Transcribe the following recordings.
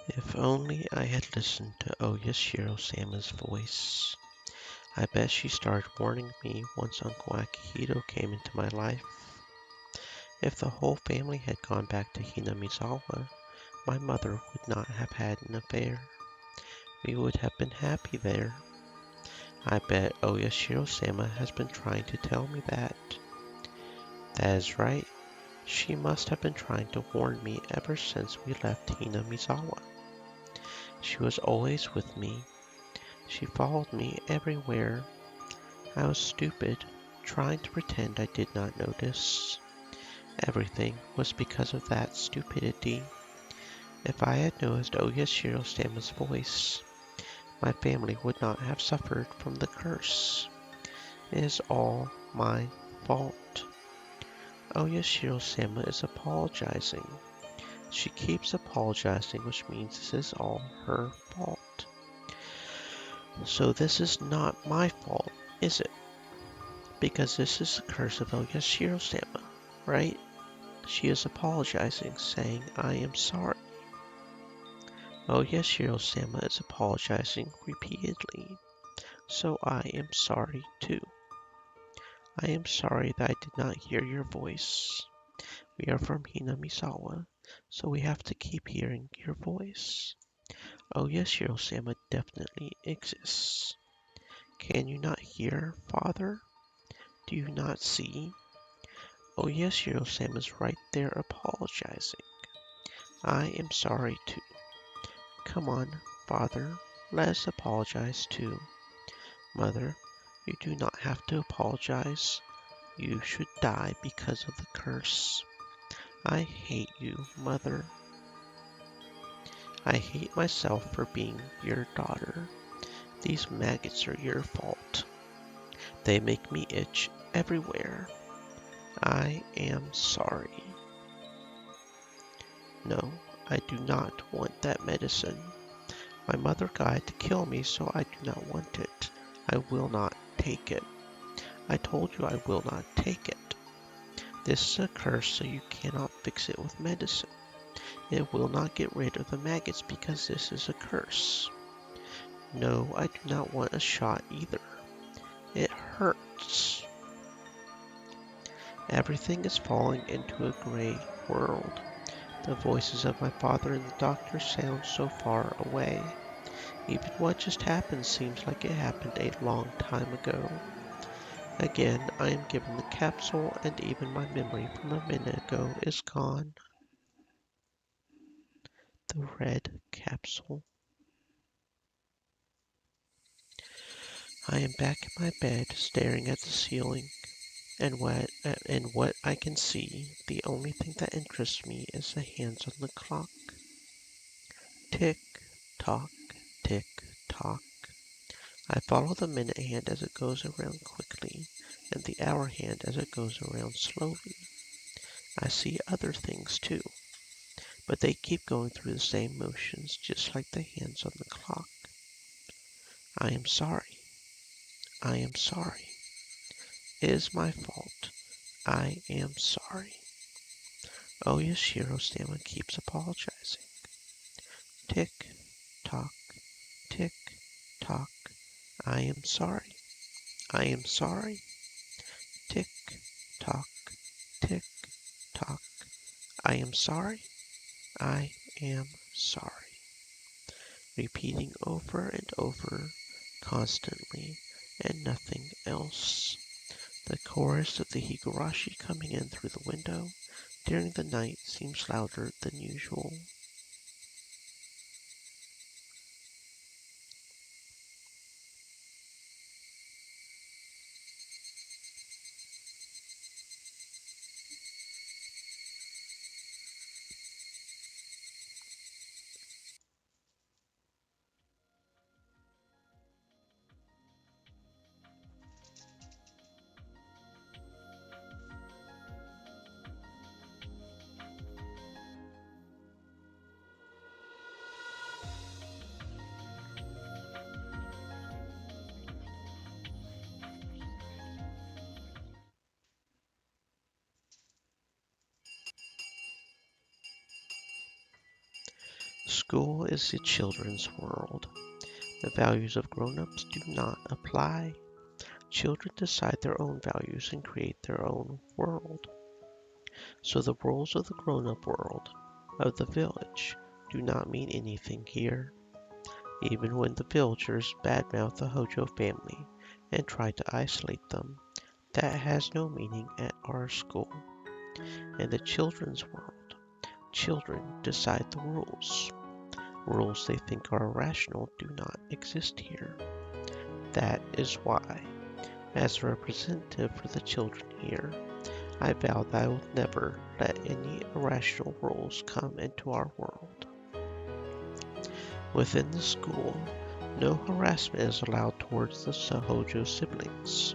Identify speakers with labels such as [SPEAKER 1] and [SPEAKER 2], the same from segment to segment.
[SPEAKER 1] If only I had listened to Oyashiro-sama's voice. I bet she started warning me once Uncle Akihito came into my life. If the whole family had gone back to Hinamizawa, my mother would not have had an affair. We would have been happy there. I bet Oyashiro-sama has been trying to tell me that. That is right. She must have been trying to warn me ever since we left Hinamizawa. She was always with me. She followed me everywhere. I was stupid, trying to pretend I did not notice. Everything was because of that stupidity. If I had noticed Oyashiro-sama's voice, my family would not have suffered from the curse. It is all my fault. Oyashiro-sama is apologizing. She keeps apologizing, which means this is all her fault. So this is not my fault, is it? Because this is the curse of Oyashiro-sama, right? She is apologizing, saying, I am sorry. Oyashiro-sama is apologizing repeatedly, so I am sorry too. I am sorry that I did not hear your voice. We are from Hinamizawa, so we have to keep hearing your voice. Oyashiro-sama definitely exists. Can you not hear, Father? Do you not see? Oyashiro-sama is right there apologizing. I am sorry too. Come on, Father, let us apologize too. Mother, you do not have to apologize. You should die because of the curse. I hate you, Mother. I hate myself for being your daughter. These maggots are your fault. They make me itch everywhere. I am sorry. No, I do not want that medicine. My mother tried to kill me, so I do not want it. I will not take it. I told you I will not take it. This is a curse, so you cannot fix it with medicine. It will not get rid of the maggots because this is a curse. No, I do not want a shot either. It hurts. Everything is falling into a gray world. The voices of my father and the doctor sound so far away. Even what just happened seems like it happened a long time ago. Again, I am given the capsule, and even my memory from a minute ago is gone. The red capsule. I am back in my bed, staring at the ceiling, and what I can see, the only thing that interests me is the hands on the clock. Tick, tock, tick, tock. I follow the minute hand as it goes around quickly, and the hour hand as it goes around slowly. I see other things too, but they keep going through the same motions, just like the hands on the clock. I am sorry. I am sorry. It is my fault. I am sorry. Oyashiro-sama keeps apologizing. Tick, tock, tick, tock. I am sorry. I am sorry. Tick, tock, tick, tock. I am sorry. I am sorry. Repeating over and over, constantly, and nothing else. The chorus of the Higurashi coming in through the window during the night seems louder than usual. School is the children's world. The values of grown-ups do not apply. Children decide their own values and create their own world. So the rules of the grown-up world, of the village, do not mean anything here. Even when the villagers badmouth the Hojo family and try to isolate them, that has no meaning at our school. In the children's world, children decide the rules. Rules they think are irrational do not exist here. That is why, as a representative for the children here, I vow that I will never let any irrational rules come into our world. Within the school, no harassment is allowed towards the Hojo siblings.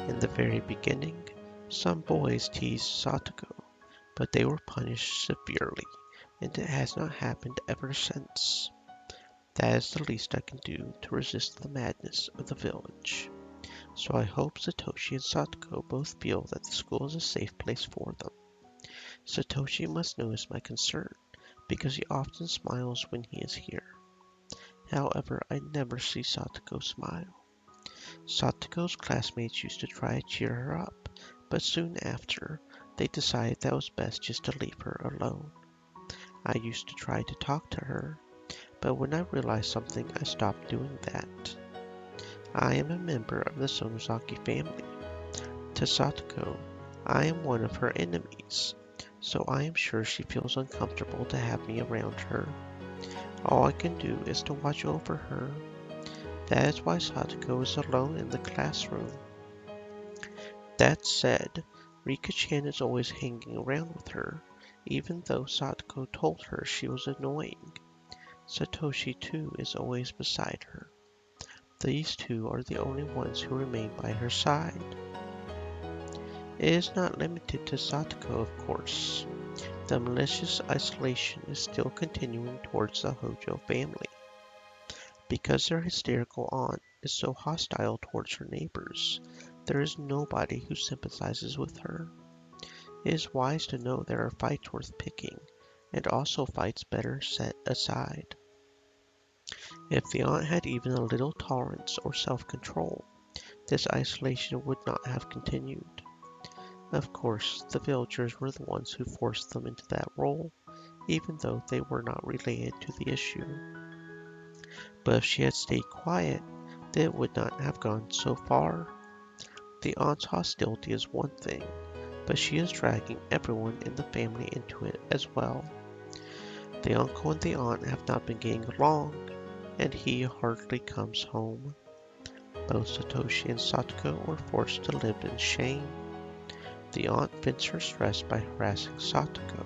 [SPEAKER 1] In the very beginning, some boys teased Satoko, but they were punished severely, and it has not happened ever since. That is the least I can do to resist the madness of the village. So I hope Satoshi and Satoko both feel that the school is a safe place for them. Satoshi must notice my concern, because he often smiles when he is here. However, I never see Satoko smile. Satoko's classmates used to try to cheer her up, but soon after, they decided that it was best just to leave her alone. I used to try to talk to her, but when I realized something, I stopped doing that. I am a member of the Sonozaki family. To Satoko, I am one of her enemies, so I am sure she feels uncomfortable to have me around her. All I can do is to watch over her. That is why Satoko is alone in the classroom. That said, Rika-chan is always hanging around with her, even though Satoko told her she was annoying. Satoshi too is always beside her. These two are the only ones who remain by her side. It is not limited to Satoko, of course. The malicious isolation is still continuing towards the Hojo family. Because their hysterical aunt is so hostile towards her neighbors, there is nobody who sympathizes with her. It is wise to know there are fights worth picking, and also fights better set aside. If the aunt had even a little tolerance or self-control, this isolation would not have continued. Of course, the villagers were the ones who forced them into that role, even though they were not related to the issue. But if she had stayed quiet, then it would not have gone so far. The aunt's hostility is one thing, but she is dragging everyone in the family into it as well. The uncle and the aunt have not been getting along, and he hardly comes home. Both Satoshi and Satoko were forced to live in shame. The aunt vents her stress by harassing Satoko.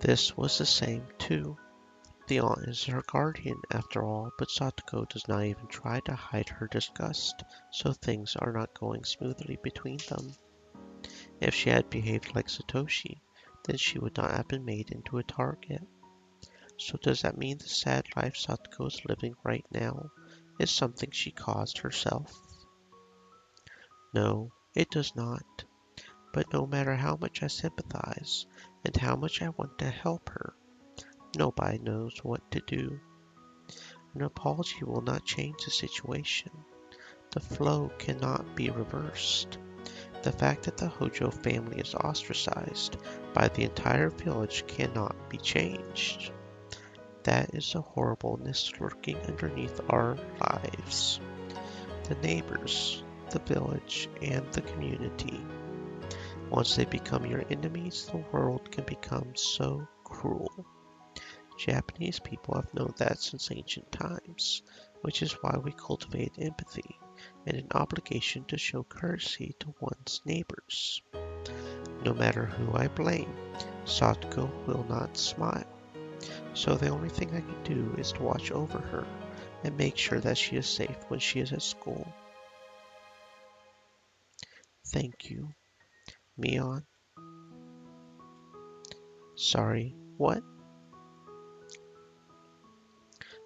[SPEAKER 1] This was the same too. The aunt is her guardian after all, but Satoko does not even try to hide her disgust, so things are not going smoothly between them. If she had behaved like Satoshi, then she would not have been made into a target. So does that mean the sad life Satoko is living right now is something she caused herself? No, it does not. But no matter how much I sympathize and how much I want to help her, nobody knows what to do. An apology will not change the situation. The flow cannot be reversed. The fact that the Hojo family is ostracized by the entire village cannot be changed. That is the horribleness lurking underneath our lives. The neighbors, the village, and the community. Once they become your enemies, the world can become so cruel. Japanese people have known that since ancient times, which is why we cultivate empathy and an obligation to show courtesy to one's neighbors. No matter who I blame, Satoko will not smile. So the only thing I can do is to watch over her and make sure that she is safe when she is at school. Thank you, Mion. Sorry, what?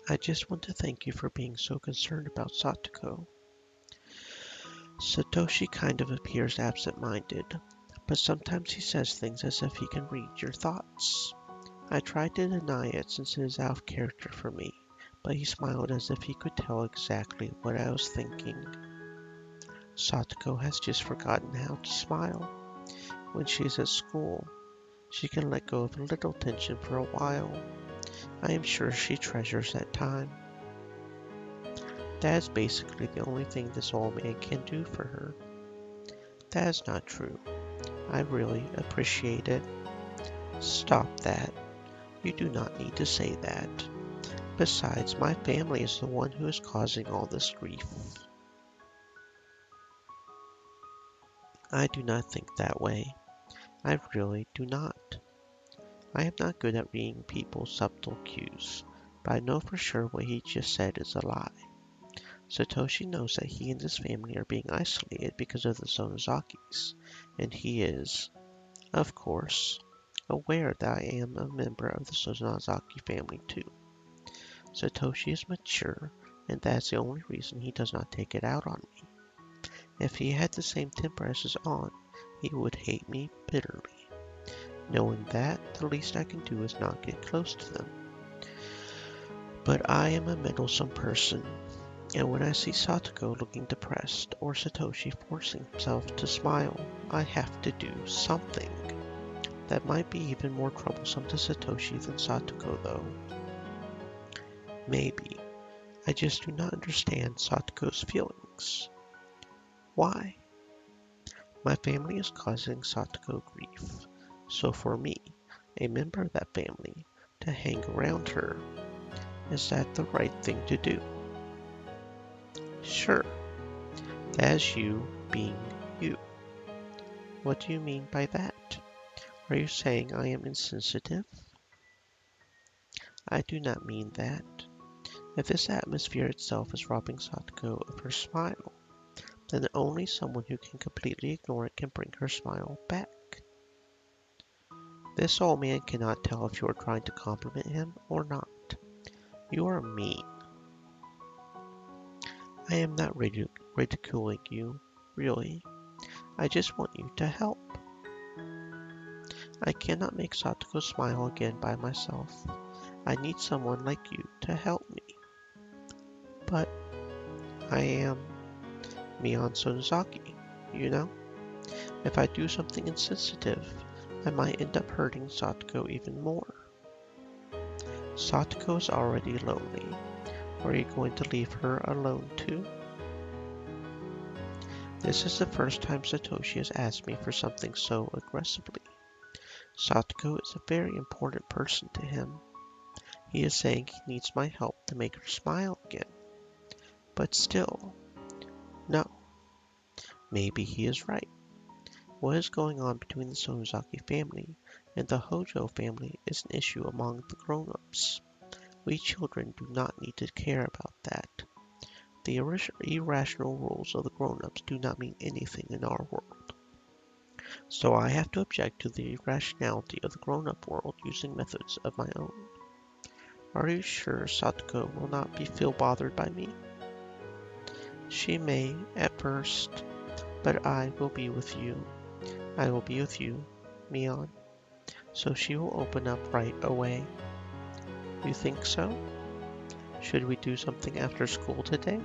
[SPEAKER 1] I just want to thank you for being so concerned about Satoko. Satoshi kind of appears absent-minded, but sometimes he says things as if he can read your thoughts. I tried to deny it since it is out of character for me, but he smiled as if he could tell exactly what I was thinking. Satoko has just forgotten how to smile. When she is at school, she can let go of a little tension for a while. I am sure she treasures that time. That is basically the only thing this old man can do for her. That is not true. I really appreciate it. Stop that. You do not need to say that. Besides, my family is the one who is causing all this grief. I do not think that way. I really do not. I am not good at reading people's subtle cues, but I know for sure what he just said is a lie. Satoshi knows that he and his family are being isolated because of the Sonozakis, and he is, of course, aware that I am a member of the Sonozaki family too. Satoshi is mature, and that's the only reason he does not take it out on me. If he had the same temper as his aunt, he would hate me bitterly. Knowing that, the least I can do is not get close to them. But I am a meddlesome person, and when I see Satoko looking depressed or Satoshi forcing himself to smile, I have to do something. That might be even more troublesome to Satoshi than Satoko, though. Maybe. I just do not understand Satoko's feelings. Why? My family is causing Satoko grief, so for me, a member of that family, to hang around her, is that the right thing to do? Sure, as you being you. What do you mean by that? Are you saying I am insensitive? I do not mean that. If this atmosphere itself is robbing Satoko of her smile, then only someone who can completely ignore it can bring her smile back. This old man cannot tell if you are trying to compliment him or not. You are mean. I am not ridiculing you, really. I just want you to help. I cannot make Satoko smile again by myself. I need someone like you to help me. But I am Mion Sonozaki, you know? If I do something insensitive, I might end up hurting Satoko even more. Satoko is already lonely. Are you going to leave her alone too? This is the first time Satoshi has asked me for something so aggressively. Satoko is a very important person to him. He is saying he needs my help to make her smile again. But still, no. Maybe he is right. What is going on between the Sonozaki family and the Hojo family is an issue among the grown-ups. We children do not need to care about that. The irrational rules of the grown-ups do not mean anything in our world. So I have to object to the irrationality of the grown-up world using methods of my own. Are you sure Satoko will not feel bothered by me? She may, at first, but I will be with you. I will be with you, Mion. So she will open up right away. You think so? Should we do something after school today?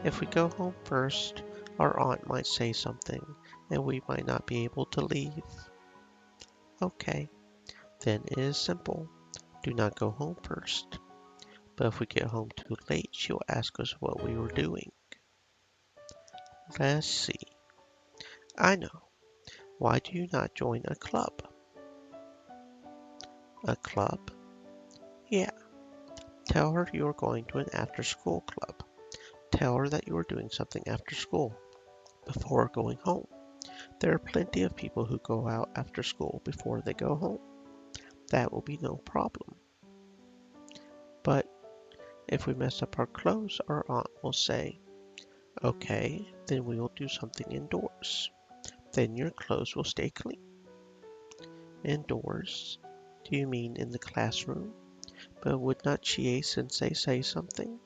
[SPEAKER 1] If we go home first, our aunt might say something, and we might not be able to leave. Okay, then it is simple. Do not go home first. But if we get home too late, she will ask us what we were doing. Let's see. I know. Why do you not join a club? A club? Yeah. Tell her you are going to an after-school club. Tell her that you are doing something after school, before going home. There are plenty of people who go out after school before they go home. That will be no problem. But if we mess up our clothes, our aunt will say, okay, then we will do something indoors. Then your clothes will stay clean. Indoors? Do you mean in the classroom? But would not Chie-sensei say something?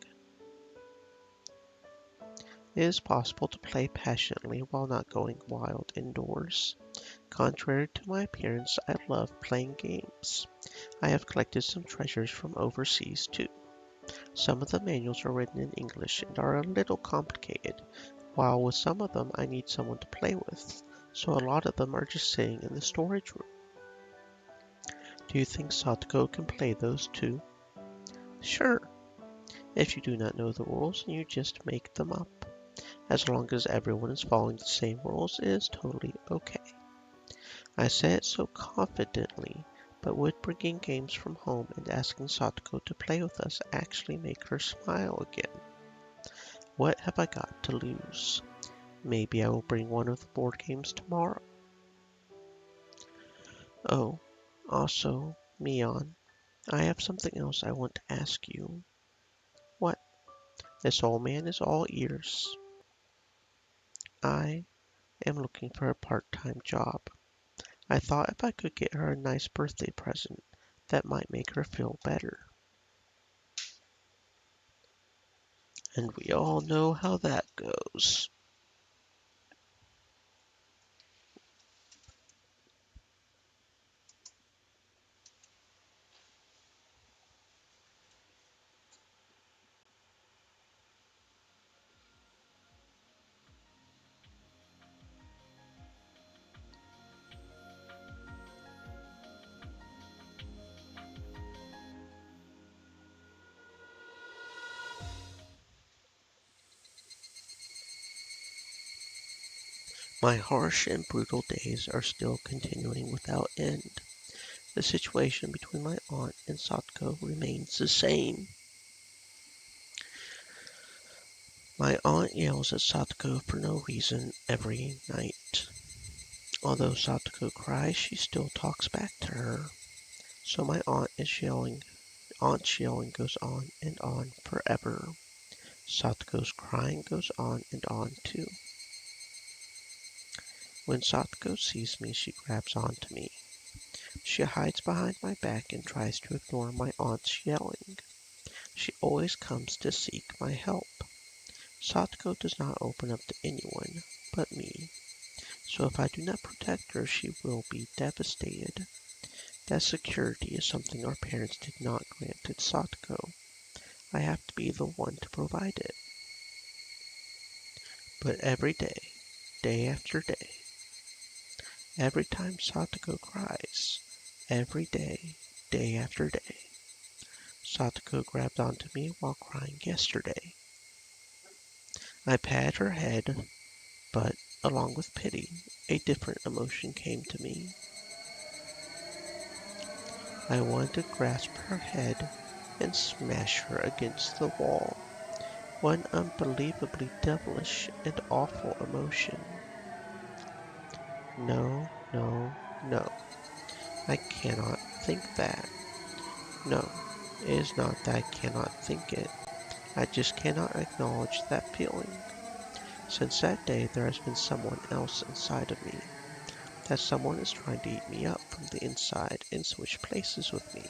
[SPEAKER 1] It is possible to play passionately while not going wild indoors. Contrary to my appearance, I love playing games. I have collected some treasures from overseas too. Some of the manuals are written in English and are a little complicated, while with some of them I need someone to play with, so a lot of them are just sitting in the storage room. Do you think Satoko can play those too? Sure, if you do not know the rules and you just make them up. As long as everyone is following the same rules, it is totally okay. I say it so confidently, but would bringing games from home and asking Satoko to play with us actually make her smile again? What have I got to lose? Maybe I will bring one of the board games tomorrow. Oh, also, Mion, I have something else I want to ask you. What? This old man is all ears. I am looking for a part-time job. I thought if I could get her a nice birthday present, that might make her feel better. And we all know how that goes. My harsh and brutal days are still continuing without end. The situation between my aunt and Satko remains the same. My aunt yells at Satoko for no reason every night. Although Satoko cries, she still talks back to her. So my aunt's yelling goes on and forever. Satoko's crying goes on and on too. When Satoko sees me, she grabs onto me. She hides behind my back and tries to ignore my aunt's yelling. She always comes to seek my help. Satoko does not open up to anyone but me. So if I do not protect her, she will be devastated. That security is something our parents did not grant to Satoko. I have to be the one to provide it. But every day, day after day, every time Satoko cries, every day, day after day, Satoko grabbed onto me while crying yesterday. I pat her head, but, along with pity, a different emotion came to me. I wanted to grasp her head and smash her against the wall. One unbelievably devilish and awful emotion. No, no, no. I cannot think that. No, it is not that I cannot think it. I just cannot acknowledge that feeling. Since that day, there has been someone else inside of me. That someone is trying to eat me up from the inside and switch places with me.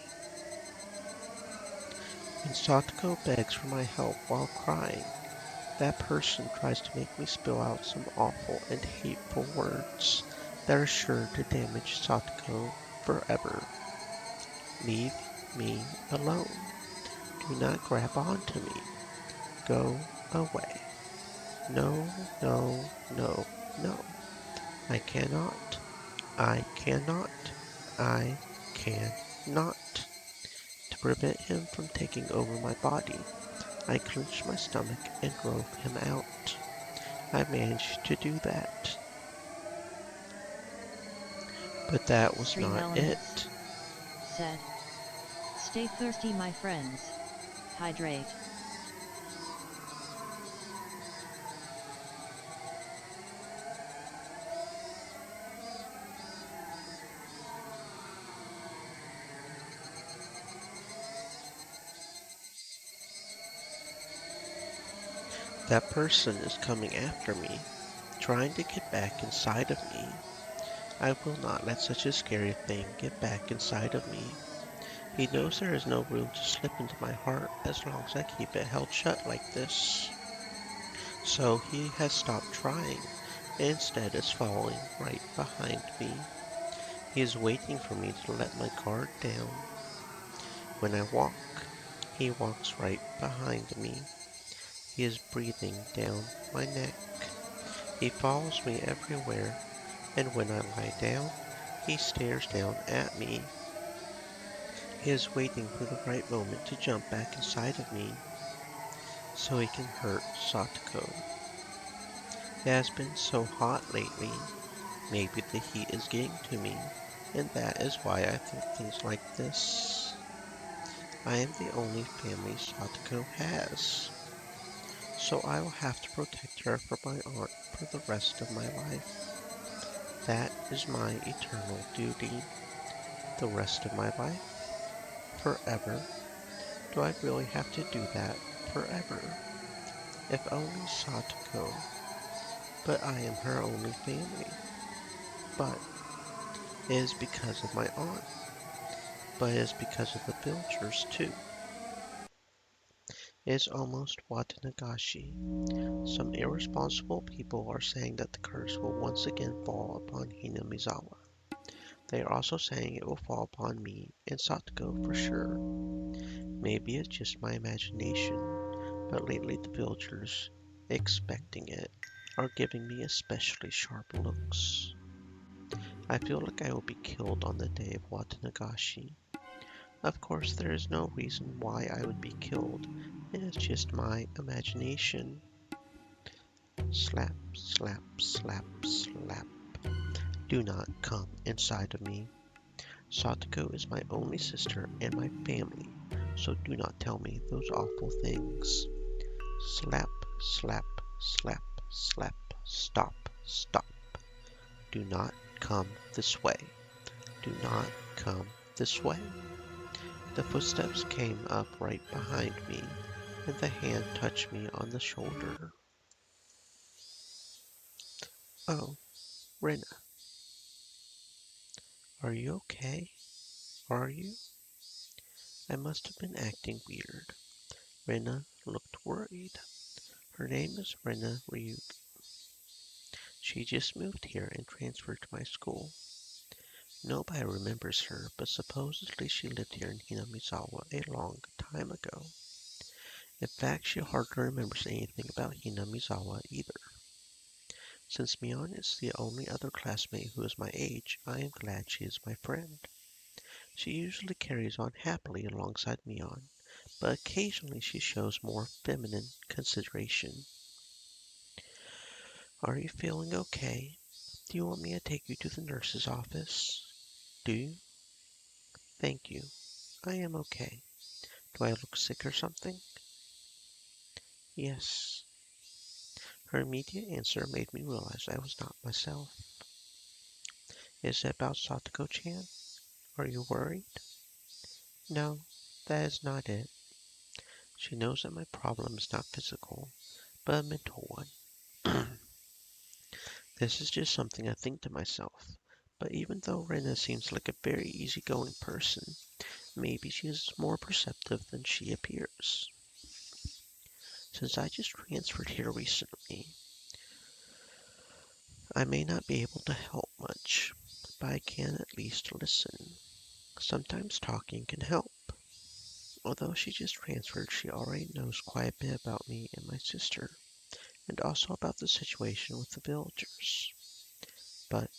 [SPEAKER 1] When Satoko begs for my help while crying, that person tries to make me spill out some awful and hateful words that are sure to damage Satoko forever. Leave me alone. Do not grab onto me. Go away. No, no, no, no. I cannot. I cannot. I cannot. To prevent him from taking over my body, I clenched my stomach and drove him out. I managed to do that. But that was
[SPEAKER 2] Stream
[SPEAKER 1] not
[SPEAKER 2] Elements
[SPEAKER 1] it.
[SPEAKER 2] said, "Stay thirsty, my friends. Hydrate."
[SPEAKER 1] That person is coming after me, trying to get back inside of me. I will not let such a scary thing get back inside of me. He knows there is no room to slip into my heart as long as I keep it held shut like this. So he has stopped trying and instead is following right behind me. He is waiting for me to let my guard down. When I walk, he walks right behind me. He is breathing down my neck. He follows me everywhere, and when I lie down, he stares down at me. He is waiting for the right moment to jump back inside of me so he can hurt Satoko. It has been so hot lately. Maybe the heat is getting to me, and that is why I think things like this. I am the only family Satoko has, so I will have to protect her from my aunt for the rest of my life. That is my eternal duty. The rest of my life? Forever? Do I really have to do that forever? If only Satoko. But I am her only family. But it is because of my aunt. But it is because of the villagers too. It is almost Watanagashi. Some irresponsible people are saying that the curse will once again fall upon Hinamizawa. They are also saying it will fall upon me and Satoko for sure. Maybe it's just my imagination, but lately the villagers, expecting it, are giving me especially sharp looks. I feel like I will be killed on the day of Watanagashi. Of course, there is no reason why I would be killed. It is just my imagination. Slap, slap, slap, slap. Do not come inside of me. Satoko is my only sister and my family, so do not tell me those awful things. Slap, slap, slap, slap. Stop, stop. Do not come this way. Do not come this way. The footsteps came up right behind me, and the hand touched me on the shoulder. Oh, Rena, are you okay? Are you? I must have been acting weird. Rena looked worried. Her name is Rena Ryuk. She just moved here and transferred to my school. Nobody remembers her, but supposedly she lived here in Hinamizawa a long time ago. In fact, she hardly remembers anything about Hinamizawa either. Since Mion is the only other classmate who is my age, I am glad she is my friend. She usually carries on happily alongside Mion, but occasionally she shows more feminine consideration. Are you feeling okay? Do you want me to take you to the nurse's office? Do you? Thank you. I am okay. Do I look sick or something? Yes. Her immediate answer made me realize I was not myself. Is it about Satoko-chan? Are you worried? No, that is not it. She knows that my problem is not physical, but a mental one. This is just something I think to myself. But even though Rena seems like a very easygoing person, maybe she is more perceptive than she appears. Since I just transferred here recently, I may not be able to help much, but I can at least listen. Sometimes talking can help. Although she just transferred, she already knows quite a bit about me and my sister, and also about the situation with the villagers. But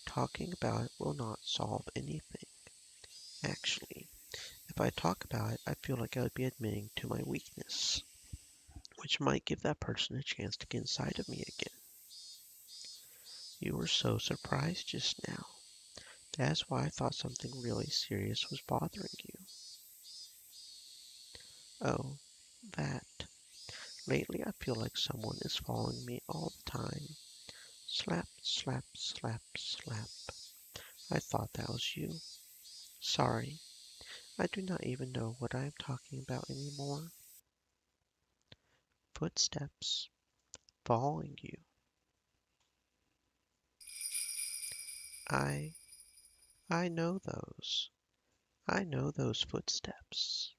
[SPEAKER 1] talking about it will not solve anything. Actually, if I talk about it, I feel like I would be admitting to my weakness, which might give that person a chance to get inside of me again. You were so surprised just now. That's why I thought something really serious was bothering you. Oh, that. Lately I feel like someone is following me all the time. Slap, slap, slap, slap. I thought that was you. Sorry, I do not even know what I am talking about anymore. Footsteps following you. I I know those. I know those footsteps.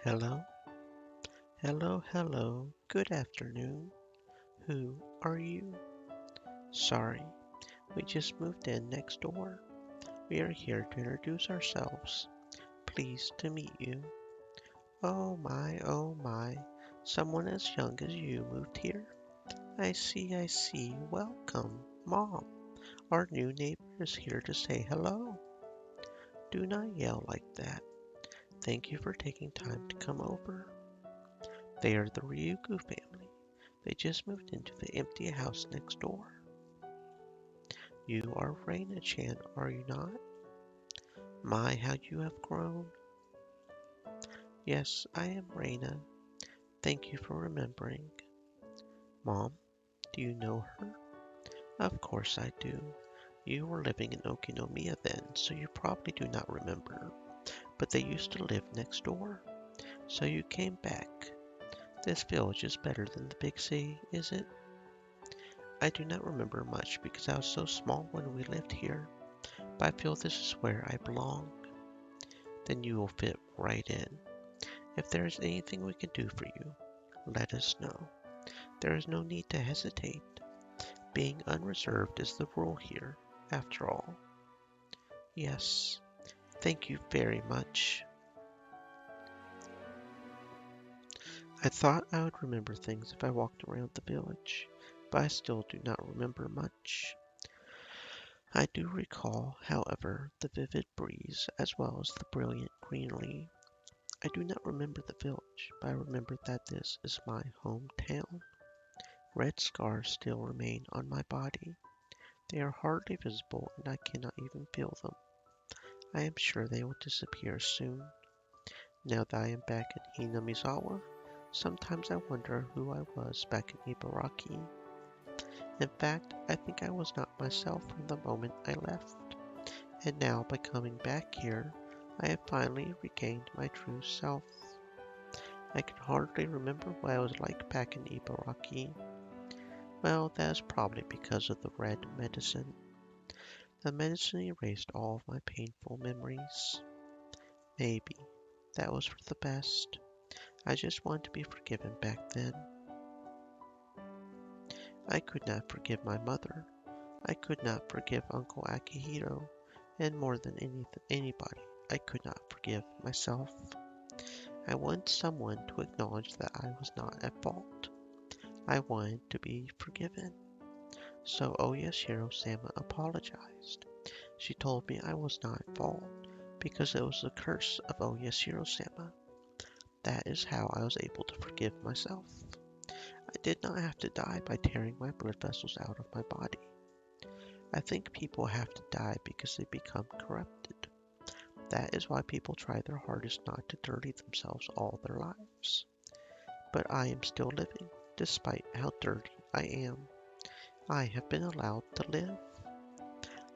[SPEAKER 1] Hello, hello, hello, good afternoon. Who are you? Sorry, we just moved in next door. We are here to introduce ourselves. Pleased to meet you. Oh my, someone as young as you moved here? I see. Welcome, Mom. Our new neighbor is here to say hello. Do not yell like that. Thank you for taking time to come over. They are the Ryugu family. They just moved into the empty house next door. You are Reina-chan, are you not? My, how you have grown. Yes, I am Reina. Thank you for remembering. Mom, do you know her? Of course I do. You were living in Okinomiya then, so you probably do not remember. But they used to live next door. So you came back. This village is better than the big city, is it? I do not remember much because I was so small when we lived here, but I feel this is where I belong. Then you will fit right in. If there is anything we can do for you, let us know. There is no need to hesitate. Being unreserved is the rule here, after all. Yes, thank you very much. I thought I would remember things if I walked around the village, but I still do not remember much. I do recall, however, the vivid breeze as well as the brilliant greenery. I do not remember the village, but I remember that this is my hometown. Red scars still remain on my body. They are hardly visible and I cannot even feel them. I am sure they will disappear soon. Now that I am back in Hinamizawa, sometimes I wonder who I was back in Ibaraki. In fact, I think I was not myself from the moment I left. And now, by coming back here, I have finally regained my true self. I can hardly remember what I was like back in Ibaraki. Well, that is probably because of the red medicine. The medicine erased all of my painful memories. Maybe that was for the best. I just wanted to be forgiven back then. I could not forgive my mother. I could not forgive Uncle Akihiro. And more than anybody, I could not forgive myself. I wanted someone to acknowledge that I was not at fault. I wanted to be forgiven. So Oyashiro-sama apologized. She told me I was not at fault because it was the curse of Oyashiro-sama. That is how I was able to forgive myself. I did not have to die by tearing my blood vessels out of my body. I think people have to die because they become corrupted. That is why people try their hardest not to dirty themselves all their lives. But I am still living, despite how dirty I am. I have been allowed to live.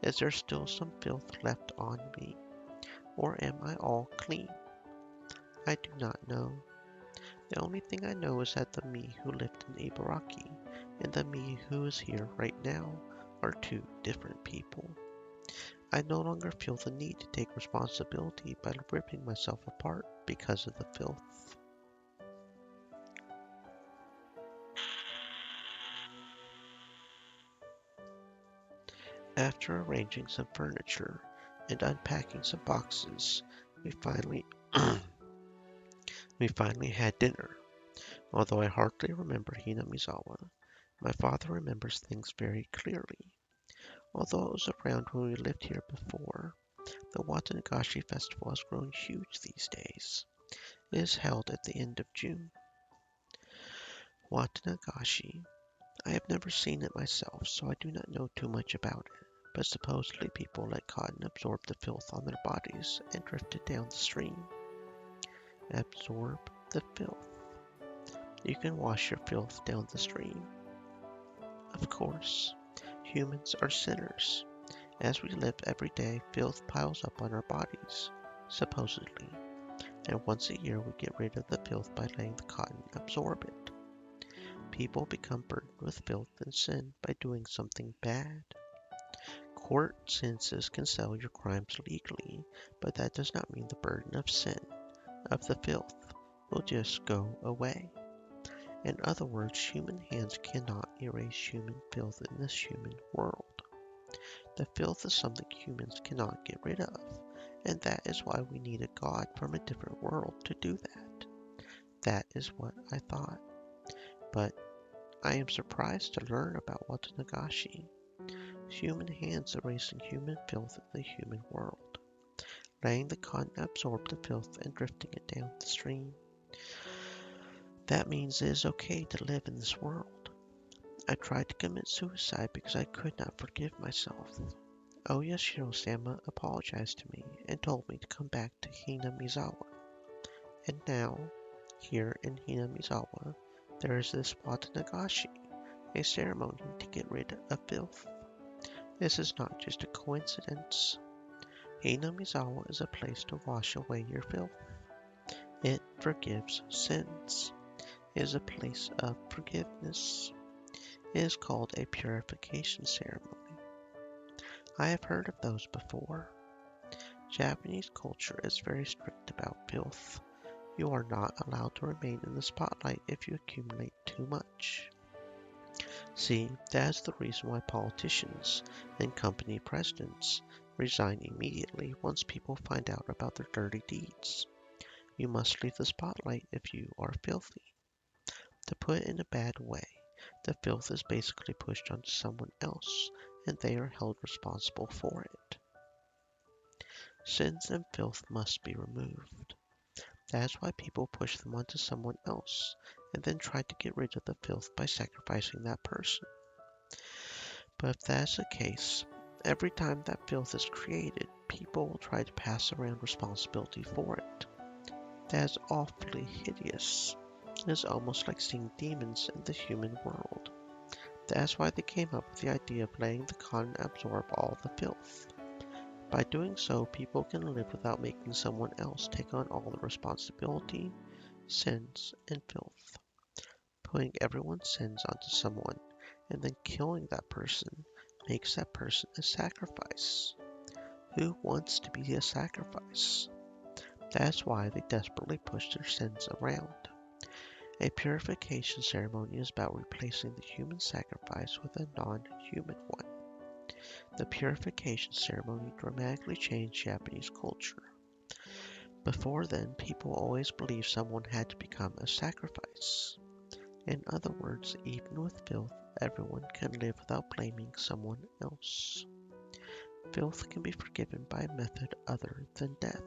[SPEAKER 1] Is there still some filth left on me? Or am I all clean? I do not know. The only thing I know is that the me who lived in Ibaraki and the me who is here right now are two different people. I no longer feel the need to take responsibility by ripping myself apart because of the filth. After arranging some furniture and unpacking some boxes, we finally we finally had dinner. Although I hardly remember Hinamizawa, my father remembers things very clearly. Although it was around when we lived here before, the Watanagashi festival has grown huge these days. It is held at the end of June. Watanagashi. I have never seen it myself, so I do not know too much about it, but supposedly people let cotton absorb the filth on their bodies and drift it down the stream. Absorb the filth. You can wash your filth down the stream. Of course, humans are sinners. As we live every day, filth piles up on our bodies, supposedly, and once a year we get rid of the filth by letting the cotton absorb it. People become burdened with filth and sin by doing something bad. Court sentences can sell your crimes legally, but that does not mean the burden of sin, of the filth, will just go away. In other words, human hands cannot erase human filth in this human world. The filth is something humans cannot get rid of, and that is why we need a god from a different world to do that. That is what I thought. But I am surprised to learn about Watanagashi. Human hands erasing human filth in the human world, letting the continent absorb the filth and drifting it down the stream. That means it is okay to live in this world. I tried to commit suicide because I could not forgive myself. Oyashiro-sama apologized to me and told me to come back to Hinamizawa. And now, here in Hinamizawa, there is this Watanagashi, a ceremony to get rid of filth. This is not just a coincidence. Hinamizawa is a place to wash away your filth. It forgives sins. It is a place of forgiveness. It is called a purification ceremony. I have heard of those before. Japanese culture is very strict about filth. You are not allowed to remain in the spotlight if you accumulate too much. See, that's the reason why politicians and company presidents resign immediately once people find out about their dirty deeds. You must leave the spotlight if you are filthy. To put it in a bad way, the filth is basically pushed onto someone else, and they are held responsible for it. Sins and filth must be removed. That is why people push them onto someone else, and then try to get rid of the filth by sacrificing that person. But if that is the case, every time that filth is created, people will try to pass around responsibility for it. That is awfully hideous. It is almost like seeing demons in the human world. That's why they came up with the idea of letting the continent absorb all the filth. By doing so, people can live without making someone else take on all the responsibility, sins, and filth. Putting everyone's sins onto someone and then killing that person makes that person a sacrifice. Who wants to be a sacrifice? That's why they desperately push their sins around. A purification ceremony is about replacing the human sacrifice with a non-human one. The purification ceremony dramatically changed Japanese culture. Before then, people always believed someone had to become a sacrifice. In other words, even with filth, everyone can live without blaming someone else. Filth can be forgiven by a method other than death.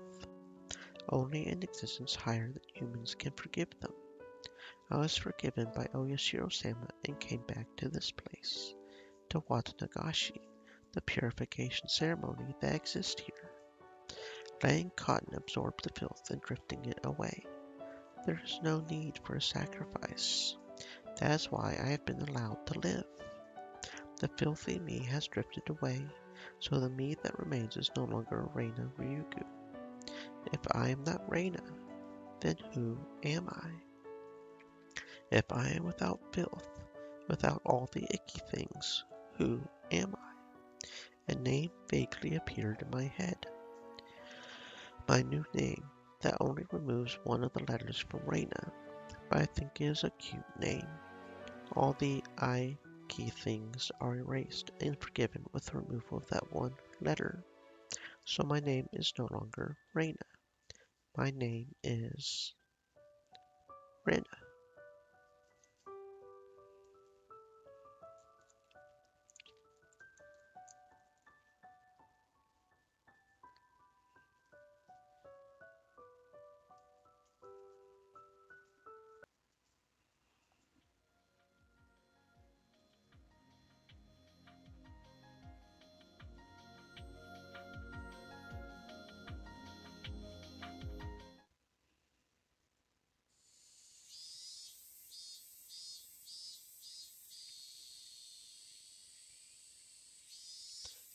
[SPEAKER 1] Only an existence higher than humans can forgive them. I was forgiven by Oyashiro-sama and came back to this place, to Watanagashi, the purification ceremony that exists here. Letting cotton absorb the filth and drifting it away. There is no need for a sacrifice. That is why I have been allowed to live. The filthy me has drifted away, so the me that remains is no longer Reina Ryugu. If I am not Reina, then who am I? If I am without filth, without all the icky things, who am I? A name vaguely appeared in my head. My new name that only removes one of the letters from Reina, but I think it is a cute name. All the icky things are erased and forgiven with the removal of that one letter. So my name is no longer Reina. My name is Rena.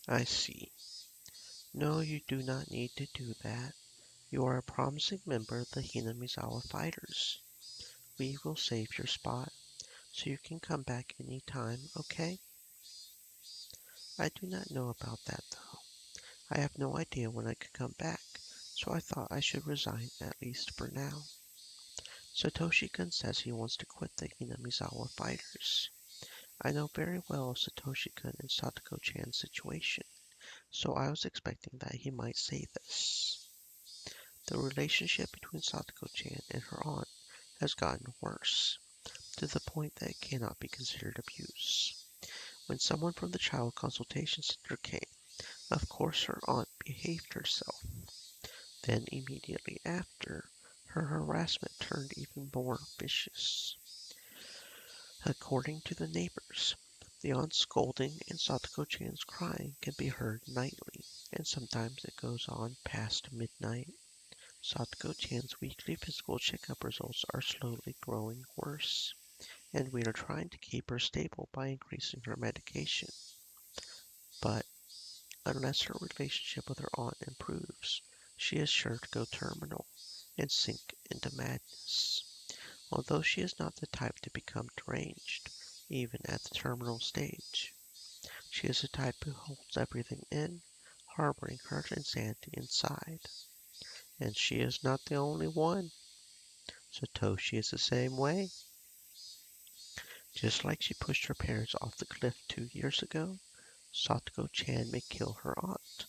[SPEAKER 1] I see. No, you do not need to do that. You are a promising member of the Hinamizawa Fighters. We will save your spot, so you can come back any time, okay? I do not know about that, though. I have no idea when I could come back, so I thought I should resign at least for now. Satoshi-kun says he wants to quit the Hinamizawa fighters. I know very well Satoshi-kun and Satoko-chan's situation, so I was expecting that he might say this. The relationship between Satoko-chan and her aunt has gotten worse, to the point that it cannot be considered abuse. When someone from the Child Consultation Center came, of course her aunt behaved herself. Then immediately after, her harassment turned even more vicious. According to the neighbors, the aunt's scolding and Satoko-chan's crying can be heard nightly, and sometimes it goes on past midnight. Satoko-chan's weekly physical checkup results are slowly growing worse, and we are trying to keep her stable by increasing her medication. But unless her relationship with her aunt improves, she is sure to go terminal and sink into madness. Although she is not the type to become deranged, even at the terminal stage, she is the type who holds everything in, harboring her insanity inside. And she is not the only one. Satoshi is the same way. Just like she pushed her parents off the cliff 2 years ago, Satoko-chan may kill her aunt,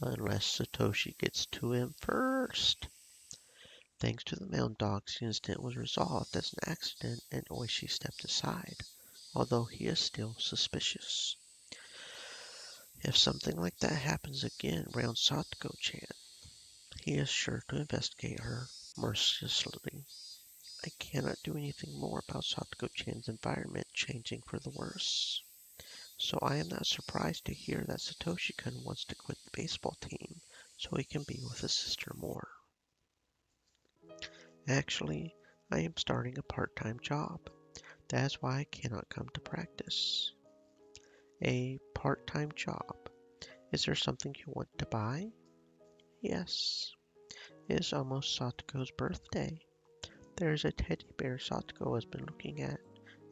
[SPEAKER 1] unless Satoshi gets to him first. Thanks to the mound dogs, the incident was resolved as an accident and Oishi stepped aside, although he is still suspicious. If something like that happens again around Satoko-chan, he is sure to investigate her mercilessly. I cannot do anything more about Satoko-chan's environment changing for the worse. So I am not surprised to hear that Satoshi-kun wants to quit the baseball team so he can be with his sister more. Actually, I am starting a part-time job. That is why I cannot come to practice. A part-time job. Is there something you want to buy? Yes. It is almost Satoko's birthday. There is a teddy bear Satoko has been looking at,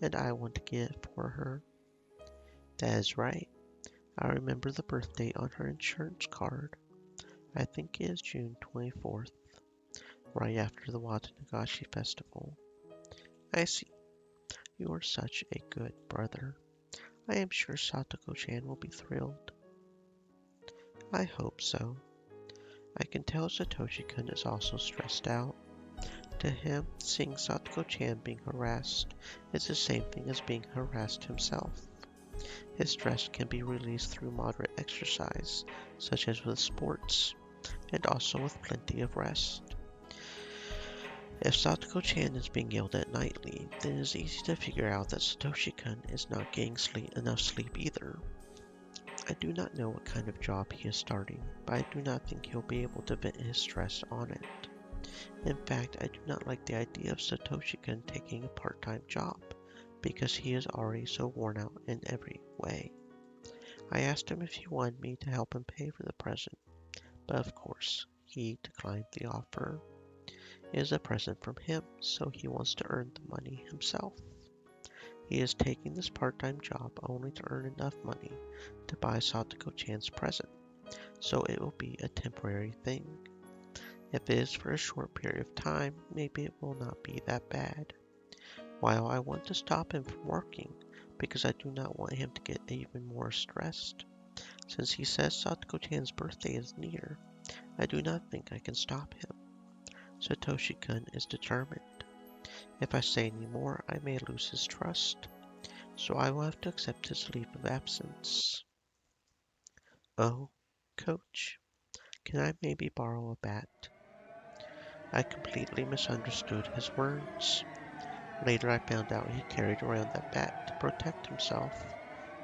[SPEAKER 1] and I want to get it for her. That is right. I remember the birth date on her insurance card. I think it is June 24th, right after the Watanagashi festival. I see. You are such a good brother. I am sure Satoko-chan will be thrilled. I hope so. I can tell Satoshi-kun is also stressed out. To him, seeing Satoko-chan being harassed is the same thing as being harassed himself. His stress can be released through moderate exercise, such as with sports, and also with plenty of rest. If Satoko-chan is being yelled at nightly, then it is easy to figure out that Satoshi-kun is not getting enough sleep either. I do not know what kind of job he is starting, but I do not think he'll be able to vent his stress on it. In fact, I do not like the idea of Satoshi-kun taking a part-time job, because he is already so worn out in every way. I asked him if he wanted me to help him pay for the present, but of course, he declined the offer. It is a present from him, so he wants to earn the money himself. He is taking this part-time job only to earn enough money to buy Satoko-chan's present, so it will be a temporary thing. If it is for a short period of time, maybe it will not be that bad. While I want to stop him from working, because I do not want him to get even more stressed, since he says Satoko-chan's birthday is near, I do not think I can stop him. Satoshi-kun is determined. If I say any more, I may lose his trust, so I will have to accept his leave of absence. Oh, coach, can I maybe borrow a bat? I completely misunderstood his words. Later I found out he carried around that bat to protect himself,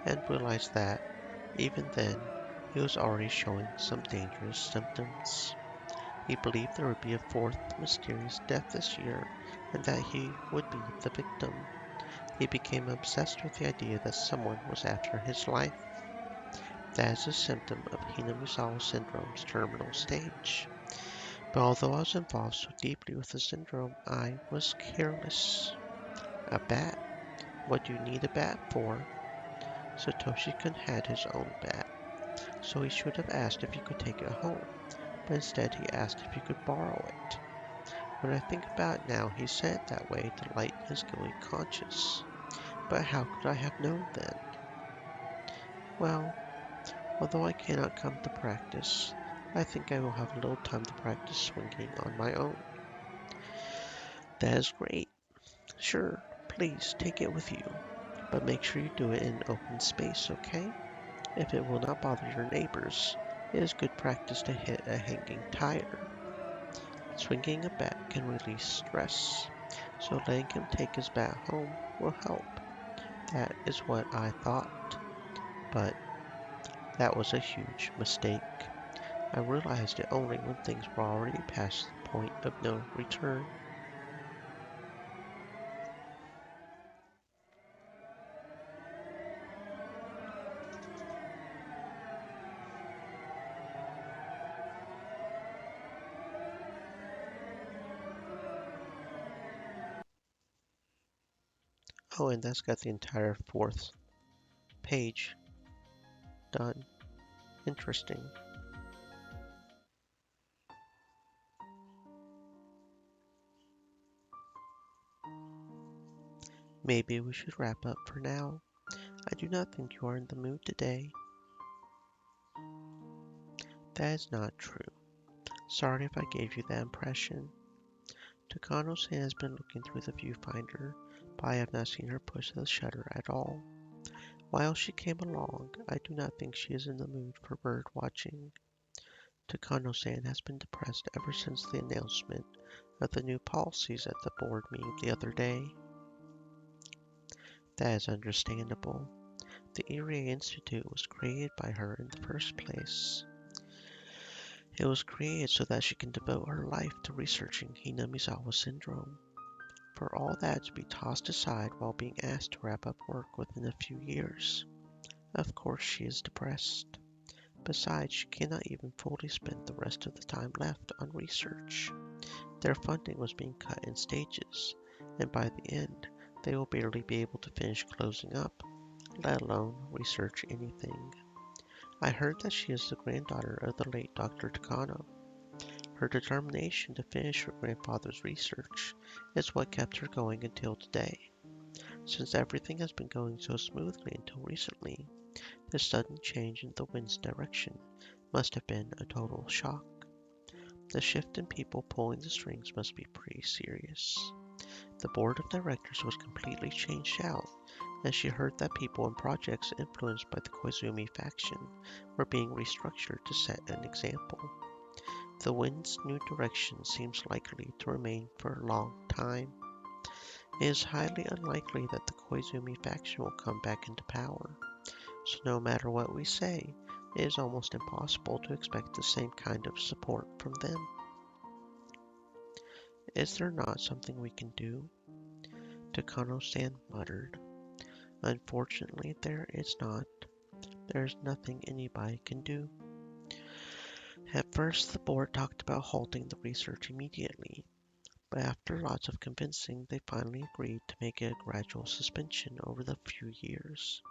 [SPEAKER 1] and realized that, even then, he was already showing some dangerous symptoms. He believed there would be a fourth mysterious death this year, and that he would be the victim. He became obsessed with the idea that someone was after his life. That is a symptom of Hinamizawa syndrome's terminal stage. But although I was involved so deeply with the syndrome, I was careless. A bat? What do you need a bat for? Satoshi-kun had his own bat, so he should have asked if he could take it home, but instead he asked if he could borrow it. When I think about it now, he said it that way to lighten his guilty conscience. But how could I have known then? Well, although I cannot come to practice, I think I will have a little time to practice swinging on my own. That is great. Sure, please take it with you. But make sure you do it in an open space, okay? If it will not bother your neighbors, it is good practice to hit a hanging tire. Swinging a bat can release stress, so letting him take his bat home will help. That is what I thought. But that was a huge mistake. I realized it only when things were already past the point of no return. Oh, and that's got the entire fourth page done. Interesting. Maybe we should wrap up for now. I do not think you are in the mood today. That is not true. Sorry if I gave you that impression. Takano-san has been looking through the viewfinder, but I have not seen her push the shutter at all. While she came along, I do not think she is in the mood for bird watching. Takano-san has been depressed ever since the announcement of the new policies at the board meeting the other day. That is understandable. The Irie Institute was created by her in the first place. It was created so that she can devote her life to researching Hinamizawa syndrome. For all that to be tossed aside while being asked to wrap up work within a few years. Of course she is depressed. Besides, she cannot even fully spend the rest of the time left on research. Their funding was being cut in stages, and by the end, they will barely be able to finish closing up, let alone research anything. I heard that she is the granddaughter of the late Dr. Takano. Her determination to finish her grandfather's research is what kept her going until today. Since everything has been going so smoothly until recently, this sudden change in the wind's direction must have been a total shock. The shift in people pulling the strings must be pretty serious. The board of directors was completely changed out, and she heard that people and projects influenced by the Koizumi faction were being restructured to set an example. The wind's new direction seems likely to remain for a long time. It is highly unlikely that the Koizumi faction will come back into power, so no matter what we say, it is almost impossible to expect the same kind of support from them. Is there not something we can do? Takano-san muttered. Unfortunately, there is not. There is nothing anybody can do. At first, the board talked about halting the research immediately, but after lots of convincing, they finally agreed to make it a gradual suspension over the few years.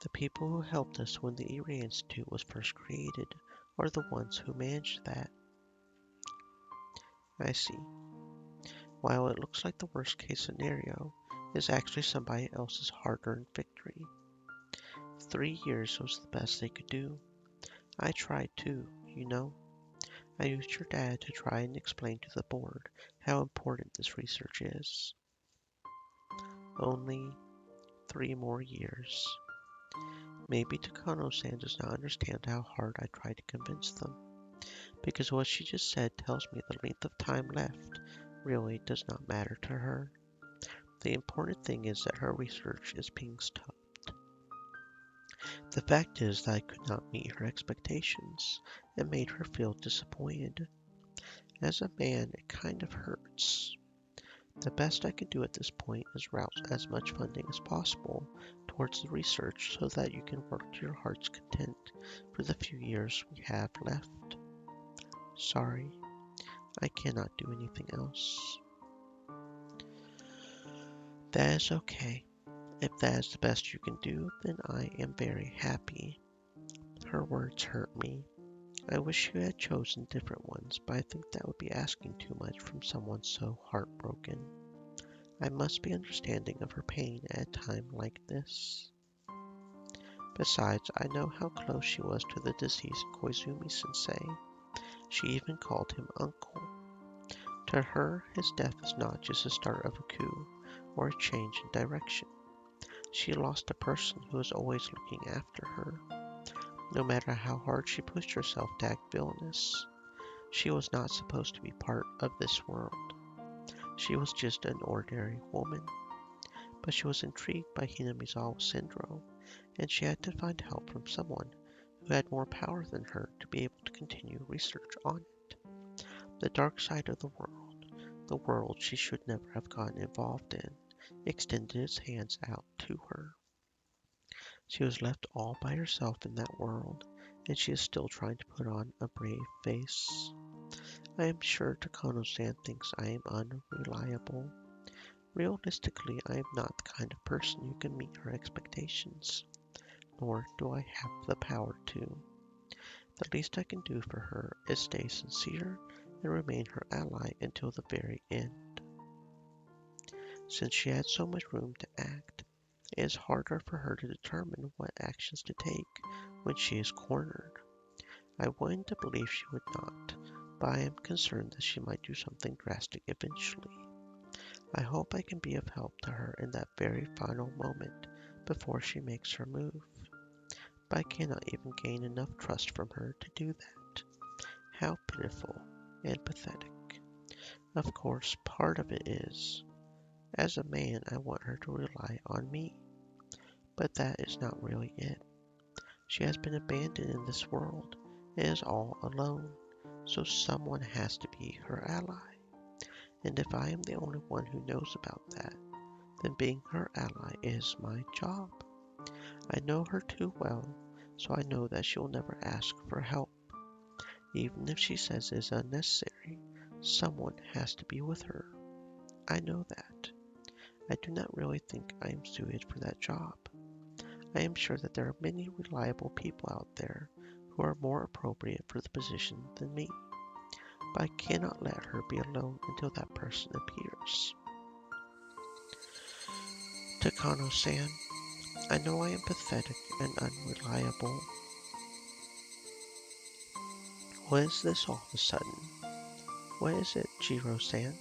[SPEAKER 1] The people who helped us when the Irie Institute was first created are the ones who managed that. I see. While it looks like the worst case scenario is actually somebody else's hard-earned victory. 3 years was the best they could do. I tried too, you know. I used your dad to try and explain to the board how important this research is. Only 3 more years. Maybe Takano-san does not understand how hard I tried to convince them, because what she just said tells me the length of time left really does not matter to her. The important thing is that her research is being stopped. The fact is that I could not meet her expectations and made her feel disappointed. As a man, it kind of hurts. The best I can do at this point is route as much funding as possible towards the research so that you can work to your heart's content for the few years we have left. Sorry, I cannot do anything else. That is okay. If that is the best you can do, then I am very happy. Her words hurt me. I wish you had chosen different ones, but I think that would be asking too much from someone so heartbroken. I must be understanding of her pain at a time like this. Besides, I know how close she was to the deceased Koizumi-sensei. She even called him uncle. To her, his death is not just the start of a coup or a change in direction. She lost a person who was always looking after her. No matter how hard she pushed herself to act villainous, she was not supposed to be part of this world. She was just an ordinary woman. But she was intrigued by Hinamizawa syndrome, and she had to find help from someone who had more power than her to be able to continue research on it. The dark side of the world she should never have gotten involved in, extended its hands out to her. She was left all by herself in that world, and she is still trying to put on a brave face. I am sure Takano-san thinks I am unreliable. Realistically, I am not the kind of person who can meet her expectations, nor do I have the power to. The least I can do for her is stay sincere and remain her ally until the very end. Since she had so much room to act, it is harder for her to determine what actions to take when she is cornered. I want to believe she would not, but I am concerned that she might do something drastic eventually. I hope I can be of help to her in that very final moment before she makes her move. But I cannot even gain enough trust from her to do that. How pitiful and pathetic. Of course, part of it is, as a man, I want her to rely on me. But that is not really it. She has been abandoned in this world and is all alone, so someone has to be her ally. And if I am the only one who knows about that, then being her ally is my job. I know her too well, so I know that she will never ask for help. Even if she says it is unnecessary, someone has to be with her. I know that. I do not really think I am suited for that job. I am sure that there are many reliable people out there who are more appropriate for the position than me. But I cannot let her be alone until that person appears. Takano-san, I know I am pathetic and unreliable. What is this all of a sudden? What is it, Jiro-san?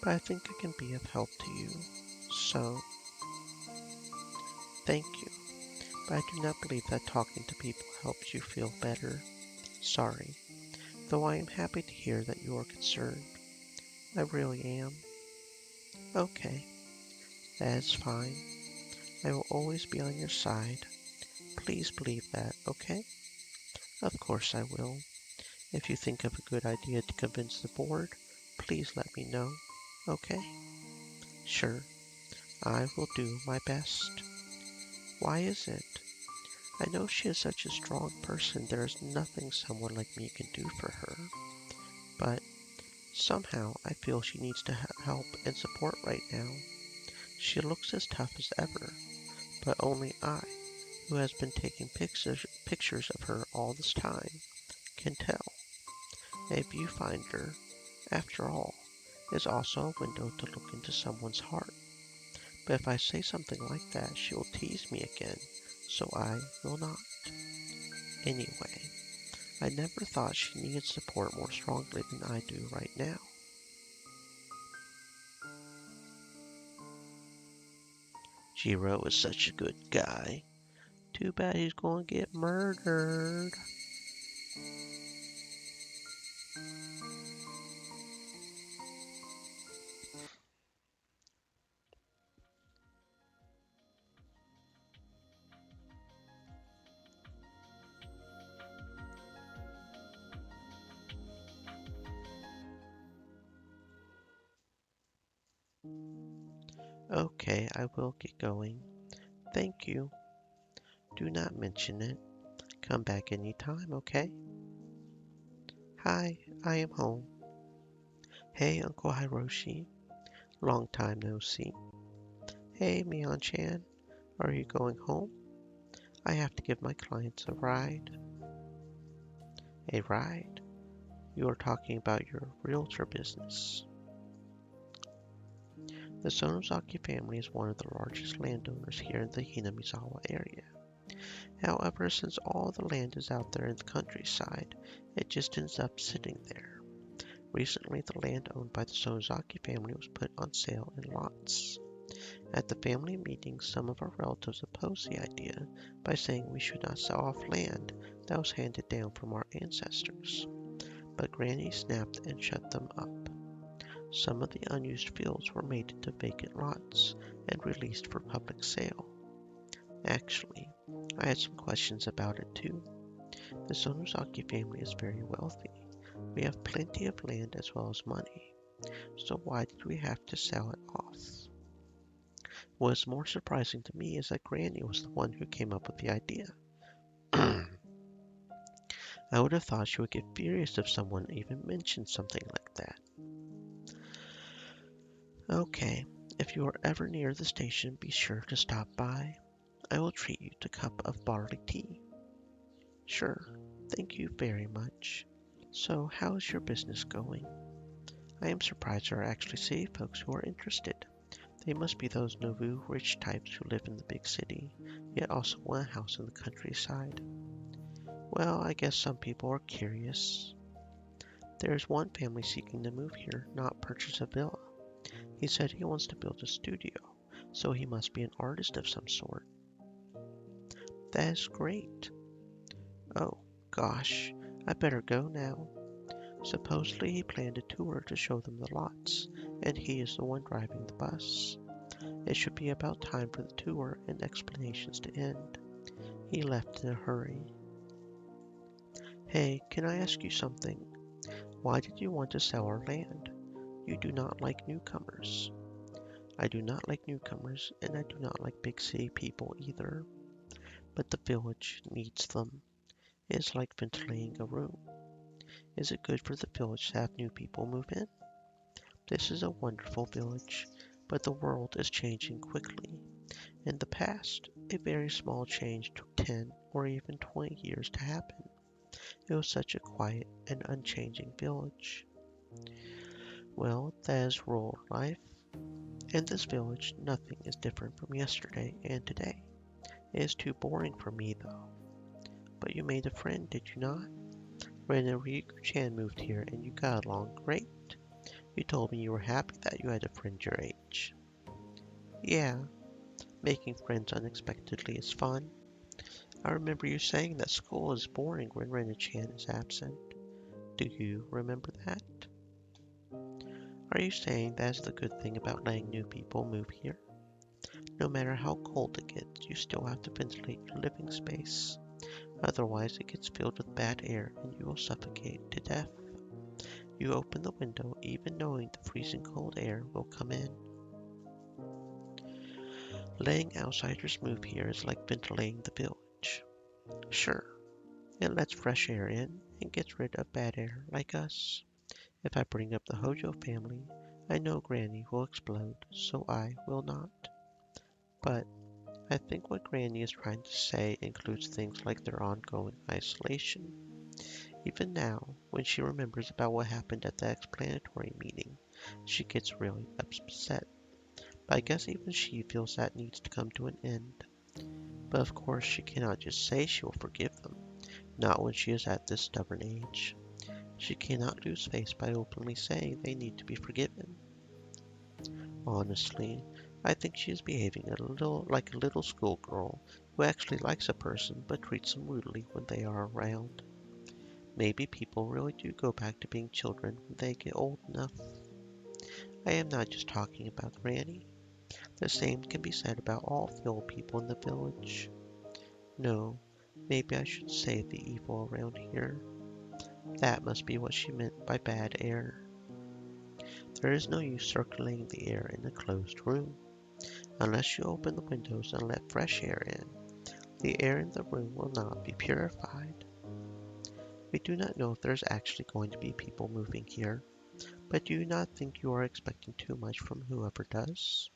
[SPEAKER 1] But I think I can be of help to you. So, thank you. But I do not believe that talking to people helps you feel better. Sorry. Though I am happy to hear that you are concerned. I really am. Okay, that is fine. I will always be on your side. Please believe that, okay? Of course I will. If you think of a good idea to convince the board, please let me know, okay? Sure, I will do my best. Why is it? I know she is such a strong person, there is nothing someone like me can do for her. But somehow I feel she needs to help and support right now. She looks as tough as ever, but only I, who has been taking pictures of her all this time, can tell. A viewfinder, after all, is also a window to look into someone's heart. But if I say something like that, she will tease me again, so I will not. Anyway, I never thought she needed support more strongly than I do right now. Jiro is such a good guy. Too bad he's going to get murdered. Okay, I will get going. Thank you. Do not mention it. Come back anytime, okay? Hi, I am home. Hey, Uncle Hiroshi. Long time no see. Hey, Mion-chan. Are you going home? I have to give my clients a ride. A ride? You are talking about your realtor business. The Sonozaki family is one of the largest landowners here in the Hinamizawa area. However, since all the land is out there in the countryside, it just ends up sitting there. Recently, the land owned by the Sonozaki family was put on sale in lots. At the family meeting, some of our relatives opposed the idea by saying we should not sell off land that was handed down from our ancestors. But Granny snapped and shut them up. Some of the unused fields were made into vacant lots and released for public sale. Actually, I had some questions about it too. The Sonozaki family is very wealthy. We have plenty of land as well as money. So why did we have to sell it off? What is more surprising to me is that Granny was the one who came up with the idea. I would have thought she would get furious if someone even mentioned something like that. Okay, if you are ever near the station, be sure to stop by. I will treat you to a cup of barley tea. Sure, thank you very much. So, how is your business going? I am surprised there are actually city folks who are interested. They must be those nouveau rich types who live in the big city, yet also want a house in the countryside. Well, I guess some people are curious. There is one family seeking to move here, not purchase a villa. He said he wants to build a studio, so he must be an artist of some sort. That is great. Oh, gosh, I better go now. Supposedly he planned a tour to show them the lots, and he is the one driving the bus. It should be about time for the tour and explanations to end. He left in a hurry. Hey, can I ask you something? Why did you want to sell our land? You do not like newcomers. I do not like newcomers, and I do not like big city people either. But the village needs them. It is like ventilating a room. Is it good for the village to have new people move in? This is a wonderful village, but the world is changing quickly. In the past, a very small change took 10 or even 20 years to happen. It was such a quiet and unchanging village. Well, that is rural life. In this village, nothing is different from yesterday and today. It is too boring for me, though. But you made a friend, did you not? When Ryuko-chan moved here and you got along great. You told me you were happy that you had a friend your age. Yeah, making friends unexpectedly is fun. I remember you saying that school is boring when Rena-chan is absent. Do you remember that? Are you saying that's the good thing about letting new people move here? No matter how cold it gets, you still have to ventilate your living space. Otherwise, it gets filled with bad air and you will suffocate to death. You open the window even knowing the freezing cold air will come in. Letting outsiders move here is like ventilating the village. Sure, it lets fresh air in and gets rid of bad air like us. If I bring up the Hojo family, I know Granny will explode, so I will not. But I think what Granny is trying to say includes things like their ongoing isolation. Even now, when she remembers about what happened at the explanatory meeting, she gets really upset. But I guess even she feels that needs to come to an end. But of course she cannot just say she will forgive them, not when she is at this stubborn age. She cannot lose face by openly saying they need to be forgiven. Honestly, I think she is behaving a little like a little schoolgirl who actually likes a person but treats them rudely when they are around. Maybe people really do go back to being children when they get old enough. I am not just talking about Granny. The same can be said about all the old people in the village. No, maybe I should say the evil around here. That must be what she meant by bad air. There is no use circulating the air in a closed room. Unless you open the windows and let fresh air in, the air in the room will not be purified. We do not know if there is actually going to be people moving here, but do you not think you are expecting too much from whoever does?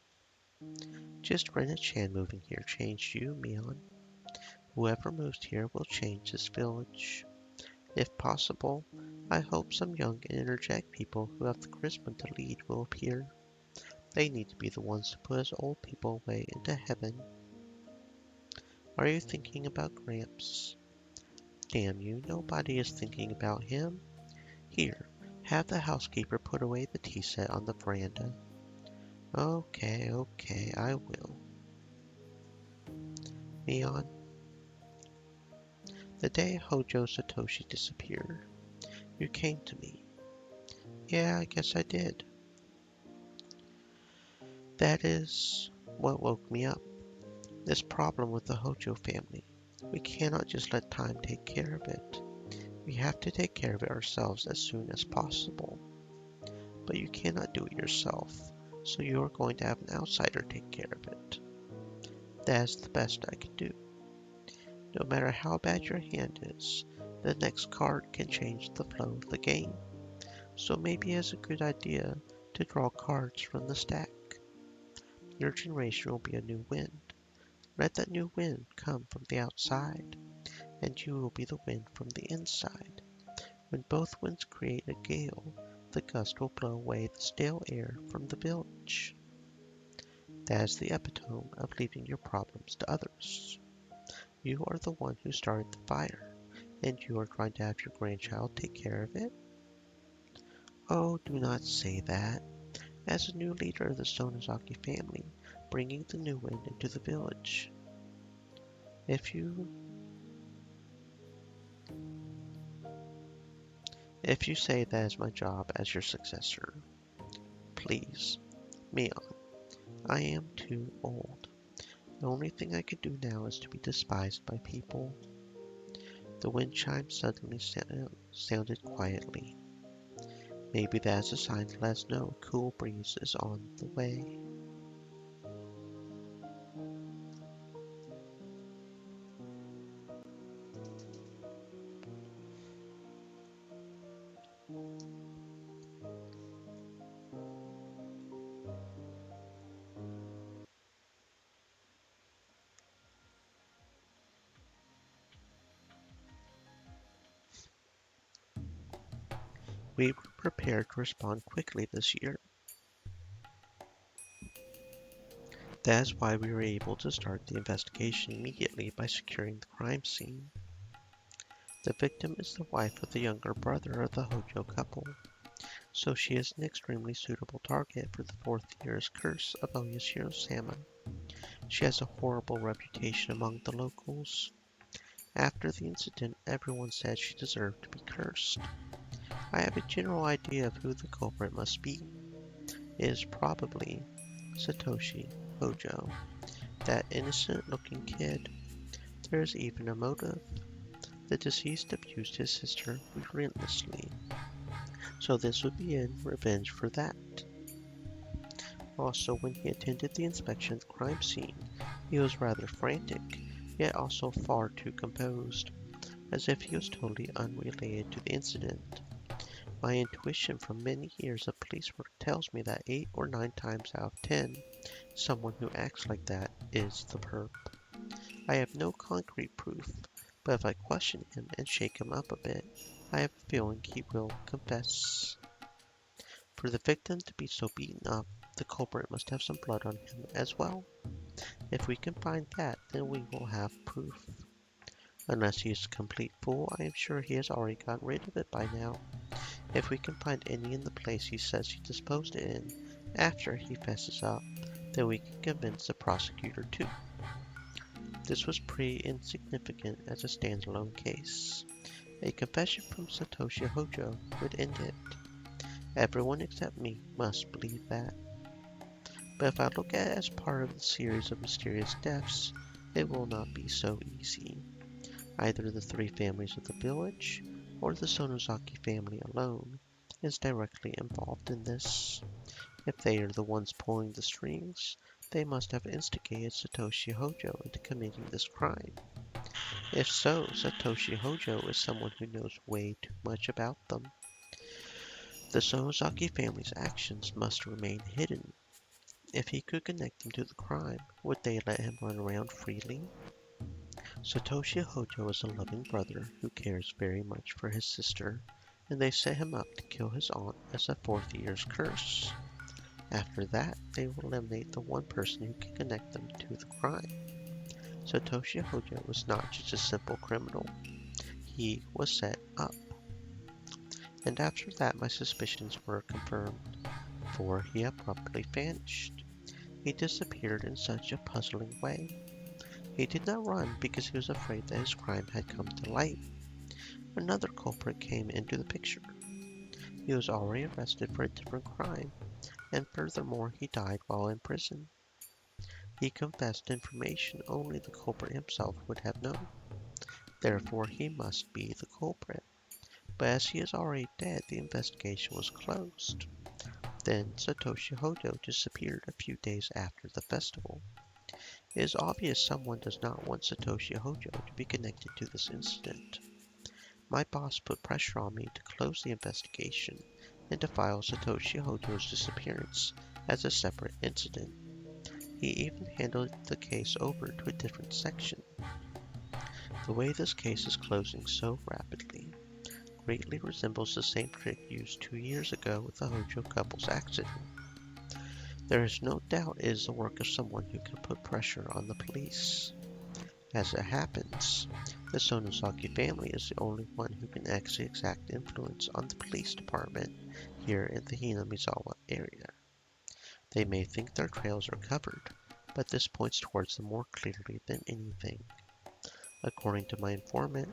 [SPEAKER 1] Just Rena-chan moving here changed you, Mion. Whoever moves here will change this village. If possible, I hope some young and energetic people who have the charisma to lead will appear. They need to be the ones to put us old people away into heaven. Are you thinking about Gramps? Damn you, nobody is thinking about him. Here, have the housekeeper put away the tea set on the veranda. Okay, I will. Neon, the day Hojo Satoshi disappeared, you came to me. Yeah, I guess I did. That is what woke me up. This problem with the Hojo family. We cannot just let time take care of it. We have to take care of it ourselves as soon as possible. But you cannot do it yourself, so you are going to have an outsider take care of it. That is the best I can do. No matter how bad your hand is, the next card can change the flow of the game. So maybe it's a good idea to draw cards from the stack. Your generation will be a new wind. Let that new wind come from the outside, and you will be the wind from the inside. When both winds create a gale, the gust will blow away the stale air from the village. That is the epitome of leaving your problems to others. You are the one who started the fire, and you are trying to have your grandchild take care of it? Oh, do not say that. As a new leader of the Sonozaki family, bringing the new wind into the village. If you say that is my job as your successor, please, Mion, I am too old. The only thing I can do now is to be despised by people. The wind chime suddenly sounded quietly. Maybe that is a sign to let us know a cool breeze is on the way. We were prepared to respond quickly this year. That is why we were able to start the investigation immediately by securing the crime scene. The victim is the wife of the younger brother of the Hojo couple, so she is an extremely suitable target for the fourth year's curse of Oyashiro-sama. She has a horrible reputation among the locals. After the incident, everyone said she deserved to be cursed. I have a general idea of who the culprit must be. It is probably Satoshi Hojo, that innocent-looking kid. There is even a motive. The deceased abused his sister relentlessly, so this would be in revenge for that. Also, when he attended the inspection of the crime scene, he was rather frantic, yet also far too composed, as if he was totally unrelated to the incident. My intuition from many years of police work tells me that 8 or 9 times out of 10, someone who acts like that is the perp. I have no concrete proof, but if I question him and shake him up a bit, I have a feeling he will confess. For the victim to be so beaten up, the culprit must have some blood on him as well. If we can find that, then we will have proof. Unless he is a complete fool, I am sure he has already gotten rid of it by now. If we can find any in the place he says he disposed it in after he fesses up, then we can convince the prosecutor too. This was pretty insignificant as a standalone case. A confession from Satoshi Hojo would end it. Everyone except me must believe that. But if I look at it as part of the series of mysterious deaths, it will not be so easy. Either the 3 families of the village, or the Sonozaki family alone, is directly involved in this. If they are the ones pulling the strings, they must have instigated Satoshi Hojo into committing this crime. If so, Satoshi Hojo is someone who knows way too much about them. The Sonozaki family's actions must remain hidden. If he could connect them to the crime, would they let him run around freely? Satoshi Hojo is a loving brother who cares very much for his sister, and they set him up to kill his aunt as a fourth year's curse. After that, they will eliminate the one person who can connect them to the crime. Satoshi Hojo was not just a simple criminal, he was set up. And after that my suspicions were confirmed, for he abruptly vanished. He disappeared in such a puzzling way. He did not run because he was afraid that his crime had come to light. Another culprit came into the picture. He was already arrested for a different crime, and furthermore he died while in prison. He confessed information only the culprit himself would have known. Therefore he must be the culprit. But as he is already dead, the investigation was closed. Then Satoshi Hojo disappeared a few days after the festival. It is obvious someone does not want Satoshi Hojo to be connected to this incident. My boss put pressure on me to close the investigation and to file Satoshi Hojo's disappearance as a separate incident. He even handed the case over to a different section. The way this case is closing so rapidly greatly resembles the same trick used 2 years ago with the Hojo couple's accident. There is no doubt it is the work of someone who can put pressure on the police. As it happens, the Sonozaki family is the only one who can actually exert influence on the police department here in the Hinamizawa area. They may think their trails are covered, but this points towards them more clearly than anything. According to my informant,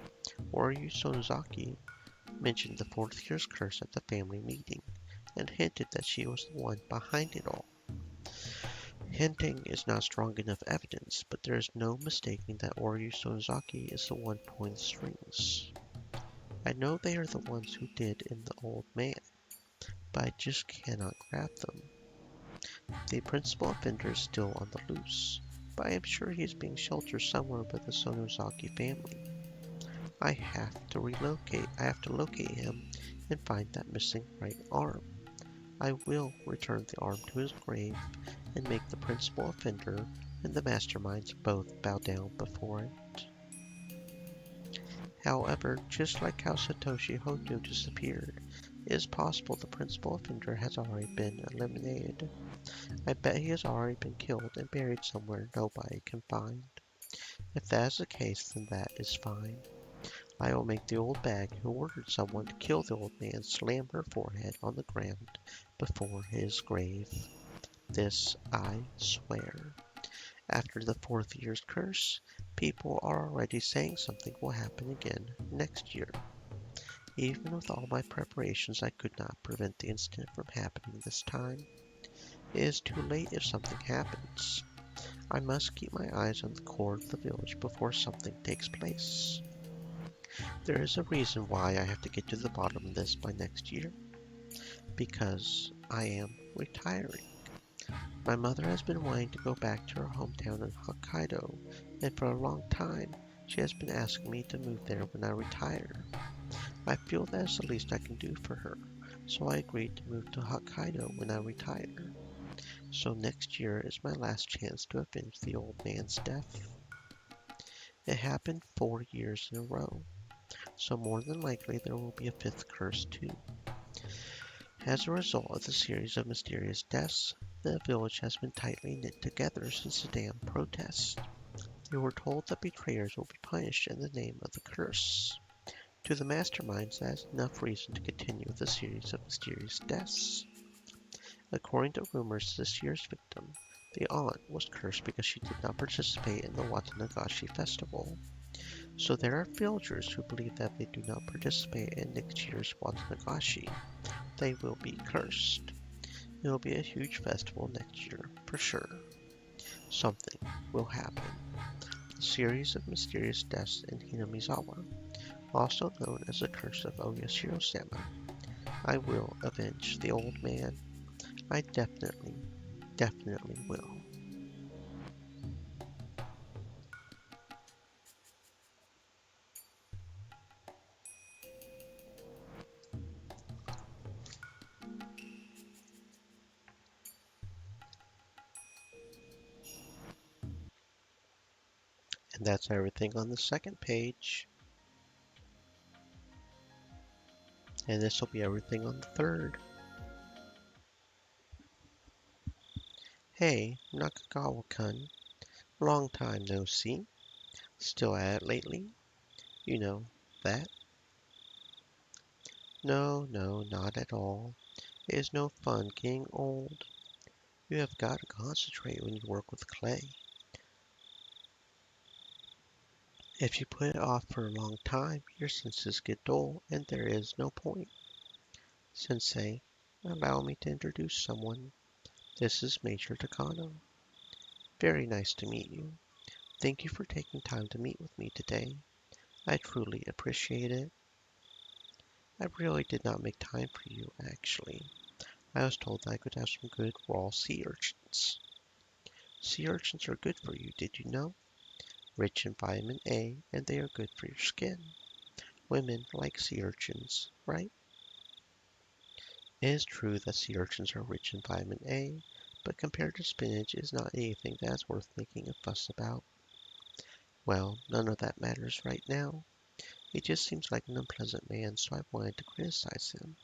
[SPEAKER 1] Oryu Sonozaki mentioned the fourth year's curse at the family meeting, and hinted that she was the one behind it all. Hinting is not strong enough evidence, but there is no mistaking that Oryu Sonozaki is the one pulling the strings. I know they are the ones who did in the old man, but I just cannot grab them. The principal offender is still on the loose, but I am sure he is being sheltered somewhere with the Sonozaki family. I have to locate him and find that missing right arm. I will return the arm to his grave and make the principal offender and the masterminds both bow down before it. However, just like how Satoshi Hojo disappeared, it is possible the principal offender has already been eliminated. I bet he has already been killed and buried somewhere nobody can find. If that is the case, then that is fine. I will make the old bag who ordered someone to kill the old man slam her forehead on the ground before his grave. This I swear. After the fourth year's curse, people are already saying something will happen again next year. Even with all my preparations, I could not prevent the incident from happening this time. It is too late if something happens. I must keep my eyes on the core of the village before something takes place. There is a reason why I have to get to the bottom of this by next year. Because I am retiring. My mother has been wanting to go back to her hometown in Hokkaido, and for a long time she has been asking me to move there when I retire. I feel that is the least I can do for her, so I agreed to move to Hokkaido when I retire. So next year is my last chance to avenge the old man's death. It happened 4 years in a row, so more than likely there will be a fifth curse too. As a result of the series of mysterious deaths, the village has been tightly knit together since the damn protests. They were told that betrayers will be punished in the name of the curse. To the masterminds, that is enough reason to continue with a series of mysterious deaths. According to rumors, this year's victim, the aunt, was cursed because she did not participate in the Watanagashi festival. So there are villagers who believe that if they do not participate in next year's Watanagashi, they will be cursed. It will be a huge festival next year, for sure. Something will happen. A series of mysterious deaths in Hinamizawa, also known as the Curse of Oyashiro-sama. I will avenge the old man. I definitely will. And that's everything on the second page. And this will be everything on the third. Hey, Nakagawa-kun. Long time no see. Still at it lately? You know, that? No, no, not at all. It is no fun getting old. You have got to concentrate when you work with clay. If you put it off for a long time, your senses get dull, and there is no point. Sensei, allow me to introduce someone. This is Major Takano. Very nice to meet you. Thank you for taking time to meet with me today. I truly appreciate it. I really did not make time for you, actually. I was told that I could have some good raw sea urchins. Sea urchins are good for you, did you know? Rich in vitamin A, and they are good for your skin. Women like sea urchins, right? It is true that sea urchins are rich in vitamin A, but compared to spinach, it is not anything that is worth making a fuss about. Well, none of that matters right now. He just seems like an unpleasant man, so I wanted to criticize him.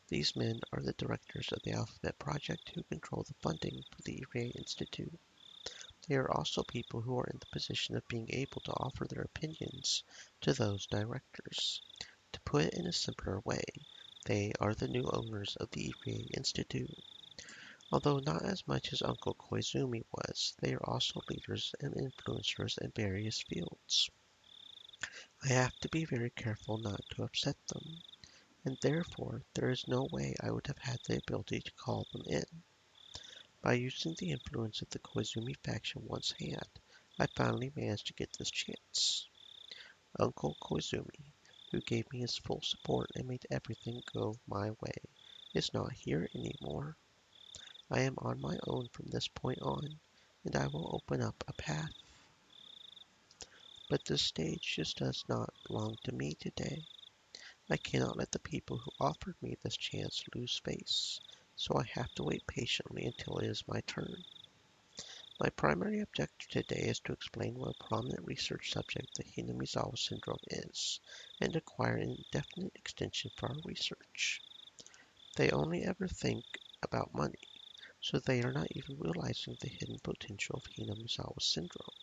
[SPEAKER 1] These men are the directors of the Alphabet Project who control the funding for the Irie Institute. They are also people who are in the position of being able to offer their opinions to those directors. To put it in a simpler way, they are the new owners of the Irie Institute. Although not as much as Uncle Koizumi was, they are also leaders and influencers in various fields. I have to be very careful not to upset them, and therefore there is no way I would have had the ability to call them in. By using the influence that the Koizumi faction once had, I finally managed to get this chance. Uncle Koizumi, who gave me his full support and made everything go my way, is not here anymore. I am on my own from this point on, and I will open up a path. But this stage just does not belong to me today. I cannot let the people who offered me this chance lose face, so I have to wait patiently until it is my turn. My primary objective today is to explain what a prominent research subject the Hinamizawa syndrome is, and acquire an indefinite extension for our research. They only ever think about money, so they are not even realizing the hidden potential of Hinamizawa syndrome.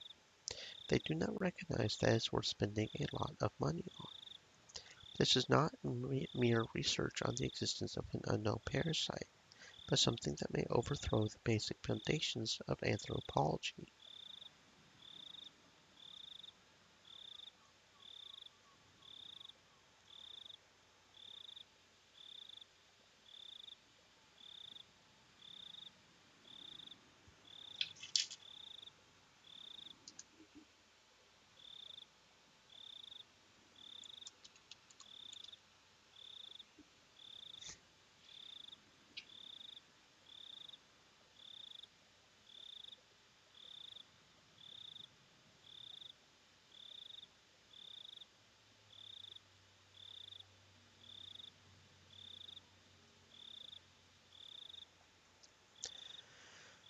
[SPEAKER 1] They do not recognize that it's worth spending a lot of money on. This is not mere research on the existence of an unknown parasite, but something that may overthrow the basic foundations of anthropology.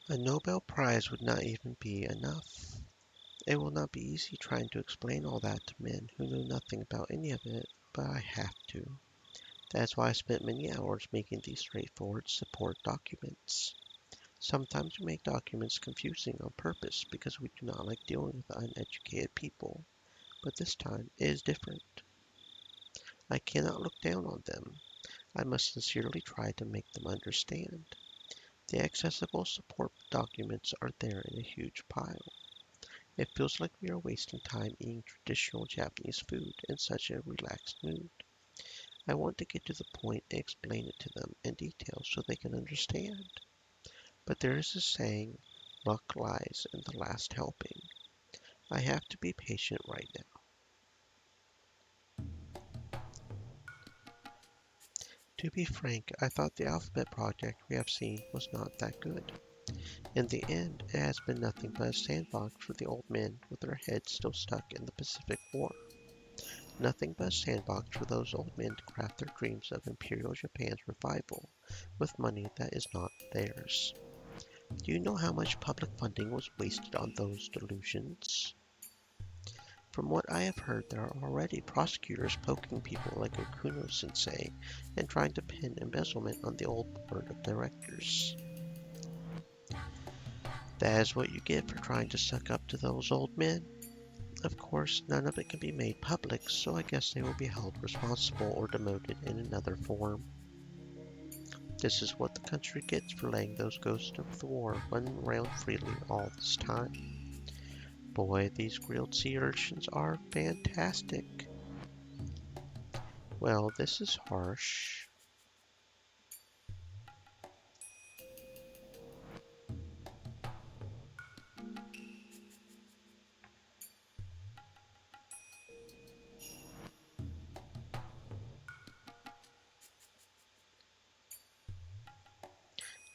[SPEAKER 1] A Nobel Prize would not even be enough. It will not be easy trying to explain all that to men who know nothing about any of it, but I have to. That is why I spent many hours making these straightforward support documents. Sometimes we make documents confusing on purpose because we do not like dealing with uneducated people, but this time it is different. I cannot look down on them. I must sincerely try to make them understand. The accessible support documents are there in a huge pile. It feels like we are wasting time eating traditional Japanese food in such a relaxed mood. I want to get to the point and explain it to them in detail so they can understand. But there is a saying, luck lies in the last helping. I have to be patient right now. To be frank, I thought the alphabet project we have seen was not that good. In the end, it has been nothing but a sandbox for the old men with their heads still stuck in the Pacific War. Nothing but a sandbox for those old men to craft their dreams of Imperial Japan's revival with money that is not theirs. Do you know how much public funding was wasted on those delusions? From what I have heard, there are already prosecutors poking people like Okuno-sensei and trying to pin embezzlement on the old board of directors. That is what you get for trying to suck up to those old men. Of course, none of it can be made public, so I guess they will be held responsible or demoted in another form. This is what the country gets for letting those ghosts of the war run around freely all this time. Boy, these grilled sea urchins are fantastic. Well, this is harsh.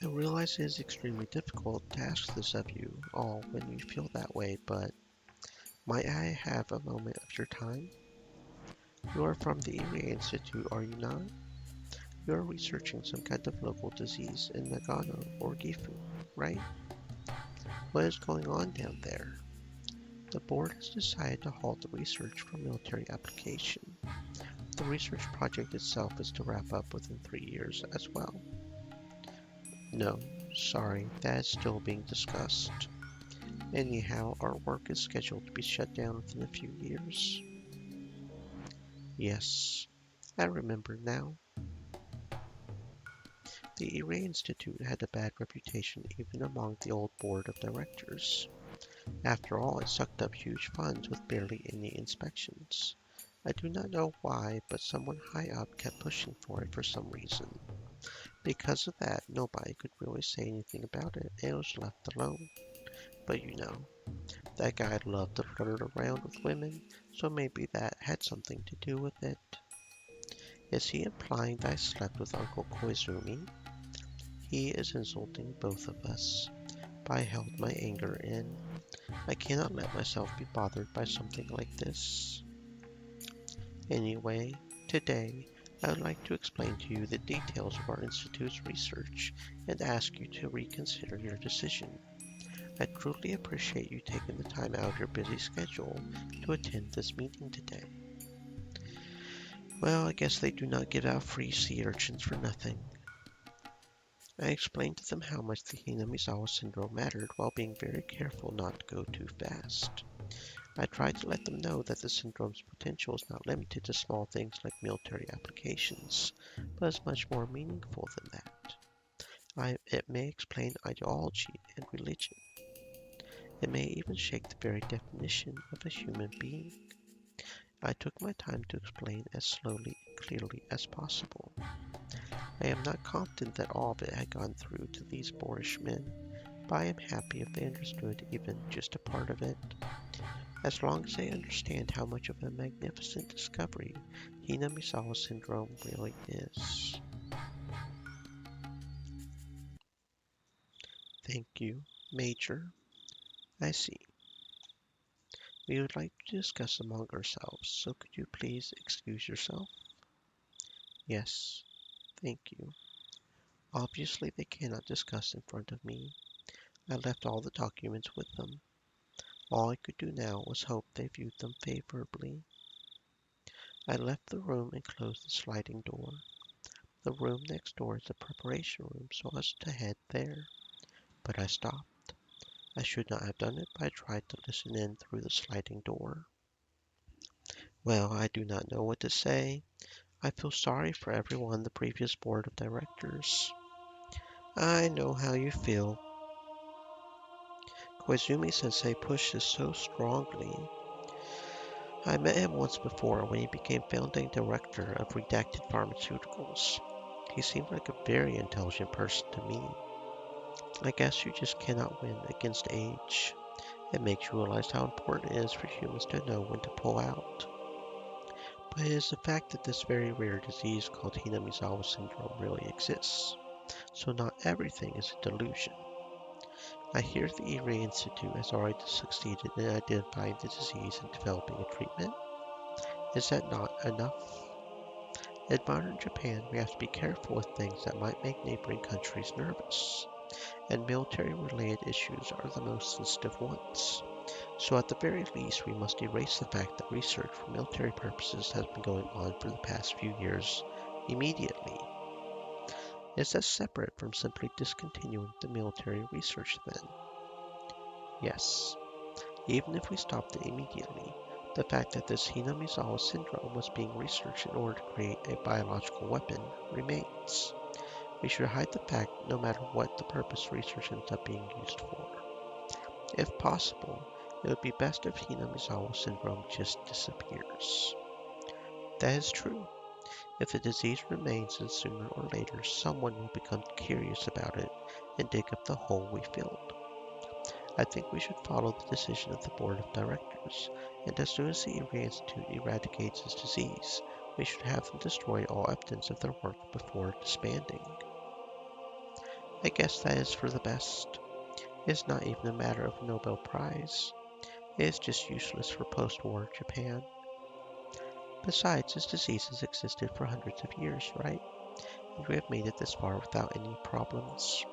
[SPEAKER 1] I realize it is extremely difficult to ask this of you all when you feel that way, but might I have a moment of your time? You are from the Erie Institute, are you not? You are researching some kind of local disease in Nagano or Gifu, right? What is going on down there? The board has decided to halt the research for military application. The research project itself is to wrap up within 3 years as well. No, sorry, that is still being discussed. Anyhow, our work is scheduled to be shut down within a few years. Yes, I remember now. The Erie Institute had a bad reputation even among the old board of directors. After all, it sucked up huge funds with barely any inspections. I do not know why, but someone high up kept pushing for it for some reason. Because of that, nobody could really say anything about it, and it was left alone. But you know, that guy loved to flirt around with women, so maybe that had something to do with it. Is he implying that I slept with Uncle Koizumi? He is insulting both of us. But I held my anger in. I cannot let myself be bothered by something like this. Anyway, today I would like to explain to you the details of our Institute's research and ask you to reconsider your decision. I truly appreciate you taking the time out of your busy schedule to attend this meeting today. Well, I guess they do not give out free sea urchins for nothing. I explained to them how much the Hinamizawa syndrome mattered while being very careful not to go too fast. I tried to let them know that the syndrome's potential is not limited to small things like military applications, but is much more meaningful than that. It may explain ideology and religion. It may even shake the very definition of a human being. I took my time to explain as slowly and clearly as possible. I am not confident that all of it had gone through to these boorish men, but I am happy if they understood even just a part of it. As long as they understand how much of a magnificent discovery Hinamizawa syndrome really is. Thank you, Major. I see. We would like to discuss among ourselves, so could you please excuse yourself? Yes, thank you. Obviously, they cannot discuss in front of me. I left all the documents with them. All I could do now was hope they viewed them favorably. I left the room and closed the sliding door. The room next door is the preparation room, so I was to head there. But I stopped. I should not have done it, but I tried to listen in through the sliding door. Well, I do not know what to say. I feel sorry for everyone on the previous board of directors. I know how you feel. Koizumi-sensei pushes so strongly. I met him once before when he became founding director of Redacted Pharmaceuticals. He seemed like a very intelligent person to me. I guess you just cannot win against age. It makes you realize how important it is for humans to know when to pull out. But it is the fact that this very rare disease called Hinamizawa syndrome really exists. So not everything is a delusion. I hear the Erie Institute has already succeeded in identifying the disease and developing a treatment. Is that not enough? In modern Japan, we have to be careful with things that might make neighboring countries nervous. and military-related issues are the most sensitive ones. So at the very least, we must erase the fact that research for military purposes has been going on for the past few years immediately. Is that separate from simply discontinuing the military research then? Yes. Even if we stopped it immediately, the fact that this Hinamizawa syndrome was being researched in order to create a biological weapon remains. We should hide the fact no matter what the purpose research ends up being used for. If possible, it would be best if Hinamizawa syndrome just disappears. That is true. If the disease remains, then sooner or later someone will become curious about it and dig up the hole we filled. I think we should follow the decision of the board of directors, and as soon as the Erie Institute eradicates this disease, we should have them destroy all evidence of their work before disbanding. I guess that is for the best. It is not even a matter of a Nobel Prize. It is just useless for post-war Japan. Besides, this disease has existed for hundreds of years, right? And we have made it this far without any problems.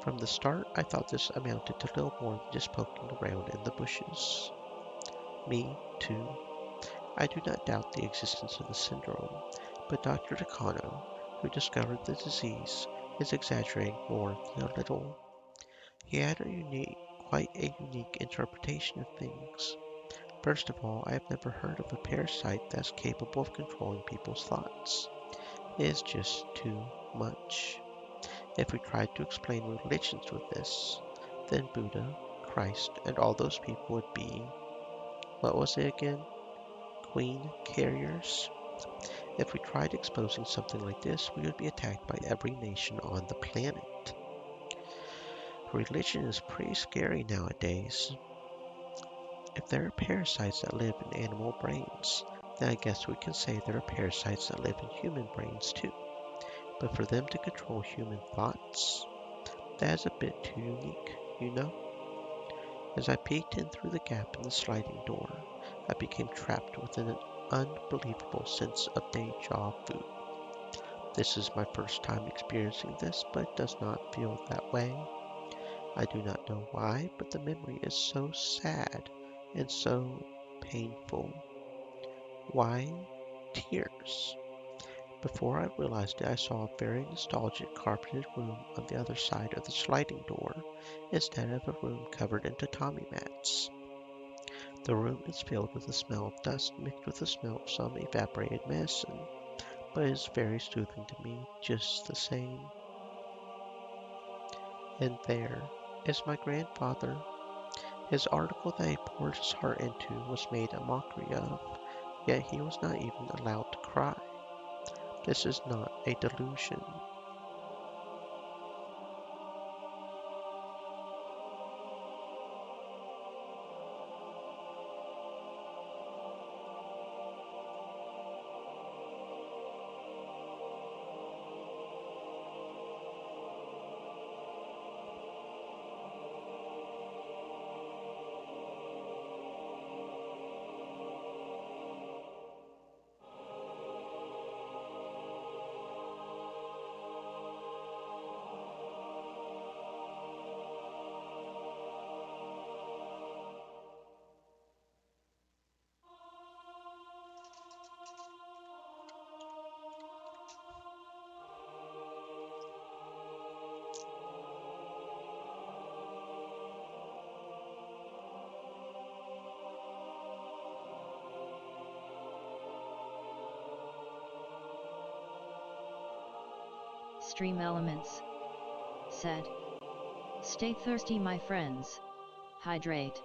[SPEAKER 1] From the start, I thought this amounted to little more than just poking around in the bushes. Me, too. I do not doubt the existence of the syndrome, but Dr. Takano, who discovered the disease, is exaggerating more than a little. He had quite a unique interpretation of things. First of all, I have never heard of a parasite that's capable of controlling people's thoughts. It is just too much. If we tried to explain religions with this, then Buddha, Christ, and all those people would be, what was it again? Queen carriers? If we tried exposing something like this, we would be attacked by every nation on the planet. Religion is pretty scary nowadays. If there are parasites that live in animal brains, then I guess we can say there are parasites that live in human brains too. But for them to control human thoughts, that is a bit too unique, you know? As I peeked in through the gap in the sliding door, I became trapped within an unbelievable sense of deja vu. This is my first time experiencing this, but it does not feel that way. I do not know why, but the memory is so sad and so painful. Why tears? Before I realized it, I saw a very nostalgic carpeted room on the other side of the sliding door, instead of a room covered in tatami mats. The room is filled with the smell of dust mixed with the smell of some evaporated medicine, but it is very soothing to me just the same. And there is my grandfather. His article that he poured his heart into was made a mockery of, yet he was not even allowed to cry. This is not a delusion.
[SPEAKER 2] Stream Elements said, "Stay thirsty, my friends. Hydrate."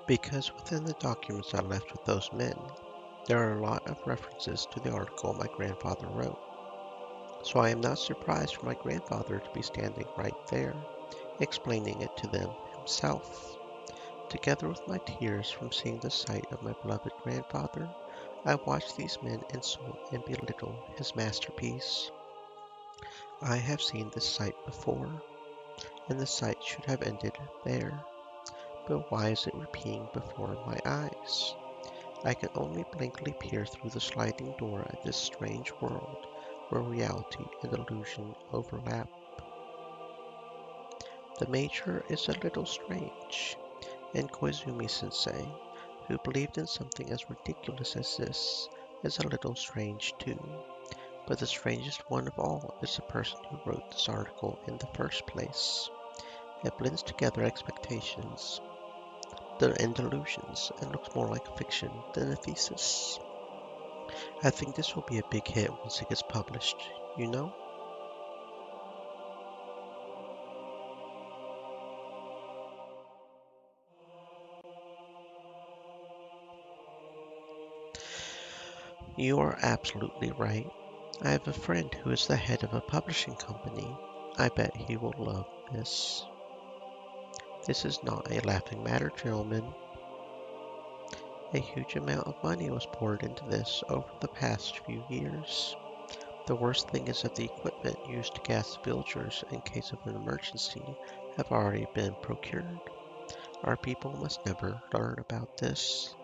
[SPEAKER 1] Because within the documents I left with those men, There are a lot of references to the article my grandfather wrote, so I am not surprised for my grandfather to be standing right there, explaining it to them himself. Together with my tears from seeing the sight of my beloved grandfather, I watched these men insult and belittle his masterpiece. I have seen this sight before, and the sight should have ended there. But why is it repeating before my eyes? I can only blankly peer through the sliding door at this strange world where reality and illusion overlap. The Major is a little strange, and Koizumi-sensei, who believed in something as ridiculous as this, is a little strange too. But the strangest one of all is the person who wrote this article in the first place. It blends together expectations and delusions and looks more like fiction than a thesis. I think this will be a big hit once it gets published, you know? You are absolutely right. I have a friend who is the head of a publishing company. I bet he will love this. This is not a laughing matter, gentlemen. A huge amount of money was poured into this over the past few years. The worst thing is that the equipment used to gas the villagers in case of an emergency have already been procured. Our people must never learn about this.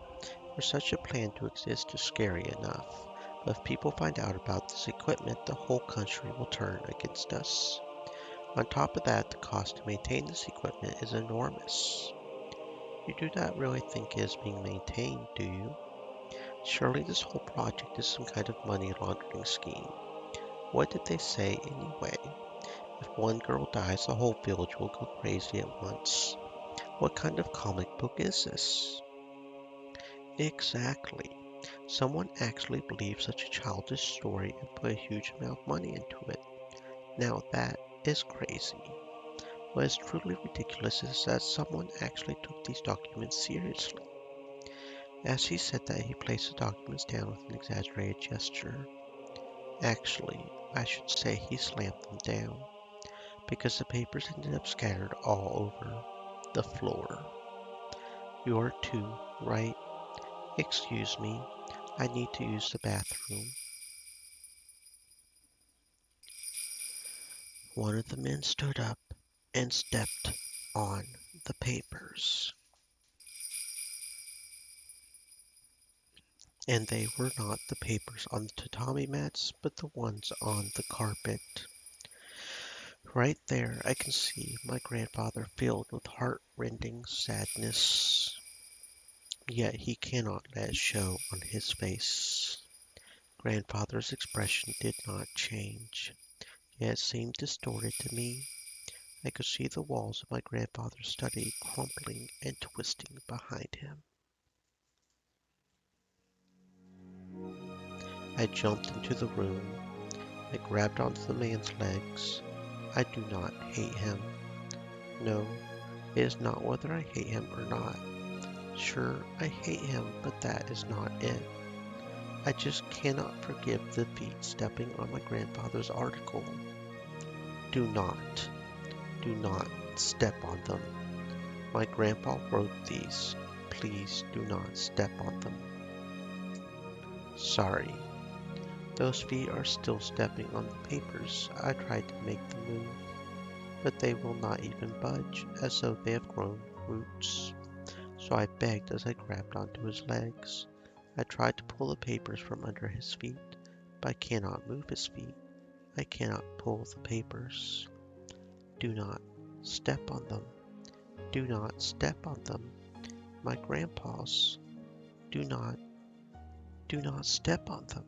[SPEAKER 1] For such a plan to exist is scary enough, but if people find out about this equipment, the whole country will turn against us. On top of that, the cost to maintain this equipment is enormous. You do not really think it is being maintained, do you? Surely this whole project is some kind of money laundering scheme. What did they say anyway? If one girl dies, the whole village will go crazy at once. What kind of comic book is this? Exactly. Someone actually believed such a childish story and put a huge amount of money into it. Now that is crazy. What is truly ridiculous is that someone actually took these documents seriously. As he said that, he placed the documents down with an exaggerated gesture. Actually, I should say he slammed them down, because the papers ended up scattered all over the floor. You are too, right? Excuse me, I need to use the bathroom. One of the men stood up and stepped on the papers. And they were not the papers on the tatami mats, but the ones on the carpet. Right there, I can see my grandfather filled with heart-rending sadness. Yet he cannot let it show on his face. Grandfather's expression did not change, yet it seemed distorted to me. I could see the walls of my grandfather's study crumpling and twisting behind him. I jumped into the room. I grabbed onto the man's legs. I do not hate him. No, it is not whether I hate him or not. Sure, I hate him, but that is not it. I just cannot forgive the feet stepping on my grandfather's article. Do not step on them. My grandpa wrote these. Please do not step on them. Sorry. Those feet are still stepping on the papers. I tried to make them move, but they will not even budge, as though they have grown roots. So I begged as I grabbed onto his legs. I tried to pull the papers from under his feet, but I cannot move his feet. I cannot pull the papers. Do not step on them. Do not step on them. My grandpa's. Do not, do not step on them.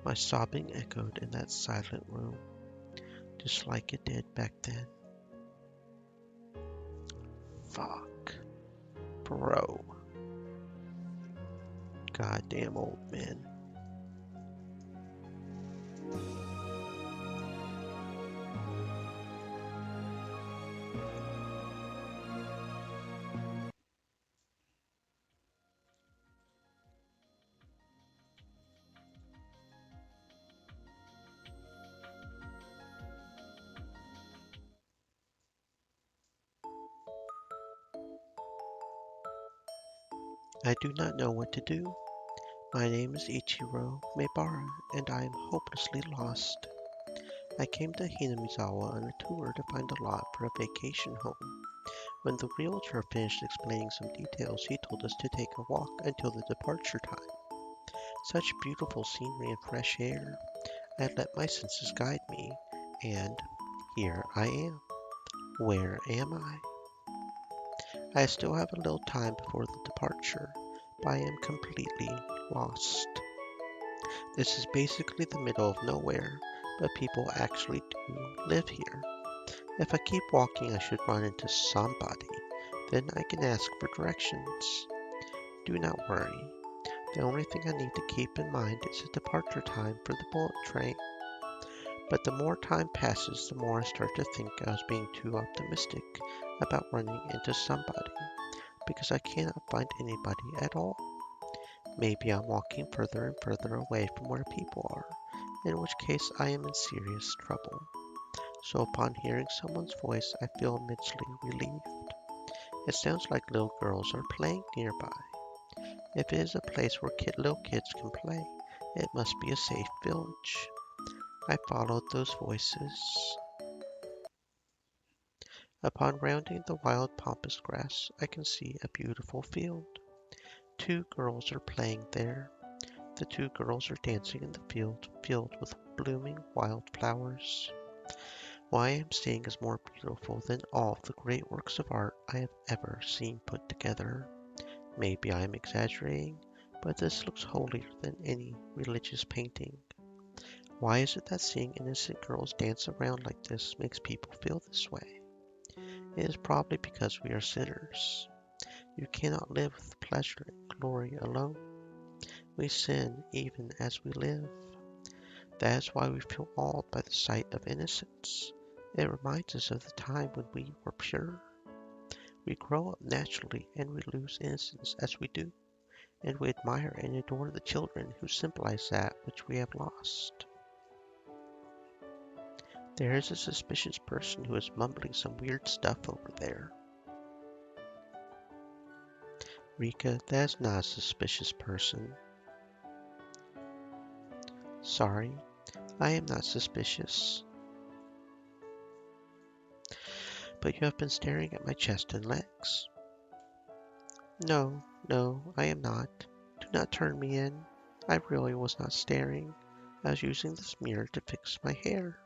[SPEAKER 1] My sobbing echoed in that silent room, just like it did back then. Fuck. Bro. Goddamn old man. I do not know what to do. My name is Ichiro Maebara, and I am hopelessly lost. I came to Hinamizawa on a tour to find a lot for a vacation home. When the realtor finished explaining some details, he told us to take a walk until the departure time. Such beautiful scenery and fresh air. I let my senses guide me, and here I am. Where am I? I still have a little time before the departure, but I am completely lost. This is basically the middle of nowhere, but people actually do live here. If I keep walking, I should run into somebody. Then I can ask for directions. Do not worry. The only thing I need to keep in mind is the departure time for the bullet train. But the more time passes, the more I start to think I was being too optimistic about running into somebody, because I cannot find anybody at all. Maybe I'm walking further and further away from where people are, in which case I am in serious trouble. So upon hearing someone's voice, I feel immensely relieved. It sounds like little girls are playing nearby. If it is a place where little kids can play, it must be a safe village. I followed those voices. Upon rounding the wild pampas grass, I can see a beautiful field. Two girls are playing there. The two girls are dancing in the field filled with blooming wild flowers. What I am seeing is more beautiful than all the great works of art I have ever seen put together. Maybe I am exaggerating, but this looks holier than any religious painting. Why is it that seeing innocent girls dance around like this makes people feel this way? It is probably because we are sinners. You cannot live with pleasure and glory alone. We sin even as we live. That is why we feel awed by the sight of innocence. It reminds us of the time when we were pure. We grow up naturally and we lose innocence as we do, and we admire and adore the children who symbolize that which we have lost. There is a suspicious person who is mumbling some weird stuff over there. Rika, that is not a suspicious person. Sorry, I am not suspicious. But you have been staring at my chest and legs. No, no, I am not. Do not turn me in. I really was not staring. I was using this mirror to fix my hair.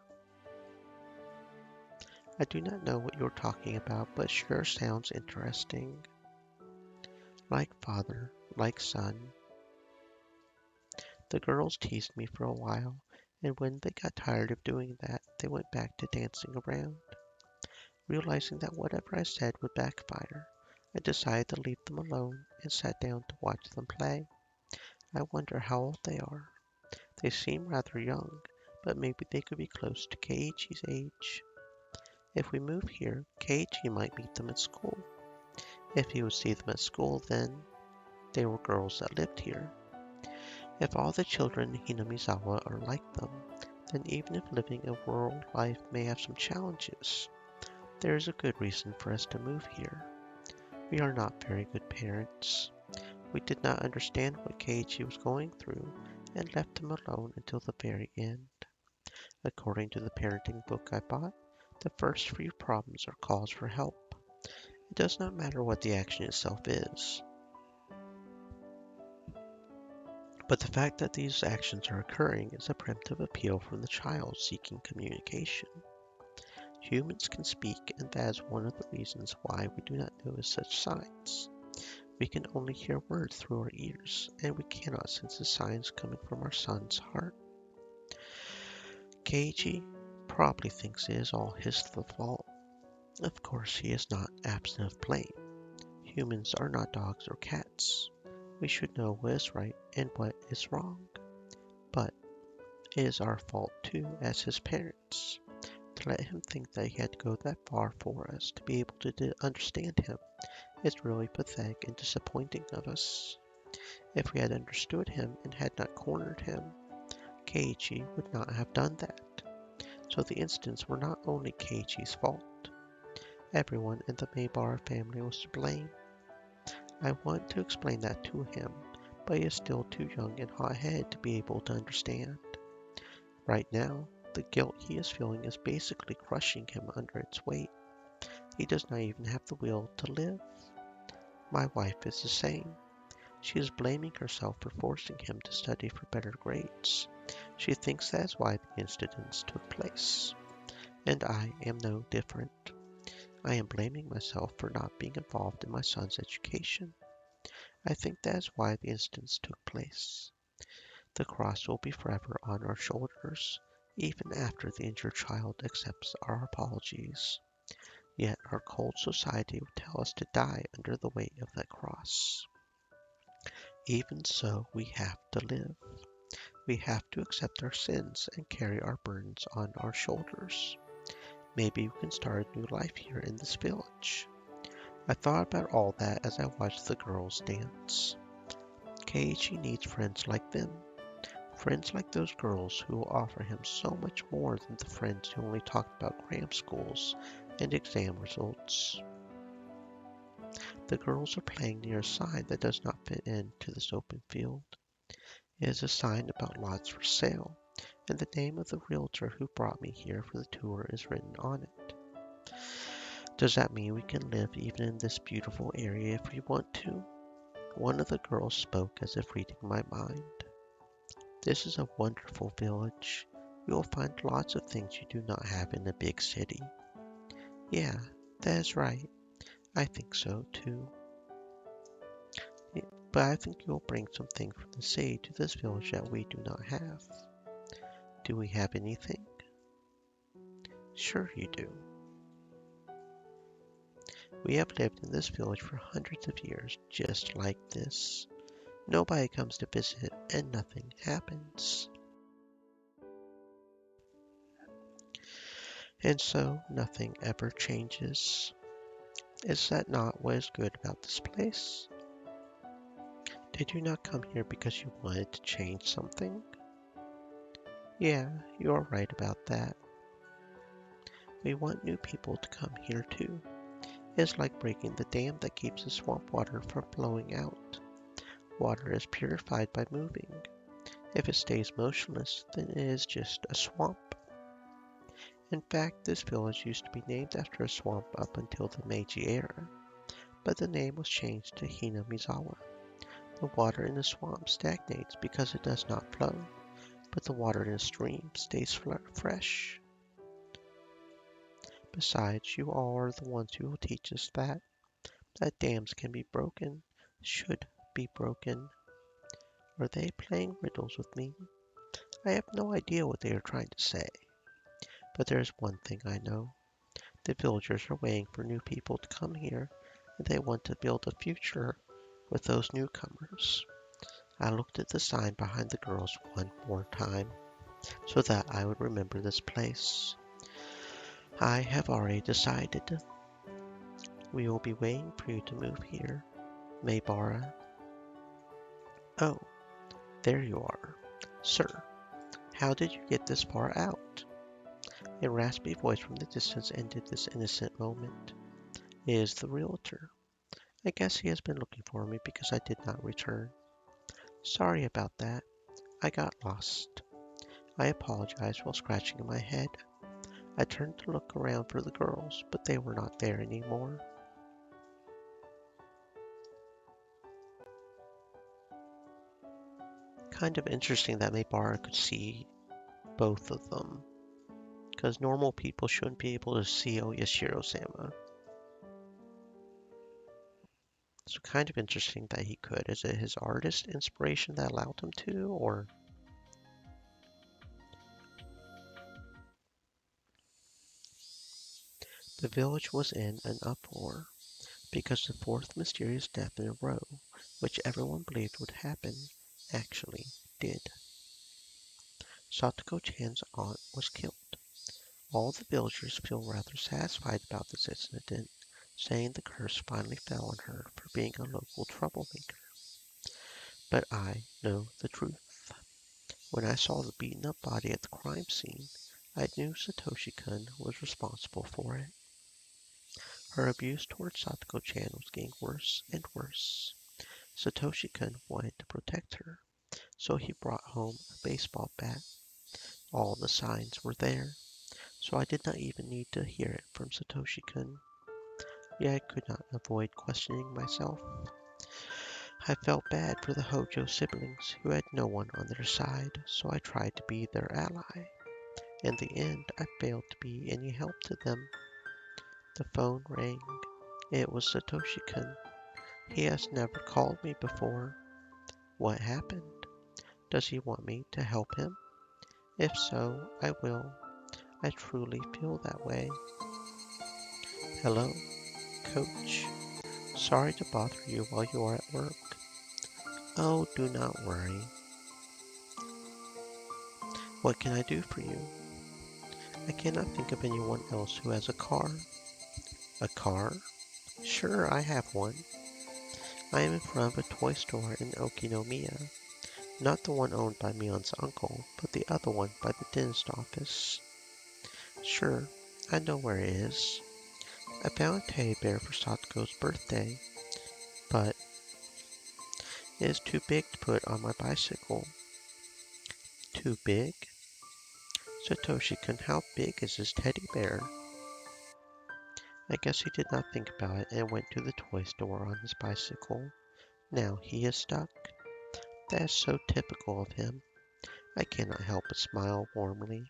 [SPEAKER 1] I do not know what you are talking about, but sure sounds interesting. Like father, like son. The girls teased me for a while, and when they got tired of doing that, they went back to dancing around. Realizing that whatever I said would backfire, I decided to leave them alone and sat down to watch them play. I wonder how old they are. They seem rather young, but maybe they could be close to Keiichi's age. If we move here, Keiichi might meet them at school. If he would see them at school, then they were girls that lived here. If all the children in Hinamizawa are like them, then even if living a rural life may have some challenges, there is a good reason for us to move here. We are not very good parents. We did not understand what Keiichi was going through and left him alone until the very end. According to the parenting book I bought, the first few problems are calls for help. It does not matter what the action itself is, but the fact that these actions are occurring is a primitive appeal from the child seeking communication. Humans can speak, and that is one of the reasons why we do not notice such signs. We can only hear words through our ears, and we cannot sense the signs coming from our son's heart. Keiichi probably thinks it is all his fault. Of course, he is not absent of blame. Humans are not dogs or cats. We should know what is right and what is wrong. But it is our fault too as his parents. To let him think that he had to go that far for us to be able to understand him is really pathetic and disappointing of us. If we had understood him and had not cornered him, Keiichi would not have done that. So the incidents were not only Keiichi's fault. Everyone in the Maebara family was to blame. I want to explain that to him, but he is still too young and hot-headed to be able to understand. Right now, the guilt he is feeling is basically crushing him under its weight. He does not even have the will to live. My wife is the same. She is blaming herself for forcing him to study for better grades. She thinks that is why the incidents took place. And I am no different. I am blaming myself for not being involved in my son's education. I think that is why the incidents took place. The cross will be forever on our shoulders, even after the injured child accepts our apologies. Yet our cold society would tell us to die under the weight of that cross. Even so, we have to live. We have to accept our sins and carry our burdens on our shoulders. Maybe we can start a new life here in this village. I thought about all that as I watched the girls dance. Keiichi needs friends like them. Friends like those girls who will offer him so much more than the friends who only talk about cram schools and exam results. The girls are playing near a sign that does not fit into this open field. It is a sign about lots for sale, and the name of the realtor who brought me here for the tour is written on it. Does that mean we can live even in this beautiful area if we want to? One of the girls spoke as if reading my mind. This is a wonderful village. You will find lots of things you do not have in a big city. Yeah, that is right. I think so too. But I think you'll bring something from the city to this village that we do not have. Do we have anything? Sure you do. We have lived in this village for hundreds of years, just like this. Nobody comes to visit and nothing happens. And so nothing ever changes. Is that not what is good about this place? Did you not come here because you wanted to change something? Yeah, you are right about that. We want new people to come here too. It's like breaking the dam that keeps the swamp water from flowing out. Water is purified by moving. If it stays motionless, then it is just a swamp. In fact, this village used to be named after a swamp up until the Meiji era, but the name was changed to Hinamizawa. The water in the swamp stagnates because it does not flow, but the water in a stream stays fresh. Besides, you all are the ones who will teach us that dams can be broken, should be broken. Are they playing riddles with me? I have no idea what they are trying to say. But there is one thing I know. The villagers are waiting for new people to come here, and they want to build a future with those newcomers. I looked at the sign behind the girls one more time, so that I would remember this place. I have already decided. We will be waiting for you to move here, Maybara. Oh, there you are. Sir, how did you get this far out? A raspy voice from the distance ended this innocent moment. It is the realtor. I guess he has been looking for me because I did not return. Sorry about that. I got lost. I apologized while scratching my head. I turned to look around for the girls, but they were not there anymore. Kind of interesting that Maybara could see both of them, because normal people shouldn't be able to see Oyashiro-sama. So kind of interesting that he could. Is it his artist inspiration that allowed him to, or... The village was in an uproar, because the fourth mysterious death in a row, which everyone believed would happen, actually did. Satoko-chan's aunt was killed. All the villagers feel rather satisfied about this incident, saying the curse finally fell on her for being a local troublemaker. But I know the truth. When I saw the beaten up body at the crime scene, I knew Satoshi-kun was responsible for it. Her abuse towards Satoko-chan was getting worse and worse. Satoshi-kun wanted to protect her, so he brought home a baseball bat. All the signs were there, so I did not even need to hear it from Satoshi-kun. Yet I could not avoid questioning myself. I felt bad for the Hojo siblings who had no one on their side, so I tried to be their ally. In the end, I failed to be any help to them. The phone rang. It was Satoshi-kun. He has never called me before. What happened? Does he want me to help him? If so, I will. I truly feel that way. Hello, Coach. Sorry to bother you while you are at work. Oh, do not worry. What can I do for you? I cannot think of anyone else who has a car. A car? Sure, I have one. I am in front of a toy store in Okinomiya. Not the one owned by Mion's uncle, but the other one by the dentist office. Sure, I know where it is. I found a teddy bear for Satoko's birthday, but it is too big to put on my bicycle. Too big? Satoshi-kun, how big is this teddy bear? I guess he did not think about it and went to the toy store on his bicycle. Now he is stuck. That is so typical of him. I cannot help but smile warmly.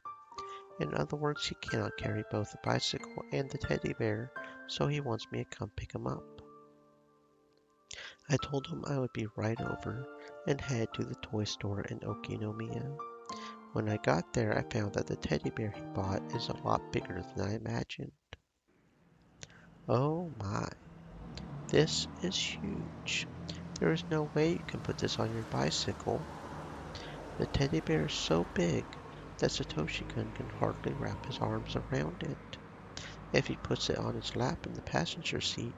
[SPEAKER 1] In other words, he cannot carry both the bicycle and the teddy bear, so he wants me to come pick him up. I told him I would be right over and head to the toy store in Okinomiya. When I got there, I found that the teddy bear he bought is a lot bigger than I imagined. Oh my, this is huge. There is no way you can put this on your bicycle. The teddy bear is so big that Satoshi-kun can hardly wrap his arms around it. If he puts it on his lap in the passenger seat,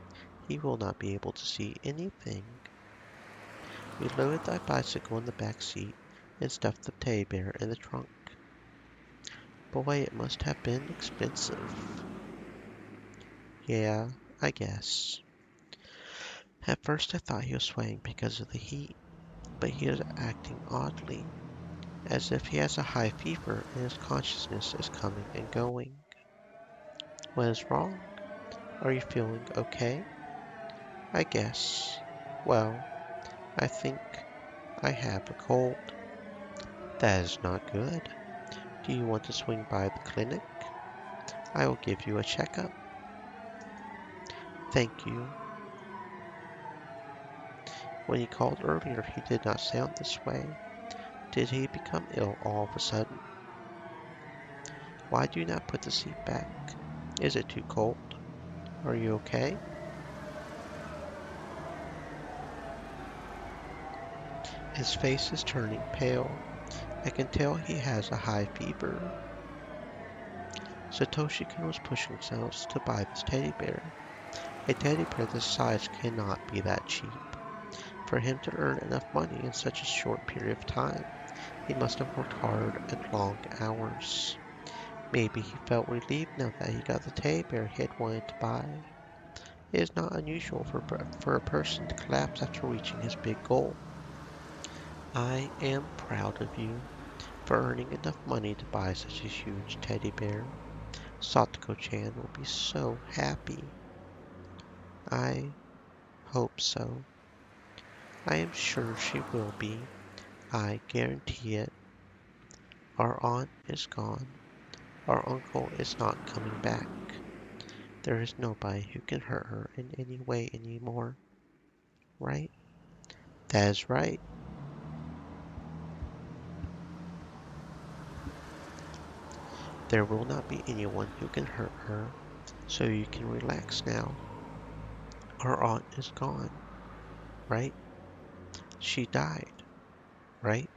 [SPEAKER 1] he will not be able to see anything. We loaded the bicycle in the back seat and stuffed the teddy bear in the trunk. Boy, it must have been expensive. Yeah, I guess. At first I thought he was sweating because of the heat, but he is acting oddly, as if he has a high fever and his consciousness is coming and going. What is wrong? Are you feeling okay? I guess. Well, I think I have a cold. That is not good. Do you want to swing by the clinic? I will give you a checkup. Thank you. When he called earlier, he did not sound this way. Did he become ill all of a sudden? Why do you not put the seat back? Is it too cold? Are you okay? His face is turning pale. I can tell he has a high fever. Satoshi-kun was pushing himself to buy this teddy bear. A teddy bear this size cannot be that cheap. For him to earn enough money in such a short period of time, he must have worked hard and long hours. Maybe he felt relieved now that he got the teddy bear he had wanted to buy. It is not unusual for a person to collapse after reaching his big goal. I am proud of you for earning enough money to buy such a huge teddy bear. Satoko-chan will be so happy. I hope so. I am sure she will be. I guarantee it. Our aunt is gone. Our uncle is not coming back. There is nobody who can hurt her in any way anymore. Right? That is right. There will not be anyone who can hurt her, so you can relax now. Our aunt is gone, right? She died, right?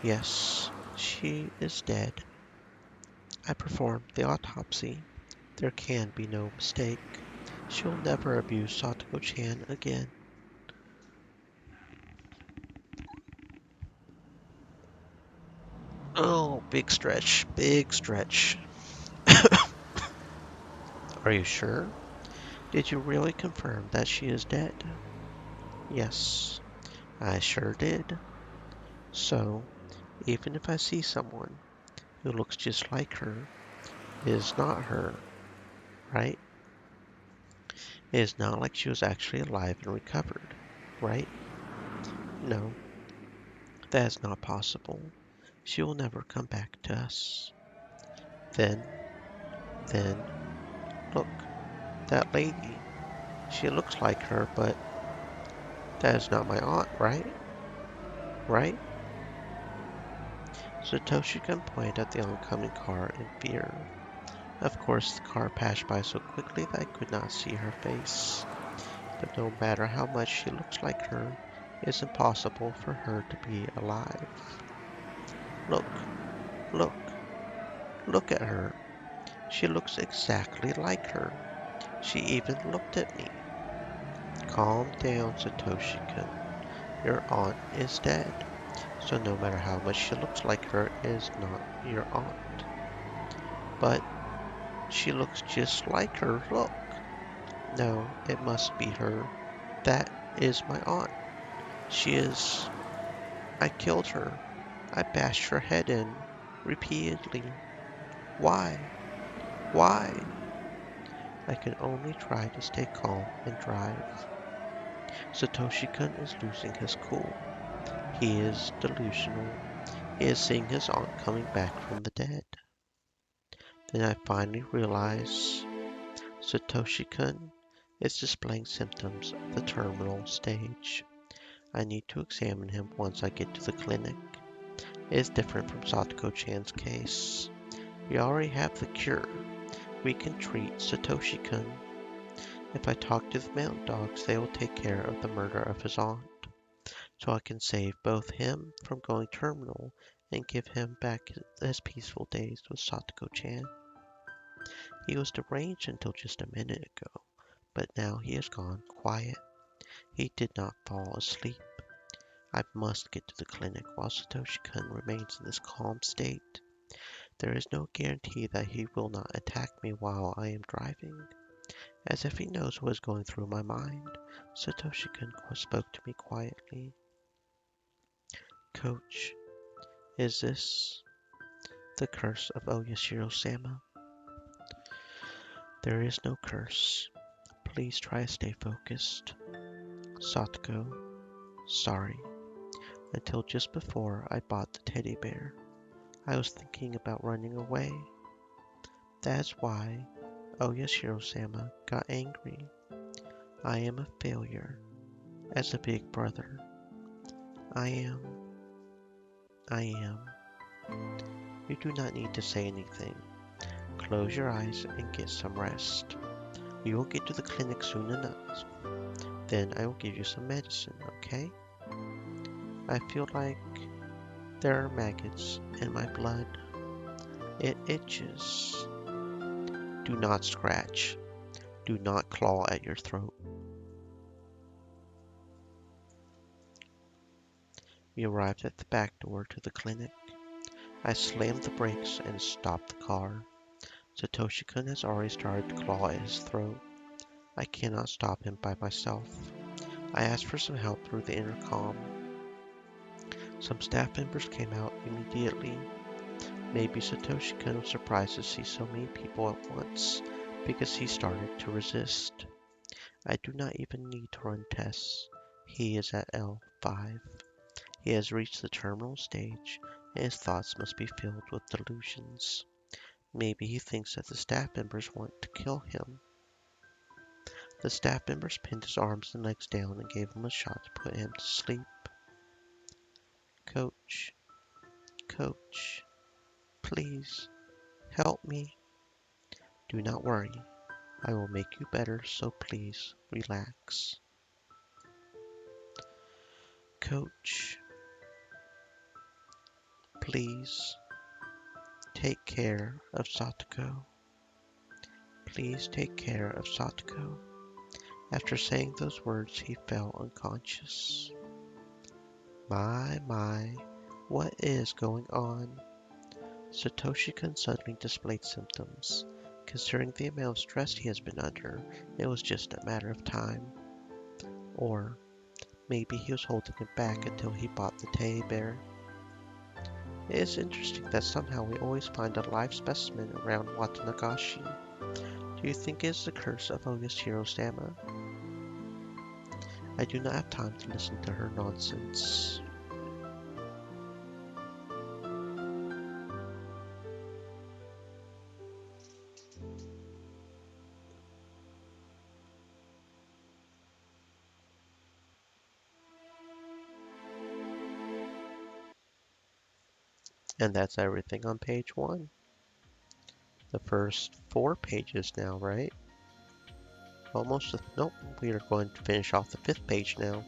[SPEAKER 1] Yes, she is dead. I performed the autopsy. There can be no mistake. She'll never abuse Satoko-chan again. Oh, big stretch, big stretch. Are you sure? Did you really confirm that she is dead? Yes, I sure did. So, even if I see someone who looks just like her, it is not her, right? It is not like she was actually alive and recovered, right? No, that is not possible. She will never come back to us. Then, then, look, that lady. She looks like her, but that is not my aunt, right? Right? Satoshi-kun pointed at the oncoming car in fear. Of course, the car passed by so quickly that I could not see her face. But no matter how much she looks like her, it is impossible for her to be alive. Look, look, look at her. She looks exactly like her. She even looked at me. Calm down, Satoshi-kun. Your aunt is dead. So no matter how much she looks like her, it is not your aunt. But she looks just like her, look. No, it must be her. That is my aunt. She is. I killed her. I bashed her head in repeatedly. Why? Why? I can only try to stay calm and drive. Satoshi-kun is losing his cool. He is delusional. He is seeing his aunt coming back from the dead. Then I finally realize Satoshi-kun is displaying symptoms of the terminal stage. I need to examine him once I get to the clinic. It is different from Satoko-chan's case. We already have the cure. We can treat Satoshi-kun. If I talk to the mountain dogs, they will take care of the murder of his aunt. So I can save both him from going terminal and give him back his peaceful days with Satoko-chan. He was deranged until just a minute ago, but now he has gone quiet. He did not fall asleep. I must get to the clinic while Satoshi-kun remains in this calm state. There is no guarantee that he will not attack me while I am driving. As if he knows what is going through my mind, Satoshi-kun spoke to me quietly. Coach, is this the curse of Oyashiro-sama? There is no curse. Please try to stay focused. Satoko, sorry. Until just before I bought the teddy bear, I was thinking about running away. That's why Oyashiro-sama got angry. I am a failure as a big brother. I am. You do not need to say anything. Close your eyes and get some rest. We will get to the clinic soon enough. Then I will give you some medicine, okay? I feel like there are maggots in my blood. It itches. Do not scratch. Do not claw at your throat. We arrived at the back door to the clinic. I slammed the brakes and stopped the car. Satoshi-kun has already started to claw at his throat. I cannot stop him by myself. I asked for some help through the intercom. Some staff members came out immediately. Maybe Satoshi-kun was surprised to see so many people at once, because he started to resist. I do not even need to run tests. He is at L5. He has reached the terminal stage, and his thoughts must be filled with delusions. Maybe he thinks that the staff members want to kill him. The staff members pinned his arms and legs down and gave him a shot to put him to sleep. Coach, coach, please, help me. Do not worry. I will make you better, so please, relax. Coach, please, take care of Satoko. Please take care of Satoko. After saying those words, he fell unconscious. My, what is going on? Satoshi-kun suddenly displayed symptoms. Considering the amount of stress he has been under, it was just a matter of time. Or maybe he was holding it back until he bought the teddy bear. It is interesting that somehow we always find a live specimen around Watanagashi. Do you think it is the curse of Oyashiro-sama? I do not have time to listen to her nonsense. And that's everything on page 1. The first 4 pages now, right? Almost, nope, we are going to finish off the 5th page now.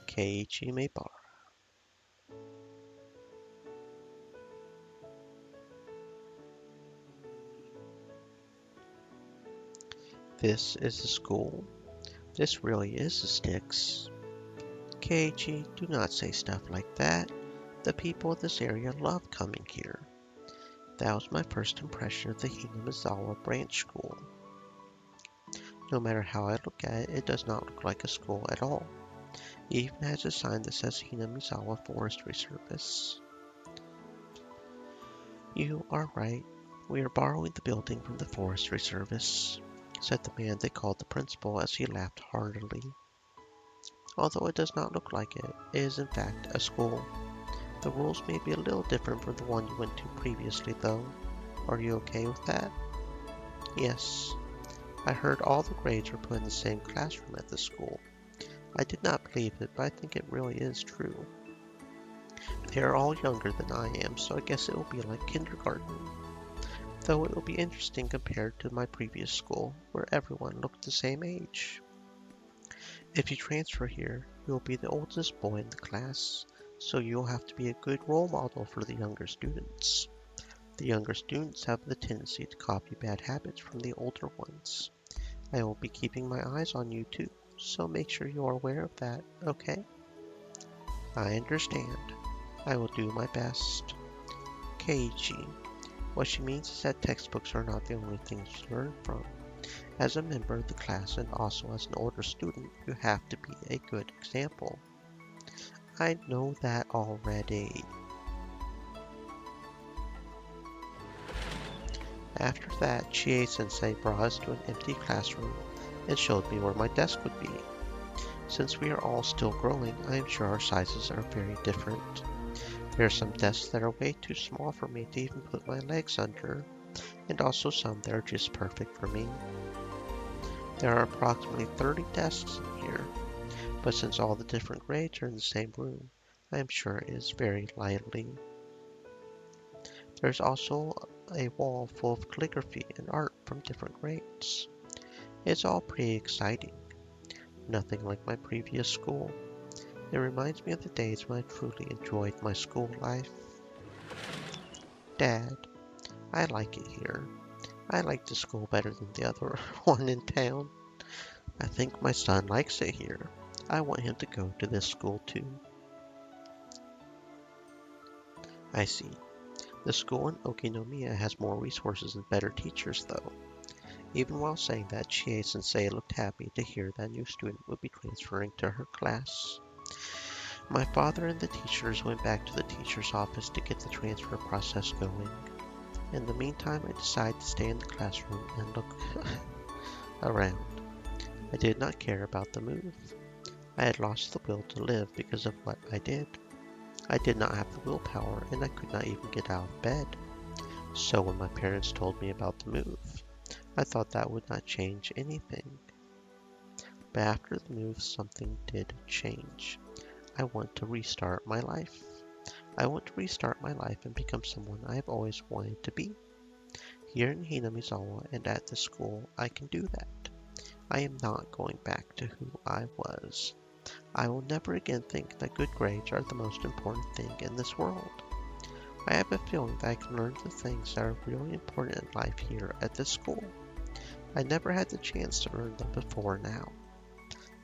[SPEAKER 1] Keiichi Maebara. This is the school. This really is the sticks. Keiichi, do not say stuff like that. The people of this area love coming here. That was my first impression of the Hinamizawa branch school. No matter how I look at it, it does not look like a school at all. It even has a sign that says Hinamizawa Forestry Service. You are right. We are borrowing the building from the Forestry Service, said the man they called the principal as he laughed heartily. Although it does not look like it, it is in fact a school. The rules may be a little different from the one you went to previously, though. Are you okay with that? Yes. I heard all the grades were put in the same classroom at the school. I did not believe it, but I think it really is true. They are all younger than I am, so I guess it will be like kindergarten. Though it will be interesting compared to my previous school, where everyone looked the same age. If you transfer here, you will be the oldest boy in the class, so you will have to be a good role model for the younger students. The younger students have the tendency to copy bad habits from the older ones. I will be keeping my eyes on you too, so make sure you are aware of that, okay? I understand. I will do my best. Keiichi. What she means is that textbooks are not the only things to learn from. As a member of the class and also as an older student, you have to be a good example. I know that already. After that, Chie-sensei brought us to an empty classroom and showed me where my desk would be. Since we are all still growing, I am sure our sizes are very different. There are some desks that are way too small for me to even put my legs under, and also some that are just perfect for me. There are approximately 30 desks in here, but since all the different grades are in the same room, I am sure it is very lively. There's also a wall full of calligraphy and art from different grades. It's all pretty exciting. Nothing like my previous school. It reminds me of the days when I truly enjoyed my school life. Dad, I like it here. I like the school better than the other one in town. I think my son likes it here. I want him to go to this school too. I see. The school in Okinomiya has more resources and better teachers, though. Even while saying that, Chie-sensei looked happy to hear that a new student would be transferring to her class. My father and the teachers went back to the teacher's office to get the transfer process going. In the meantime, I decided to stay in the classroom and look around. I did not care about the move. I had lost the will to live because of what I did. I did not have the willpower, and I could not even get out of bed. So when my parents told me about the move, I thought that would not change anything. But after the move, something did change. I want to restart my life. I want to restart my life and become someone I have always wanted to be. Here in Hinamizawa and at this school, I can do that. I am not going back to who I was. I will never again think that good grades are the most important thing in this world. I have a feeling that I can learn the things that are really important in life here at this school. I never had the chance to learn them before now.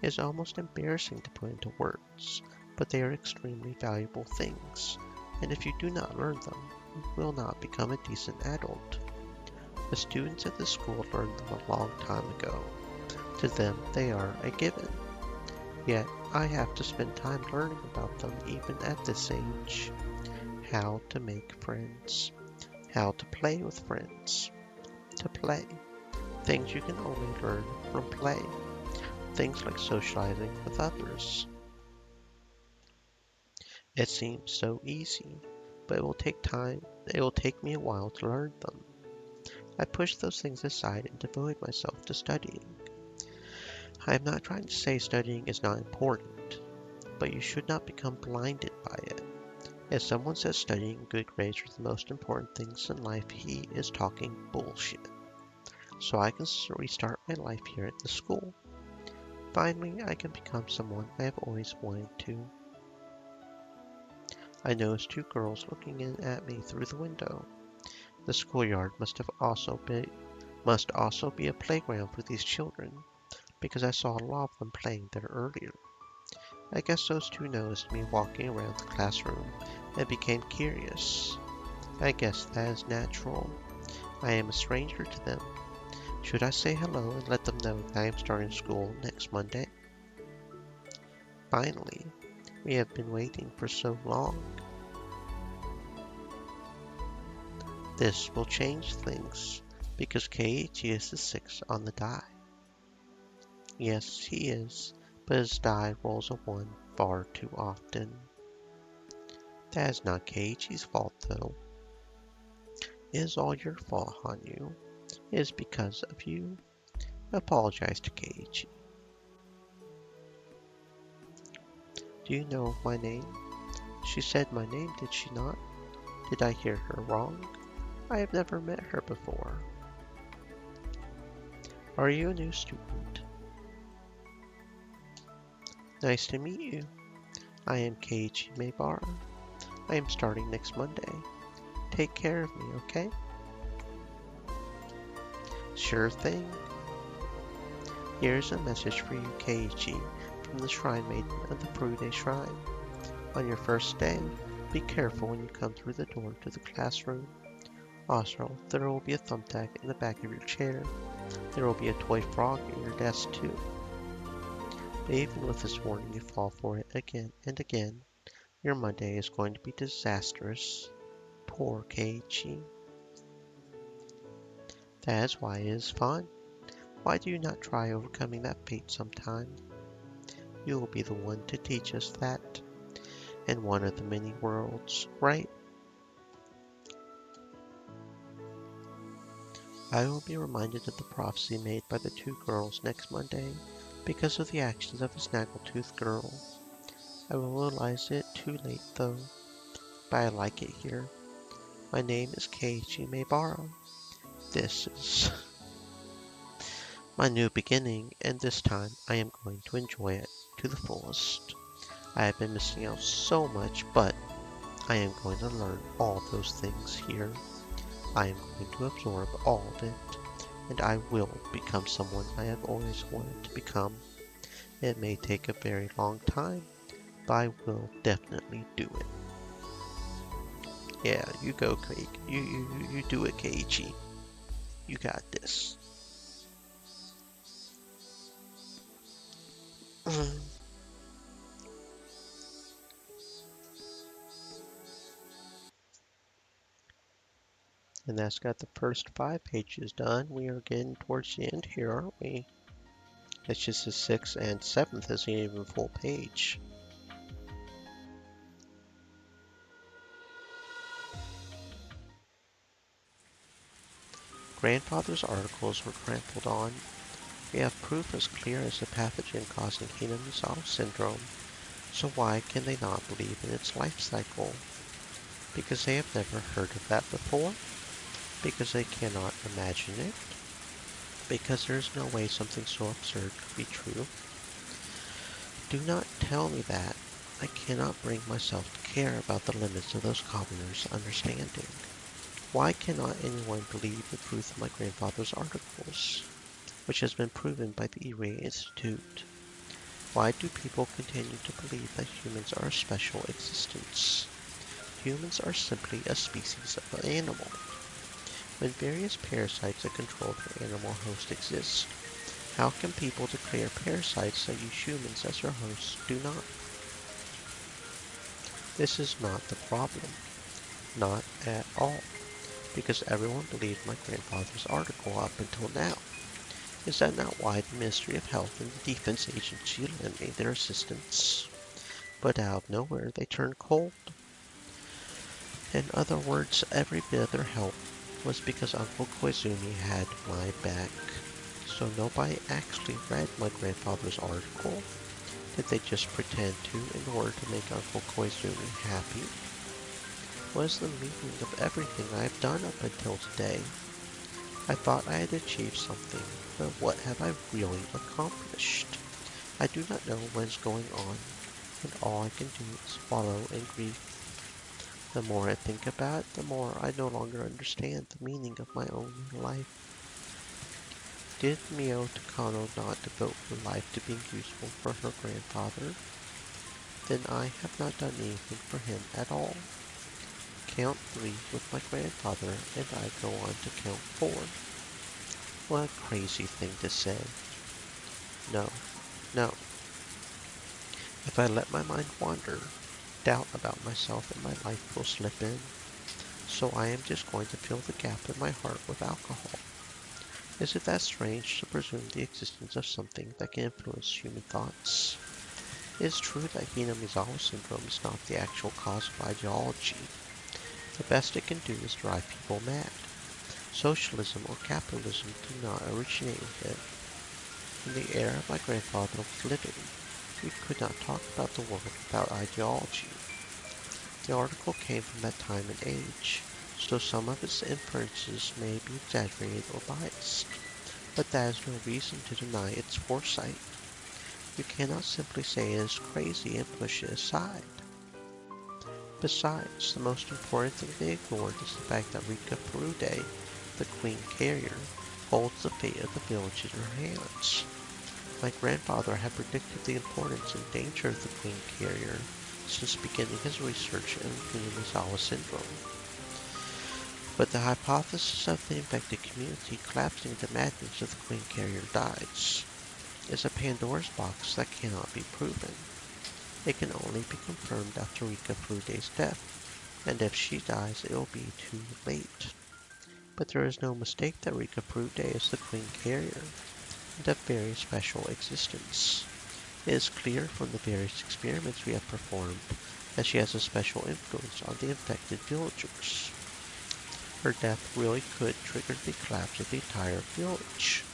[SPEAKER 1] It is almost embarrassing to put into words, but they are extremely valuable things. and if you do not learn them, you will not become a decent adult. The students at the school learned them a long time ago. To them, they are a given. Yet, I have to spend time learning about them even at this age. How to make friends. How to play with friends. To play. Things you can only learn from play. Things like socializing with others. It seems so easy, but it will take time. It will take me a while to learn them. I push those things aside and devote myself to studying. I am not trying to say studying is not important, but you should not become blinded by it. If someone says studying and good grades are the most important things in life, he is talking bullshit. So I can restart my life here at the school. Finally, I can become someone I have always wanted to. I noticed two girls looking in at me through the window. The schoolyard must also be a playground for these children, because I saw a lot of them playing there earlier. I guess those two noticed me walking around the classroom and became curious. I guess that is natural. I am a stranger to them. Should I say hello and let them know that I am starting school next Monday? Finally, we have been waiting for so long. This will change things, because Keiichi is the 6 on the die. Yes, he is, but his die rolls a 1 far too often. That is not Keiichi's fault, though. It is all your fault, Hanyu. It is because of you. Apologize to Keiichi. Do you know my name? She said my name, did she not? Did I hear her wrong? I have never met her before. Are you a new student? Nice to meet you. I am Keiichi Maebara. I am starting next Monday. Take care of me, okay? Sure thing. Here's a message for you, Keiichi, from the Shrine Maiden of the Perude Shrine. On your first day, be careful when you come through the door to the classroom. Also, there will be a thumbtack in the back of your chair. There will be a toy frog in your desk too. But even with this warning, you fall for it again and again. Your Monday is going to be disastrous. Poor Keiichi. That is why it is fun. Why do you not try overcoming that fate sometime? You will be the one to teach us that. In one of the many worlds, right? I will be reminded of the prophecy made by the two girls next Monday because of the actions of a snaggletooth girl. I will realize it too late though, but I like it here. My name is Keiichi Maebara. This is my new beginning, and this time I am going to enjoy it to the fullest. I have been missing out so much, but I am going to learn all those things here. I am going to absorb all of it, and I will become someone I have always wanted to become. It may take a very long time, but I will definitely do it. Yeah, you go, Craig. You do it, Keiichi. You got this. And that's got the first 5 pages done. We are getting towards the end here, aren't we? It's just the 6th and 7th isn't even full page. Grandfather's articles were trampled on. We have proof as clear as the pathogen causing Hina-Misawa syndrome, so why can they not believe in its life cycle? Because they have never heard of that before? Because they cannot imagine it? Because there is no way something so absurd could be true? Do not tell me that. I cannot bring myself to care about the limits of those commoners' understanding. Why cannot anyone believe the truth of my grandfather's articles, which has been proven by the Irie Institute? Why do people continue to believe that humans are a special existence? humans are simply a species of animal. When various parasites that control their animal host exist, how can people declare parasites that use humans as their hosts do not? This is not the problem. Not at all. Because everyone believed my grandfather's article up until now. Is that not why the Ministry of Health and the Defense Agency lent me their assistance? But out of nowhere they turned cold. In other words, every bit of their help was because Uncle Koizumi had my back. So nobody actually read my grandfather's article. Did they just pretend to in order to make Uncle Koizumi happy? What is the meaning of everything I have done up until today? I thought I had achieved something, but what have I really accomplished? I do not know what is going on, and all I can do is wallow in grief. The more I think about it, the more I no longer understand the meaning of my own life. Did Mio Takano not devote her life to being useful for her grandfather? Then I have not done anything for him at all. Count 3 with my grandfather, and I go on to count 4. What a crazy thing to say. No, no. If I let my mind wander, doubt about myself and my life will slip in. So I am just going to fill the gap in my heart with alcohol. Is it that strange to presume the existence of something that can influence human thoughts? It is true that Hinamizawa syndrome is not the actual cause of ideology. The best it can do is drive people mad. Socialism or capitalism do not originate with it. In the era my grandfather was living, we could not talk about the world without ideology. The article came from that time and age, so some of its inferences may be exaggerated or biased, but that is no reason to deny its foresight. You cannot simply say it is crazy and push it aside. Besides, the most important thing they ignored is the fact that Rika Furude, the queen carrier, holds the fate of the village in her hands. My grandfather had predicted the importance and danger of the queen carrier since beginning his research in Hinamizawa syndrome. But the hypothesis of the infected community collapsing into madness if the queen carrier dies is a Pandora's box that cannot be proven. It can only be confirmed after Rika Furude's death, and if she dies it will be too late. But there is no mistake that Rika Furude is the queen carrier, and of very special existence. It is clear from the various experiments we have performed that she has a special influence on the infected villagers. Her death really could trigger the collapse of the entire village.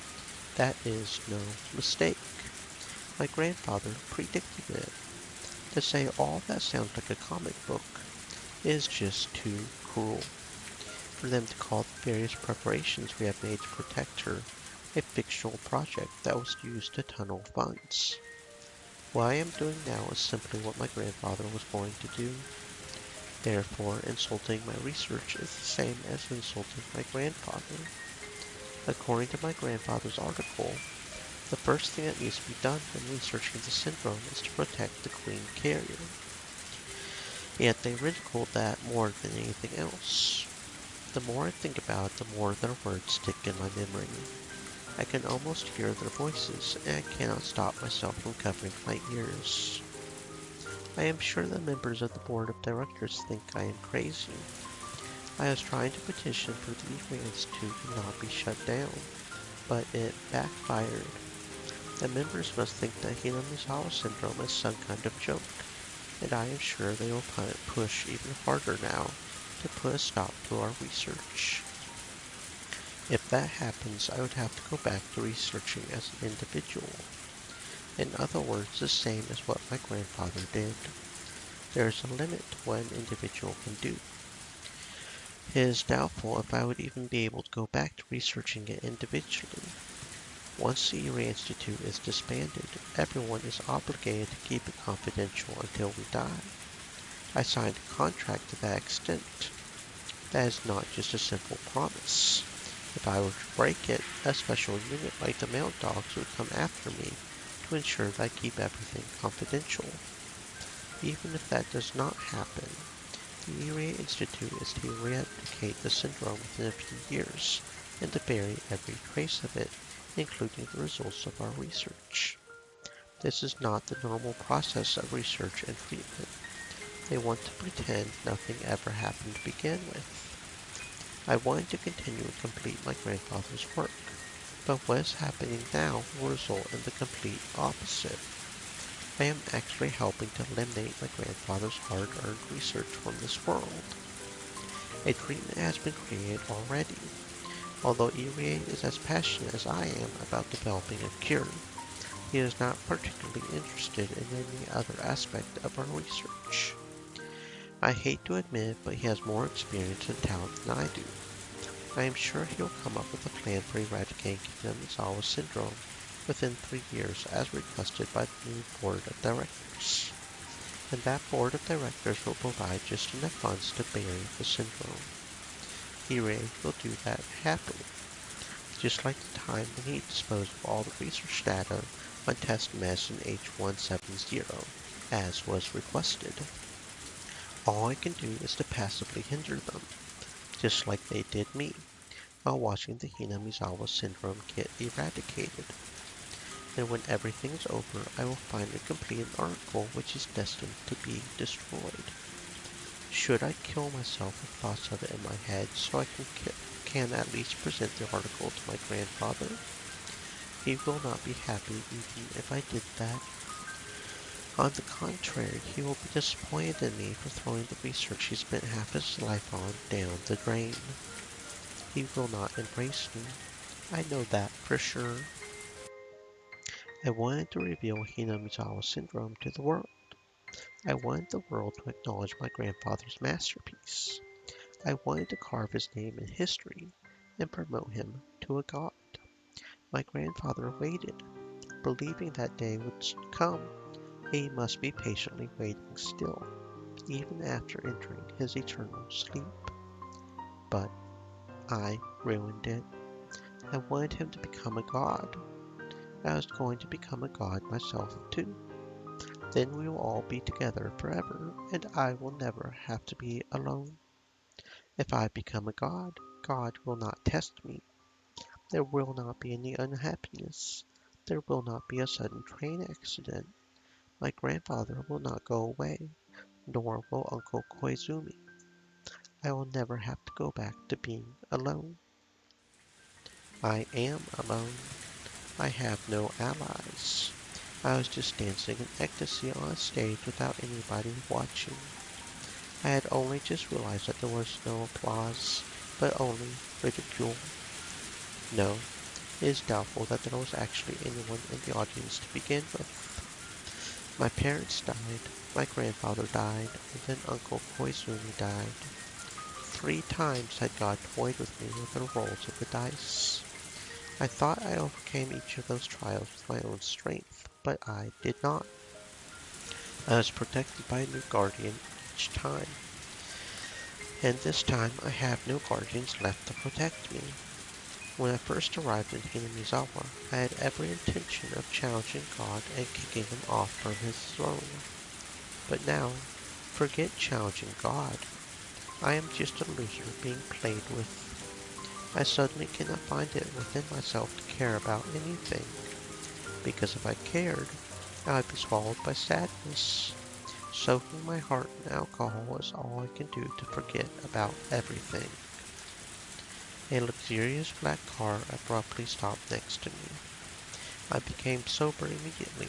[SPEAKER 1] That is no mistake. My grandfather predicted it. To say all that sounds like a comic book is just too cruel. For them to call the various preparations we have made to protect her a fictional project that was used to tunnel funds. What I am doing now is simply what my grandfather was going to do. Therefore, insulting my research is the same as insulting my grandfather. According to my grandfather's article, the first thing that needs to be done when researching the syndrome is to protect the queen carrier. Yet they ridiculed that more than anything else. The more I think about it, the more their words stick in my memory. I can almost hear their voices, and I cannot stop myself from covering my ears. I am sure the members of the board of directors think I am crazy. I was trying to petition for the Eagle Institute to not be shut down, but it backfired. The members must think that Hinamizawa syndrome is some kind of joke, and I am sure they will push even harder now to put a stop to our research. If that happens, I would have to go back to researching as an individual. In other words, the same as what my grandfather did. There is a limit to what an individual can do. It is doubtful if I would even be able to go back to researching it individually. Once the Erie Institute is disbanded, everyone is obligated to keep it confidential until we die. I signed a contract to that extent. That is not just a simple promise. If I were to break it, a special unit like the Mount Dogs would come after me to ensure that I keep everything confidential. Even if that does not happen, The Irie Institute is to eradicate the syndrome within a few years and to bury every trace of it, including the results of our research. This is not the normal process of research and treatment. They want to pretend nothing ever happened to begin with. I wanted to continue and complete my grandfather's work, but what is happening now will result in the complete opposite. I am actually helping to eliminate my grandfather's hard-earned research from this world. A treatment has been created already. Although Irie is as passionate as I am about developing a cure, he is not particularly interested in any other aspect of our research. I hate to admit it, but he has more experience and talent than I do. I am sure he will come up with a plan for eradicating Kinazawa syndrome within 3 years as requested by the new board of directors. And that board of directors will provide just enough funds to bury the syndrome. Irie will do that happily, just like the time when he disposed of all the research data on test medicine H170, as was requested. All I can do is to passively hinder them, just like they did me, while watching the Hinamizawa syndrome get eradicated. And when everything is over, I will finally complete an article which is destined to be destroyed. Should I kill myself with thoughts of it in my head so I can at least present the article to my grandfather? He will not be happy even if I did that. On the contrary, he will be disappointed in me for throwing the research he spent half his life on down the drain. He will not embrace me. I know that for sure. I wanted to reveal Hinamizawa syndrome to the world. I wanted the world to acknowledge my grandfather's masterpiece. I wanted to carve his name in history and promote him to a god. My grandfather waited, believing that day would come. He must be patiently waiting still, even after entering his eternal sleep. But I ruined it. I wanted him to become a god. I was going to become a god myself too. Then we will all be together forever, and I will never have to be alone. If I become a god, God will not test me. There will not be any unhappiness. There will not be a sudden train accident. My grandfather will not go away, nor will Uncle Koizumi. I will never have to go back to being alone. I am alone. I have no allies. I was just dancing in ecstasy on a stage without anybody watching. I had only just realized that there was no applause, but only ridicule. No, it is doubtful that there was actually anyone in the audience to begin with. My parents died, my grandfather died, and then Uncle Koizumi died. 3 times had God toyed with me with the rolls of the dice. I thought I overcame each of those trials with my own strength, but I did not. I was protected by a new guardian each time, and this time I have no guardians left to protect me. When I first arrived in Hinamizawa, I had every intention of challenging God and kicking him off from his throne. But now, forget challenging God. I am just a loser being played with. I suddenly cannot find it within myself to care about anything, because if I cared, I would be swallowed by sadness. Soaking my heart in alcohol is all I can do to forget about everything. A luxurious black car abruptly stopped next to me. I became sober immediately,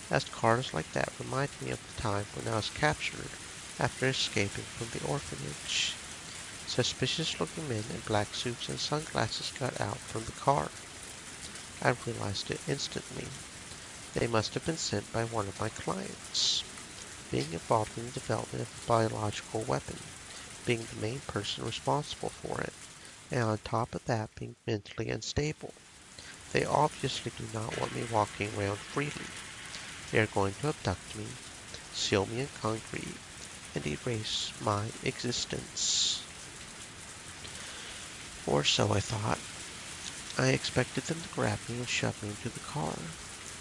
[SPEAKER 1] as cars like that remind me of the time when I was captured after escaping from the orphanage. Suspicious-looking men in black suits and sunglasses got out from the car. I realized it instantly. They must have been sent by one of my clients. Being involved in the development of a biological weapon, being the main person responsible for it, and on top of that being mentally unstable. They obviously do not want me walking around freely. They are going to abduct me, seal me in concrete, and erase my existence. Or so I thought. I expected them to grab me and shove me into the car,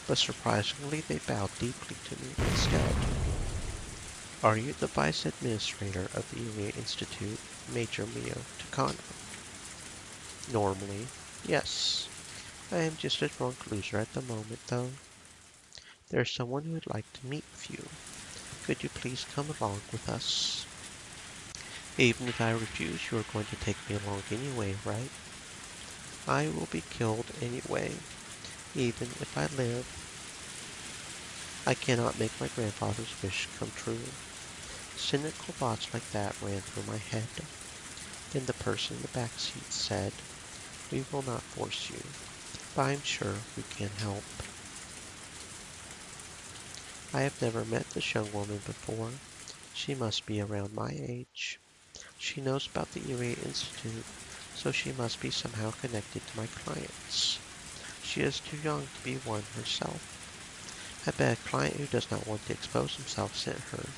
[SPEAKER 1] but surprisingly they bowed deeply to me instead. Are you the Vice Administrator of the Irie Institute, Major Mio Takano? Normally, yes. I am just a drunk loser at the moment, though. There's someone who would like to meet with you. Could you please come along with us? Even if I refuse, you are going to take me along anyway, right? I will be killed anyway, even if I live. I cannot make my grandfather's wish come true. Cynical thoughts like that ran through my head. Then the person in the back seat said, "We will not force you, but I'm sure we can help." I have never met this young woman before. She must be around my age. She knows about the Erie Institute, so she must be somehow connected to my clients. She is too young to be one herself. I bet a client who does not want to expose himself sent her.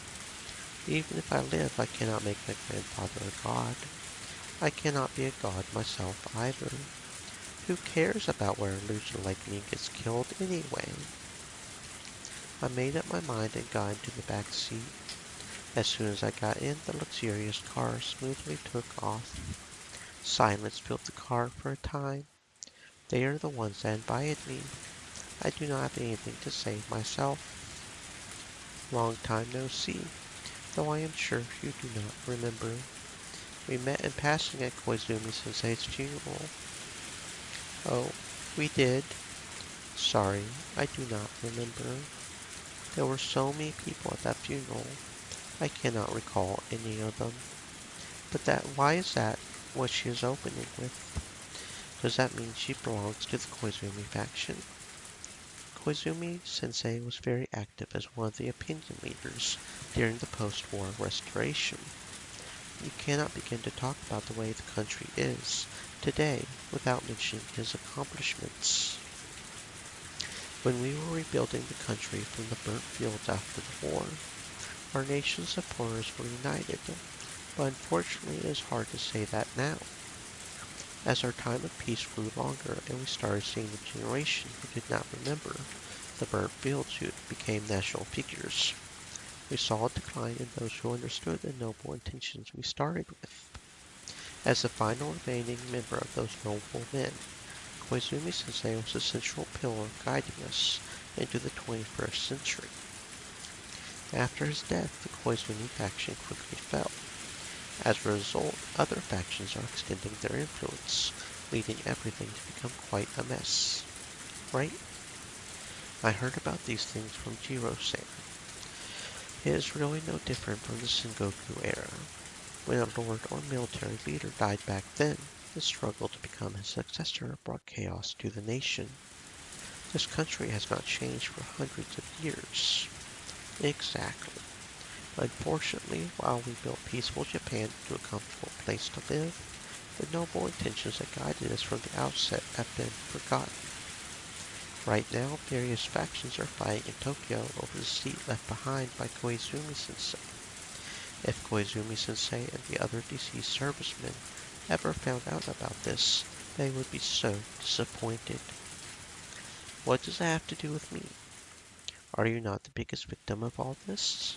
[SPEAKER 1] Even if I live, I cannot make my grandfather a god. I cannot be a god myself either. Who cares about where a loser like me gets killed anyway? I made up my mind and got into the back seat. As soon as I got in, the luxurious car smoothly took off. Silence filled the car for a time. They are the ones that invited me. I do not have anything to say myself. Long time no see, though I am sure you do not remember. We met in passing at Koizumi-sensei's funeral. Oh, we did? Sorry, I do not remember. There were so many people at that funeral. I cannot recall any of them. But why is that what she is opening with? Does that mean she belongs to the Koizumi faction? Koizumi-sensei was very active as one of the opinion leaders during the post-war restoration. You cannot begin to talk about the way the country is today without mentioning his accomplishments. When we were rebuilding the country from the burnt fields after the war, our nation's supporters were united, but unfortunately it is hard to say that now. As our time of peace grew longer and we started seeing the generation who did not remember the burnt fields who became national figures, we saw a decline in those who understood the noble intentions we started with. As the final remaining member of those noble men, Koizumi-sensei was a central pillar guiding us into the 21st century. After his death, the Koizumi faction quickly fell. As a result, other factions are extending their influence, leading everything to become quite a mess. Right? I heard about these things from Jiro-san. It is really no different from the Sengoku era. When a lord or military leader died back then, the struggle to become his successor brought chaos to the nation. This country has not changed for hundreds of years. Exactly. Unfortunately, while we built peaceful Japan into a comfortable place to live, the noble intentions that guided us from the outset have been forgotten. Right now, various factions are fighting in Tokyo over the seat left behind by Koizumi-sensei. If Koizumi-sensei and the other deceased servicemen ever found out about this, they would be so disappointed. What does that have to do with me? Are you not the biggest victim of all this?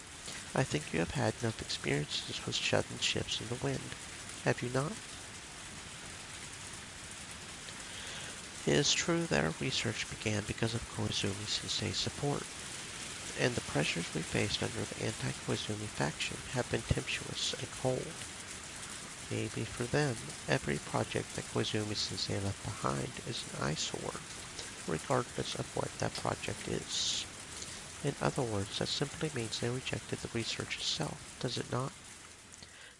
[SPEAKER 1] I think you have had enough experiences with shutting ships in the wind, have you not? It is true that our research began because of Koizumi-sensei's support, and the pressures we faced under the anti-Koizumi faction have been tempestuous and cold. Maybe for them, every project that Koizumi-sensei left behind is an eyesore, regardless of what that project is. In other words, that simply means they rejected the research itself, does it not?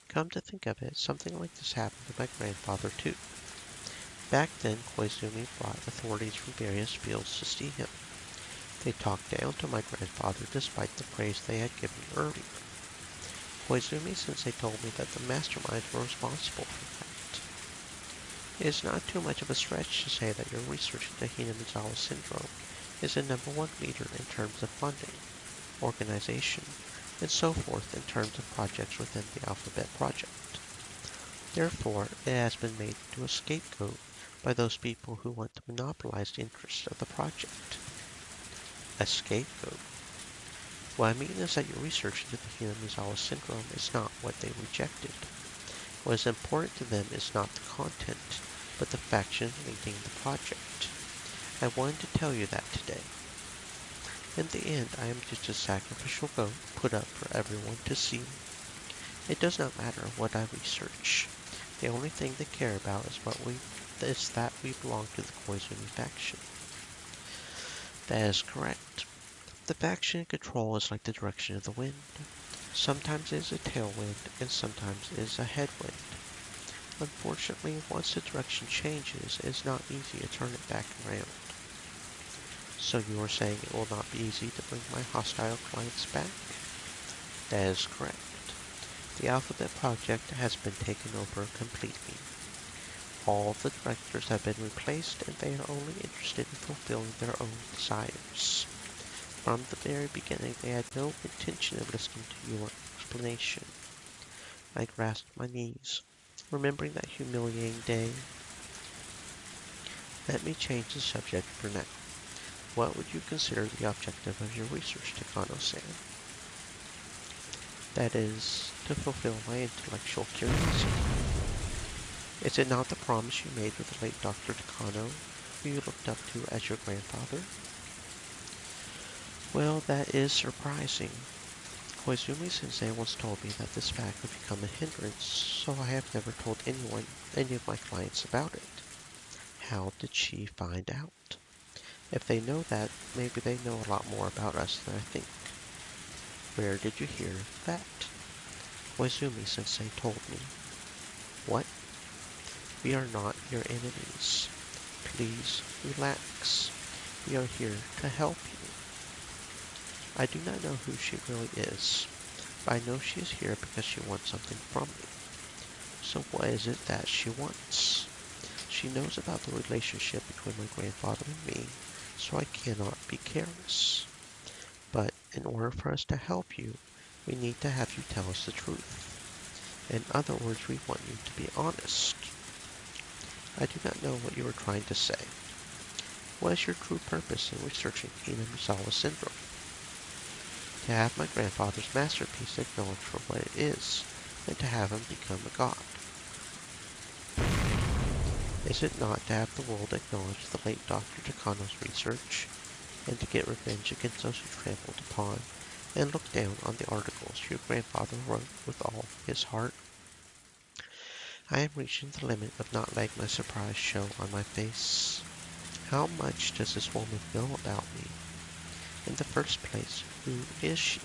[SPEAKER 1] Come to think of it, something like this happened to my grandfather too. Back then, Koizumi brought authorities from various fields to see him. They talked down to my grandfather despite the praise they had given earlier. Koizumi-sensei told me that the masterminds were responsible for that. It is not too much of a stretch to say that your research into Hinamizawa syndrome is the #1 leader in terms of funding, organization, and so forth in terms of projects within the Alphabet Project. Therefore, it has been made into a scapegoat by those people who want to monopolize the interests of the project. A scapegoat. What I mean is that your research into the Higurashi syndrome is not what they rejected. What is important to them is not the content, but the faction leading the project. I wanted to tell you that today. In the end, I am just a sacrificial goat put up for everyone to see. It does not matter what I research. The only thing they care about is that we belong to the Koizumi faction. That is correct. The faction in control is like the direction of the wind. Sometimes it is a tailwind, and sometimes it is a headwind. Unfortunately, once the direction changes, it is not easy to turn it back around. So you are saying it will not be easy to bring my hostile clients back? That is correct. The Alphabet Project has been taken over completely. All the directors have been replaced, and they are only interested in fulfilling their own desires. From the very beginning, they had no intention of listening to your explanation. I grasped my knees, remembering that humiliating day. Let me change the subject for now. What would you consider the objective of your research, Takano-san? That is, to fulfill my intellectual curiosity. Is it not the promise you made with the late Dr. Takano, who you looked up to as your grandfather? Well, that is surprising. Koizumi-sensei once told me that this fact would become a hindrance, so I have never told any of my clients about it. How did she find out? If they know that, maybe they know a lot more about us than I think. Where did you hear that? Koizumi-sensei told me. What? We are not your enemies. Please relax. We are here to help you. I do not know who she really is, but I know she is here because she wants something from me. So what is it that she wants? She knows about the relationship between my grandfather and me, so I cannot be careless. But in order for us to help you, we need to have you tell us the truth. In other words, we want you to be honest. I do not know what you are trying to say. What is your true purpose in researching Higurashi syndrome? To have my grandfather's masterpiece acknowledged for what it is, and to have him become a god. Is it not to have the world acknowledge the late Dr. Takano's research, and to get revenge against those who trampled upon and looked down on the articles your grandfather wrote with all his heart? I am reaching the limit of not letting my surprise show on my face. How much does this woman know about me? In the first place, who is she?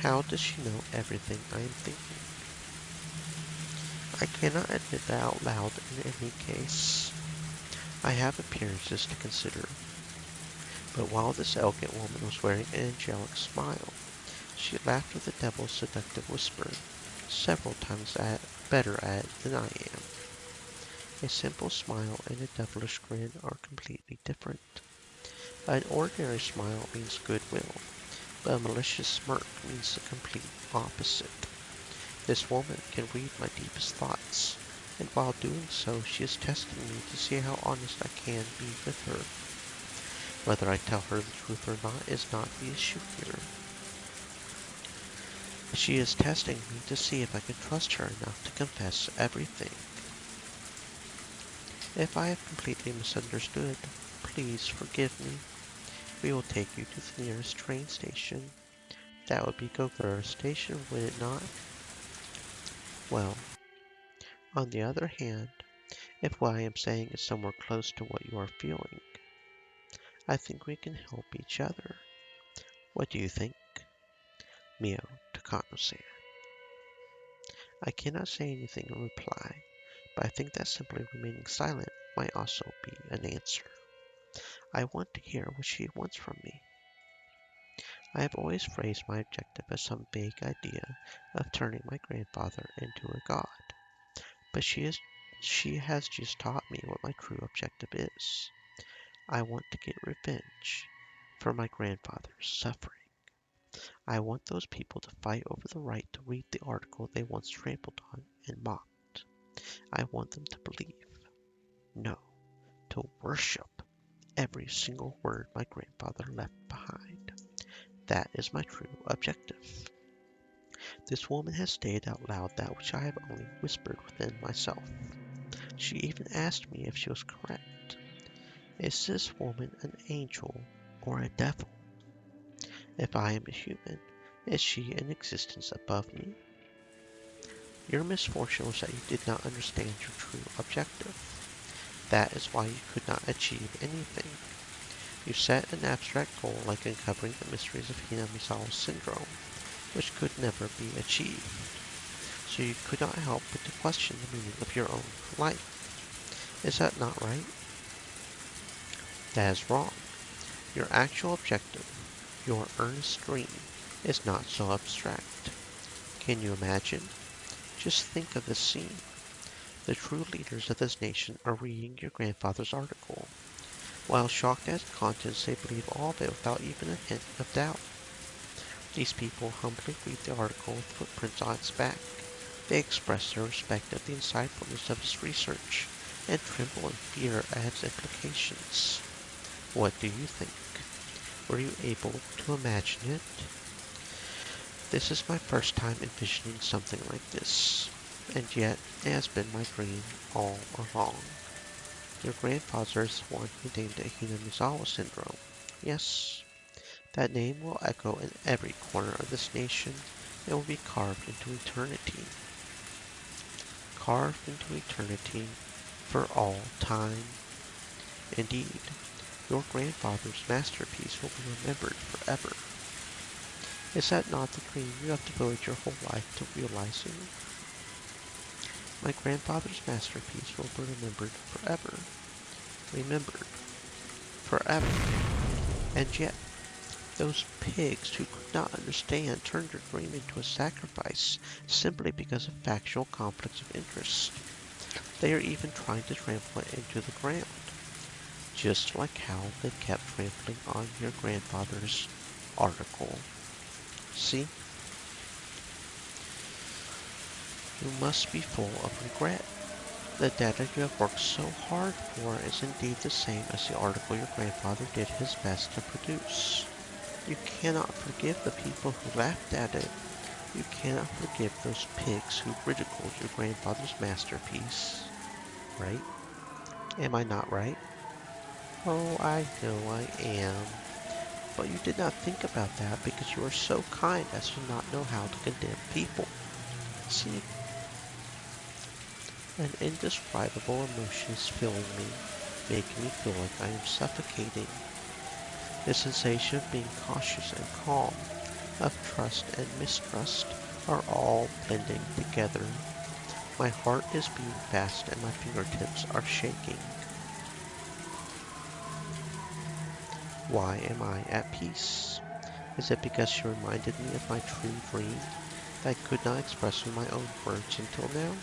[SPEAKER 1] How does she know everything I am thinking? I cannot admit that out loud in any case. I have appearances to consider. But while this elegant woman was wearing an angelic smile, she laughed with a devil's seductive whisper, several times better at it than I am. A simple smile and a devilish grin are completely different. An ordinary smile means goodwill, but a malicious smirk means the complete opposite. This woman can read my deepest thoughts, and while doing so, she is testing me to see how honest I can be with her. Whether I tell her the truth or not is not the issue here. She is testing me to see if I can trust her enough to confess everything. If I have completely misunderstood, please forgive me. We will take you to the nearest train station. That would be Gogura Station, would it not? Well, on the other hand, if what I am saying is somewhere close to what you are feeling, I think we can help each other. What do you think? Mio Takano-san. I cannot say anything in reply, but I think that simply remaining silent might also be an answer. I want to hear what she wants from me. I have always phrased my objective as some vague idea of turning my grandfather into a god, but she has just taught me what my true objective is. I want to get revenge for my grandfather's suffering. I want those people to fight over the right to read the article they once trampled on and mocked. I want them to believe, no, to worship every single word my grandfather left behind. That is my true objective. This woman has stated out loud that which I have only whispered within myself. She even asked me if she was correct. Is this woman an angel or a devil? If I am a human, is she in existence above me? Your misfortune was that you did not understand your true objective. That is why you could not achieve anything. You set an abstract goal like uncovering the mysteries of Hinamizawa syndrome, which could never be achieved. So you could not help but to question the meaning of your own life. Is that not right? That is wrong. Your actual objective, your earnest dream, is not so abstract. Can you imagine? Just think of this scene. The true leaders of this nation are reading your grandfather's article. While shocked at its contents, they believe all of it without even a hint of doubt. These people humbly read the article with footprints on its back. They express their respect at the insightfulness of its research and tremble in fear at its implications. What do you think? Were you able to imagine it? This is my first time envisioning something like this, and yet it has been my dream all along. Your grandfather is the one who named it Hinamizawa syndrome. Yes, that name will echo in every corner of this nation and will be carved into eternity. Carved into eternity for all time. Indeed, your grandfather's masterpiece will be remembered forever. Is that not the dream you have devoted your whole life to realizing? My grandfather's masterpiece will be remembered forever. Remembered forever. And yet, those pigs who could not understand turned your dream into a sacrifice simply because of factual conflicts of interest. They are even trying to trample it into the ground, just like how they kept trampling on your grandfather's article. See? You must be full of regret. The data you have worked so hard for is indeed the same as the article your grandfather did his best to produce. You cannot forgive the people who laughed at it. You cannot forgive those pigs who ridiculed your grandfather's masterpiece. Right? Am I not right? Oh, I know I am. But you did not think about that because you are so kind as to not know how to condemn people. See? An indescribable emotion is filling me, making me feel like I am suffocating. The sensation of being cautious and calm, of trust and mistrust, are all blending together. My heart is beating fast and my fingertips are shaking. Why am I at peace? Is it because she reminded me of my true dream that I could not express in my own words until now?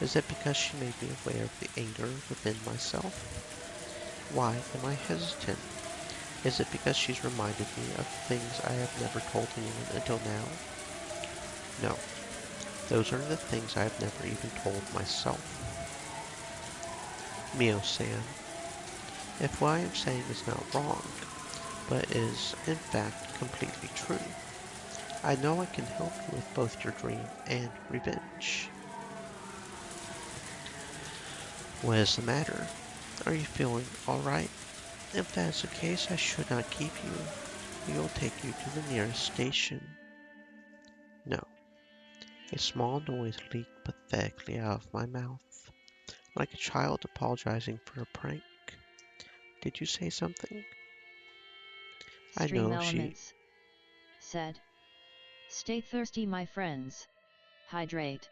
[SPEAKER 1] Is it because she made me aware of the anger within myself? Why am I hesitant? Is it because she's reminded me of things I have never told anyone until now? No, those are the things I have never even told myself. Mio-san, if what I am saying is not wrong, but is in fact completely true, I know I can help you with both your dream and revenge. What is the matter? Are you feeling alright? If that is the case, I should not keep you. We will take you to the nearest station. No. A small noise leaked pathetically out of my mouth, like a child apologizing for a prank. Did you say something? I
[SPEAKER 2] Stream
[SPEAKER 1] know she...
[SPEAKER 2] Elements said. Stay thirsty, my friends. Hydrate.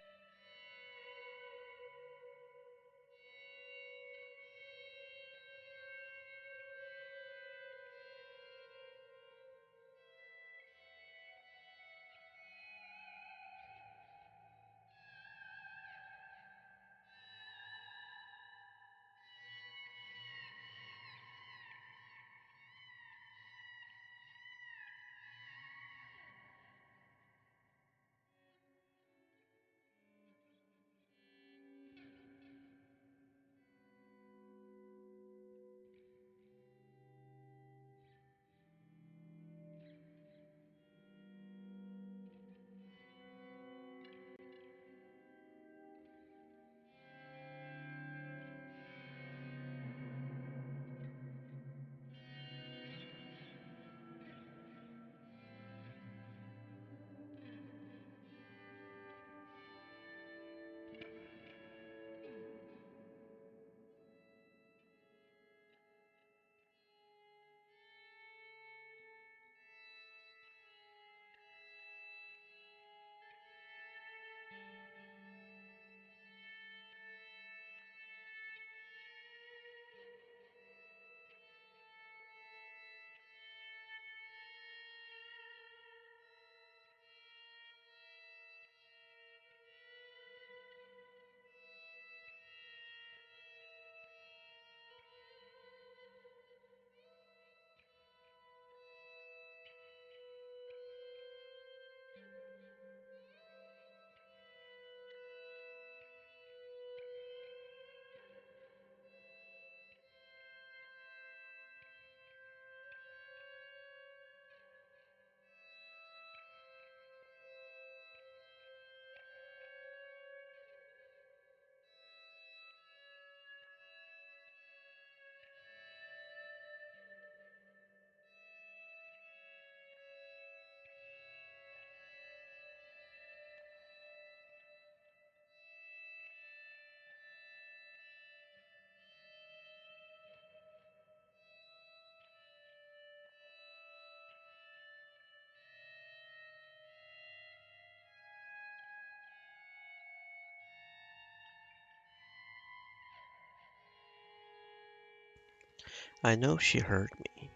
[SPEAKER 1] I know she heard me.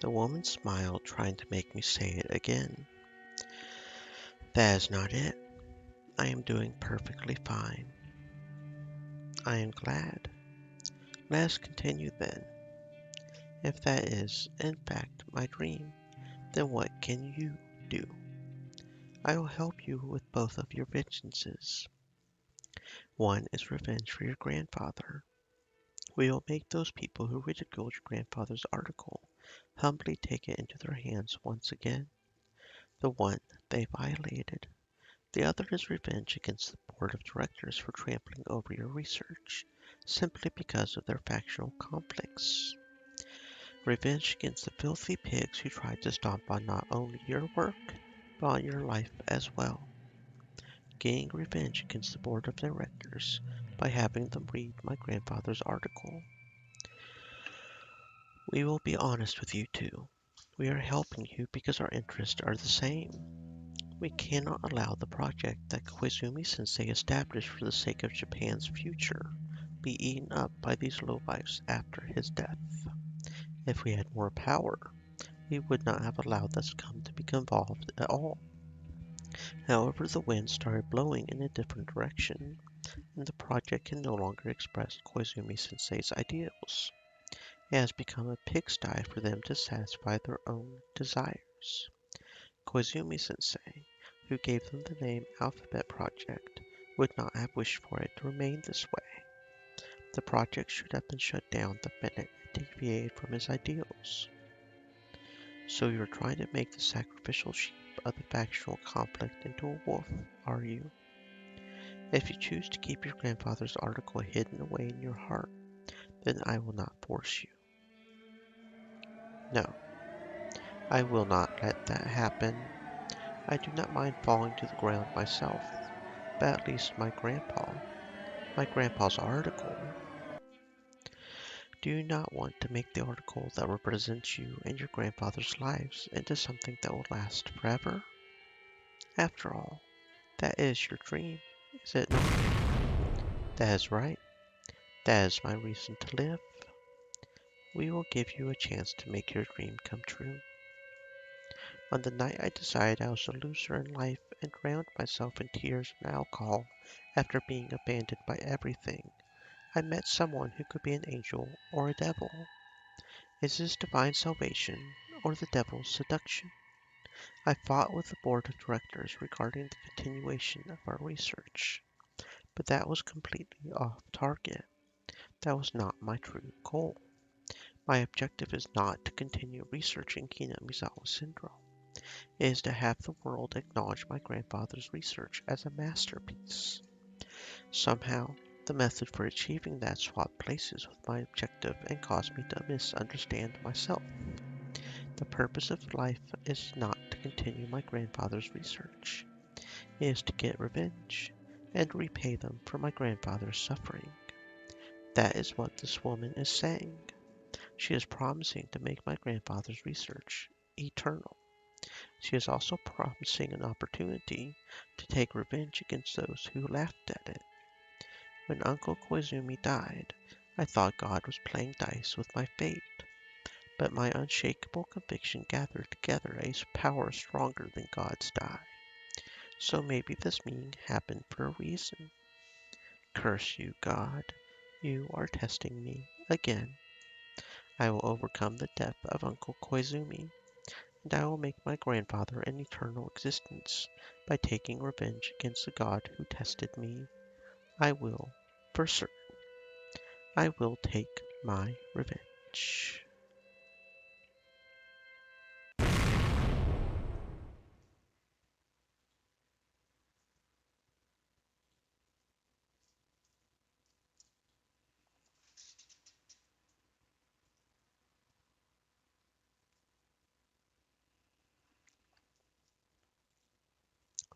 [SPEAKER 1] The woman smiled, trying to make me say it again. That is not it. I am doing perfectly fine. I am glad. Let us continue then. If that is, in fact, my dream, then what can you do? I will help you with both of your vengeances. One is revenge for your grandfather. We will make those people who ridiculed your grandfather's article humbly take it into their hands once again, the one they violated. The other is revenge against the board of directors for trampling over your research, simply because of their factional conflicts. Revenge against the filthy pigs who tried to stomp on not only your work, but on your life as well. Getting revenge against the board of directors by having them read my grandfather's article. We will be honest with you too. We are helping you because our interests are the same. We cannot allow the project that Koizumi Sensei established for the sake of Japan's future be eaten up by these lowlifes after his death. If we had more power, we would not have allowed this come to be involved at all. However, the wind started blowing in a different direction, and the project can no longer express Koizumi Sensei's ideals. It has become a pigsty for them to satisfy their own desires. Koizumi Sensei, who gave them the name Alphabet Project, would not have wished for it to remain this way. The project should have been shut down the minute it deviated from his ideals. So you're trying to make the sacrificial sheep of the factional conflict into a wolf, are you? If you choose to keep your grandfather's article hidden away in your heart, then I will not force you. No, I will not let that happen. I do not mind falling to the ground myself, but at least my grandpa's article. Do you not want to make the article that represents you and your grandfather's lives into something that will last forever? After all, that is your dream, is it not? That is right. That is my reason to live. We will give you a chance to make your dream come true. On the night I decided I was a loser in life and drowned myself in tears and alcohol after being abandoned by everything, I met someone who could be an angel or a devil. Is this divine salvation or the devil's seduction? I fought with the board of directors regarding the continuation of our research, but that was completely off target. That was not my true goal. My objective is not to continue researching Hinamizawa syndrome. It is to have the world acknowledge my grandfather's research as a masterpiece. Somehow, the method for achieving that swapped places with my objective and caused me to misunderstand myself. The purpose of life is not to continue my grandfather's research. It is to get revenge and repay them for my grandfather's suffering. That is what this woman is saying. She is promising to make my grandfather's research eternal. She is also promising an opportunity to take revenge against those who laughed at it. When Uncle Koizumi died, I thought God was playing dice with my fate, but my unshakable conviction gathered together a power stronger than God's die. So maybe this meeting happened for a reason. Curse you, God. You are testing me again. I will overcome the death of Uncle Koizumi, and I will make my grandfather an eternal existence by taking revenge against the God who tested me. I will, for certain, I will take my revenge.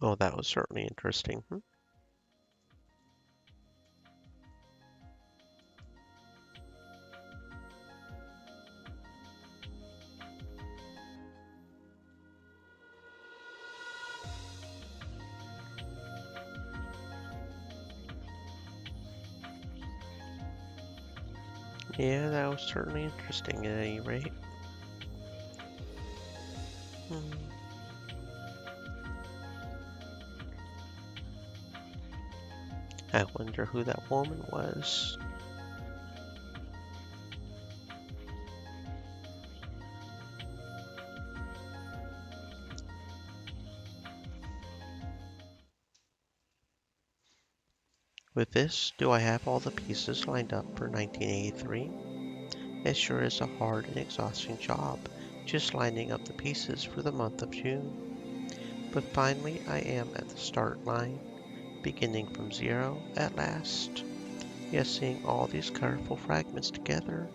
[SPEAKER 1] Oh, that was certainly interesting. Yeah, that was certainly interesting at any rate. Hmm. I wonder who that woman was. With this, do I have all the pieces lined up for 1983? It sure is a hard and exhausting job, just lining up the pieces for the month of June. But finally I am at the start line, beginning from zero at last. Yes, seeing all these colorful fragments together,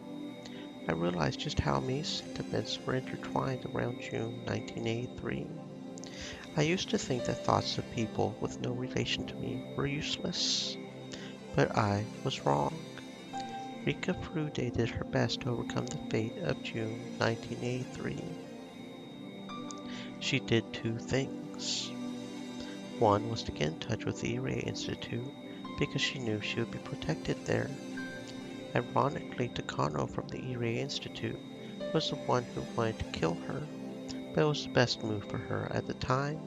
[SPEAKER 1] I realized just how many sentiments were intertwined around June 1983. I used to think that thoughts of people with no relation to me were useless, but I was wrong. Rika Frude did her best to overcome the fate of June 1983. She did two things. One was to get in touch with the Irie Institute because she knew she would be protected there. Ironically, Takano from the Irie Institute was the one who wanted to kill her, but it was the best move for her at the time.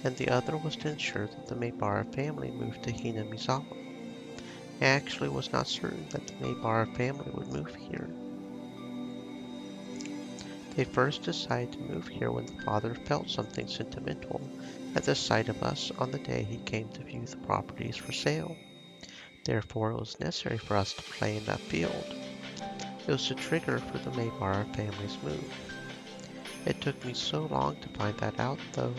[SPEAKER 1] And the other was to ensure that the Maebara family moved to Hinamizawa. I actually was not certain that the Maebara family would move here. They first decided to move here when the father felt something sentimental at the sight of us on the day he came to view the properties for sale. Therefore, it was necessary for us to play in that field. It was the trigger for the Maebara family's move. It took me so long to find that out, though.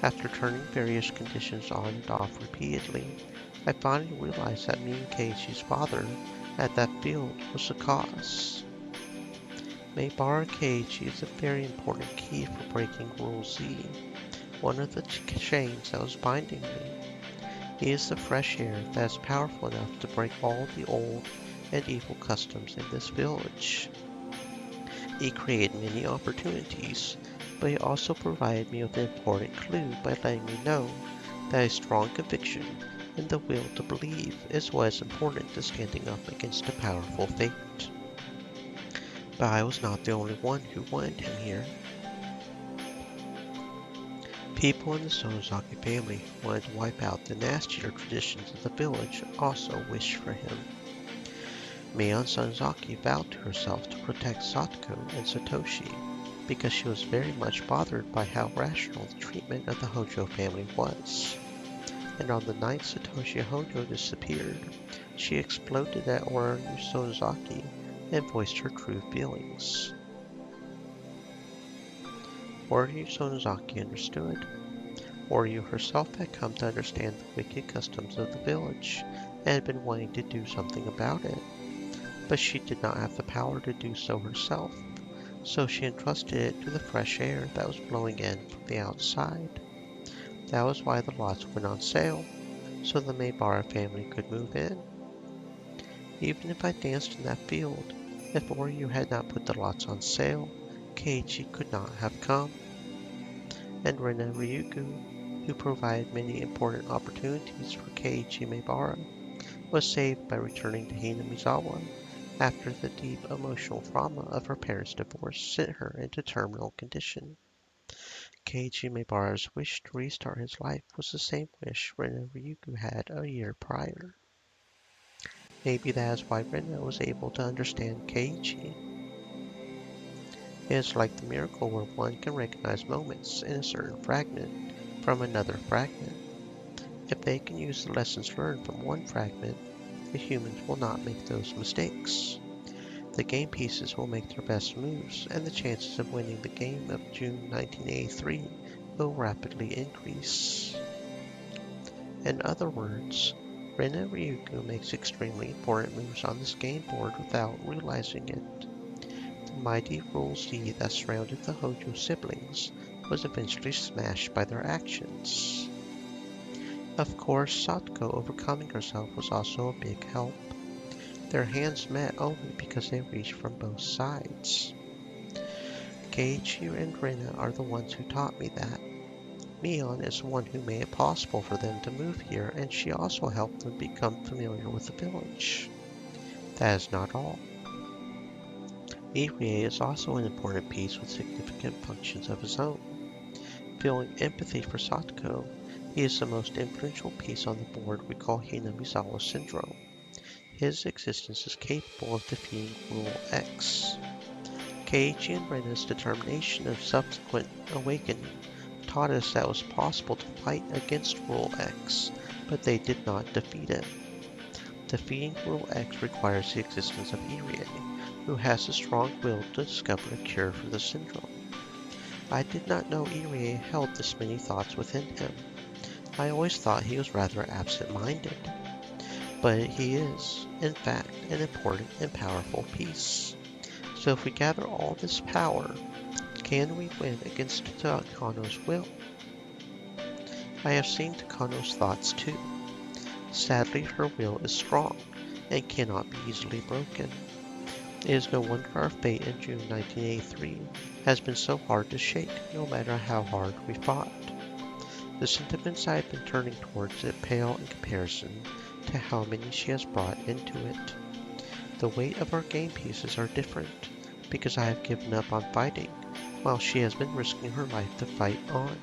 [SPEAKER 1] After turning various conditions on and off repeatedly, I finally realized that me and Keiichi's father at that field was the cause. Maebara Keiichi is a very important key for breaking Rule Z, one of the chains that was binding me. He is the fresh air that is powerful enough to break all the old and evil customs in this village. He created many opportunities, but he also provided me with an important clue by letting me know that a strong conviction and the will to believe is what is important to standing up against a powerful fate. But I was not the only one who wanted him here. People in the Sonozaki family who wanted to wipe out the nastier traditions of the village also wished for him. Mion Sonozaki vowed to herself to protect Satoko and Satoshi because she was very much bothered by how rational the treatment of the Hojo family was. And on the night Satoshi Hojo disappeared, she exploded at Oryu Sonozaki and voiced her true feelings. Oryu Sonozaki understood. Oryu herself had come to understand the wicked customs of the village and had been wanting to do something about it. But she did not have the power to do so herself, so she entrusted it to the fresh air that was blowing in from the outside. That was why the lots went on sale, so the Maebara family could move in. Even if I danced in that field, if Oryu had not put the lots on sale, Keiichi could not have come. And Rena Ryugu, who provided many important opportunities for Keiichi Maebara, was saved by returning to Hinamizawa after the deep emotional trauma of her parents' divorce sent her into terminal condition. Keiichi Maebara's wish to restart his life was the same wish Rena Ryugu had a year prior. Maybe that is why Rena was able to understand Keiichi. It is like the miracle where one can recognize moments in a certain fragment from another fragment. If they can use the lessons learned from one fragment, the humans will not make those mistakes. The game pieces will make their best moves, and the chances of winning the game of June 1983 will rapidly increase. In other words, Rena Ryugu makes extremely important moves on this game board without realizing it. The mighty Rule Z that surrounded the Hojo siblings was eventually smashed by their actions. Of course, Satoko overcoming herself was also a big help. Their hands met only because they reached from both sides. Keiichi and Rena are the ones who taught me that. Mion is the one who made it possible for them to move here, and she also helped them become familiar with the village. That is not all. Irie is also an important piece with significant functions of his own. Feeling empathy for Satoko, he is the most influential piece on the board we call Hinamizawa Syndrome. His existence is capable of defeating Rule X. Keiichi and Rena's determination of subsequent awakening taught us that it was possible to fight against Rule X, but they did not defeat it. Defeating Rule X requires the existence of Irie, who has the strong will to discover a cure for the syndrome. I did not know Irie held this many thoughts within him. I always thought he was rather absent-minded. But he is, in fact, an important and powerful piece. So if we gather all this power, can we win against Takano's will? I have seen Takano's thoughts too. Sadly, her will is strong and cannot be easily broken. It is no wonder our fate in June 1983 has been so hard to shake, no matter how hard we fought. The sentiments I have been turning towards it pale in comparison to how many she has brought into it. The weight of our game pieces are different, because I have given up on fighting, while she has been risking her life to fight on.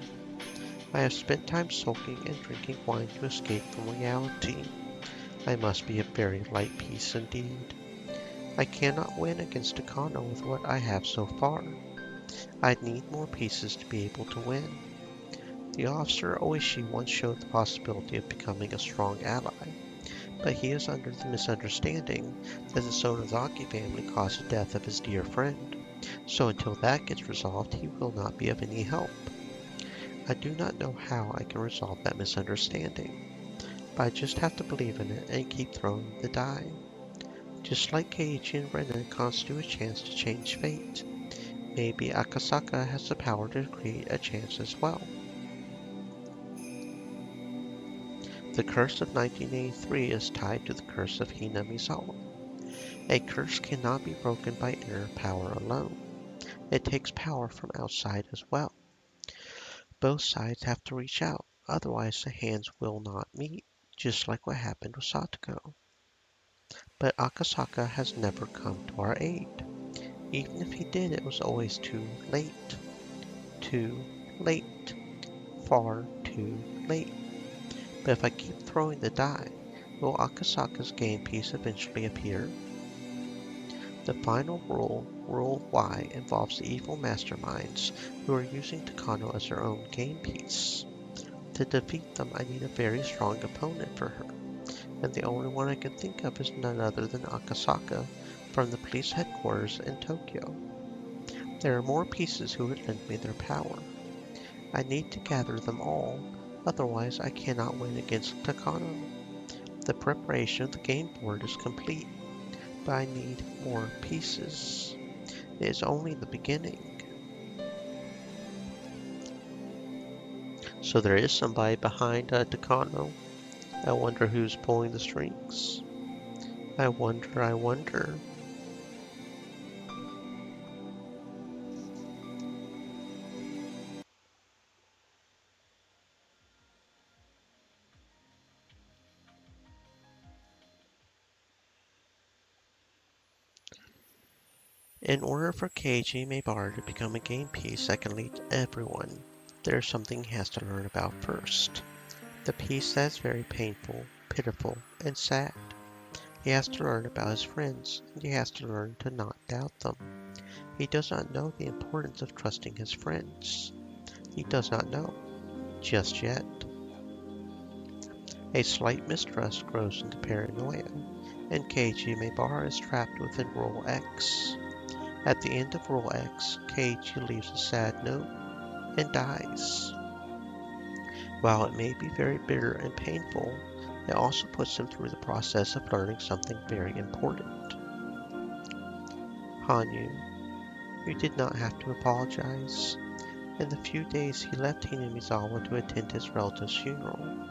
[SPEAKER 1] I have spent time sulking and drinking wine to escape from reality. I must be a very light piece indeed. I cannot win against Takano with what I have so far. I'd need more pieces to be able to win. The officer Oishi once showed the possibility of becoming a strong ally, but he is under the misunderstanding that the Sonozaki family caused the death of his dear friend, so until that gets resolved he will not be of any help. I do not know how I can resolve that misunderstanding, but I just have to believe in it and keep throwing the die. Just like Keiichi and Renan constitute a chance to change fate, maybe Akasaka has the power to create a chance as well. The curse of 1983 is tied to the curse of Hinamizawa. A curse cannot be broken by inner power alone. It takes power from outside as well. Both sides have to reach out, otherwise the hands will not meet, just like what happened with Satoko. But Akasaka has never come to our aid. Even if he did, it was always too late. Too late. Far too late. But if I keep throwing the die, will Akasaka's game piece eventually appear? The final rule, Rule Y, involves the evil masterminds who are using Takano as their own game piece. To defeat them, I need a very strong opponent for her, and the only one I can think of is none other than Akasaka from the police headquarters in Tokyo. There are more pieces who would lend me their power. I need to gather them all, otherwise I cannot win against Takano. The preparation of the game board is complete, but I need more pieces. It is only the beginning. So there is somebody behind Takano. I wonder who's pulling the strings. I wonder. In order for Keiji Maebara to become a game piece that can lead everyone, there is something he has to learn about first. The piece that is very painful, pitiful, and sad. He has to learn about his friends, and he has to learn to not doubt them. He does not know the importance of trusting his friends. He does not know, just yet. A slight mistrust grows into paranoia, and Keiji Maebara is trapped within Rule X. At the end of Rule X, Keiichi leaves a sad note and dies. While it may be very bitter and painful, it also puts him through the process of learning something very important. Hanyu, you did not have to apologize. In the few days he left Hinamizawa to attend his relative's funeral,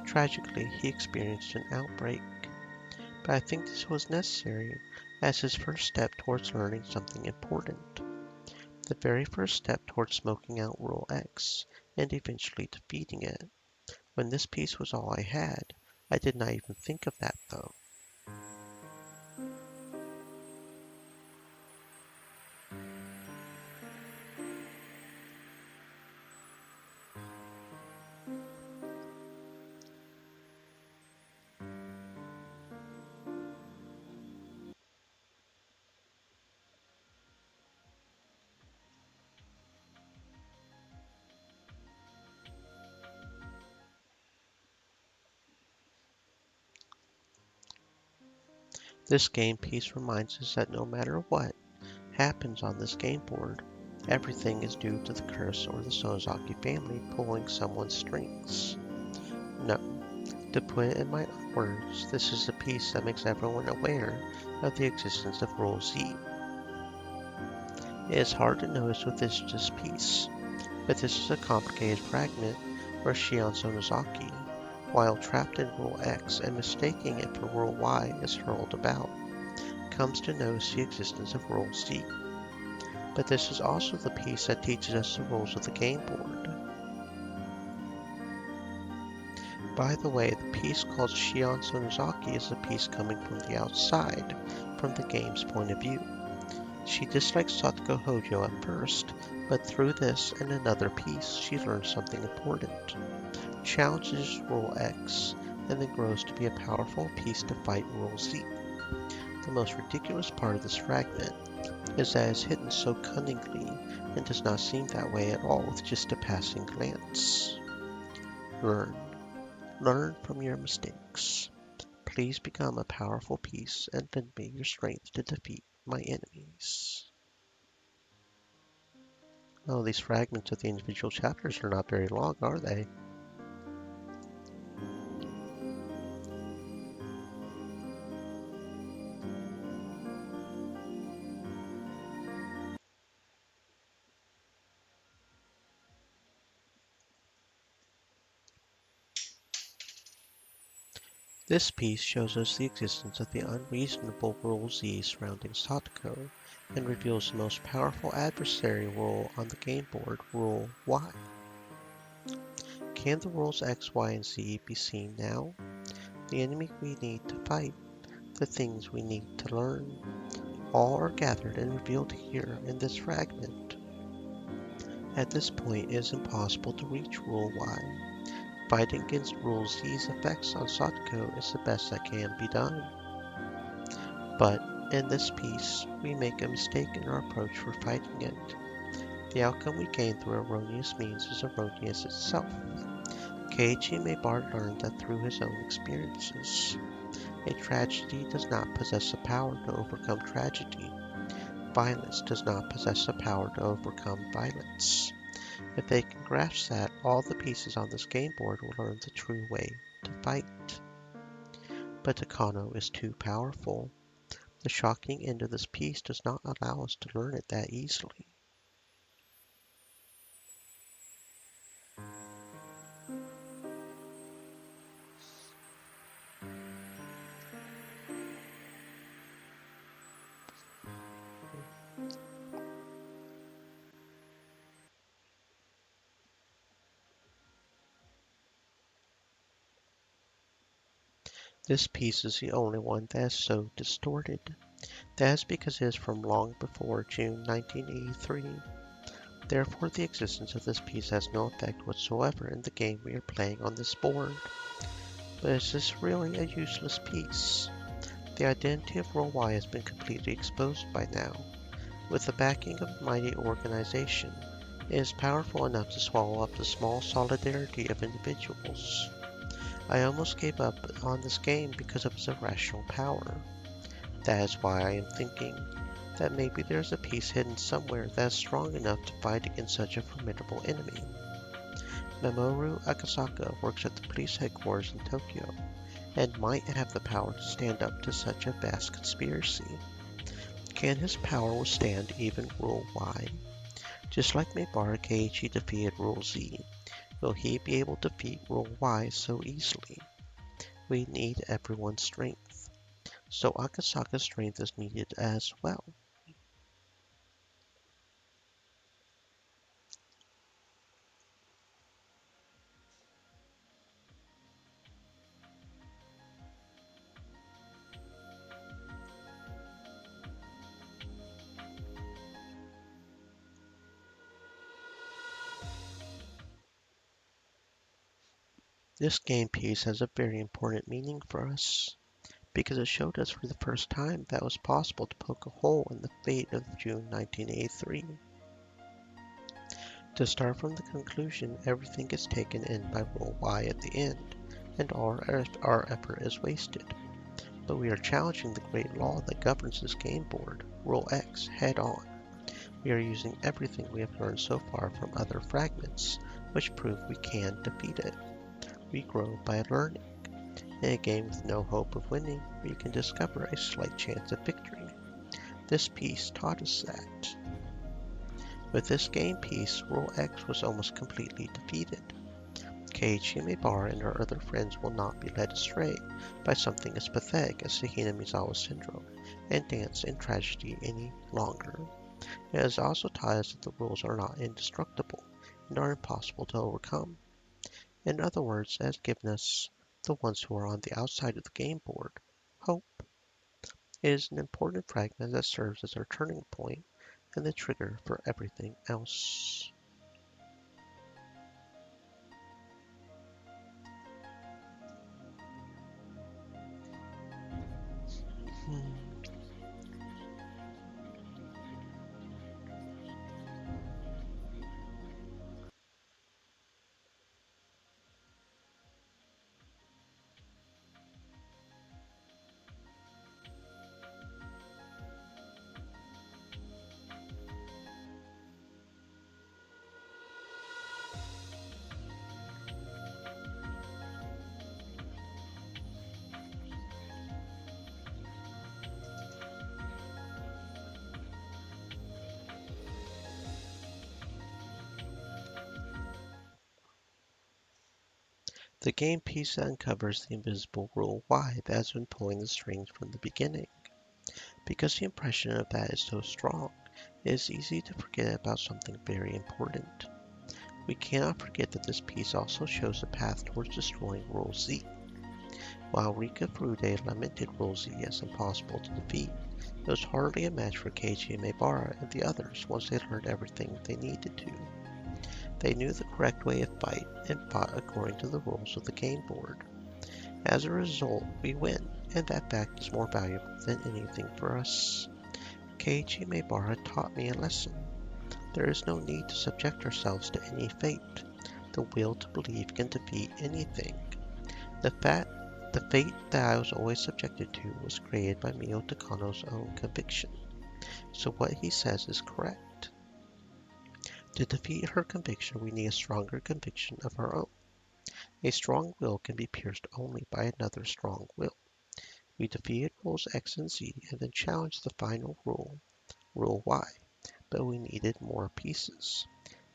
[SPEAKER 1] tragically he experienced an outbreak. But I think this was necessary as his first step towards learning something important. The very first step towards smoking out Rule X, and eventually defeating it. When this piece was all I had, I did not even think of that though. This game piece reminds us that no matter what happens on this game board, everything is due to the curse or the Sonozaki family pulling someone's strings. No, to put it in my own words, this is a piece that makes everyone aware of the existence of Rule Z. It is hard to notice with this piece, but this is a complicated fragment where Shion Sonozaki, while trapped in Rule X and mistaking it for Rule Y, is hurled about, comes to notice the existence of Rule Z. But this is also the piece that teaches us the rules of the game board. By the way, the piece called Shion Sonozaki is a piece coming from the outside, from the game's point of view. She dislikes Satoko Hojo at first, but through this and another piece, she learns something important, challenges Rule X, and then grows to be a powerful piece to fight Rule Z. The most ridiculous part of this fragment is that it's hidden so cunningly and does not seem that way at all with just a passing glance. Learn. Learn from your mistakes. Please become a powerful piece and lend me your strength to defeat my enemies. Oh, these fragments of the individual chapters are not very long, are they? This piece shows us the existence of the unreasonable Rule Z surrounding Satoko, and reveals the most powerful adversary rule on the game board, Rule Y. Can the rules X, Y, and Z be seen now? The enemy we need to fight, the things we need to learn, all are gathered and revealed here in this fragment. At this point, it is impossible to reach Rule Y. Fighting against Rule Z's effects on Satoko is the best that can be done. But in this piece, we make a mistake in our approach for fighting it. The outcome we gain through erroneous means is erroneous itself. Keiichi Maebara learned that through his own experiences. A tragedy does not possess the power to overcome tragedy. Violence does not possess the power to overcome violence. If they can grasp that, all the pieces on this game board will learn the true way to fight. But Takano is too powerful. The shocking end of this piece does not allow us to learn it that easily. This piece is the only one that is so distorted. That is because it is from long before June 1983. Therefore, the existence of this piece has no effect whatsoever in the game we are playing on this board. But is this really a useless piece? The identity of Rule Y has been completely exposed by now. With the backing of a mighty organization, it is powerful enough to swallow up the small solidarity of individuals. I almost gave up on this game because of its irrational power. That is why I am thinking that maybe there is a piece hidden somewhere that is strong enough to fight against such a formidable enemy. Mamoru Akasaka works at the police headquarters in Tokyo, and might have the power to stand up to such a vast conspiracy. Can his power withstand even Rule Y? Just like Maebara Keiichi defeated Rule Z, will he be able to defeat Rule Y so easily? We need everyone's strength, so Akasaka's strength is needed as well. This game piece has a very important meaning for us, because it showed us for the first time that it was possible to poke a hole in the fate of June 1983. To start from the conclusion, everything is taken in by Rule Y at the end, and our effort is wasted. but we are challenging the great law that governs this game board, Rule X, head on. We are using everything we have learned so far from other fragments, which prove we can defeat it. We grow by learning. In a game with no hope of winning, we can discover a slight chance of victory. This piece taught us that. With this game piece, Rule X was almost completely defeated. Keiichi Maebara and her other friends will not be led astray by something as pathetic as the Hinamizawa syndrome and dance in tragedy any longer. It has also taught us that the rules are not indestructible and are impossible to overcome. In other words, it has given us, the ones who are on the outside of the game board, hope. It is an important fragment that serves as our turning point and the trigger for everything else. Hmm. The game piece that uncovers the invisible rule Y that has been pulling the strings from the beginning. Because the impression of that is so strong, it is easy to forget about something very important. We cannot forget that this piece also shows a path towards destroying Rule Z. While Rika Furude lamented Rule Z as impossible to defeat, it was hardly a match for Keiichi Maebara and the others once they learned everything they needed to. They knew the correct way to fight and fought according to the rules of the game board. As a result, we win, and that fact is more valuable than anything for us. Keiichi Maebara taught me a lesson. There is no need to subject ourselves to any fate. The will to believe can defeat anything. The fate that I was always subjected to was created by Mio Takano's own conviction. So what he says is correct. To defeat her conviction, we need a stronger conviction of our own. A strong will can be pierced only by another strong will. We defeated rules X and Z and then challenged the final rule, Rule Y, but we needed more pieces.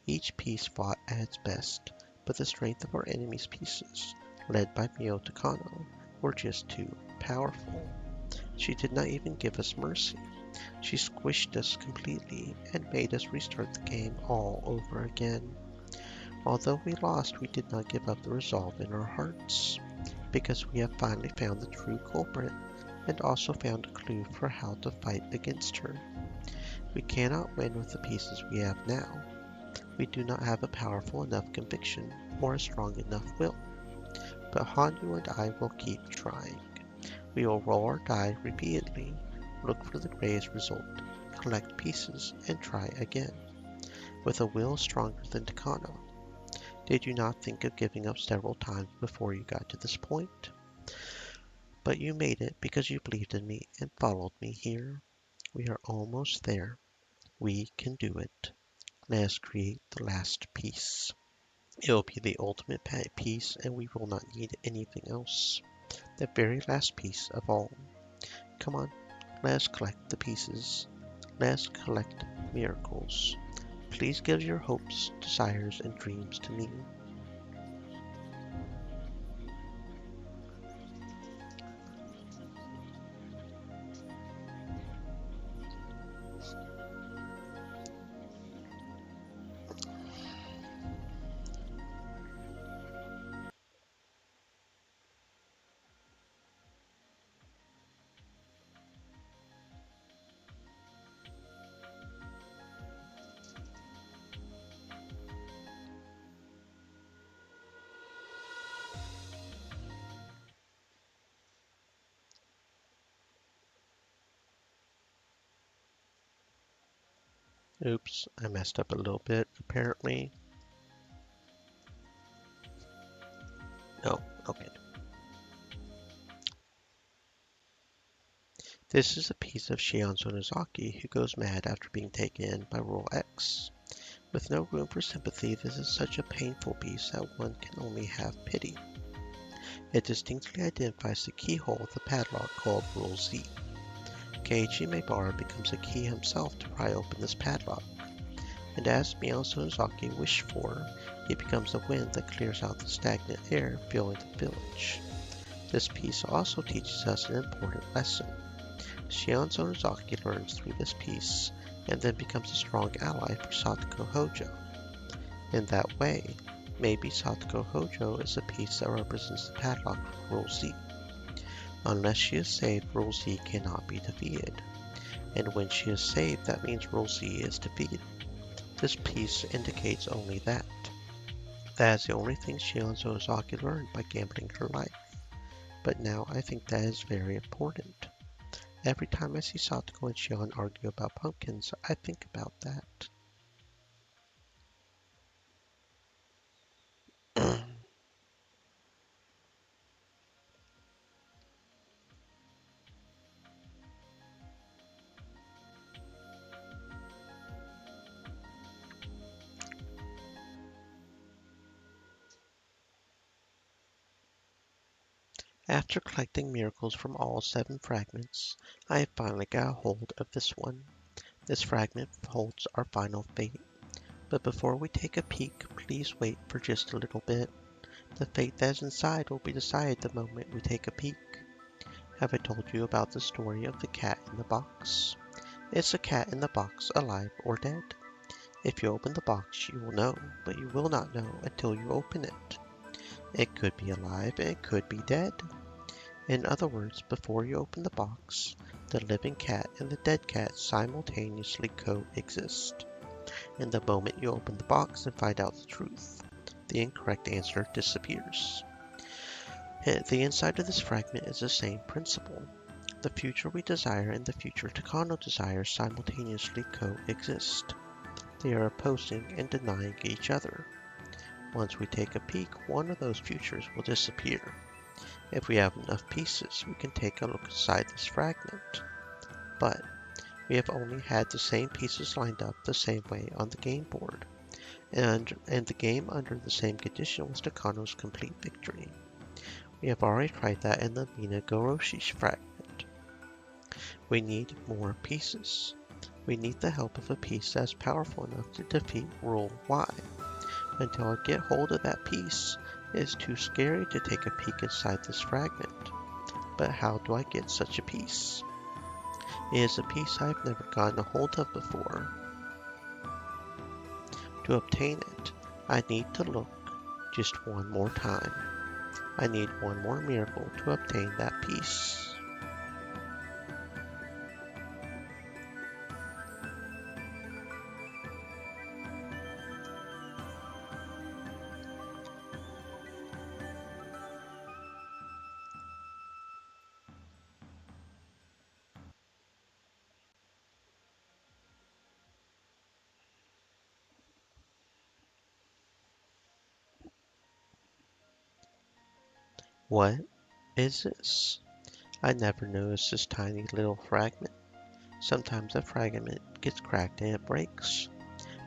[SPEAKER 1] Each piece fought at its best, but the strength of our enemy's pieces, led by Mio Takano, were just too powerful. She did not even give us mercy. She squished us completely and made us restart the game all over again. Although we lost, we did not give up the resolve in our hearts, because we have finally found the true culprit and also found a clue for how to fight against her. We cannot win with the pieces we have now. We do not have a powerful enough conviction or a strong enough will. But Hanyu and I will keep trying. We will roll our die repeatedly, look for the greatest result, collect pieces, and try again. With a will stronger than Takano. Did you not think of giving up several times before you got to this point? But you made it because you believed in me and followed me here. We are almost there. We can do it. Let us create the last piece. It will be the ultimate piece and we will not need anything else. The very last piece of all. Come on, let us collect the pieces. Let us collect miracles. Please give your hopes, desires, and dreams to me. Oops, I messed up a little bit, apparently. Oh, okay. This is a piece of Shion Sonozaki who goes mad after being taken in by Rule X. With no room for sympathy, this is such a painful piece that one can only have pity. It distinctly identifies the keyhole of the padlock called Rule Z. Keiichi Maebara becomes a key himself to pry open this padlock, and as Mio Sonozaki wished for, he becomes the wind that clears out the stagnant air filling the village. This piece also teaches us an important lesson. Shion Sonozaki learns through this piece, and then becomes a strong ally for Satoko Hojo. In that way, maybe Satoko Hojo is a piece that represents the padlock for Rule Z. Unless she is saved, Rule Z cannot be defeated. And when she is saved, that means Rule Z is defeated. This piece indicates only that. That is the only thing Shion Sonozaki learned by gambling her life. But now I think that is very important. Every time I see Satoko and Shion argue about pumpkins, I think about that. After collecting miracles from all 7 fragments, I have finally got a hold of this one. This fragment holds our final fate. But before we take a peek, please wait for just a little bit. The fate that is inside will be decided the moment we take a peek. Have I told you about the story of the cat in the box? Is the cat in the box alive or dead? If you open the box, you will know, but you will not know until you open it. It could be alive and it could be dead. In other words, before you open the box, the living cat and the dead cat simultaneously coexist. And the moment you open the box and find out the truth, the incorrect answer disappears. The inside of this fragment is the same principle. The future we desire and the future Takano desires simultaneously coexist. They are opposing and denying each other. Once we take a peek, one of those futures will disappear. If we have enough pieces, we can take a look inside this fragment. But we have only had the same pieces lined up the same way on the game board, and the game under the same condition was Takano's complete victory. We have already tried that in the Mina Goroshi fragment. We need more pieces. We need the help of a piece that is powerful enough to defeat Rule Y. Until I get hold of that piece, it is too scary to take a peek inside this fragment. But how do I get such a piece? It is a piece I have never gotten a hold of before. To obtain it, I need to look just one more time. I need one more miracle to obtain that piece. What is this? I never noticed this tiny little fragment. Sometimes a fragment gets cracked and it breaks.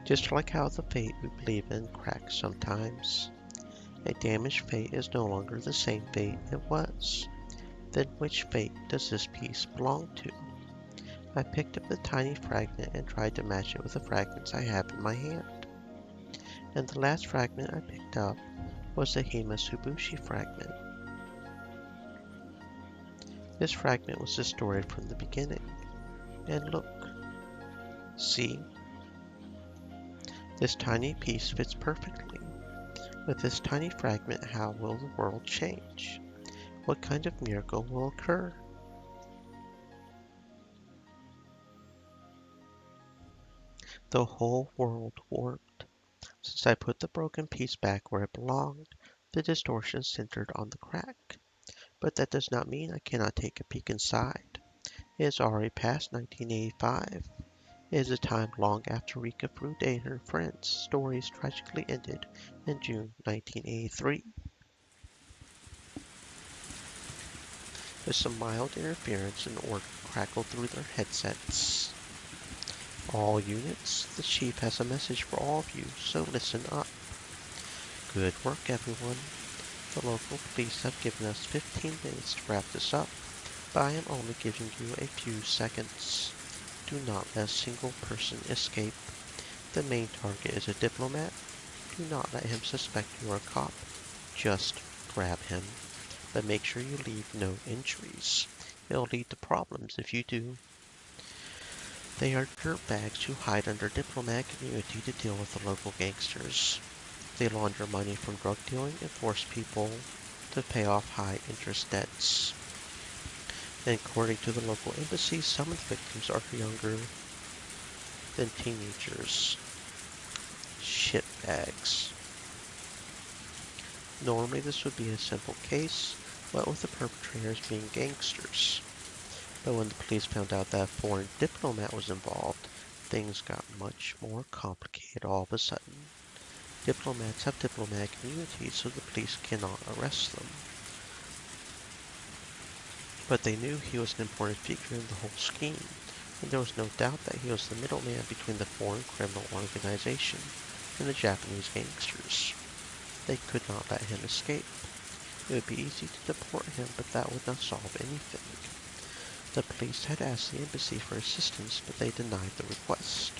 [SPEAKER 1] Just like how the fate we believe in cracks sometimes. A damaged fate is no longer the same fate it was. Then which fate does this piece belong to? I picked up the tiny fragment and tried to match it with the fragments I have in my hand. And the last fragment I picked up was the Himatsubushi fragment. This fragment was distorted from the beginning. And look. See? This tiny piece fits perfectly. With this tiny fragment, how will the world change? What kind of miracle will occur? The whole world warped. Since I put the broken piece back where it belonged, the distortion centered on the crack. But that does not mean I cannot take a peek inside. It is already past 1985. It is a time long after Rika Furude and her friends' stories tragically ended in June 1983. With some mild interference in order crackled through their headsets. All units, the chief has a message for all of you, so listen up. Good work, everyone. The local police have given us 15 minutes to wrap this up, but I am only giving you a few seconds. Do not let a single person escape. The main target is a diplomat. Do not let him suspect you are a cop. Just grab him, but make sure you leave no injuries. It'll lead to problems if you do. They are dirtbags who hide under diplomatic immunity to deal with the local gangsters. They launder money from drug dealing and force people to pay off high interest debts. And according to the local embassy, some of the victims are younger than teenagers. Shitbags. Normally this would be a simple case, what with the perpetrators being gangsters. But when the police found out that a foreign diplomat was involved, things got much more complicated all of a sudden. Diplomats have diplomatic immunity, so the police cannot arrest them. But they knew he was an important figure in the whole scheme, and there was no doubt that he was the middleman between the foreign criminal organization and the Japanese gangsters. They could not let him escape. It would be easy to deport him, but that would not solve anything. The police had asked the embassy for assistance, but they denied the request,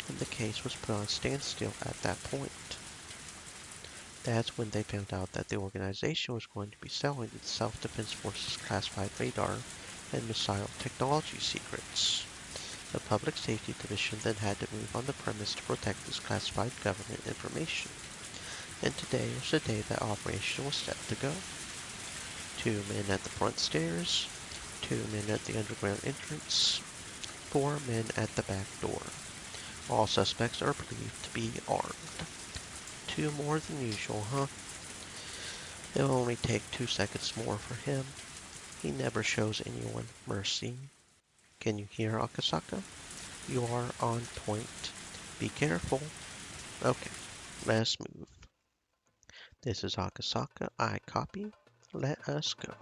[SPEAKER 1] and the case was put on standstill at that point. That's when they found out that the organization was going to be selling its Self-Defense Forces classified radar and missile technology secrets. The Public Safety Division then had to move on the premise to protect this classified government information. And today was the day that operation was set to go. 2 men at the front stairs, 2 men at the underground entrance, 4 men at the back door. All suspects are believed to be armed. 2 more than usual, huh? It'll only take 2 seconds more for him. He never shows anyone mercy. Can you hear, Akasaka? You are on point. Be careful. Okay, let's move. This is Akasaka. I copy. Let us go.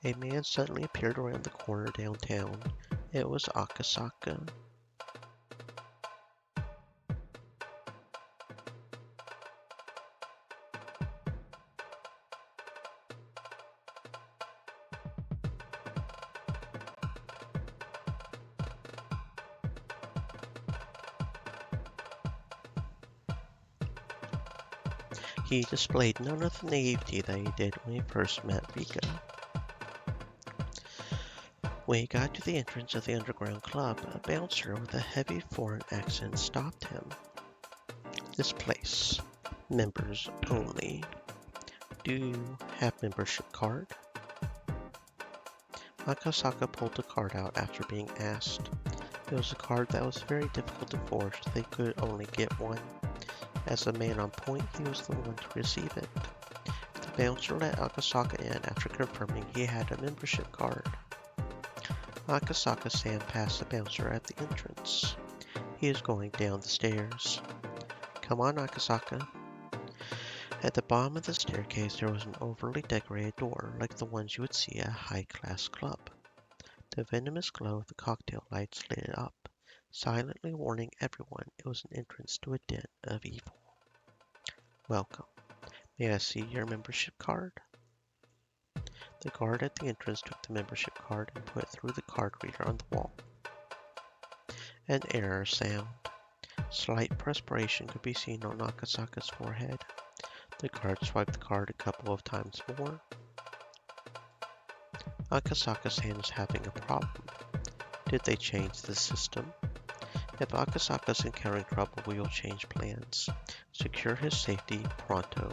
[SPEAKER 1] A man suddenly appeared around the corner downtown. It was Akasaka. He displayed none of the naivety that he did when he first met Rika. When he got to the entrance of the underground club, a bouncer with a heavy foreign accent stopped him. This place. Members only. Do you have membership card? Akasaka pulled the card out after being asked. It was a card that was very difficult to forge. They could only get one. As a man on point, he was the one to receive it. The bouncer let Akasaka in after confirming he had a membership card. Akasaka-san passed the bouncer at the entrance. He is going down the stairs. Come on, Akasaka. At the bottom of the staircase there was an overly decorated door, like the ones you would see at a high-class club. The venomous glow of the cocktail lights lit it up, silently warning everyone it was an entrance to a den of evil. Welcome. May I see your membership card? The guard at the entrance took the membership card and put it through the card reader on the wall. An error sound. Slight perspiration could be seen on Akasaka's forehead. The guard swiped the card a couple of times more. Akasaka-san is having a problem. Did they change the system? If Akasaka's encountering trouble, we will change plans. Secure his safety pronto.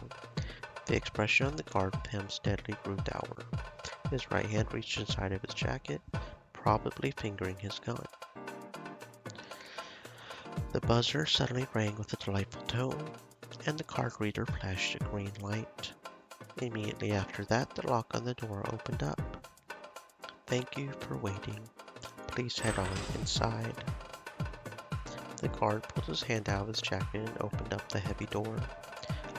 [SPEAKER 1] The expression on the guard with him steadily grew dour. His right hand reached inside of his jacket, probably fingering his gun. The buzzer suddenly rang with a delightful tone, and the card reader flashed a green light. Immediately after that, the lock on the door opened up. Thank you for waiting. Please head on inside. The guard pulled his hand out of his jacket and opened up the heavy door.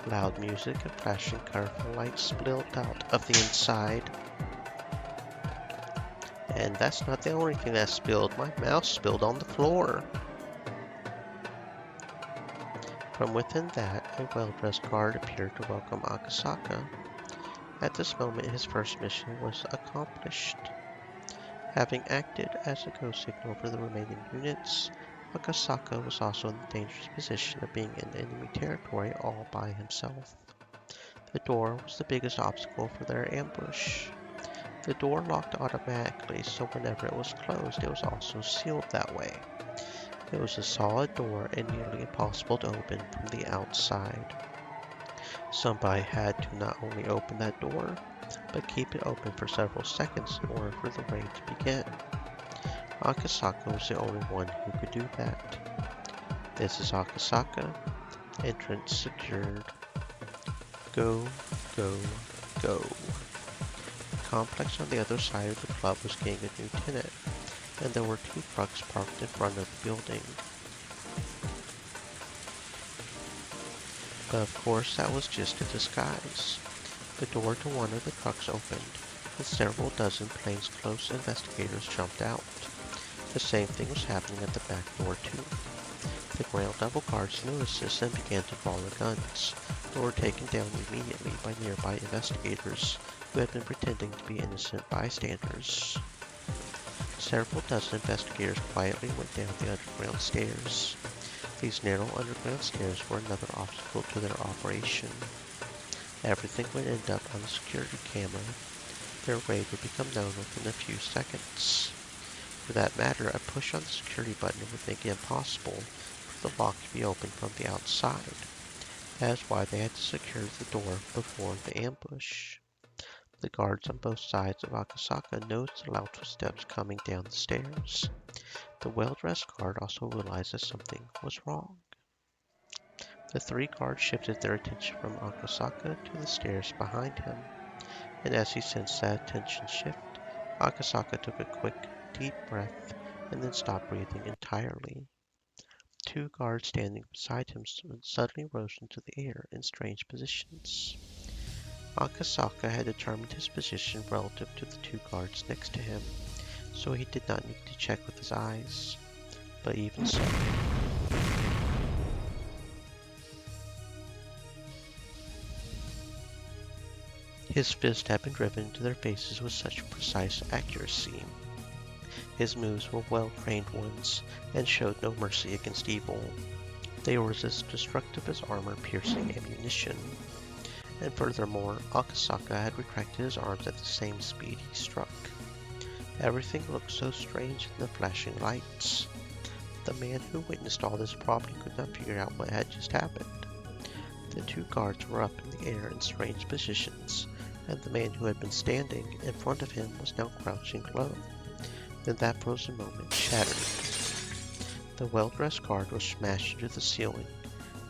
[SPEAKER 1] Loud music and flashing colorful lights spilled out of the inside. And that's not the only thing that spilled. My mouse spilled on the floor. From within that, a well-dressed guard appeared to welcome Akasaka. At this moment, his first mission was accomplished. Having acted as a go signal for the remaining units, Akasaka was also in the dangerous position of being in enemy territory all by himself. The door was the biggest obstacle for their ambush. The door locked automatically, so whenever it was closed, it was also sealed that way. It was a solid door and nearly impossible to open from the outside. Somebody had to not only open that door, but keep it open for several seconds in order for the raid to begin. Akasaka was the only one who could do that. This is Akasaka. Entrance secured. Go, go, go. The complex on the other side of the club was getting a new tenant, and there were 2 trucks parked in front of the building. But of course that was just a disguise. The door to one of the trucks opened, and several dozen plainclothes investigators jumped out. The same thing was happening at the back door too. The ground level guards noticed this and began to draw their guns, but were taken down immediately by nearby investigators who had been pretending to be innocent bystanders. Several dozen investigators quietly went down the underground stairs. These narrow underground stairs were another obstacle to their operation. Everything would end up on the security camera. Their raid would become known within a few seconds. For that matter, a push on the security button would make it impossible for the lock to be opened from the outside. That is why they had to secure the door before the ambush. The guards on both sides of Akasaka noticed the loud footsteps coming down the stairs. The well-dressed guard also realized that something was wrong. The 3 guards shifted their attention from Akasaka to the stairs behind him, and as he sensed that attention shift, Akasaka took a quick, deep breath and then stopped breathing entirely. 2 guards standing beside him suddenly rose into the air in strange positions. Akasaka had determined his position relative to the 2 guards next to him, so he did not need to check with his eyes. But even so, his fist had been driven into their faces with such precise accuracy. His moves were well-trained ones, and showed no mercy against evil. They were as destructive as armor-piercing ammunition. And furthermore, Akasaka had retracted his arms at the same speed he struck. Everything looked so strange in the flashing lights. The man who witnessed all this probably could not figure out what had just happened. The 2 guards were up in the air in strange positions, and the man who had been standing in front of him was now crouching low. Then that frozen moment shattered. The well-dressed guard was smashed into the ceiling,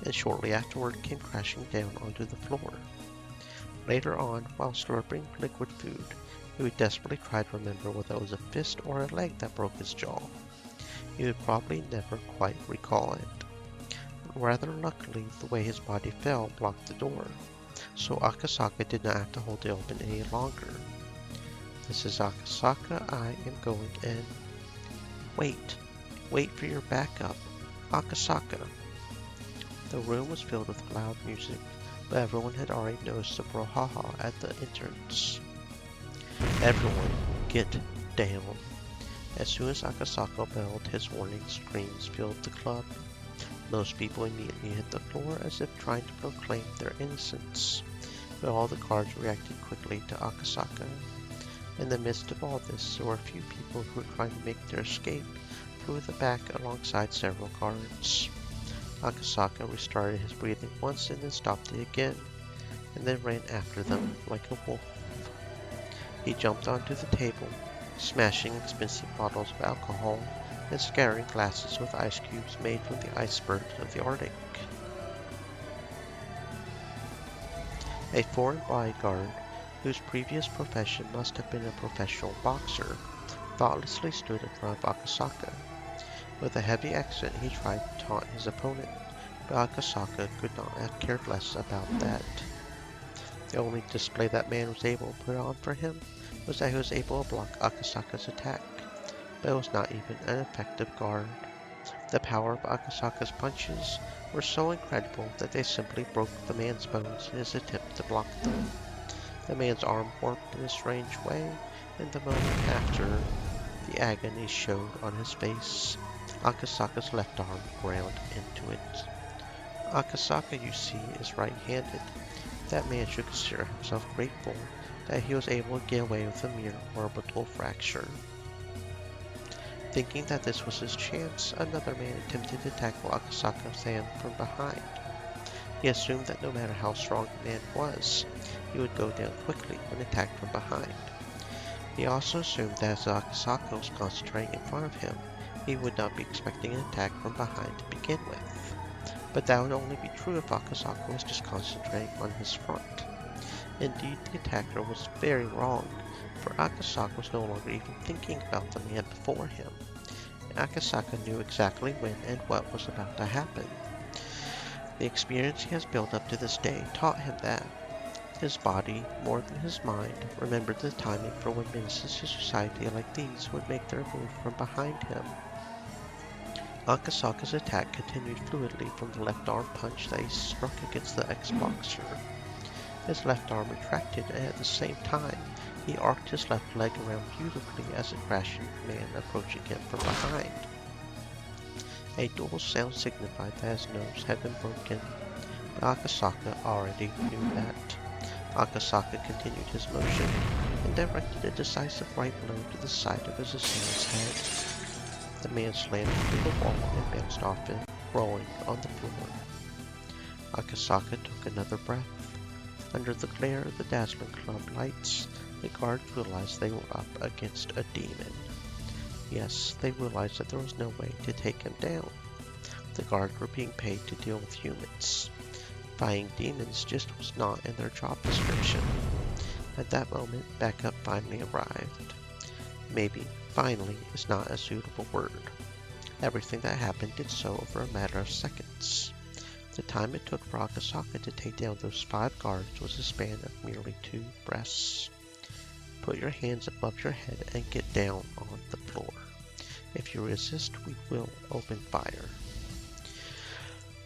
[SPEAKER 1] and shortly afterward came crashing down onto the floor. Later on, while slurping liquid food, he would desperately try to remember whether it was a fist or a leg that broke his jaw. He would probably never quite recall it. Rather luckily, the way his body fell blocked the door, so Akasaka did not have to hold it open any longer. This is Akasaka, I am going in. Wait for your backup. Akasaka. The room was filled with loud music, but everyone had already noticed the brouhaha at the entrance. Everyone, get down. As soon as Akasaka belled, his warning screams filled the club. Most people immediately hit the floor as if trying to proclaim their innocence, but all the guards reacted quickly to Akasaka. In the midst of all this, there were a few people who were trying to make their escape through the back alongside several guards. Akasaka restarted his breathing once and then stopped it again, and then ran after them like a wolf. He jumped onto the table, smashing expensive bottles of alcohol and scattering glasses with ice cubes made from the icebergs of the Arctic. A foreign bodyguard, whose previous profession must have been a professional boxer, thoughtlessly stood in front of Akasaka. With a heavy accent, he tried to taunt his opponent, but Akasaka could not have cared less about that. The only display that man was able to put on for him was that he was able to block Akasaka's attack, but it was not even an effective guard. The power of Akasaka's punches were so incredible that they simply broke the man's bones in his attempt to block them. The man's arm warped in a strange way, and the moment after, the agony showed on his face. Akasaka's left arm ground into it. Akasaka, you see, is right-handed. That man should consider himself grateful that he was able to get away with a mere orbital fracture. Thinking that this was his chance, another man attempted to tackle Akasaka's hand from behind. He assumed that no matter how strong the man was, he would go down quickly when attacked from behind. He also assumed that as Akasaka was concentrating in front of him, he would not be expecting an attack from behind to begin with. But that would only be true if Akasaka was just concentrating on his front. Indeed, the attacker was very wrong, for Akasaka was no longer even thinking about the man before him. Akasaka knew exactly when and what was about to happen. The experience he has built up to this day taught him that. His body, more than his mind, remembered the timing for when menaces to society like these would make their move from behind him. Akasaka's attack continued fluidly from the left arm punch that he struck against the ex-boxer. His left arm retracted, and at the same time, he arced his left leg around beautifully as a crashing man approaching him from behind. A dull sound signified that his nose had been broken, but Akasaka already knew that. Akasaka continued his motion and directed a decisive right blow to the side of his assailant's head. The man slammed into the wall and bounced off it, rolling on the floor. Akasaka took another breath. Under the glare of the dazzling club lights, the guards realized they were up against a demon. Yes, they realized that there was no way to take him down. The guards were being paid to deal with humans. Fighting demons just was not in their job description. At that moment, backup finally arrived. Maybe finally is not a suitable word. Everything that happened did so over a matter of seconds. The time it took for Akasaka to take down those 5 guards was a span of merely 2 breaths. Put your hands above your head and get down on the floor. If you resist, we will open fire.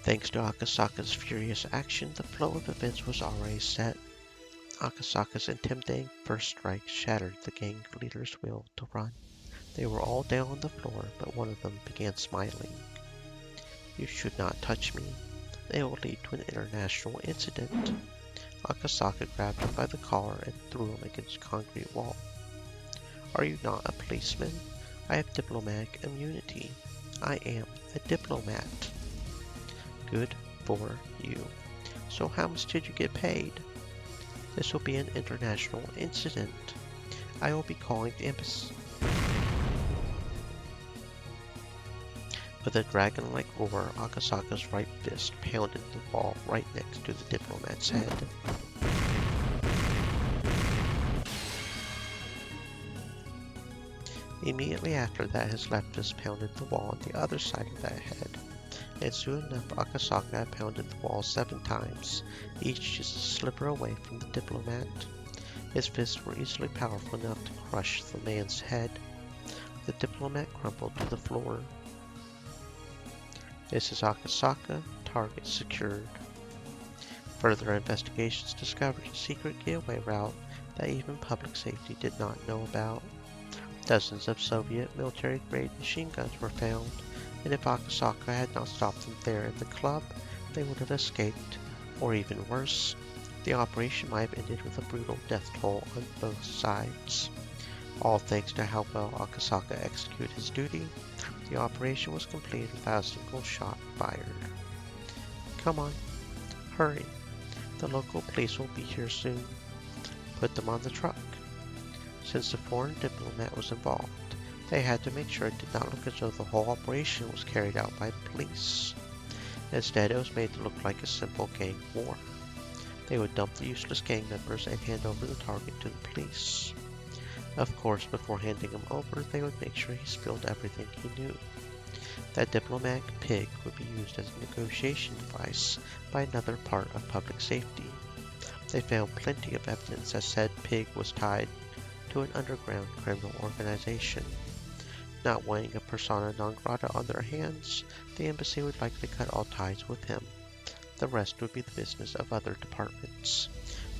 [SPEAKER 1] Thanks to Akasaka's furious action, the flow of events was already set. Akasaka's intimidating first strike shattered the gang leader's will to run. They were all down on the floor, but one of them began smiling. You should not touch me. It will lead to an international incident. Akasaka grabbed him by the collar and threw him against a concrete wall. Are you not a policeman? I have diplomatic immunity. I am a diplomat. Good for you. So how much did you get paid? This will be an international incident. I will be calling the embassy. With a dragon-like roar, Akasaka's right fist pounded the wall right next to the diplomat's head. Immediately after that, his left fist pounded the wall on the other side of that head. And soon enough, Akasaka had pounded the wall 7 times, each just a slipper away from the diplomat. His fists were easily powerful enough to crush the man's head. The diplomat crumpled to the floor. This is Akasaka, target secured. Further investigations discovered a secret getaway route that even public safety did not know about. Dozens of Soviet military-grade machine guns were found, and if Akasaka had not stopped them there in the club, they would have escaped, or even worse, the operation might have ended with a brutal death toll on both sides. All thanks to how well Akasaka executed his duty, the operation was completed without a single shot fired. Come on, hurry. The local police will be here soon. Put them on the truck. Since the foreign diplomat was involved, they had to make sure it did not look as though the whole operation was carried out by the police. Instead, it was made to look like a simple gang war. They would dump the useless gang members and hand over the target to the police. Of course, before handing him over, they would make sure he spilled everything he knew. That diplomatic pig would be used as a negotiation device by another part of public safety. They found plenty of evidence that said pig was tied to an underground criminal organization. Not wanting a persona non grata on their hands, the embassy would likely cut all ties with him. The rest would be the business of other departments.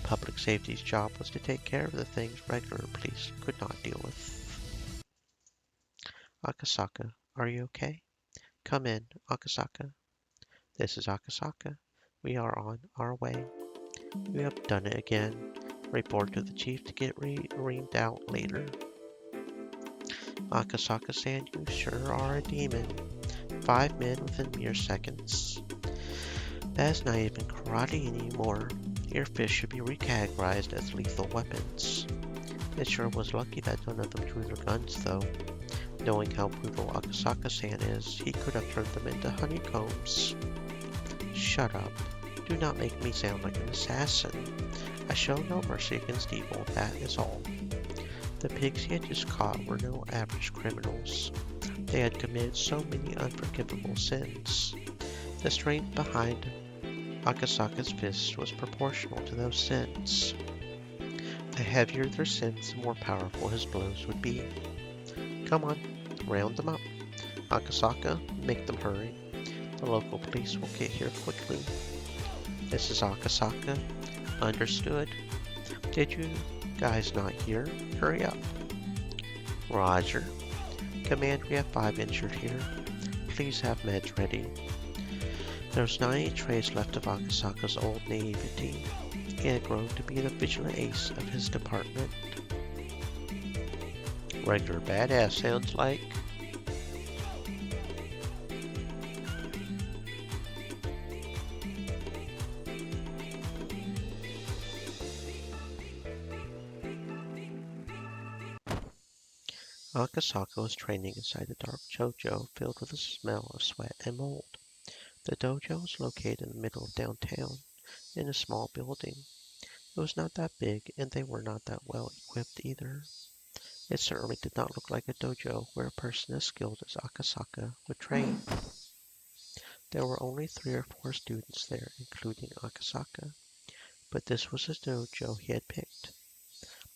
[SPEAKER 1] Public safety's job was to take care of the things regular police could not deal with. Akasaka, are you okay? Come in, Akasaka. This is Akasaka. We are on our way. We have done it again. Report to the chief to get reamed out later. Akasaka-san, you sure are a demon. 5 men within mere seconds. That's not even karate anymore. Your fists should be recategorized as lethal weapons. It sure was lucky that none of them drew their guns, though. Knowing how brutal Akasaka-san is, he could have turned them into honeycombs. Shut up. Do not make me sound like an assassin. I show no mercy against evil, that is all. The pigs he had just caught were no average criminals. They had committed so many unforgivable sins. The strength behind Akasaka's fists was proportional to those sins. The heavier their sins, the more powerful his blows would be. Come on, round them up. Akasaka, make them hurry. The local police will get here quickly. This is Akasaka. Understood. Did you guys not hear? Hurry up. Roger. Command, we have 5 injured here. Please have meds ready. There's not any trace left of Akasaka's old naivety. He had grown to be the vigilant ace of his department. Regular badass sounds like. Akasaka was training inside a dark dojo filled with the smell of sweat and mold. The dojo was located in the middle of downtown, in a small building. It was not that big, and they were not that well equipped either. It certainly did not look like a dojo where a person as skilled as Akasaka would train. There were only 3 or 4 students there, including Akasaka, but this was the dojo he had picked.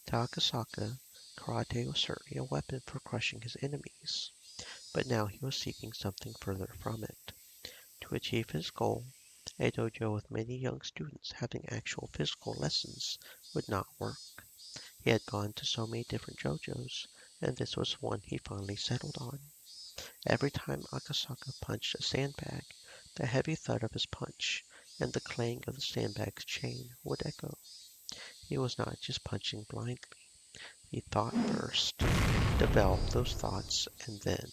[SPEAKER 1] To Akasaka, karate was certainly a weapon for crushing his enemies, but now he was seeking something further from it. To achieve his goal, a dojo with many young students having actual physical lessons would not work. He had gone to so many different dojos, and this was one he finally settled on. Every time Akasaka punched a sandbag, the heavy thud of his punch and the clang of the sandbag's chain would echo. He was not just punching blindly. He thought first, developed those thoughts, and then.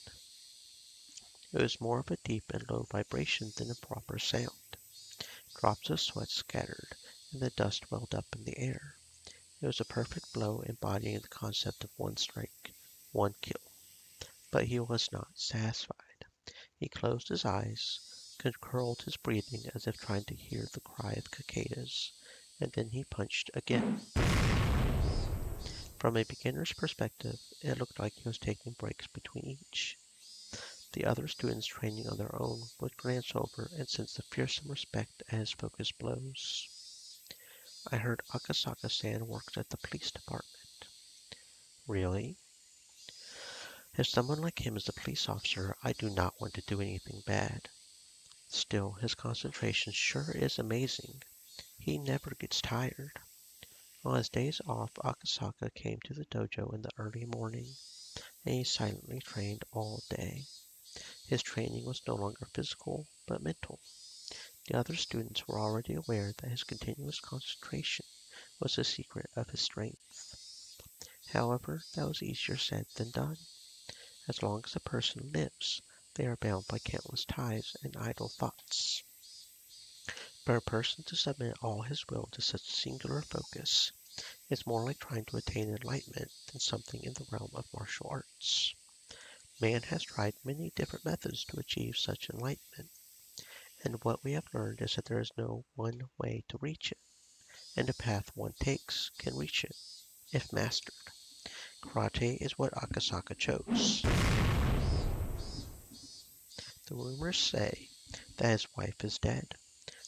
[SPEAKER 1] It was more of a deep and low vibration than a proper sound. Drops of sweat scattered, and the dust welled up in the air. It was a perfect blow embodying the concept of one strike, one kill. But he was not satisfied. He closed his eyes, controlled his breathing as if trying to hear the cry of cicadas, and then he punched again. From a beginner's perspective, it looked like he was taking breaks between each. The other students training on their own would glance over and sense the fearsome respect at his focused blows. I heard Akasaka-san works at the police department. Really? If someone like him is a police officer, I do not want to do anything bad. Still, his concentration sure is amazing. He never gets tired. On his days off, Akasaka came to the dojo in the early morning, and he silently trained all day. His training was no longer physical, but mental. The other students were already aware that his continuous concentration was the secret of his strength. However, that was easier said than done. As long as a person lives, they are bound by countless ties and idle thoughts. For a person to submit all his will to such singular focus is more like trying to attain enlightenment than something in the realm of martial arts. Man has tried many different methods to achieve such enlightenment, and what we have learned is that there is no one way to reach it, and the path one takes can reach it, if mastered. Karate is what Akasaka chose. The rumors say that his wife is dead.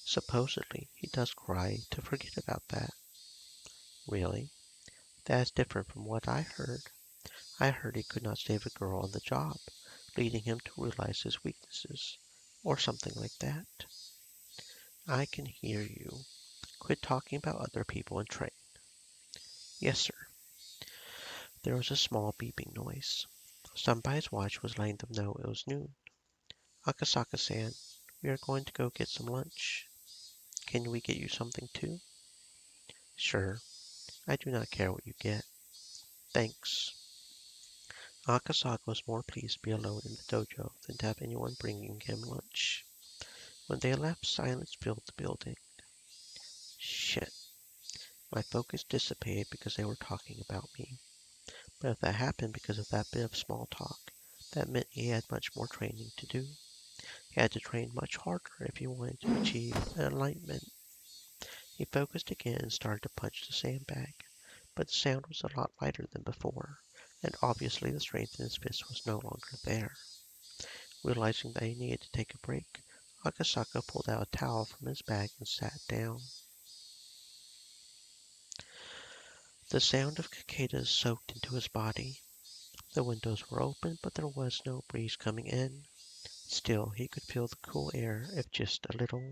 [SPEAKER 1] Supposedly, he does cry to forget about that. Really? That is different from what I heard. I heard he could not save a girl on the job, leading him to realize his weaknesses, or something like that. I can hear you. Quit talking about other people and train. Yes, sir. There was a small beeping noise. Some by his watch was letting them know it was noon. Akasaka-san, we are going to go get some lunch. Can we get you something too? Sure. I do not care what you get. Thanks. Akasaka was more pleased to be alone in the dojo than to have anyone bringing him lunch. When they left, silence filled the building. Shit. My focus dissipated because they were talking about me. But if that happened because of that bit of small talk, that meant he had much more training to do. He had to train much harder if he wanted to achieve an enlightenment. He focused again and started to punch the sandbag, but the sound was a lot lighter than before, and obviously the strength in his fist was no longer there. Realizing that he needed to take a break, Akasaka pulled out a towel from his bag and sat down. The sound of cicadas soaked into his body. The windows were open, but there was no breeze coming in. Still, he could feel the cool air, if just a little.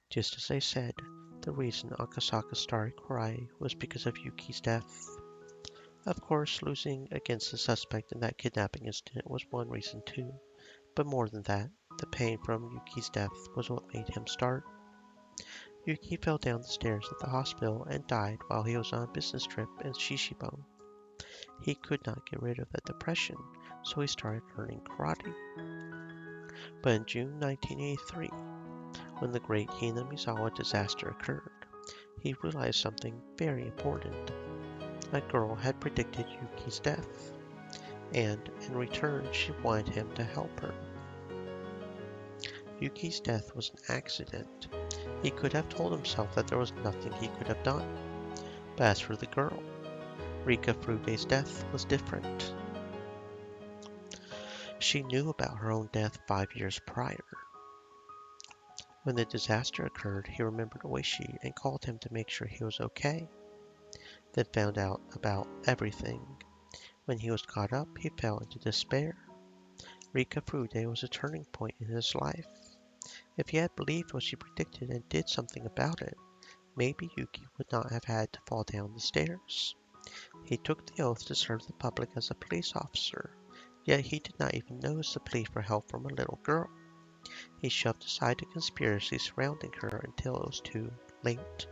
[SPEAKER 1] Just as I said, the reason Akasaka started crying was because of Yuki's death. Of course, losing against the suspect in that kidnapping incident was one reason too, but more than that, the pain from Yuki's death was what made him start. Yuki fell down the stairs at the hospital and died while he was on a business trip in Shishibo. He could not get rid of that depression, so he started learning karate. But in June 1983, when the great Hinamizawa disaster occurred, he realized something very important. A girl had predicted Yuki's death, and in return she wanted him to help her. Yuki's death was an accident. He could have told himself that there was nothing he could have done. But as for the girl, Rika Furude's death was different. She knew about her own death 5 years prior. When the disaster occurred, he remembered Oishi and called him to make sure he was okay, then found out about everything. When he was caught up, he fell into despair. Rika Furude was a turning point in his life. If he had believed what she predicted and did something about it, maybe Yuki would not have had to fall down the stairs. He took the oath to serve the public as a police officer, yet he did not even notice the plea for help from a little girl. He shoved aside the conspiracy surrounding her until it was too late.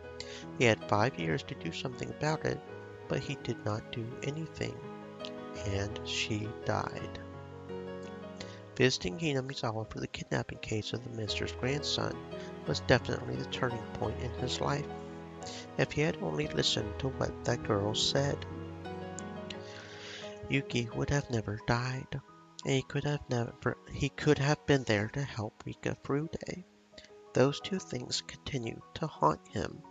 [SPEAKER 1] He had 5 years to do something about it, but he did not do anything, and she died. Visiting Hinamizawa for the kidnapping case of the minister's grandson was definitely the turning point in his life. If he had only listened to what that girl said, Yuki would have never died, and he could have been there to help Rika Furude. Those two things continued to haunt him.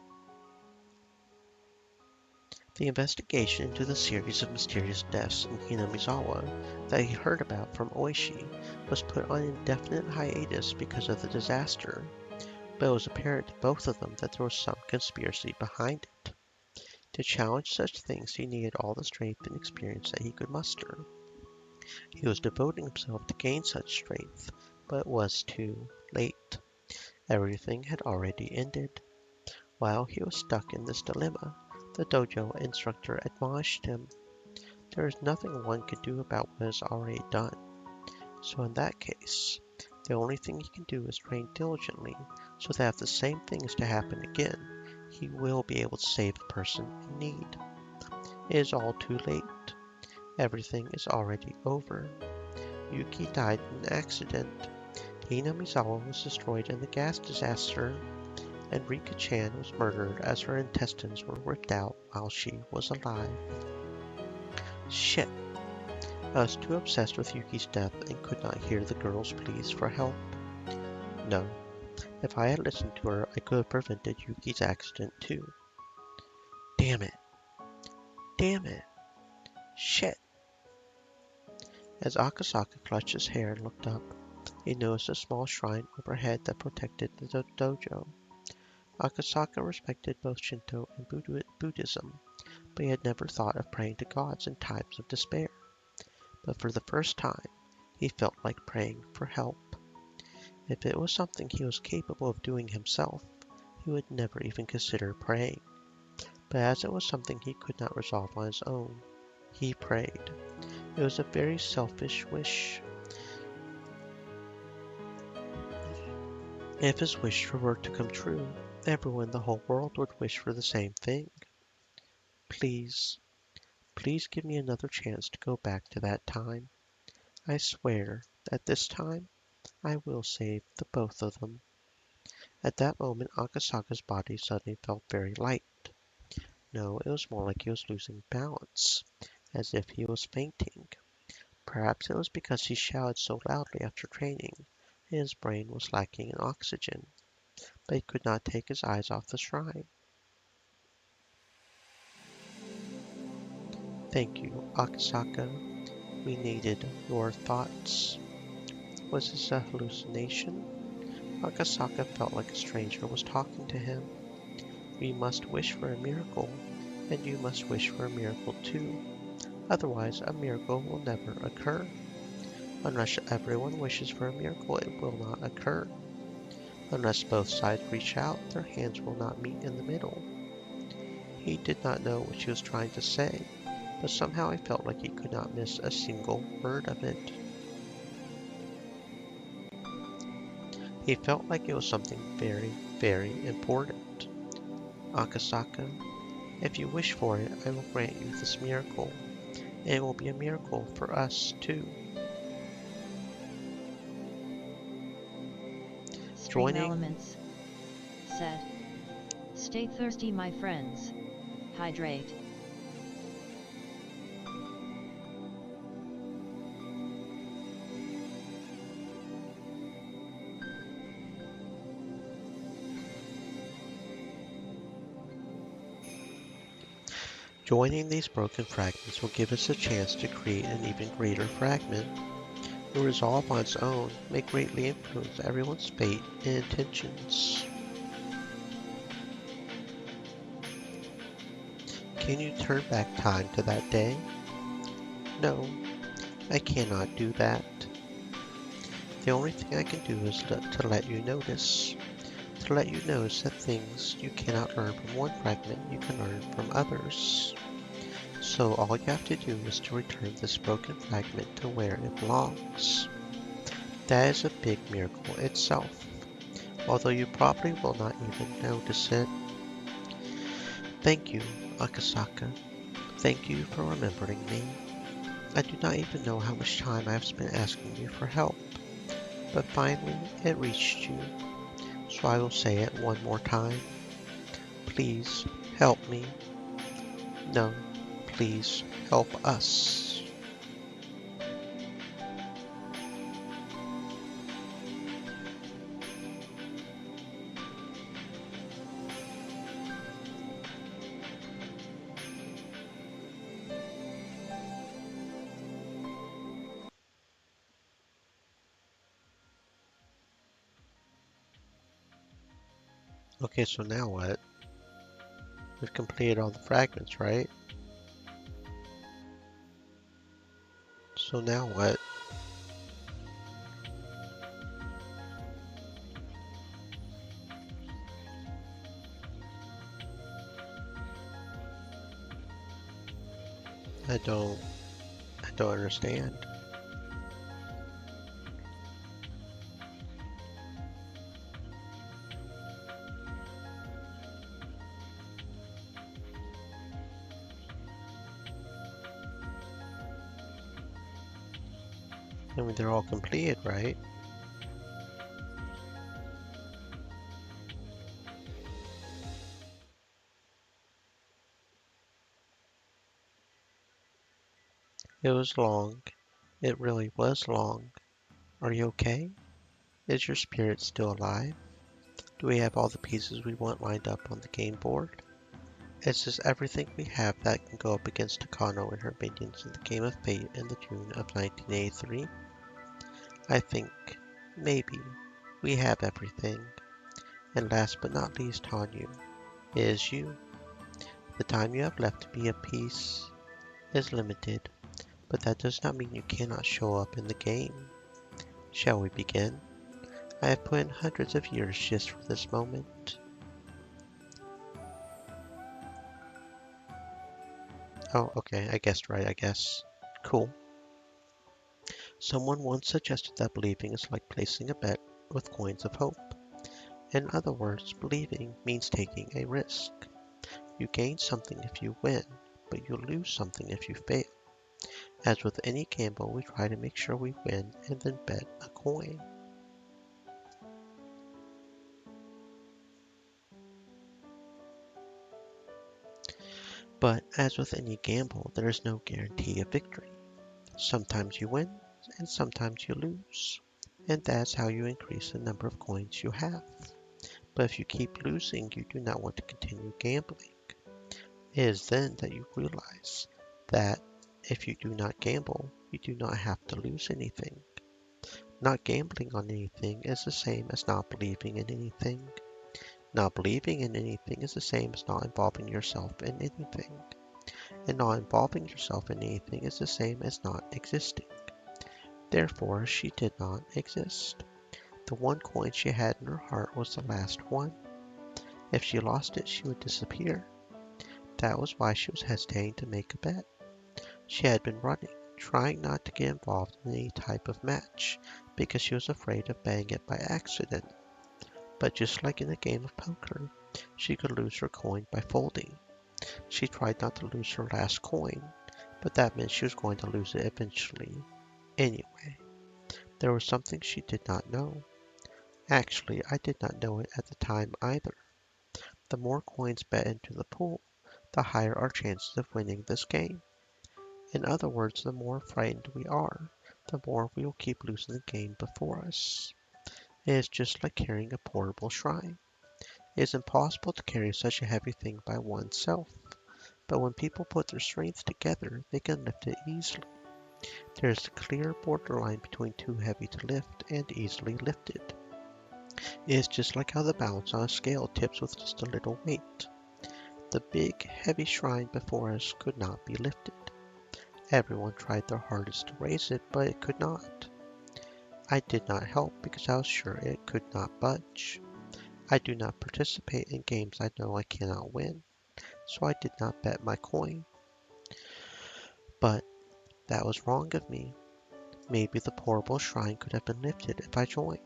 [SPEAKER 1] The investigation into the series of mysterious deaths in Hinamizawa that he heard about from Oishi was put on indefinite hiatus because of the disaster, but it was apparent to both of them that there was some conspiracy behind it. To challenge such things, he needed all the strength and experience that he could muster. He was devoting himself to gain such strength, but it was too late. Everything had already ended. While he was stuck in this dilemma, the dojo instructor admonished him. There is nothing one can do about what is already done. So in that case, the only thing he can do is train diligently, so that if the same thing is to happen again, he will be able to save the person in need. It is all too late. Everything is already over. Yuki died in an accident. Hinamizawa was destroyed in the gas disaster, and Rika-chan was murdered as her intestines were ripped out while she was alive. Shit. I was too obsessed with Yuki's death and could not hear the girl's pleas for help. No. If I had listened to her, I could have prevented Yuki's accident too. Damn it. Damn it. Shit. As Akasaka clutched his hair and looked up, He noticed a small shrine overhead that protected the dojo. Akasaka respected both Shinto and Buddhism, but he had never thought of praying to gods in times of despair. But for the first time, he felt like praying for help. If it was something he was capable of doing himself, he would never even consider praying. But as it was something he could not resolve on his own, he prayed. It was a very selfish wish. If his wish were to come true, everyone in the whole world would wish for the same thing. Please, please give me another chance to go back to that time. I swear that this time I will save the both of them. At that moment, Akasaka's body suddenly felt very light. No, it was more like he was losing balance, as if he was fainting. Perhaps it was because he shouted so loudly after training, and his brain was lacking in oxygen, but he could not take his eyes off the shrine. Thank you, Akasaka. We needed your thoughts. Was this a hallucination? Akasaka felt like a stranger was talking to him. We must wish for a miracle, and you must wish for a miracle too. Otherwise, a miracle will never occur. Unless everyone wishes for a miracle, it will not occur. Unless both sides reach out, their hands will not meet in the middle. He did not know what she was trying to say, but somehow he felt like he could not miss a single word of it. He felt like it was something very, very important. Akasaka, if you wish for it, I will grant you this miracle, and it will be a miracle for us too.
[SPEAKER 2] Stream
[SPEAKER 1] Joining
[SPEAKER 2] Elements said, "Stay thirsty, my friends. Hydrate."
[SPEAKER 1] Joining these broken fragments will give us a chance to create an even greater fragment. The resolve on its own may greatly influence everyone's fate and intentions. Can you turn back time to that day? No, I cannot do that. The only thing I can do is to let you notice. To let you notice that things you cannot learn from one fragment, you can learn from others. So all you have to do is to return this broken fragment to where it belongs. That is a big miracle itself, although you probably will not even notice it. Thank you, Akasaka. Thank you for remembering me. I do not even know how much time I have spent asking you for help, but finally it reached you, so I will say it one more time. Please help me. No, please help us. Okay, so now what? We've completed all the fragments, right? So now what? I don't I don't understand. I mean, they're all completed, right? It was long. It really was long. Are you okay? Is your spirit still alive? Do we have all the pieces we want lined up on the game board? Is this everything we have that can go up against Takano and her minions in the Game of Fate in the June of 1983? I think maybe, we have everything. And last but not least, Hanyu, is you. The time you have left to be at peace is limited, but that does not mean you cannot show up in the game. Shall we begin? I have put in hundreds of years just for this moment. Oh, okay, I guessed right, I guess. Cool. Someone once suggested that believing is like placing a bet with coins of hope. In other words, believing means taking a risk. You gain something if you win, but you lose something if you fail. As with any gamble, we try to make sure we win and then bet a coin. But as with any gamble, there is no guarantee of victory. Sometimes you win and sometimes you lose. And that's how you increase the number of coins you have. But if you keep losing, you do not want to continue gambling. It is then that you realize that if you do not gamble, you do not have to lose anything. Not gambling on anything is the same as not believing in anything. Not believing in anything is the same as not involving yourself in anything. And not involving yourself in anything is the same as not existing. Therefore, she did not exist. The one coin she had in her heart was the last one. If she lost it, she would disappear. That was why she was hesitating to make a bet. She had been running, trying not to get involved in any type of match, because she was afraid of betting it by accident. But just like in a game of poker, she could lose her coin by folding. She tried not to lose her last coin, but that meant she was going to lose it eventually. Anyway, there was something she did not know. Actually, I did not know it at the time either. The more coins bet into the pool, the higher our chances of winning this game. In other words, the more frightened we are, the more we will keep losing the game before us. It is just like carrying a portable shrine. It is impossible to carry such a heavy thing by oneself, but when people put their strength together, they can lift it easily. There is a clear borderline between too heavy to lift and easily lifted. It is just like how the balance on a scale tips with just a little weight. The big, heavy shrine before us could not be lifted. Everyone tried their hardest to raise it, but it could not. I did not help because I was sure it could not budge. I do not participate in games I know I cannot win, so I did not bet my coin. But that was wrong of me. Maybe the portable shrine could have been lifted if I joined.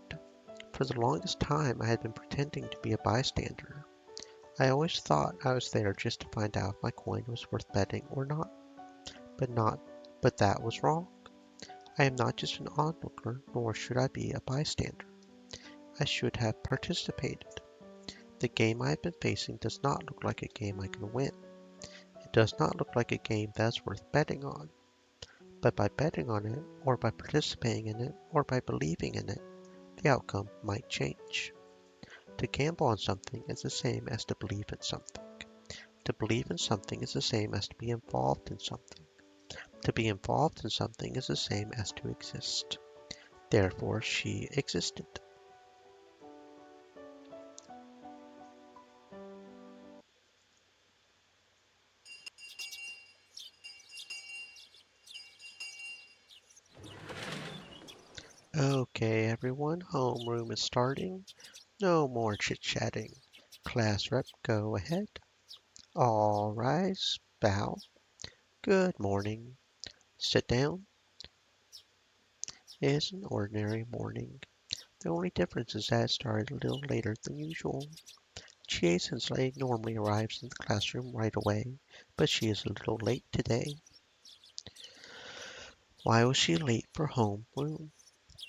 [SPEAKER 1] For the longest time I had been pretending to be a bystander. I always thought I was there just to find out if my coin was worth betting or not. But that was wrong. I am not just an onlooker, nor should I be a bystander. I should have participated. The game I have been facing does not look like a game I can win. It does not look like a game that is worth betting on. But by betting on it, or by participating in it, or by believing in it, the outcome might change. To gamble on something is the same as to believe in something. To believe in something is the same as to be involved in something. To be involved in something is the same as to exist. Therefore, she existed. Okay, everyone, homeroom is starting. No more chit-chatting. Class rep, go ahead. All rise, bow. Good morning. Sit down. It is an ordinary morning. The only difference is that it started a little later than usual. Chie Sensei normally arrives in the classroom right away, but she is a little late today. Why was she late for homeroom?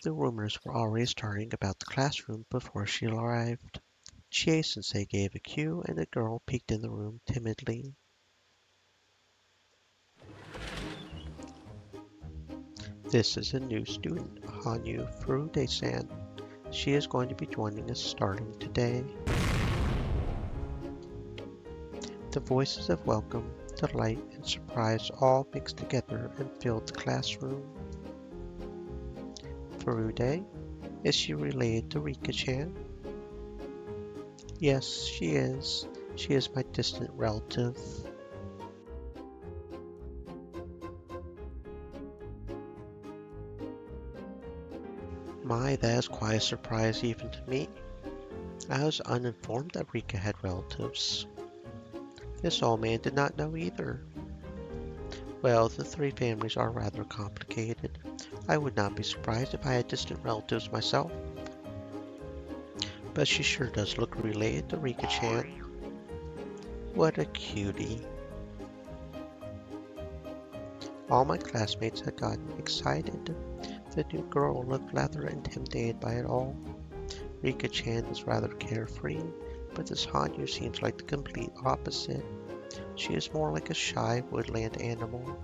[SPEAKER 1] The rumors were already starting about the classroom before she arrived. Chie Sensei gave a cue and a girl peeked in the room timidly. This is a new student, Hanyu Furude-san. She is going to be joining us starting today. The voices of welcome, delight, and surprise all mixed together and filled the classroom. Furude, Is she related to Rika-chan? Yes, she is. She is my distant relative. My, that is quite a surprise even to me. I was uninformed that Rika had relatives. This old man did not know either. Well, the three families are rather complicated. I would not be surprised if I had distant relatives myself. But she sure does look related to Rika-chan. What a cutie. All my classmates had gotten excited. The new girl looked rather intimidated by it all. Rika-chan is rather carefree, but this Hanyu seems like the complete opposite. She is more like a shy woodland animal,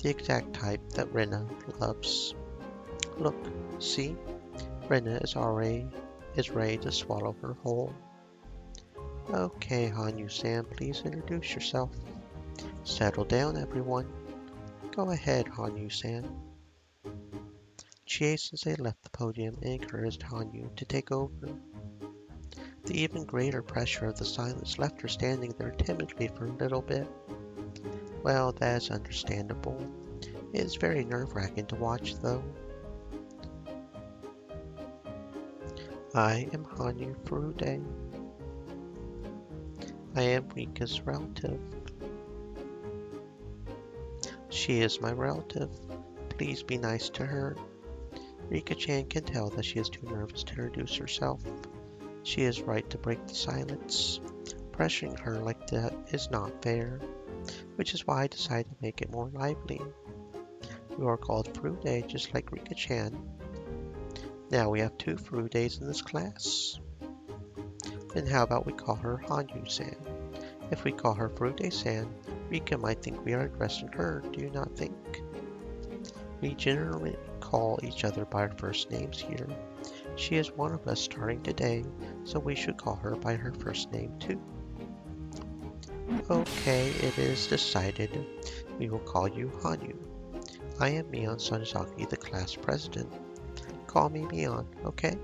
[SPEAKER 1] the exact type that Rena loves. Look, see? Rena is ready to swallow her whole. Okay, Hanyu-san, please introduce yourself. Settle down, everyone. Go ahead, Hanyu-san. Chie-sensei left the podium and encouraged Hanyu to take over. The even greater pressure of the silence left her standing there timidly for a little bit. Well, that is understandable. It is very nerve-wracking to watch, though. I am Hanyu Furude. I am Rika's relative. She is my relative. Please be nice to her. Rika-chan can tell that she is too nervous to introduce herself. She is right to break the silence. Pressuring her like that is not fair, which is why I decided to make it more lively. You are called Furude just like Rika-chan. Now we have two Furudes in this class. Then how about we call her Hanyu-san? If we call her Furude-san, Rika might think we are addressing her, do you not think? We generally call each other by our first names here. She is one of us starting today, so we should call her by her first name too. Okay, it is decided. We will call you Hanyu. I am Mion Sonozaki, the class president. Call me Mion, okay?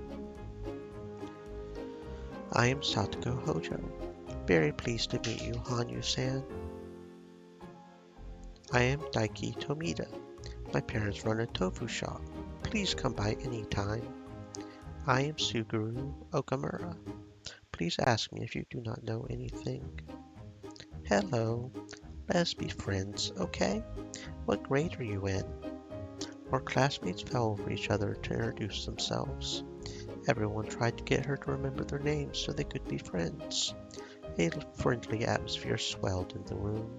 [SPEAKER 1] I am Satoko Hojo. Very pleased to meet you, Hanyu-san. I am Daiki Tomita. My parents run a tofu shop. Please come by any time. I am Suguru Okamura. Please ask me if you do not know anything. Hello. Let us be friends, okay? What grade are you in? Our classmates fell over each other to introduce themselves. Everyone tried to get her to remember their names so they could be friends. A friendly atmosphere swelled in the room.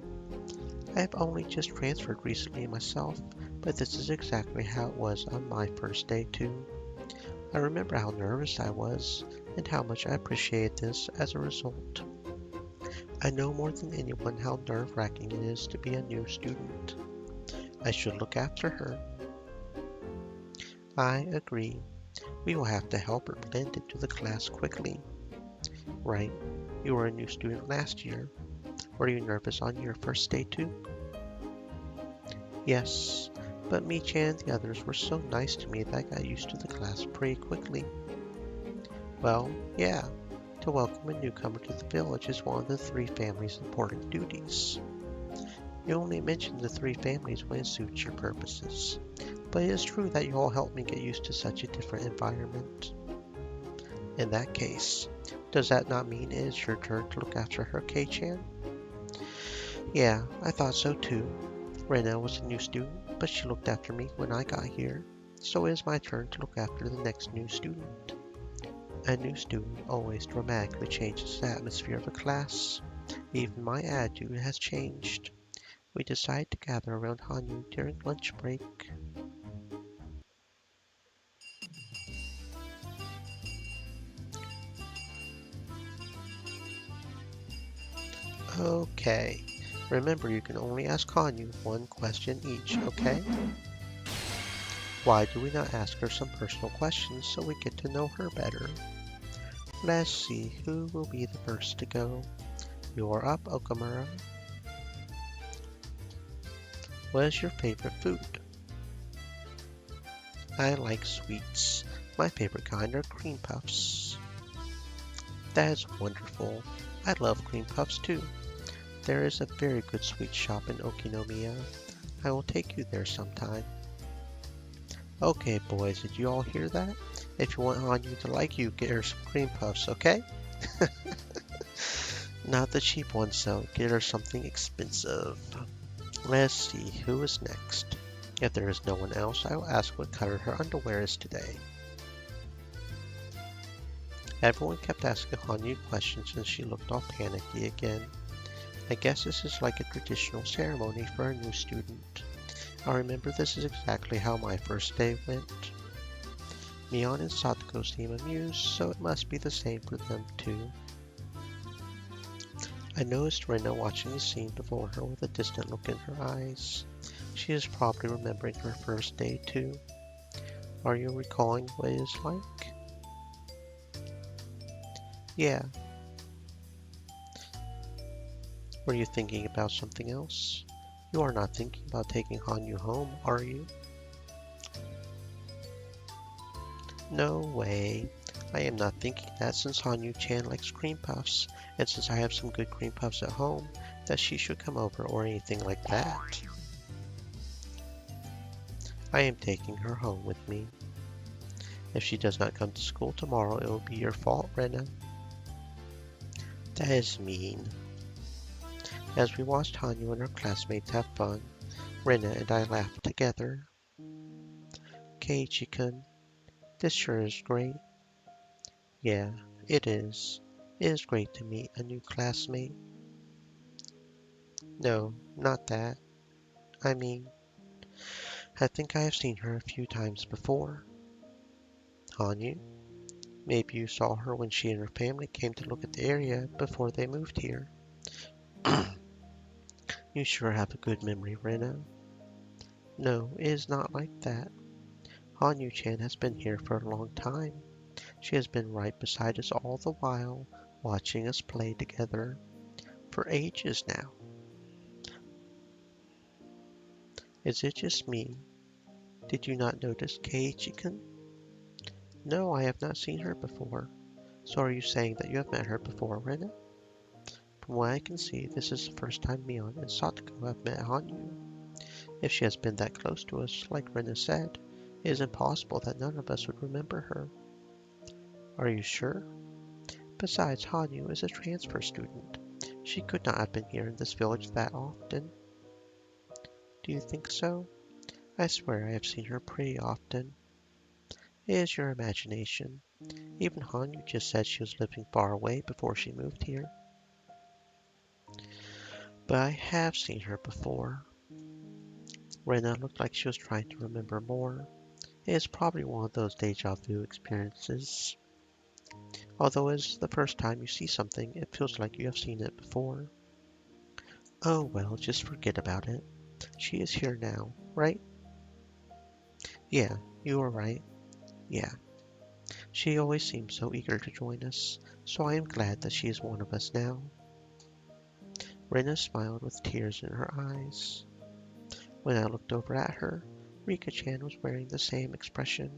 [SPEAKER 1] I have only just transferred recently myself, but this is exactly how it was on my first day too. I remember how nervous I was, and how much I appreciated this as a result. I know more than anyone how nerve-wracking it is to be a new student. I should look after her. I agree. We will have to help her blend into the class quickly. Right, you were a new student last year. Were you nervous on your first day too? Yes, but Michan and the others were so nice to me that I got used to the class pretty quickly. Well, yeah, to welcome a newcomer to the village is one of the three families' important duties. You only mention the three families when it suits your purposes, but it is true that you all helped me get used to such a different environment. In that case, does that not mean it is your turn to look after her, Kei-chan? Yeah, I thought so too. Rena was a new student, but she looked after me when I got here, so it is my turn to look after the next new student. A new student always dramatically changes the atmosphere of a class. Even my attitude has changed. We decide to gather around Hanyu during lunch break. Okay, remember you can only ask Hanyu one question each, okay? Why do we not ask her some personal questions so we get to know her better? Let's see who will be the first to go. You're up, Okamura. What is your favorite food? I like sweets. My favorite kind are cream puffs. That is wonderful. I love cream puffs too. There is a very good sweet shop in Okinomiya. I will take you there sometime. Okay, boys, did you all hear that? If you want Hanyu to like you, get her some cream puffs, okay? Not the cheap ones, though. Get her something expensive. Let's see, who is next? If there is no one else, I will ask what color her underwear is today. Everyone kept asking Hanyu questions and she looked all panicky again. I guess this is like a traditional ceremony for a new student. I remember this is exactly how my first day went. Mion and Satoko seem amused, so it must be the same for them too. I noticed Rena watching the scene before her with a distant look in her eyes. She is probably remembering her first day too. Are you recalling what it is like? Yeah. Were you thinking about something else? You are not thinking about taking Hanyu home, are you? No way. I am not thinking that since Hanyu-chan likes cream puffs, and since I have some good cream puffs at home, that she should come over or anything like that. I am taking her home with me. If she does not come to school tomorrow, it will be your fault, Rena. That is mean. As we watched Hanyu and her classmates have fun, Rena and I laughed together. Keiichi-kun, this sure is great. Yeah, it is. It is great to meet a new classmate. No, not that. I mean, I think I have seen her a few times before. Hanyu, maybe you saw her when she and her family came to look at the area before they moved here. You sure have a good memory, Rena. No, it is not like that. Hanyu-chan has been here for a long time. She has been right beside us all the while, watching us play together. For ages now. Is it just me? Did you not notice Keiichi-kun? No, I have not seen her before. So are you saying that you have met her before, Rena? From what I can see, this is the first time Mion and Satoko have met Hanyu. If she has been that close to us, like Rena said, it is impossible that none of us would remember her. Are you sure? Besides, Hanyu is a transfer student. She could not have been here in this village that often. Do you think so? I swear I have seen her pretty often. It is your imagination. Even Hanyu just said she was living far away before she moved here. But I have seen her before. Rena looked like she was trying to remember more. It is probably one of those deja vu experiences. Although it is the first time you see something, it feels like you have seen it before. Oh well, just forget about it. She is here now, right? Yeah, you are right. Yeah. She always seems so eager to join us, so I am glad that she is one of us now. Rena smiled with tears in her eyes. When I looked over at her, Rika-chan was wearing the same expression.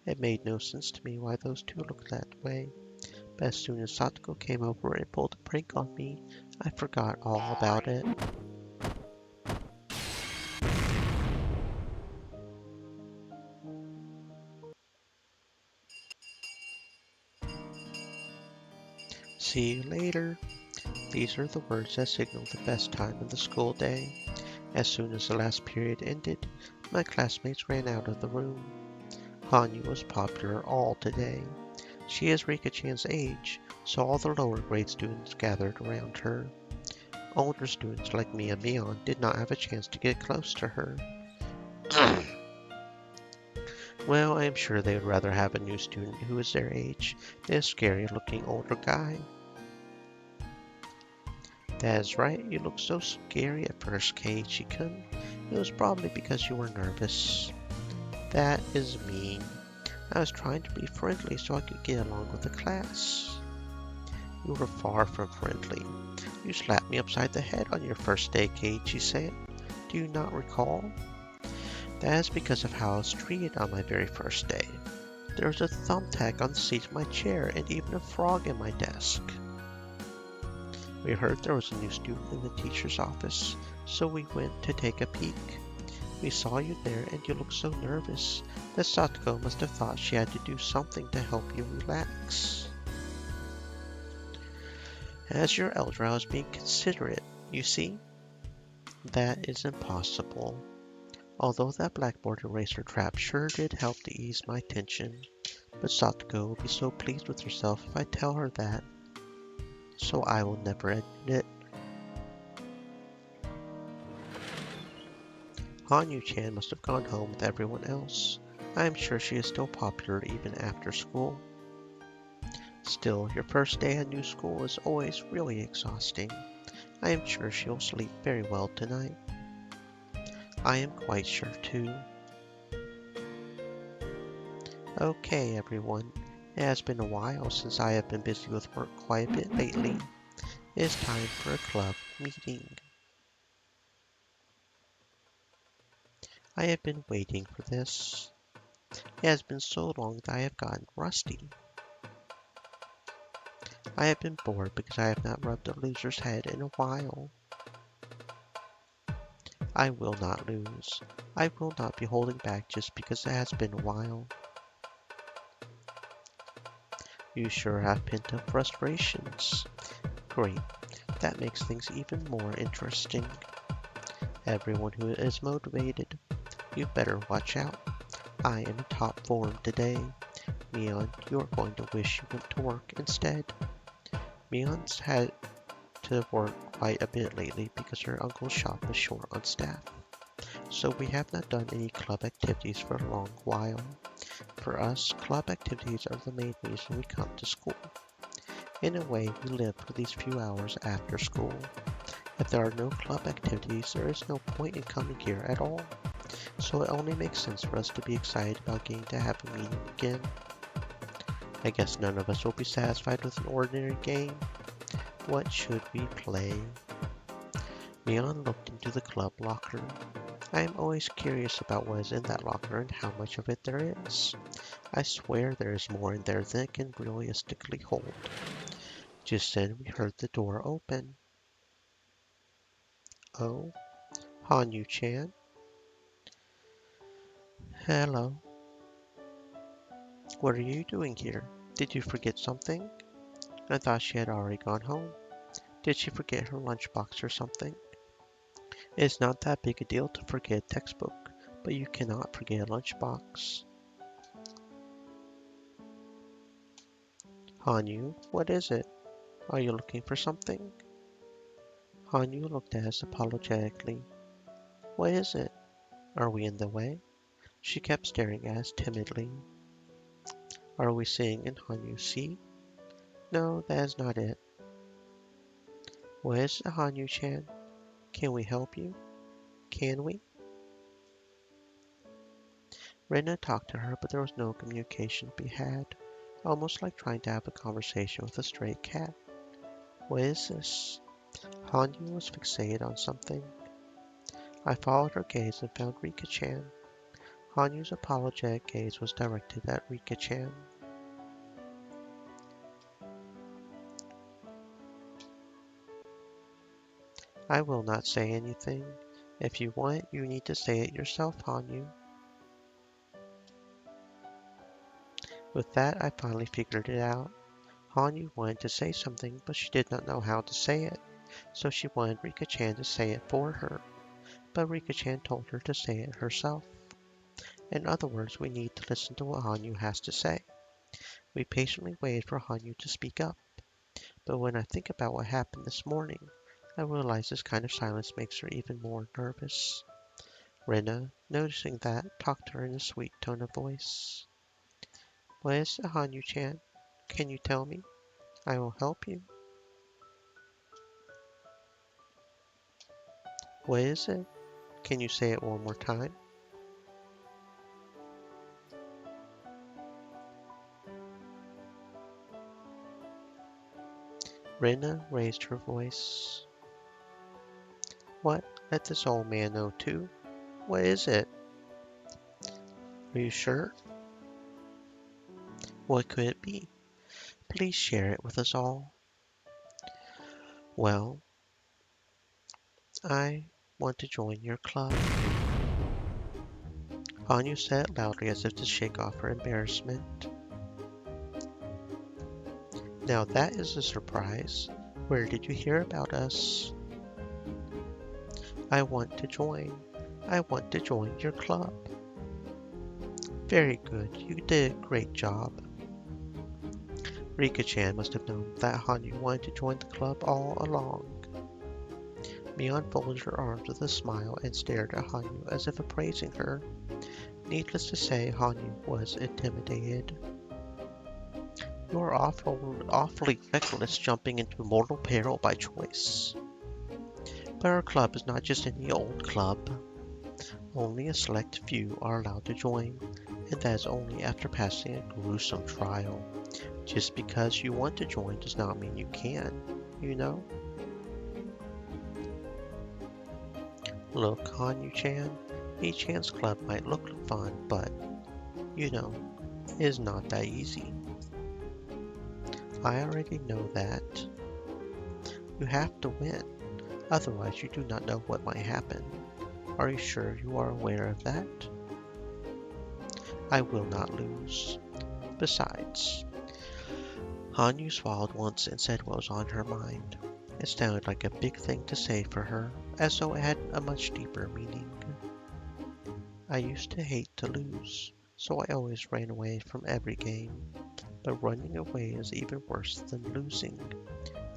[SPEAKER 1] It made no sense to me why those two looked that way, but as soon as Satoko came over and pulled a prank on me, I forgot all about it. See you later. These are the words that signal the best time of the school day. As soon as the last period ended, my classmates ran out of the room. Hanyu was popular all today. She is Rika-chan's age, so all the lower grade students gathered around her. Older students like me and Mion did not have a chance to get close to her. Well, I am sure they would rather have a new student who is their age than a scary-looking older guy. That is right, you looked so scary at first, Keiichi-kun. It was probably because you were nervous. That is mean. I was trying to be friendly so I could get along with the class. You were far from friendly. You slapped me upside the head on your first day, Keiichi-san. Do you not recall? That is because of how I was treated on my very first day. There's a thumbtack on the seat of my chair and even a frog in my desk. We heard there was a new student in the teacher's office, so we went to take a peek. We saw you there and you looked so nervous that Satoko must have thought she had to do something to help you relax. As your elder, I was being considerate, you see? That is impossible. Although that blackboard eraser trap sure did help to ease my tension, but Satoko will be so pleased with herself if I tell her that, so I will never admit it. Hanyu-chan must have gone home with everyone else. I am sure she is still popular even after school. Still, your first day at new school is always really exhausting. I am sure she will sleep very well tonight. I am quite sure too. Okay, everyone. It has been a while since I have been busy with work quite a bit lately. It is time for a club meeting. I have been waiting for this. It has been so long that I have gotten rusty. I have been bored because I have not rubbed a loser's head in a while. I will not lose. I will not be holding back just because it has been a while. You sure have pent up frustrations. Great. That makes things even more interesting. Everyone who is motivated, you better watch out. I am in top form today. Mion, you are going to wish you went to work instead. Mion's had to work quite a bit lately because her uncle's shop is short on staff. So we have not done any club activities for a long while. For us, club activities are the main reason we come to school. In a way, we live for these few hours after school. If there are no club activities, there is no point in coming here at all. So it only makes sense for us to be excited about getting to have a meeting again. I guess none of us will be satisfied with an ordinary game. What should we play? Mion looked into the club locker. I am always curious about what is in that locker and how much of it there is. I swear there is more in there than it can realistically hold. Just then we heard the door open. Oh, Hanyu-chan? Hello. What are you doing here? Did you forget something? I thought she had already gone home. Did she forget her lunchbox or something? It's not that big a deal to forget a textbook, but you cannot forget a lunchbox. Hanyu, what is it? Are you looking for something? Hanyu looked at us apologetically. What is it? Are we in the way? She kept staring at us timidly. Are we seeing in Hanyu see? No, that is not it. What is it, Hanyu-chan? Can we help you? Can we? Rena talked to her, but there was no communication to be had, almost like trying to have a conversation with a stray cat. What is this? Hanyu was fixated on something. I followed her gaze and found Rika-chan. Hanyu's apologetic gaze was directed at Rika-chan. I will not say anything. If you want it, you need to say it yourself, Hanyu. With that, I finally figured it out. Hanyu wanted to say something, but she did not know how to say it, so she wanted Rika-chan to say it for her. But Rika-chan told her to say it herself. In other words, we need to listen to what Hanyu has to say. We patiently waited for Hanyu to speak up. But when I think about what happened this morning, I realize this kind of silence makes her even more nervous. Rena, noticing that, talked to her in a sweet tone of voice. What is it, Hanyu-chan? Can you tell me? I will help you. What is it? Can you say it one more time? Rena raised her voice. What? Let this old man know too. What is it? Are you sure? What could it be? Please share it with us all. Well, I want to join your club. Hanyu said loudly as if to shake off her embarrassment. Now that is a surprise. Where did you hear about us? I want to join. I want to join your club. Very good. You did a great job. Rika-chan must have known that Hanyu wanted to join the club all along. Mion folded her arms with a smile and stared at Hanyu as if appraising her. Needless to say, Hanyu was intimidated. You are awfully reckless, jumping into mortal peril by choice. But our club is not just any old club. Only a select few are allowed to join, and that is only after passing a gruesome trial. Just because you want to join does not mean you can, you know? Look, Hanyu-chan, Chan's club might look fun, but, you know, it is not that easy. I already know that. You have to win, otherwise you do not know what might happen. Are you sure you are aware of that? I will not lose. Besides, Hanyu swallowed once and said what was on her mind. It sounded like a big thing to say for her, as though it had a much deeper meaning. I used to hate to lose, so I always ran away from every game. But running away is even worse than losing.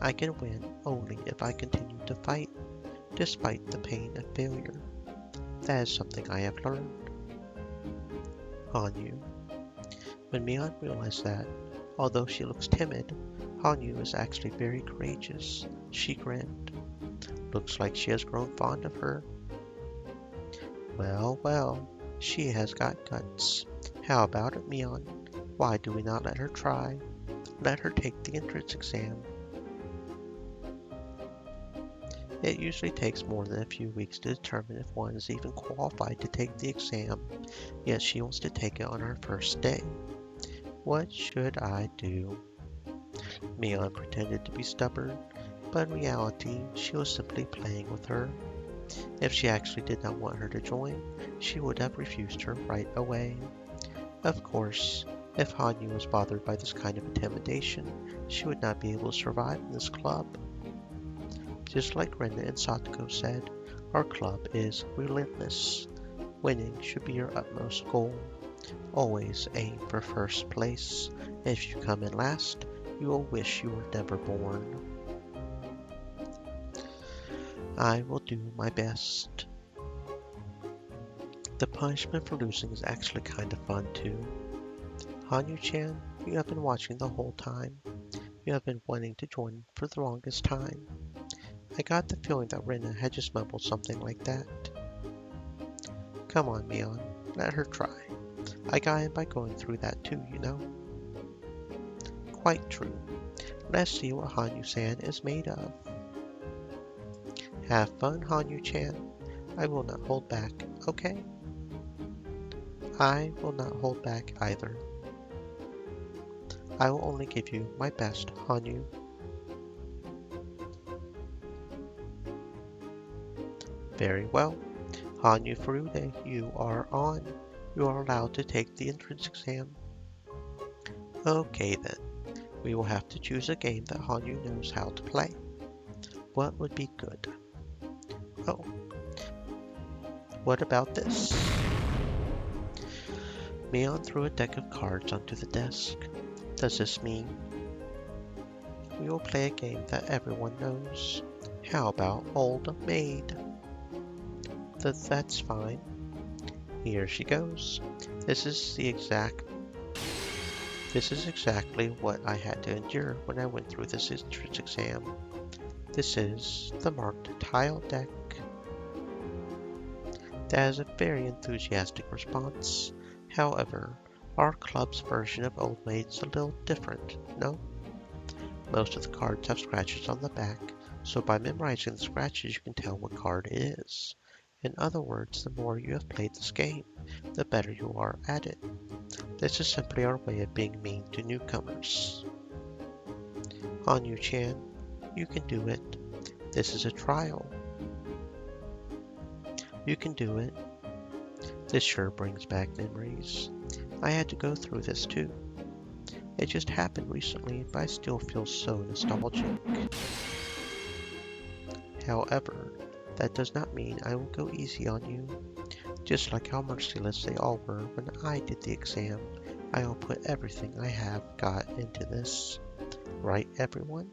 [SPEAKER 1] I can win only if I continue to fight, despite the pain of failure. That is something I have learned. Hanyu. When Mion realized that, although she looks timid, Hanyu is actually very courageous, she grinned. Looks like she has grown fond of her. Well, well, she has got guts. How about it, Mion? Why do we not let her try? Let her take the entrance exam. It usually takes more than a few weeks to determine if one is even qualified to take the exam, yet she wants to take it on her first day. What should I do? Mion pretended to be stubborn, but in reality, she was simply playing with her. If she actually did not want her to join, she would have refused her right away. Of course, if Hanyu was bothered by this kind of intimidation, she would not be able to survive in this club. Just like Rena and Satoko said, our club is relentless. Winning should be your utmost goal. Always aim for first place. If you come in last, you will wish you were never born. I will do my best. The punishment for losing is actually kind of fun too. Hanyu-chan, you have been watching the whole time. You have been wanting to join for the longest time. I got the feeling that Rena had just mumbled something like that. Come on, Mion, let her try. I got in by going through that too, you know. Quite true. Let's see what Hanyu-san is made of. Have fun, Hanyu-chan. I will not hold back, okay? I will not hold back either. I will only give you my best, Hanyu. Very well. Hanyu Furude, you are on. You are allowed to take the entrance exam. Okay then. We will have to choose a game that Hanyu knows how to play. What would be good? Oh. What about this? Mion threw a deck of cards onto the desk. Does this mean we will play a game that everyone knows? How about Old Maid? That's fine. Here she goes. This is exactly what I had to endure when I went through this entrance exam. This is the marked tile deck. That is a very enthusiastic response. However, our club's version of Old Maid is a little different, no? Most of the cards have scratches on the back, so by memorizing the scratches you can tell what card it is. In other words, the more you have played this game, the better you are at it. This is simply our way of being mean to newcomers. Hanyu-chan, you can do it. This is a trial. You can do it. This sure brings back memories. I had to go through this too. It just happened recently, but I still feel so nostalgic. However, that does not mean I will go easy on you. Just like how merciless they all were when I did the exam, I will put everything I have got into this. Right, everyone?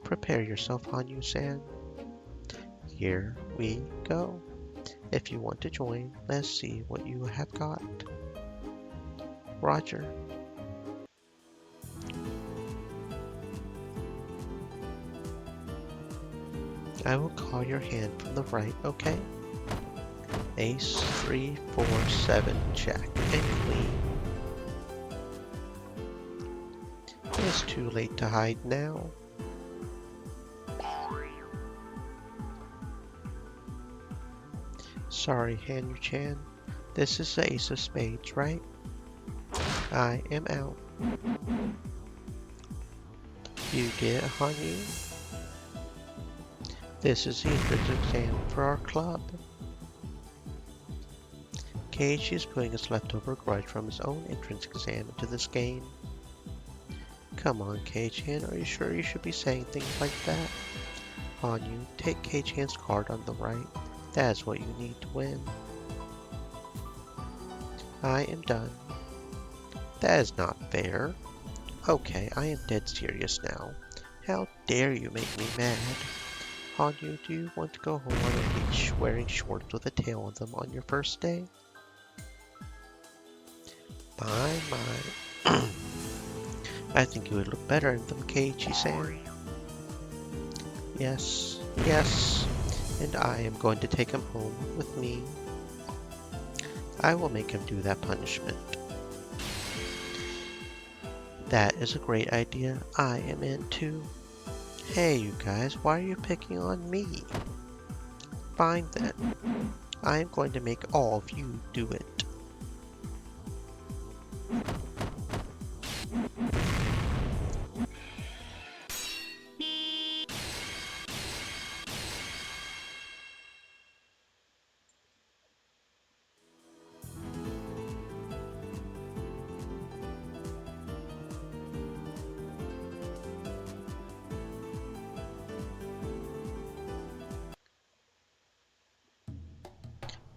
[SPEAKER 1] Prepare yourself, Hanyu-san. Here we go. If you want to join, let's see what you have got. Roger. I will call your hand from the right, okay? Ace, 3, 4, 7, jack, and queen. It's too late to hide now. Sorry, Hanyu-chan. This is the ace of spades, right? I am out. You get it, Hanyu? This is the entrance exam for our club. Keiichi is putting his leftover grudge from his own entrance exam into this game. Come on, Kei-chan, are you sure you should be saying things like that? Hanyu, take Kei-chan's card on the right. That is what you need to win. I am done. That is not fair. Okay, I am dead serious now. How dare you make me mad? Hanyu, do you want to go home on a beach wearing shorts with a tail on them on your first day? My. I think you would look better in them, Keiichi-san. Yes, yes, and I am going to take him home with me. I will make him do that punishment. That is a great idea. I am in too. Hey, you guys, why are you picking on me? Fine then. I am going to make all of you do it.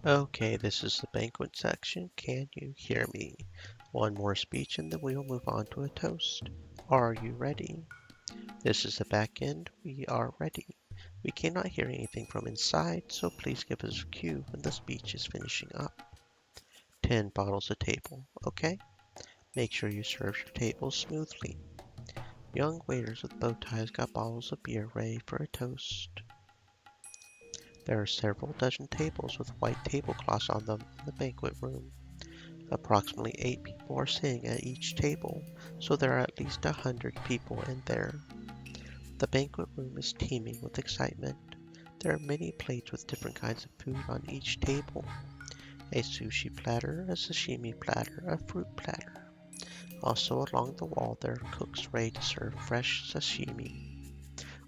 [SPEAKER 1] Okay, this is the banquet section. Can you hear me? One more speech and then we will move on to a toast. Are you ready? This is the back end. We are ready. We cannot hear anything from inside, so please give us a cue when the speech is finishing up. 10 bottles a table, okay? Make sure you serve your table smoothly. Young waiters with bow ties got bottles of beer ready for a toast. There are several dozen tables with white tablecloths on them in the banquet room. Approximately 8 people are sitting at each table, so there are at least 100 people in there. The banquet room is teeming with excitement. There are many plates with different kinds of food on each table. A sushi platter, a sashimi platter, a fruit platter. Also along the wall there are cooks ready to serve fresh sashimi.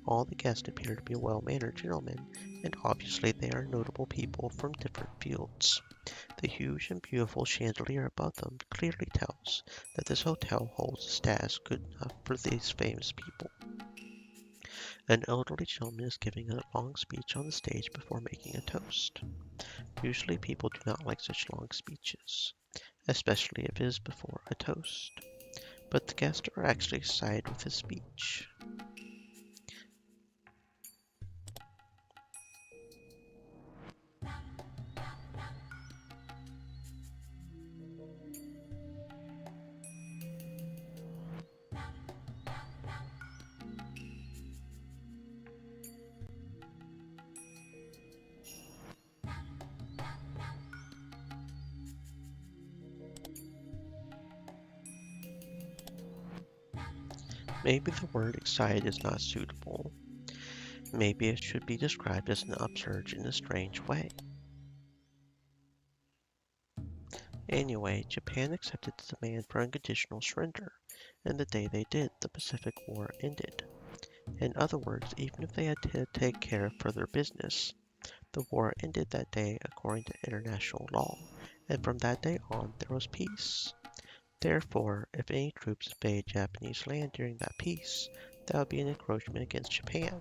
[SPEAKER 1] All the guests appear to be well-mannered gentlemen, and obviously they are notable people from different fields. The huge and beautiful chandelier above them clearly tells that this hotel holds a status good enough for these famous people. An elderly gentleman is giving a long speech on the stage before making a toast. Usually people do not like such long speeches, especially if it is before a toast. But the guests are actually excited with his speech. Maybe the word excited is not suitable. Maybe it should be described as an upsurge in a strange way. Anyway, Japan accepted the demand for unconditional surrender, and the day they did, the Pacific War ended. In other words, even if they had to take care of further business, the war ended that day according to international law, and from that day on there was peace. Therefore, if any troops invade Japanese land during that peace, that would be an encroachment against Japan.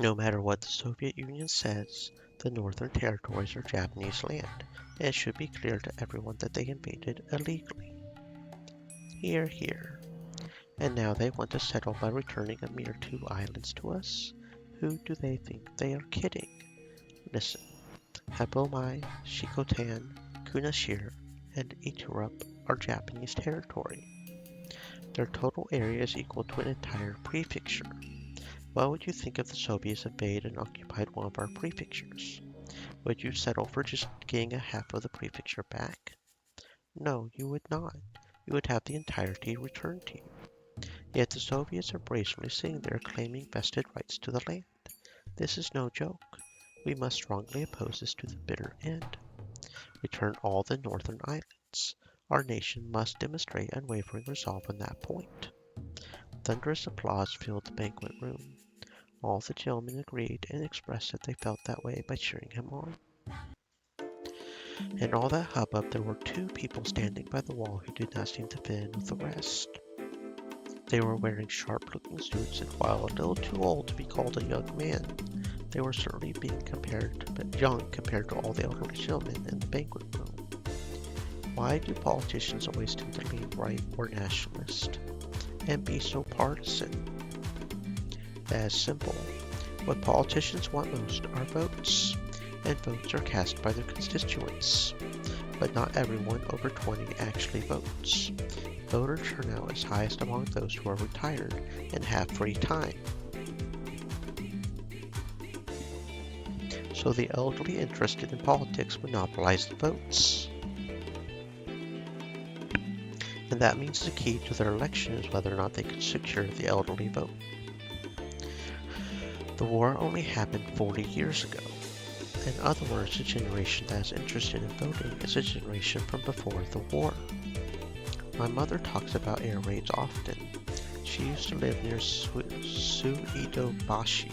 [SPEAKER 1] No matter what the Soviet Union says, the Northern Territories are Japanese land, and it should be clear to everyone that they invaded illegally. Hear, hear. And now they want to settle by returning a mere 2 islands to us? Who do they think they are kidding? Listen, Habomai, Shikotan, Kunashir, and Iturup are Japanese territory. Their total area is equal to an entire prefecture. What would you think if the Soviets invaded and occupied one of our prefectures? Would you settle for just getting a half of the prefecture back? No, you would not. You would have the entirety returned to you. Yet the Soviets are brazenly sitting there claiming vested rights to the land. This is no joke. We must strongly oppose this to the bitter end. Return all the northern islands. Our nation must demonstrate unwavering resolve on that point. Thunderous applause filled the banquet room. All the gentlemen agreed and expressed that they felt that way by cheering him on. In all that hubbub there were 2 people standing by the wall who did not seem to fit in with the rest. They were wearing sharp-looking suits, and while a little too old to be called a young man, they were certainly being young compared to all the elderly gentlemen in the banquet room. Why do politicians always tend to lean right or nationalist and be so partisan? That is simple. What politicians want most are votes, and votes are cast by their constituents. But not everyone over 20 actually votes. Voter turnout is highest among those who are retired and have free time. So the elderly interested in politics monopolize the votes. And that means the key to their election is whether or not they can secure the elderly vote. The war only happened 40 years ago. In other words, the generation that is interested in voting is a generation from before the war. My mother talks about air raids often. She used to live near Matsuribayashi,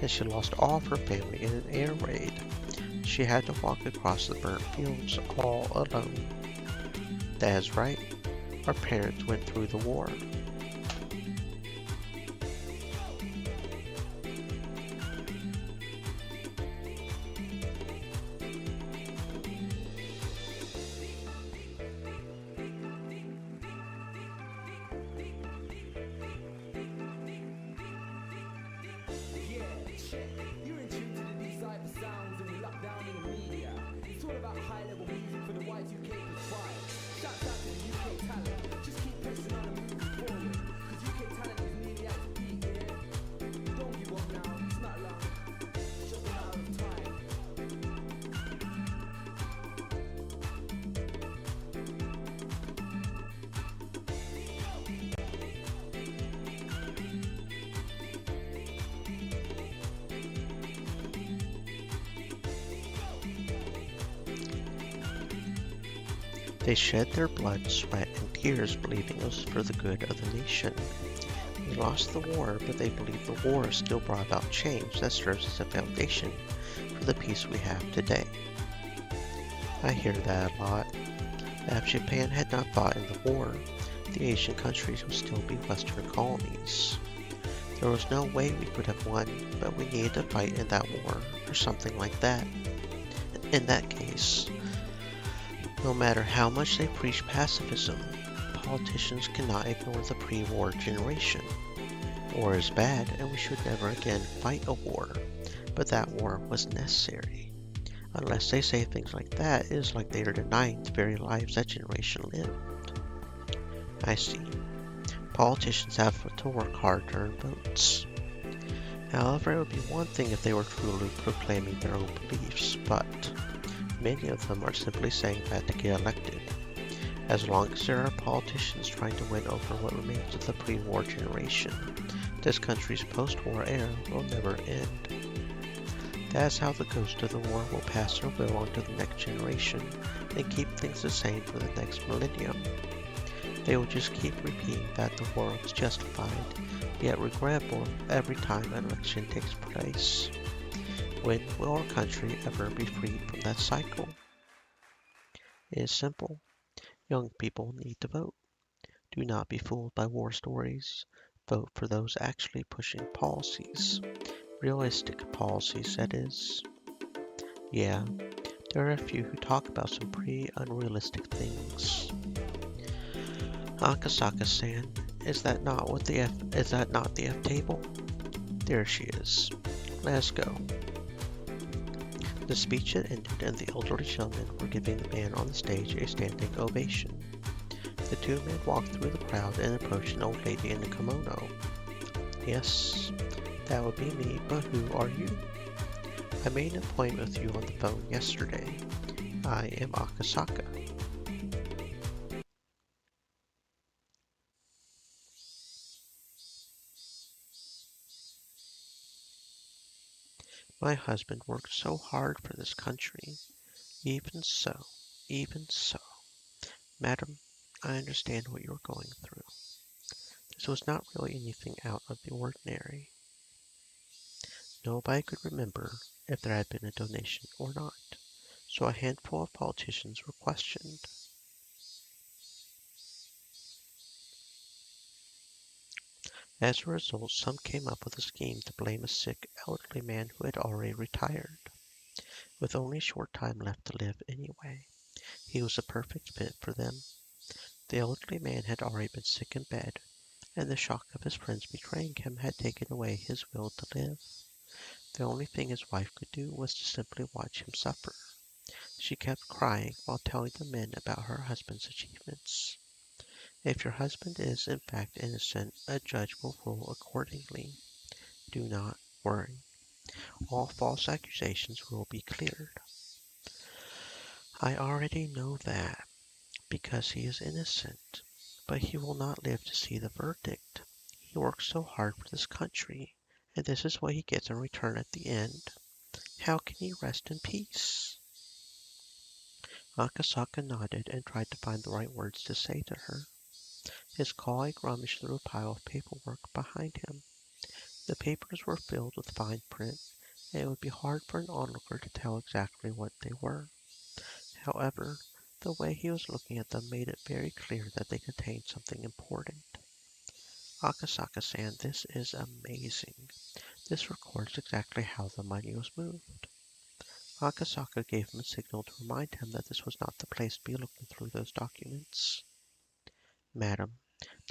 [SPEAKER 1] and she lost all of her family in an air raid. She had to walk across the burnt fields all alone. That is right. Our parents went through the war. They shed their blood, sweat, and tears, believing it was for the good of the nation. We lost the war, but they believe the war still brought about change that serves as a foundation for the peace we have today. I hear that a lot. That if Japan had not fought in the war, the Asian countries would still be Western colonies. There was no way we could have won, but we needed to fight in that war, or something like that. In that case, no matter how much they preach pacifism, politicians cannot ignore the pre-war generation. War is bad, and we should never again fight a war, but that war was necessary. Unless they say things like that, it is like they are denying the very lives that generation lived. I see. Politicians have to work hard to earn votes. However, it would be one thing if they were truly proclaiming their own beliefs, but many of them are simply saying that to get elected. As long as there are politicians trying to win over what remains of the pre-war generation, This country's post-war era will never end. That's how the ghost of the war will pass their will on to the next generation and keep things the same for the next millennium. They will just keep repeating that the war was justified, yet regrettable every time an election takes place. When will our country ever be freed from that cycle? It is simple. Young people need to vote. Do not be fooled by war stories. Vote for those actually pushing policies. Realistic policies, that is. Yeah, there are a few who talk about some pretty unrealistic things. Akasaka-san, is that not the F table? There she is. Let's go. The speech had ended and the elderly gentlemen were giving the man on the stage a standing ovation. The two men walked through the crowd and approached an old lady in a kimono. Yes, that would be me, but who are you? I made an appointment with you on the phone yesterday. I am Akasaka. My husband worked so hard for this country. Even so, even so. Madam, I understand what you are going through. This was not really anything out of the ordinary. Nobody could remember if there had been a donation or not, so a handful of politicians were questioned. As a result, some came up with a scheme to blame a sick, elderly man who had already retired, with only a short time left to live anyway. He was a perfect fit for them. The elderly man had already been sick in bed, and the shock of his friends betraying him had taken away his will to live. The only thing his wife could do was to simply watch him suffer. She kept crying while telling the men about her husband's achievements. If your husband is in fact innocent, a judge will rule accordingly. Do not worry. All false accusations will be cleared. I already know that, because he is innocent, but he will not live to see the verdict. He worked so hard for this country, and this is what he gets in return at the end. How can he rest in peace? Akasaka nodded and tried to find the right words to say to her. His colleague rummaged through a pile of paperwork behind him. The papers were filled with fine print, and it would be hard for an onlooker to tell exactly what they were. However, the way he was looking at them made it very clear that they contained something important. Akasaka-san, this is amazing. This records exactly how the money was moved. Akasaka gave him a signal to remind him that this was not the place to be looking through those documents. Madam,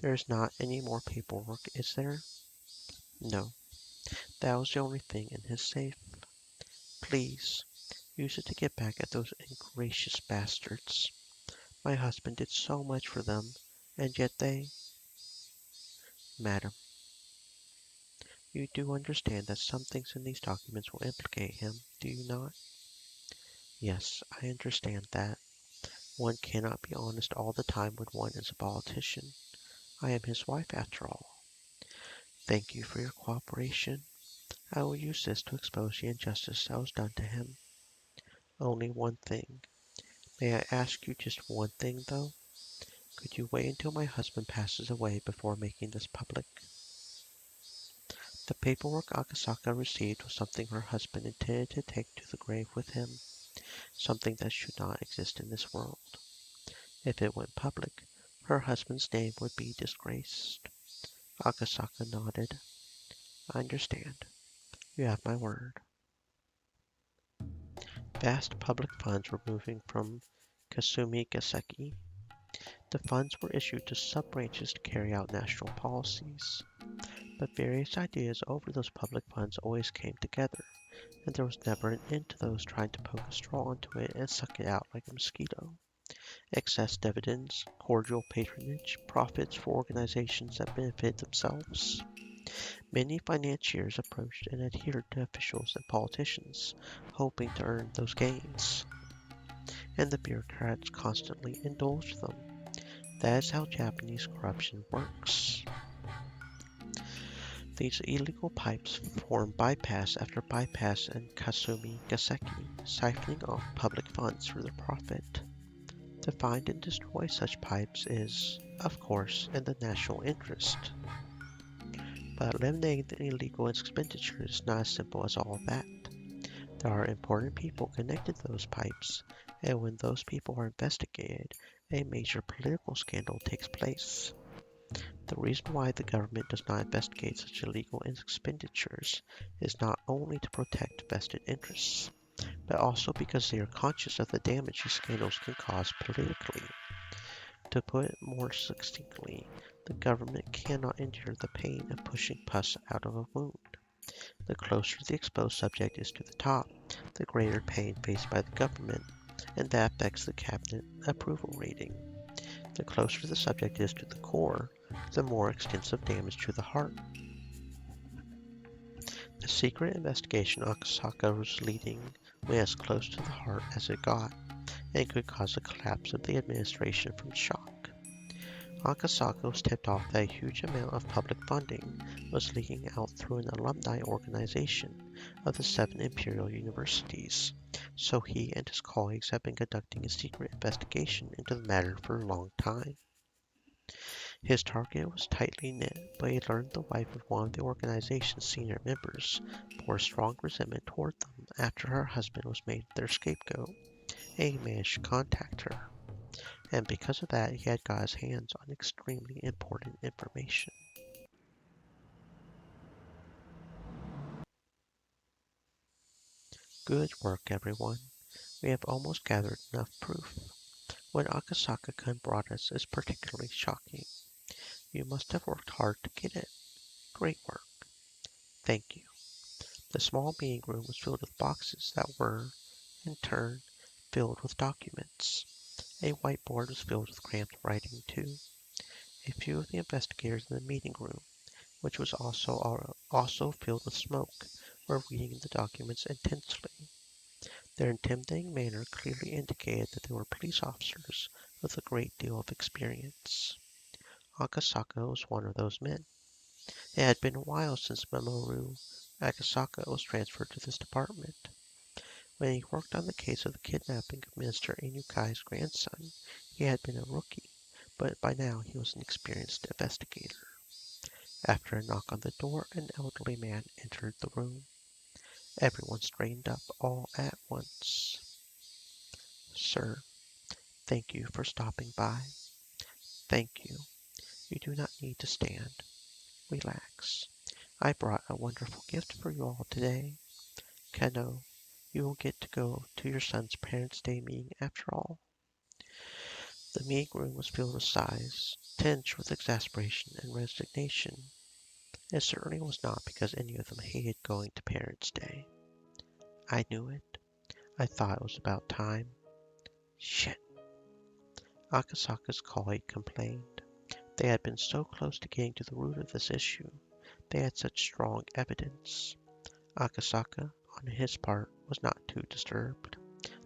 [SPEAKER 1] there is not any more paperwork, is there? No, that was the only thing in his safe. Please, use it to get back at those ingracious bastards. My husband did so much for them, and yet they... Madam, you do understand that some things in these documents will implicate him, do you not? Yes, I understand that. One cannot be honest all the time when one is a politician. I am his wife after all. Thank you for your cooperation. I will use this to expose the injustice that was done to him. Only one thing. May I ask you just one thing, though? Could you wait until my husband passes away before making this public? The paperwork Akasaka received was something her husband intended to take to the grave with him, something that should not exist in this world. If it went public, her husband's name would be disgraced. Akasaka nodded. I understand. You have my word. Vast public funds were moving from Kasumi Gaseki. The funds were issued to sub-branches to carry out national policies. But various ideas over those public funds always came together, and there was never an end to those trying to poke a straw into it and suck it out like a mosquito. Excess dividends, cordial patronage, profits for organizations that benefit themselves. Many financiers approached and adhered to officials and politicians, hoping to earn those gains, and the bureaucrats constantly indulged them. That is how Japanese corruption works. These illegal pipes form bypass after bypass in Kasumi Gaseki, siphoning off public funds for their profit. To find and destroy such pipes is, of course, in the national interest. But eliminating the illegal expenditure is not as simple as all that. There are important people connected to those pipes, and when those people are investigated, a major political scandal takes place. The reason why the government does not investigate such illegal expenditures is not only to protect vested interests, but also because they are conscious of the damage these scandals can cause politically. To put it more succinctly, the government cannot endure the pain of pushing pus out of a wound. The closer the exposed subject is to the top, the greater pain faced by the government, and that affects the cabinet approval rating. The closer the subject is to the core, the more extensive damage to the heart. The secret investigation Akasaka was leading went as close to the heart as it got, and could cause a collapse of the administration from shock. Akasaka was tipped off that a huge amount of public funding was leaking out through an alumni organization of the 7 imperial universities, so he and his colleagues have been conducting a secret investigation into the matter for a long time. His target was tightly knit, but he learned the wife of one of the organization's senior members bore strong resentment toward them after her husband was made their scapegoat, and he managed to contact her. And because of that, he had got his hands on extremely important information. Good work, everyone. We have almost gathered enough proof. What Akasaka-kun brought us is particularly shocking. You must have worked hard to get it. Great work. Thank you. The small meeting room was filled with boxes that were, in turn, filled with documents. A whiteboard was filled with cramped writing, too. A few of the investigators in the meeting room, which was also filled with smoke, were reading the documents intensely. Their intimidating manner clearly indicated that they were police officers with a great deal of experience. Akasaka was one of those men. It had been a while since Mamoru Akasaka was transferred to this department. When he worked on the case of the kidnapping of Minister Inukai's grandson, he had been a rookie, but by now he was an experienced investigator. After a knock on the door, an elderly man entered the room. Everyone straightened up all at once. Sir, thank you for stopping by. Thank you. You do not need to stand. Relax. I brought a wonderful gift for you all today. Kano, you will get to go to your son's Parents' Day meeting after all. The meeting room was filled with sighs, tinged with exasperation and resignation. It certainly was not because any of them hated going to Parents' Day. I knew it. I thought it was about time. Shit. Akasaka's colleague complained. They had been so close to getting to the root of this issue. They had such strong evidence. Akasaka, on his part, was not too disturbed.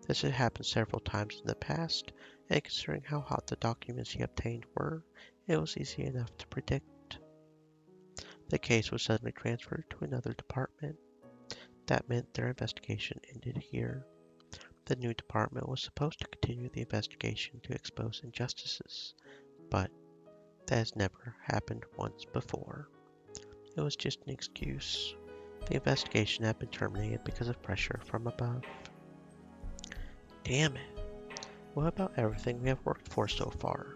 [SPEAKER 1] This had happened several times in the past, and considering how hot the documents he obtained were, it was easy enough to predict. The case was suddenly transferred to another department. That meant their investigation ended here. The new department was supposed to continue the investigation to expose injustices, but that has never happened once before. It was just an excuse. The investigation had been terminated because of pressure from above. Damn it. What about everything we have worked for so far?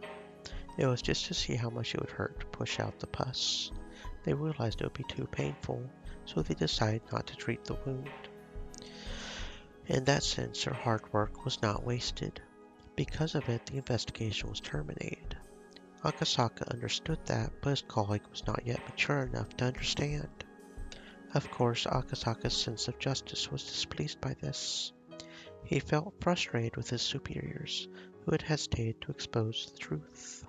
[SPEAKER 1] It was just to see how much it would hurt to push out the pus. They realized it would be too painful, so they decided not to treat the wound. In that sense, their hard work was not wasted. Because of it, the investigation was terminated. Akasaka understood that, but his colleague was not yet mature enough to understand. Of course, Akasaka's sense of justice was displeased by this. He felt frustrated with his superiors, who had hesitated to expose the truth.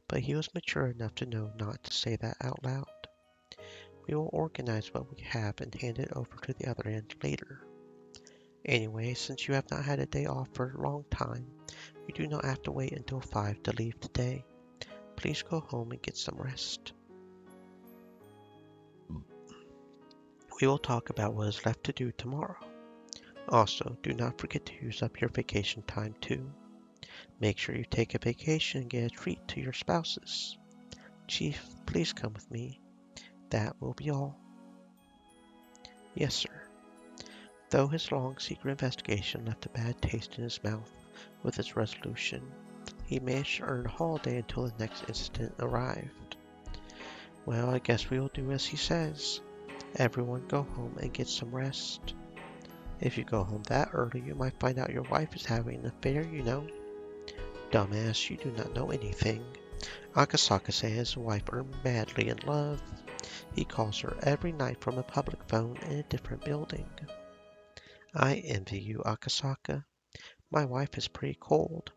[SPEAKER 1] But he was mature enough to know not to say that out loud. We will organize what we have and hand it over to the other end later. Anyway, since you have not had a day off for a long time, you do not have to wait until 5 to leave today. Please go home and get some rest. We will talk about what is left to do tomorrow. Also, do not forget to use up your vacation time too. Make sure you take a vacation and get a treat to your spouses. Chief, please come with me. That will be all. Yes, sir. Though his long secret investigation left a bad taste in his mouth with its resolution, he managed to earn a holiday until the next incident arrived. Well, I guess we will do as he says. Everyone go home and get some rest. If you go home that early, you might find out your wife is having an affair, you know. Dumbass, you do not know anything. Akasaka-san and his wife are madly in love. He calls her every night from a public phone in a different building. I envy you, Akasaka. My wife is pretty cold.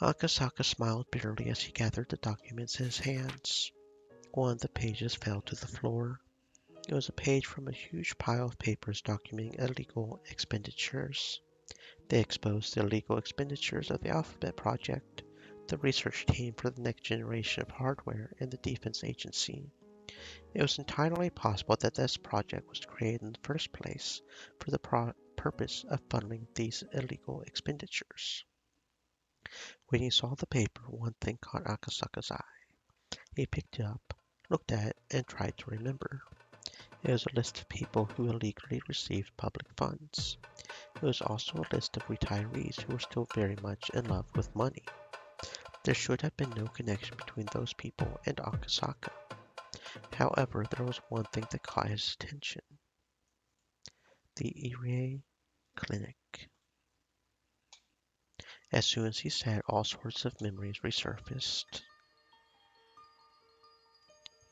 [SPEAKER 1] Akasaka smiled bitterly as he gathered the documents in his hands. One of the pages fell to the floor. It was a page from a huge pile of papers documenting illegal expenditures. They exposed the illegal expenditures of the Alphabet Project, the research team for the next generation of hardware, and the Defense Agency. It was entirely possible that this project was created in the first place for the purpose of funding these illegal expenditures. When he saw the paper, one thing caught Akasaka's eye. He picked it up, looked at it, and tried to remember. It was a list of people who illegally received public funds. It was also a list of retirees who were still very much in love with money. There should have been no connection between those people and Akasaka. However, there was one thing that caught his attention. The Irie Clinic. As soon as he said, all sorts of memories resurfaced.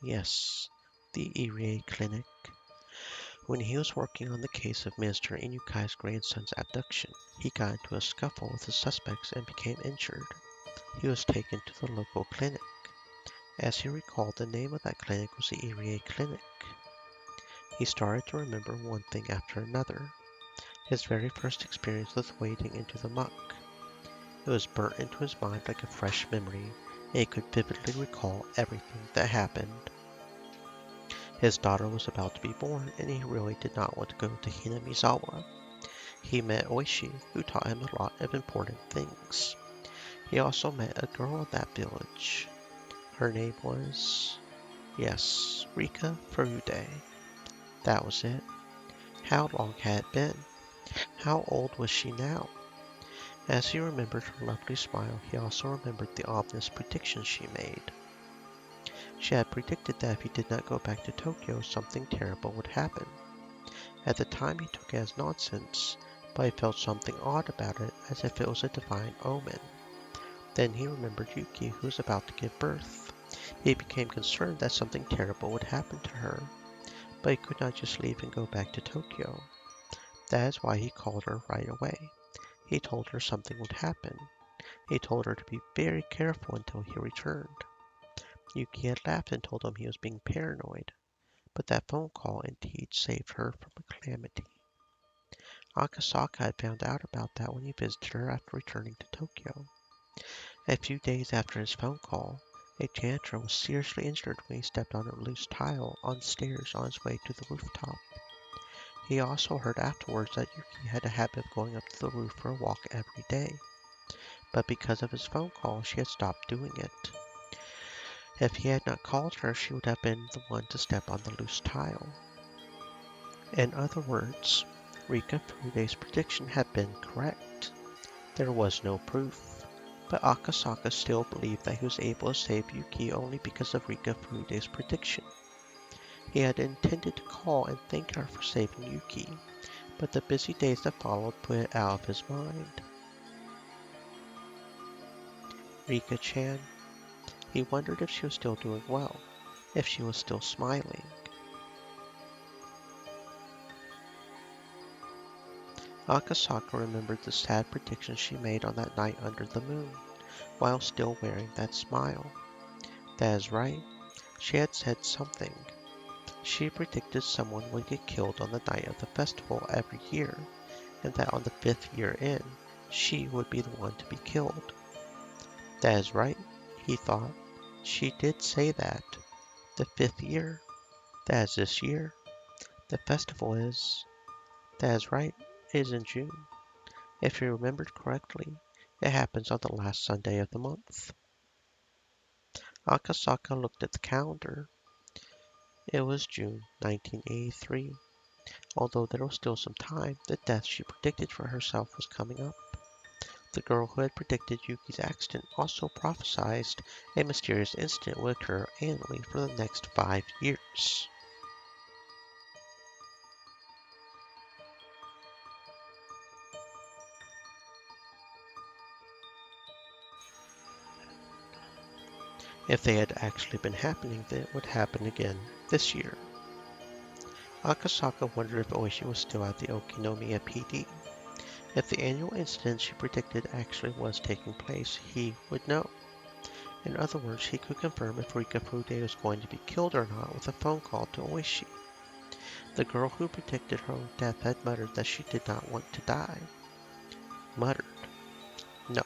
[SPEAKER 1] Yes, the Irie Clinic. When he was working on the case of Minister Inukai's grandson's abduction, he got into a scuffle with the suspects and became injured. He was taken to the local clinic. As he recalled, the name of that clinic was the Irie Clinic. He started to remember one thing after another. His very first experience with wading into the muck. It was burnt into his mind like a fresh memory, and he could vividly recall everything that happened. His daughter was about to be born, and he really did not want to go to Hinamizawa. He met Oishi, who taught him a lot of important things. He also met a girl in that village. Her name was... yes, Rika Furude. That was it. How long had it been? How old was she now? As he remembered her lovely smile, he also remembered the ominous prediction she made. She had predicted that if he did not go back to Tokyo, something terrible would happen. At the time he took it as nonsense, but he felt something odd about it, as if it was a divine omen. Then he remembered Yuki, who was about to give birth. He became concerned that something terrible would happen to her, but he could not just leave and go back to Tokyo. That is why he called her right away. He told her something would happen. He told her to be very careful until he returned. Yuki had laughed and told him he was being paranoid, but that phone call indeed saved her from a calamity. Akasaka had found out about that when he visited her after returning to Tokyo. A few days after his phone call, a janitor was seriously injured when he stepped on a loose tile on the stairs on his way to the rooftop. He also heard afterwards that Yuki had a habit of going up to the roof for a walk every day, but because of his phone call, she had stopped doing it. If he had not called her, she would have been the one to step on the loose tile. In other words, Rika Furude's prediction had been correct. There was no proof, but Akasaka still believed that he was able to save Yuki only because of Rika Furude's prediction. He had intended to call and thank her for saving Yuki, but the busy days that followed put it out of his mind. Rika-chan. He wondered if she was still doing well, if she was still smiling. Akasaka remembered the sad prediction she made on that night under the moon, while still wearing that smile. That is right, she had said something. She predicted someone would get killed on the night of the festival every year, and that on the 5th year in, she would be the one to be killed. That is right, he thought. She did say that. The 5th year. That's this year. The festival that's right, is in June. If you remembered correctly, it happens on the last Sunday of the month. Akasaka looked at the calendar. It was June 1983. Although there was still some time, the death she predicted for herself was coming up. The girl who had predicted Yuki's accident also prophesied a mysterious incident would occur annually for the next 5 years. If they had actually been happening, then it would happen again this year. Akasaka wondered if Oishi was still at the Okinomiya PD. If the annual incident she predicted actually was taking place, he would know. In other words, he could confirm if Rika Fude was going to be killed or not with a phone call to Oishi. The girl who predicted her own death had muttered that she did not want to die. Muttered. No,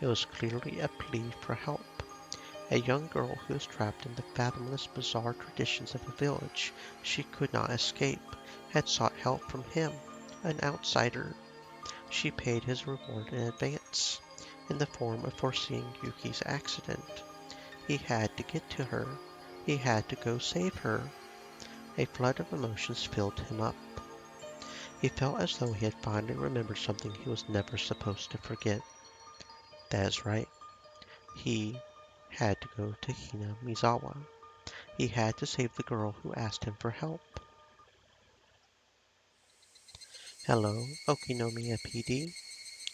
[SPEAKER 1] it was clearly a plea for help. A young girl who was trapped in the fathomless bizarre traditions of a village she could not escape had sought help from him, an outsider. She paid his reward in advance, in the form of foreseeing Yuki's accident. He had to get to her. He had to go save her. A flood of emotions filled him up. He felt as though he had finally remembered something he was never supposed to forget. That is right. He had to go to Hina Mizawa. He had to save the girl who asked him for help. Hello, Okinomiya PD.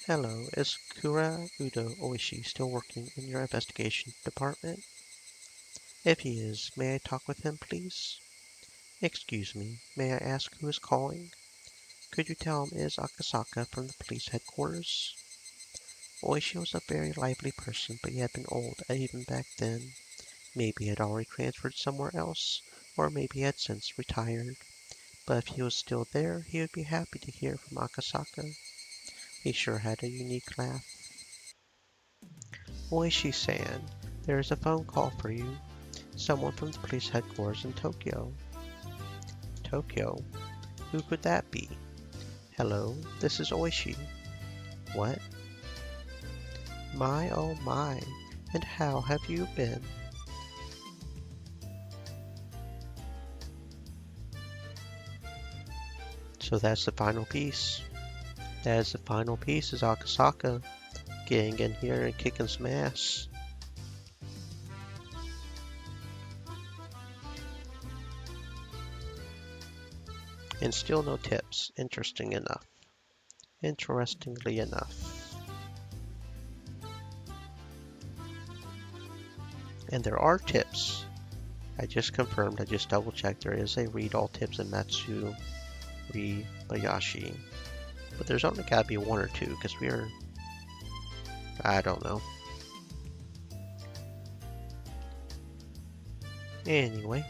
[SPEAKER 1] Hello, is Kura Udo Oishi still working in your investigation department? If he is, may I talk with him, please? Excuse me, may I ask who is calling? Could you tell him it is Akasaka from the police headquarters? Oishi was a very lively person, but he had been old even back then. Maybe he had already transferred somewhere else, or maybe he had since retired. But if he was still there, he would be happy to hear from Akasaka. He sure had a unique laugh. Oishi-san, there is a phone call for you. Someone from the police headquarters in Tokyo. Tokyo? Who could that be? Hello, this is Oishi. What? My oh my, and how have you been? So that's the final piece. That is the final piece, is Akasaka getting in here and kicking some ass. And still no tips, interestingly enough. And there are tips. I just confirmed, I just double checked, there is a read all tips in Matsuribayashi. But there's only gotta be one or two, because I don't know. Anyway.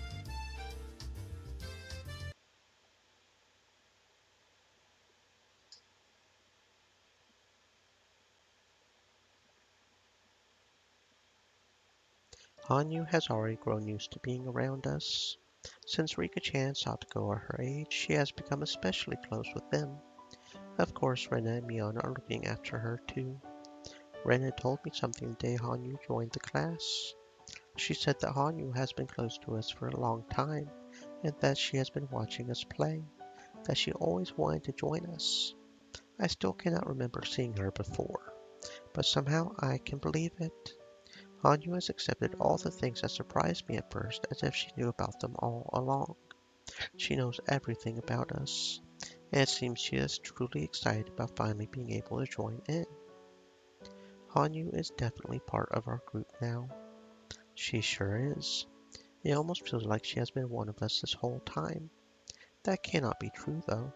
[SPEAKER 1] Hanyu has already grown used to being around us. Since Rika-chan and Satoko are her age, she has become especially close with them. Of course, Rena and Miyana are looking after her too. Rena told me something the day Hanyu joined the class. She said that Hanyu has been close to us for a long time, and that she has been watching us play, that she always wanted to join us. I still cannot remember seeing her before, but somehow I can believe it. Hanyu has accepted all the things that surprised me at first as if she knew about them all along. She knows everything about us, and it seems she is truly excited about finally being able to join in. Hanyu is definitely part of our group now. She sure is. It almost feels like she has been one of us this whole time. That cannot be true, though.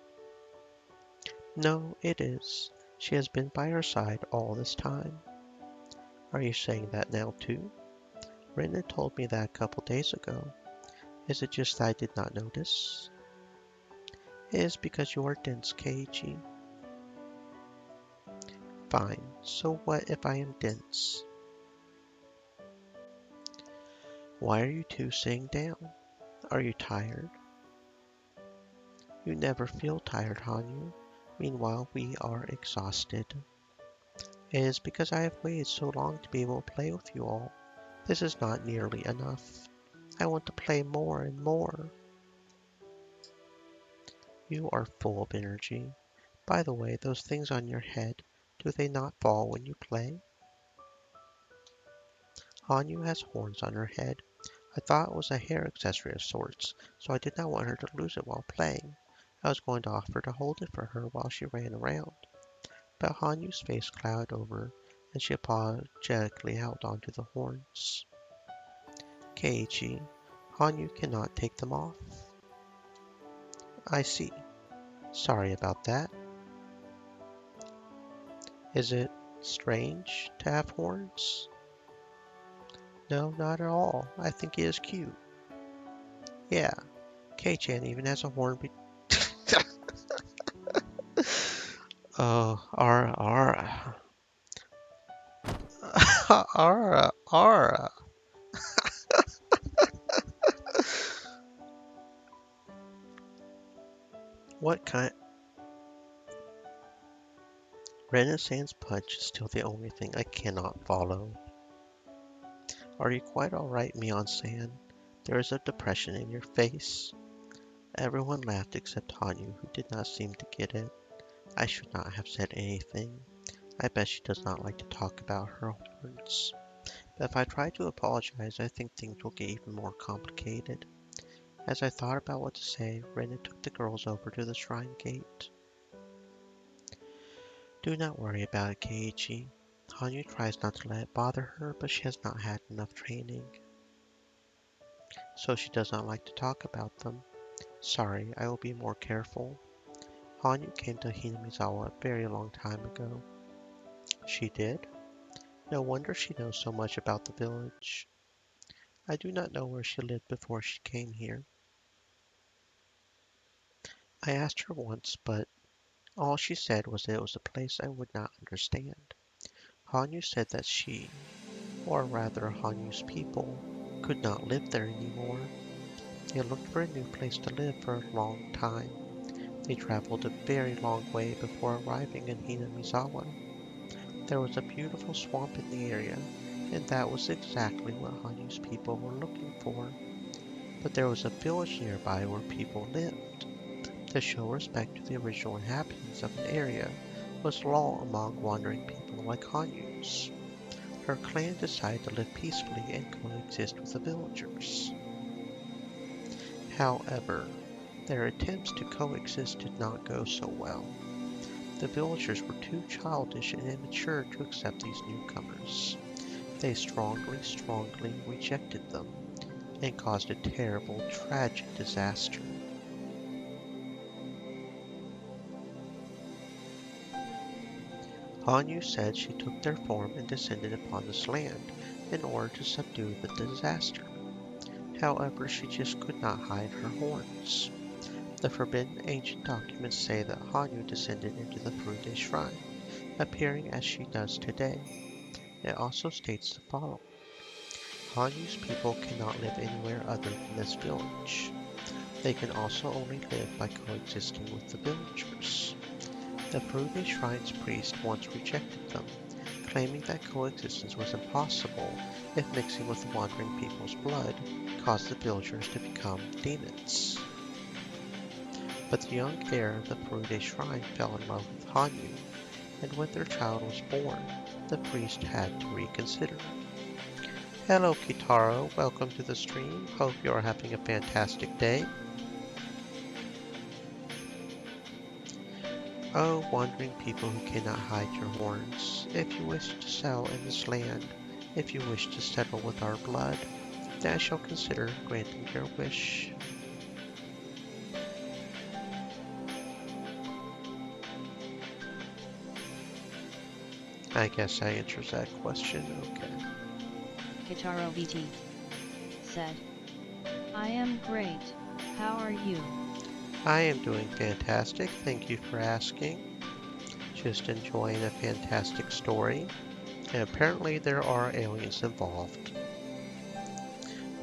[SPEAKER 1] No, it is. She has been by our side all this time. Are you saying that now, too? Rena told me that a couple days ago. Is it just that I did not notice? It is because you are dense, Keiji. Fine, so what if I am dense? Why are you two sitting down? Are you tired? You never feel tired, Hanyu. Meanwhile, we are exhausted. It is because I have waited so long to be able to play with you all. This is not nearly enough. I want to play more and more. You are full of energy. By the way, those things on your head, do they not fall when you play? Hanyu has horns on her head. I thought it was a hair accessory of sorts, so I did not want her to lose it while playing. I was going to offer to hold it for her while she ran around. But Hanyu's face clouded over, and she apologetically held onto the horns. Keiichi, Hanyu cannot take them off. I see. Sorry about that. Is it strange to have horns? No, not at all. I think it is cute. Yeah, Kei-chan even has a horn Oh, Ara. Ara. What kind? Renaissance punch is still the only thing I cannot follow. Are you quite alright, Mion-san? There is a depression in your face. Everyone laughed except Hanyu, who did not seem to get it. I should not have said anything. I bet she does not like to talk about her horns. But if I try to apologize, I think things will get even more complicated. As I thought about what to say, Rena took the girls over to the shrine gate. Do not worry about it, Keiichi. Hanyu tries not to let it bother her, but she has not had enough training. So she does not like to talk about them. Sorry, I will be more careful. Hanyu came to Hinamizawa a very long time ago. She did? No wonder she knows so much about the village. I do not know where she lived before she came here. I asked her once, but all she said was that it was a place I would not understand. Hanyu said that she, or rather Hanyu's people, could not live there anymore. They looked for a new place to live for a long time. They traveled a very long way before arriving in Hinamizawa. There was a beautiful swamp in the area, and that was exactly what Hanyu's people were looking for. But there was a village nearby where people lived. To show respect to the original inhabitants of an area was law among wandering people like Hanyu's. Her clan decided to live peacefully and coexist with the villagers. However, their attempts to coexist did not go so well. The villagers were too childish and immature to accept these newcomers. They strongly rejected them and caused a terrible, tragic disaster. Hanyu said she took their form and descended upon this land in order to subdue the disaster. However, she just could not hide her horns. The forbidden ancient documents say that Hanyu descended into the Furude Shrine, appearing as she does today. It also states the following. Hanyu's people cannot live anywhere other than this village. They can also only live by coexisting with the villagers. The Furude Shrine's priest once rejected them, claiming that coexistence was impossible if mixing with the wandering people's blood caused the villagers to become demons. But the young heir of the Furude Shrine fell in love with Hanyu, and when their child was born, the priest had to reconsider. Hello Kitaro, welcome to the stream. Hope you are having a fantastic day. Oh, wandering people who cannot hide your horns. If you wish to settle in this land, if you wish to settle with our blood, then I shall consider granting your wish. I guess that answers that question, okay.
[SPEAKER 2] Kitaro VT said, I am great. How are you?
[SPEAKER 1] I am doing fantastic, thank you for asking. Just enjoying a fantastic story. And apparently there are aliens involved.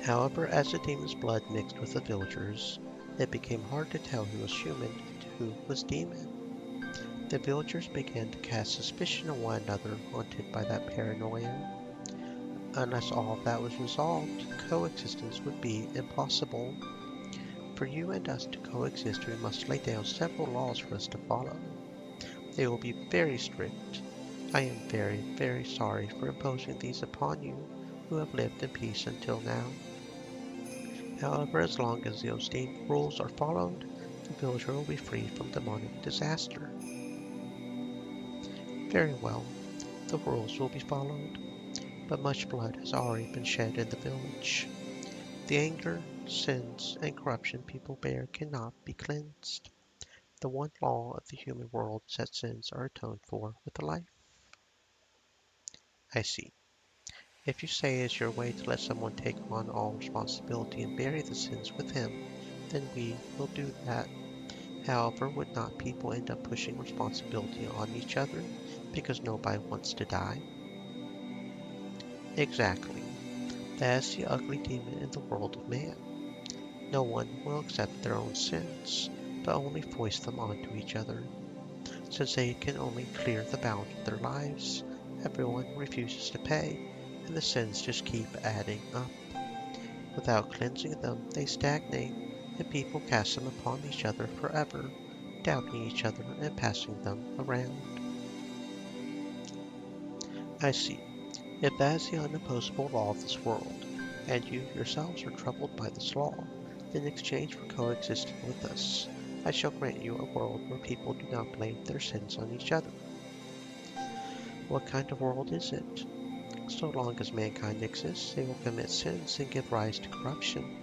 [SPEAKER 1] However, as the demon's blood mixed with the villagers, it became hard to tell who was human and who was demon. The villagers began to cast suspicion on one another, haunted by that paranoia. Unless all of that was resolved, coexistence would be impossible. For you and us to coexist, we must lay down several laws for us to follow. They will be very strict. I am very, very sorry for imposing these upon you, who have lived in peace until now. However, as long as those rules are followed, the villager will be free from demonic disaster. Very well, the rules will be followed, but much blood has already been shed in the village. The anger, sins, and corruption people bear cannot be cleansed. The one law of the human world is that sins are atoned for with life. I see. If you say it's your way to let someone take on all responsibility and bury the sins with him, then we will do that. However, would not people end up pushing responsibility on each other because nobody wants to die? Exactly. That is the ugly demon in the world of man. No one will accept their own sins, but only foist them onto each other. Since they can only clear the bounds of their lives, everyone refuses to pay, and the sins just keep adding up. Without cleansing them, they stagnate, and people cast them upon each other forever, doubting each other and passing them around. I see. If that is the unopposable law of this world, and you yourselves are troubled by this law, then in exchange for coexisting with us, I shall grant you a world where people do not blame their sins on each other. What kind of world is it? So long as mankind exists, they will commit sins and give rise to corruption.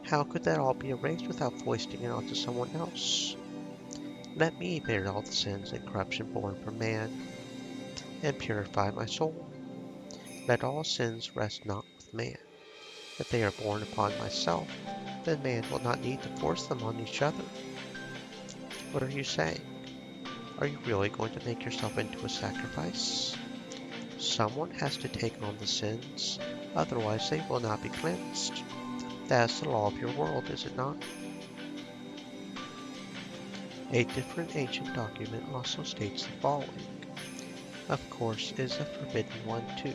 [SPEAKER 1] How could that all be erased without foisting it onto someone else? Let me bear all the sins and corruption born from man, and purify my soul. Let all sins rest not with man. If they are borne upon myself, then man will not need to force them on each other. What are you saying? Are you really going to make yourself into a sacrifice? Someone has to take on the sins, otherwise they will not be cleansed. That is the law of your world, is it not? A different ancient document also states the following. Of course, it is a forbidden one too.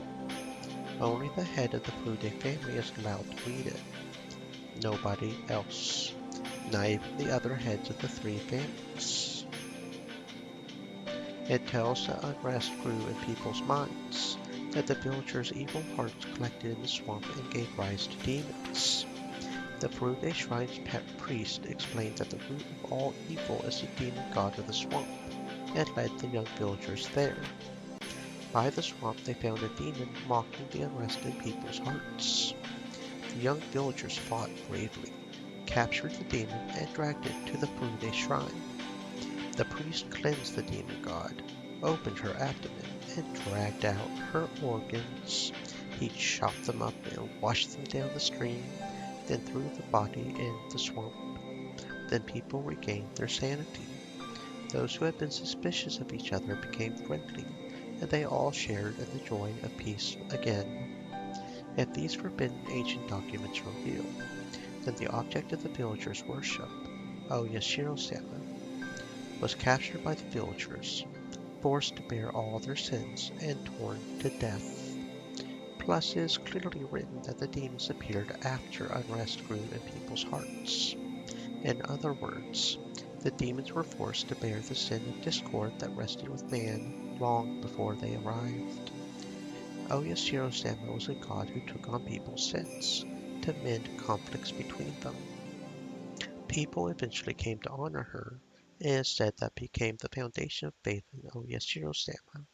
[SPEAKER 1] Only the head of the Fude family is allowed to read it. Nobody else. Not even the other heads of the three families. It tells the unrest grew in people's minds, that the villagers' evil hearts collected in the swamp and gave rise to demons. The Fude Shrine's pet priest explained that the root of all evil is the demon god of the swamp, and led the young villagers there. By the swamp they found a demon mocking the unrest in people's hearts. The young villagers fought bravely, captured the demon, and dragged it to the Fude Shrine. The priest cleansed the demon god, opened her abdomen, and dragged out her organs. He chopped them up and washed them down the stream, then threw the body in the swamp. Then people regained their sanity. Those who had been suspicious of each other became friendly, and they all shared in the joy of peace again. If these forbidden ancient documents are real, then the object of the villagers' worship, Oyashiro-sama, was captured by the villagers, forced to bear all their sins, and torn to death. Plus, it is clearly written that the demons appeared after unrest grew in people's hearts. In other words, the demons were forced to bear the sin of discord that rested with man long before they arrived. Oyashiro-sama was a god who took on people's sins to mend conflicts between them. People eventually came to honor her, and instead that became the foundation of faith in Oyashiro-sama.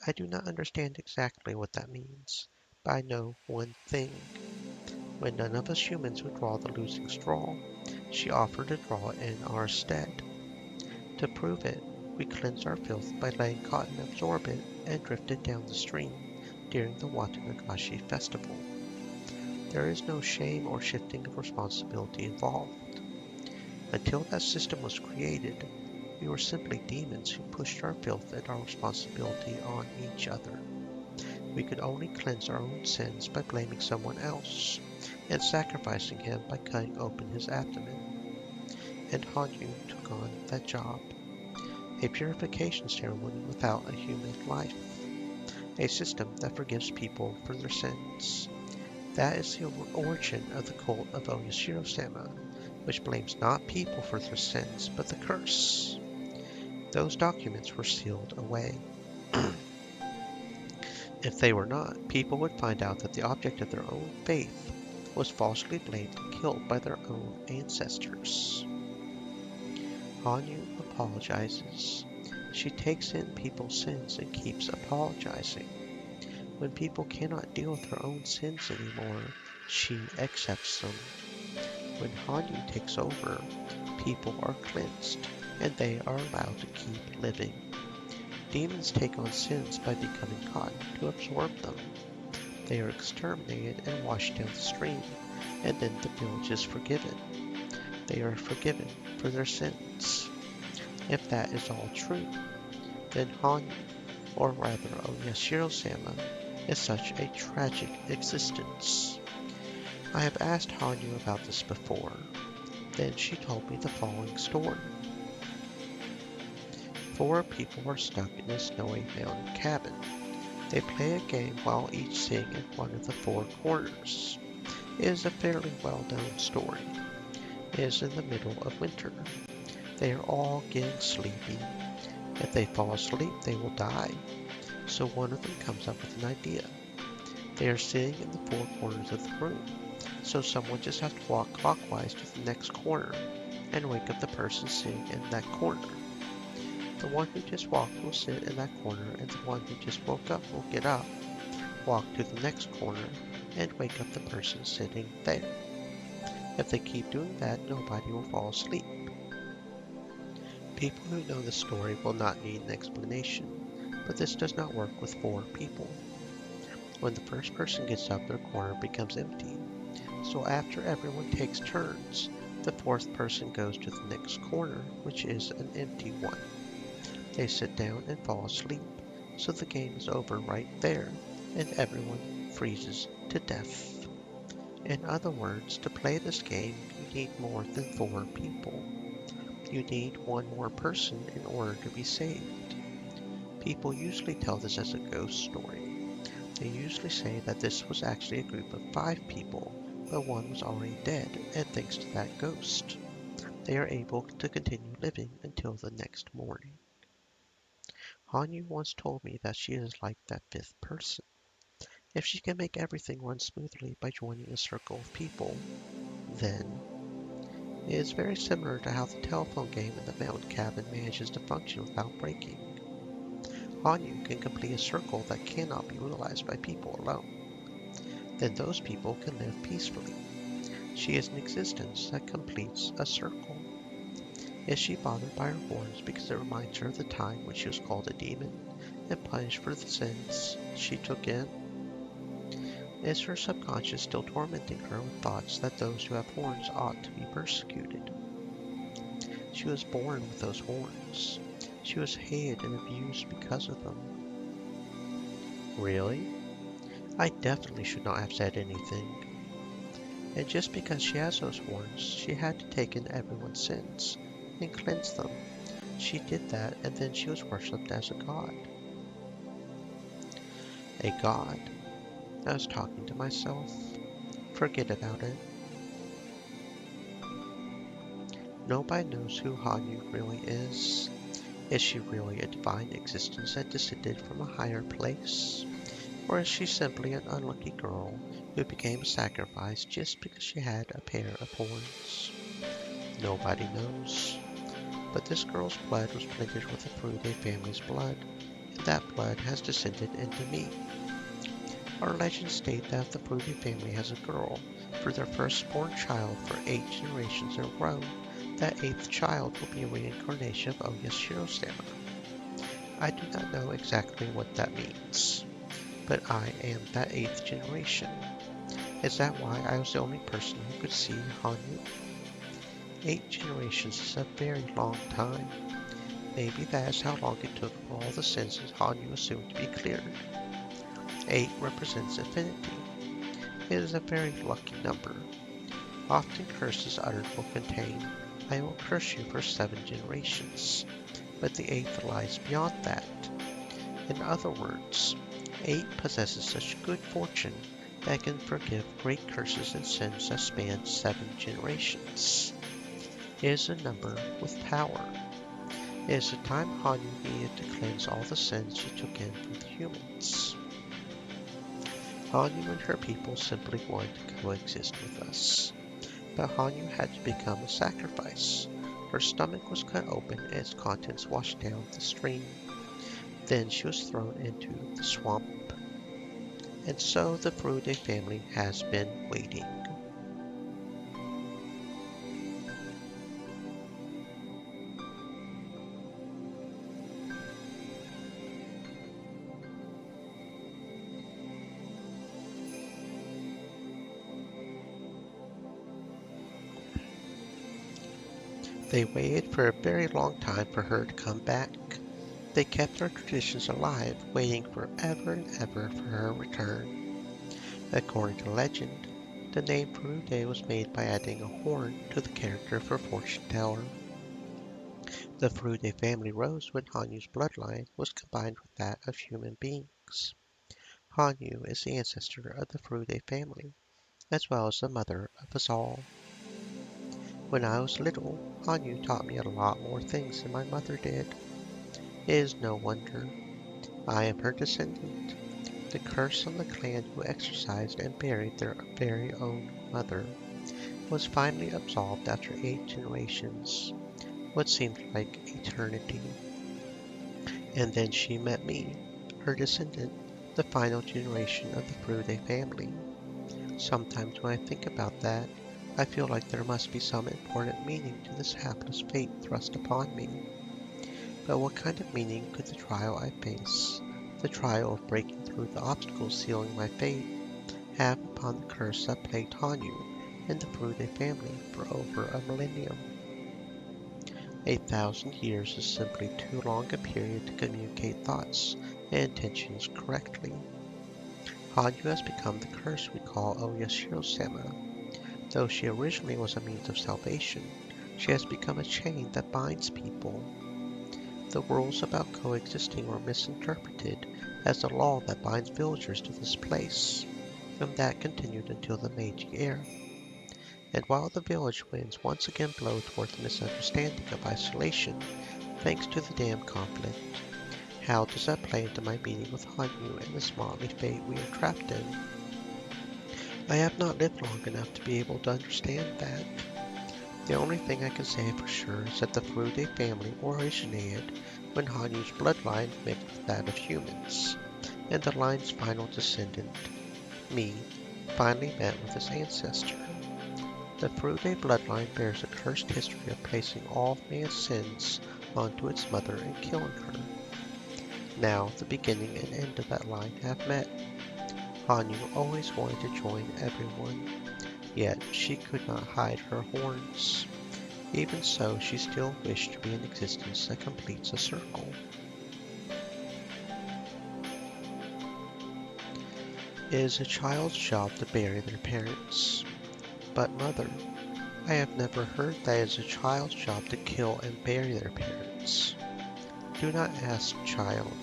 [SPEAKER 1] I do not understand exactly what that means, but I know one thing. When none of us humans would draw the losing straw, she offered to draw it in our stead. To prove it, we cleansed our filth by letting cotton absorb it and drift it down the stream during the Watanagashi festival. There is no shame or shifting of responsibility involved. Until that system was created, we were simply demons who pushed our filth and our responsibility on each other. We could only cleanse our own sins by blaming someone else, and sacrificing him by cutting open his abdomen. And Hanyu took on that job, a purification ceremony without a human life, a system that forgives people for their sins. That is the origin of the cult of Oyashiro-sama, which blames not people for their sins, but the curse. Those documents were sealed away. If they were not, people would find out that the object of their own faith was falsely blamed and killed by their own ancestors. Hanyu apologizes. She takes in people's sins and keeps apologizing. When people cannot deal with their own sins anymore, she accepts them. When Hanyu takes over, people are cleansed, and they are allowed to keep living. Demons take on sins by becoming cotton to absorb them. They are exterminated and washed down the stream, and then the village is forgiven. They are forgiven for their sins. If that is all true, then Hanyu, or rather Oyashiro-sama, is such a tragic existence. I have asked Hanyu about this before. Then she told me the following story. 4 people are stuck in a snowy mountain cabin. They play a game while each sitting in one of the 4 corners. It is a fairly well-known story. It is in the middle of winter. They are all getting sleepy. If they fall asleep, they will die. So one of them comes up with an idea. They are sitting in the 4 corners of the room, so someone just has to walk clockwise to the next corner and wake up the person sitting in that corner. The one who just walked will sit in that corner, and the one who just woke up will get up, walk to the next corner, and wake up the person sitting there. If they keep doing that, nobody will fall asleep. People who know the story will not need an explanation, but this does not work with 4 people. When the first person gets up, their corner becomes empty. So after everyone takes turns, the 4th person goes to the next corner, which is an empty one. They sit down and fall asleep, so the game is over right there, and everyone freezes to death. In other words, to play this game, you need more than 4 people. You need one more person in order to be saved. People usually tell this as a ghost story. They usually say that this was actually a group of 5 people, but one was already dead, and thanks to that ghost, they are able to continue living until the next morning. Hanyu once told me that she is like that 5th person. If she can make everything run smoothly by joining a circle of people, then it is very similar to how the telephone game in the mountain cabin manages to function without breaking. Hanyu can complete a circle that cannot be utilized by people alone. Then those people can live peacefully. She is an existence that completes a circle. Is she bothered by her horns because it reminds her of the time when she was called a demon and punished for the sins she took in? Is her subconscious still tormenting her with thoughts that those who have horns ought to be persecuted? She was born with those horns. She was hated and abused because of them. Really? I definitely should not have said anything. And just because she has those horns, she had to take in everyone's sins and cleanse them. She did that, and then she was worshipped as a god. A god? I was talking to myself. Forget about it. Nobody knows who Hanyu really is. Is she really a divine existence that descended from a higher place? Or is she simply an unlucky girl who became a sacrifice just because she had a pair of horns? Nobody knows. But this girl's blood was blended with the Furude family's blood, and that blood has descended into me. Our legends state that if the Furude family has a girl for their firstborn child for 8 generations in a row, that 8th child will be a reincarnation of Oyashiro-sama. I do not know exactly what that means, but I am that 8th generation. Is that why I was the only person who could see Hanyu? 8 generations is a very long time. Maybe that is how long it took for all the sins Hanyu assumed to be cleared. 8 represents infinity. It is a very lucky number. Often curses uttered will contain, "I will curse you for 7 generations," but the eighth lies beyond that. In other words, 8 possesses such good fortune that it can forgive great curses and sins that span 7 generations. It is a number with power. It is the time Hanyu needed to cleanse all the sins she took in from the humans. Hanyu and her people simply wanted to coexist with us. But Hanyu had to become a sacrifice. Her stomach was cut open and its contents washed down the stream. Then she was thrown into the swamp. And so the Furude family has been waiting. They waited for a very long time for her to come back. They kept their traditions alive, waiting forever and ever for her return. According to legend, the name Furude was made by adding a horn to the character of her fortune teller. The Furude family rose when Hanyu's bloodline was combined with that of human beings. Hanyu is the ancestor of the Furude family, as well as the mother of us all. When I was little, Hanyu taught me a lot more things than my mother did. It is no wonder. I am her descendant. The curse on the clan who exorcised and buried their very own mother was finally absolved after 8 generations, what seemed like eternity. And then she met me, her descendant, the final generation of the Furude family. Sometimes when I think about that, I feel like there must be some important meaning to this hapless fate thrust upon me. But what kind of meaning could the trial I face, the trial of breaking through the obstacles sealing my fate, have upon the curse that plagued Hanyu and the Furude family for over a millennium? 8,000 years is simply too long a period to communicate thoughts and intentions correctly. Hanyu has become the curse we call Oyashiro-sama. Though she originally was a means of salvation, she has become a chain that binds people. The rules about coexisting were misinterpreted as the law that binds villagers to this place, and that continued until the Meiji era. And while the village winds once again blow toward the misunderstanding of isolation, thanks to the dam conflict, how does that play into my meeting with Hanyu and this motley fate we are trapped in? I have not lived long enough to be able to understand that. The only thing I can say for sure is that the Furude family originated when Hanyu's bloodline mixed with that of humans, and the line's final descendant, me, finally met with his ancestor. The Furude bloodline bears a cursed history of placing all of man's sins onto its mother and killing her. Now the beginning and end of that line have met. Hanyu always wanted to join everyone, yet she could not hide her horns. Even so, she still wished to be in existence that completes a circle. It is a child's job to bury their parents. But mother, I have never heard that it is a child's job to kill and bury their parents. Do not ask, child.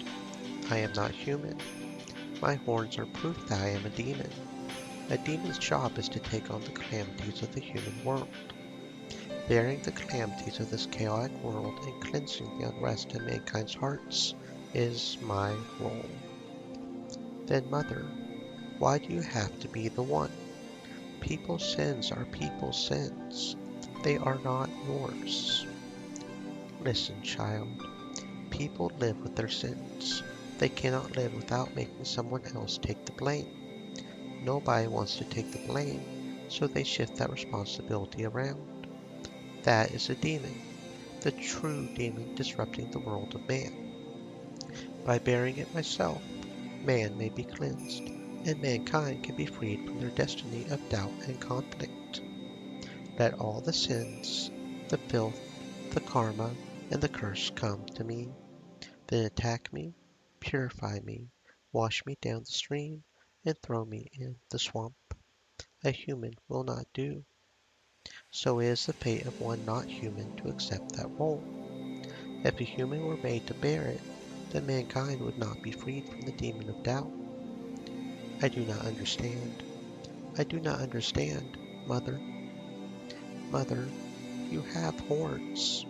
[SPEAKER 1] I am not human. My horns are proof that I am a demon. A demon's job is to take on the calamities of the human world. Bearing the calamities of this chaotic world and cleansing the unrest in mankind's hearts is my role. Then, mother, why do you have to be the one? People's sins are people's sins. They are not yours. Listen, child. People live with their sins. They cannot live without making someone else take the blame. Nobody wants to take the blame, so they shift that responsibility around. That is a demon, the true demon disrupting the world of man. By bearing it myself, man may be cleansed, and mankind can be freed from their destiny of doubt and conflict. Let all the sins, the filth, the karma, and the curse come to me. Then attack me, purify me, wash me down the stream, and throw me in the swamp. A human will not do. So it is the fate of one not human to accept that role. If a human were made to bear it, then mankind would not be freed from the demon of doubt. I do not understand. I do not understand, Mother. Mother, you have horns.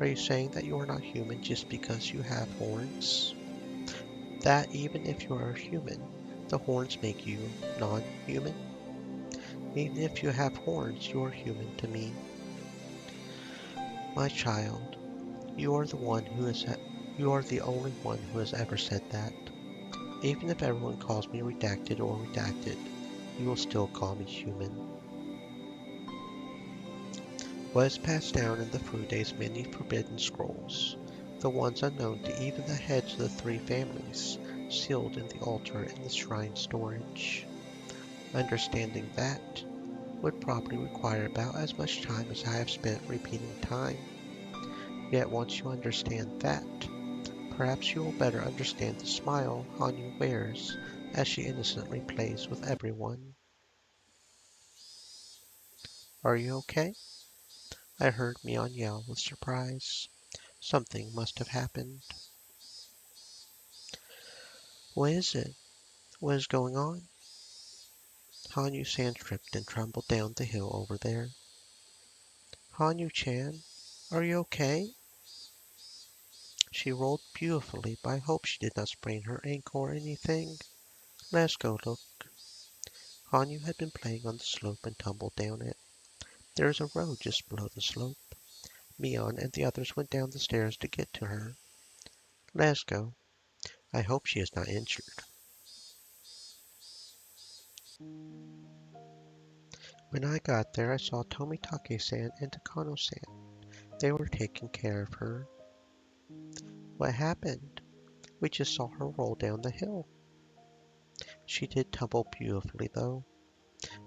[SPEAKER 1] Are you saying that you are not human just because you have horns? That even if you are human, the horns make you non-human? Even if you have horns, you are human to me. My child, you are the one who is you are the only one who has ever said that. Even if everyone calls me redacted or redacted, you will still call me human. What is passed down in the Fude's many forbidden scrolls, the ones unknown to even the heads of the three families, sealed in the altar in the shrine storage. Understanding that would probably require about as much time as I have spent repeating time. Yet once you understand that, perhaps you will better understand the smile Hanyu wears as she innocently plays with everyone. Are you okay? I heard Mion yell with surprise. Something must have happened. What is it? What is going on? Hanyu-san tripped and trembled down the hill over there. Hanyu-chan, are you okay? She rolled beautifully, but I hope she did not sprain her ankle or anything. Let's go look. Hanyu had been playing on the slope and tumbled down it. There is a road just below the slope. Mion and the others went down the stairs to get to her. Let's go. I hope she is not injured. When I got there, I saw Tomitake-san and Takano-san. They were taking care of her. What happened? We just saw her roll down the hill. She did tumble beautifully, though,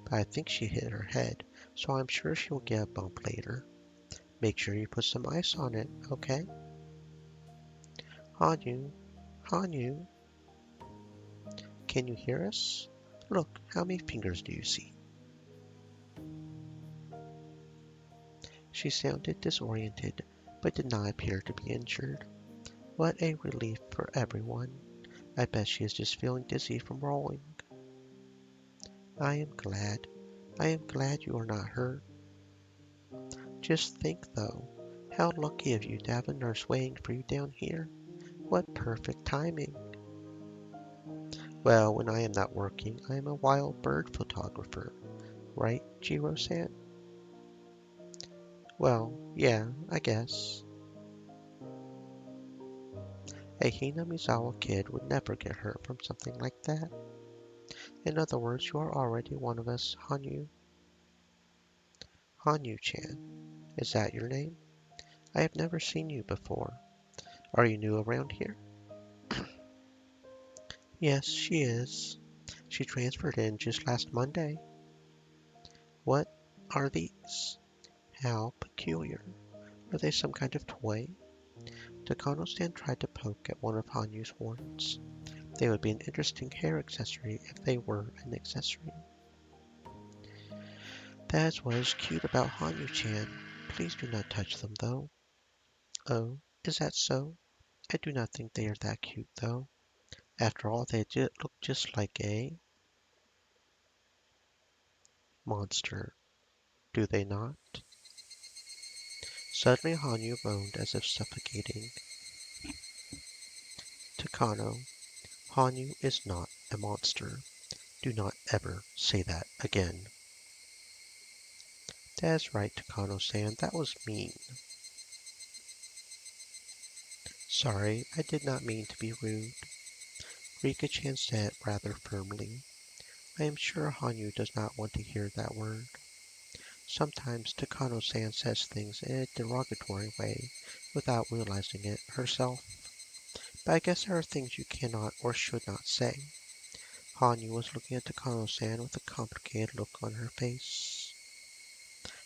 [SPEAKER 1] but I think she hit her head, so I'm sure she'll get a bump later. Make sure you put some ice on it, okay? Hanyu, Hanyu, can you hear us? Look, how many fingers do you see? She sounded disoriented, but did not appear to be injured. What a relief for everyone. I bet she is just feeling dizzy from rolling. I am glad. I am glad you are not hurt. Just think, though, how lucky of you to have a nurse waiting for you down here. What perfect timing. Well, when I am not working, I am a wild bird photographer. Right, Jiro-san? Well, yeah, I guess. A Hinamizawa kid would never get hurt from something like that. In other words, you are already one of us, Hanyu. Hanyu-chan, is that your name? I have never seen you before. Are you new around here? Yes, she is. She transferred in just last Monday. What are these? How peculiar. Are they some kind of toy? Takano-san tried to poke at one of Hanyu's horns. They would be an interesting hair accessory if they were an accessory. That is what is cute about Hanyu-chan. Please do not touch them, though. Oh, is that so? I do not think they are that cute, though. After all, they look just like a monster, do they not? Suddenly Hanyu moaned as if suffocating. Takano, Hanyu is not a monster. Do not ever say that again. That's right, Takano-san, that was mean. Sorry, I did not mean to be rude. Rika-chan said rather firmly. I am sure Hanyu does not want to hear that word. Sometimes Takano-san says things in a derogatory way without realizing it herself. But I guess there are things you cannot or should not say. Hanyu was looking at Takano-san with a complicated look on her face.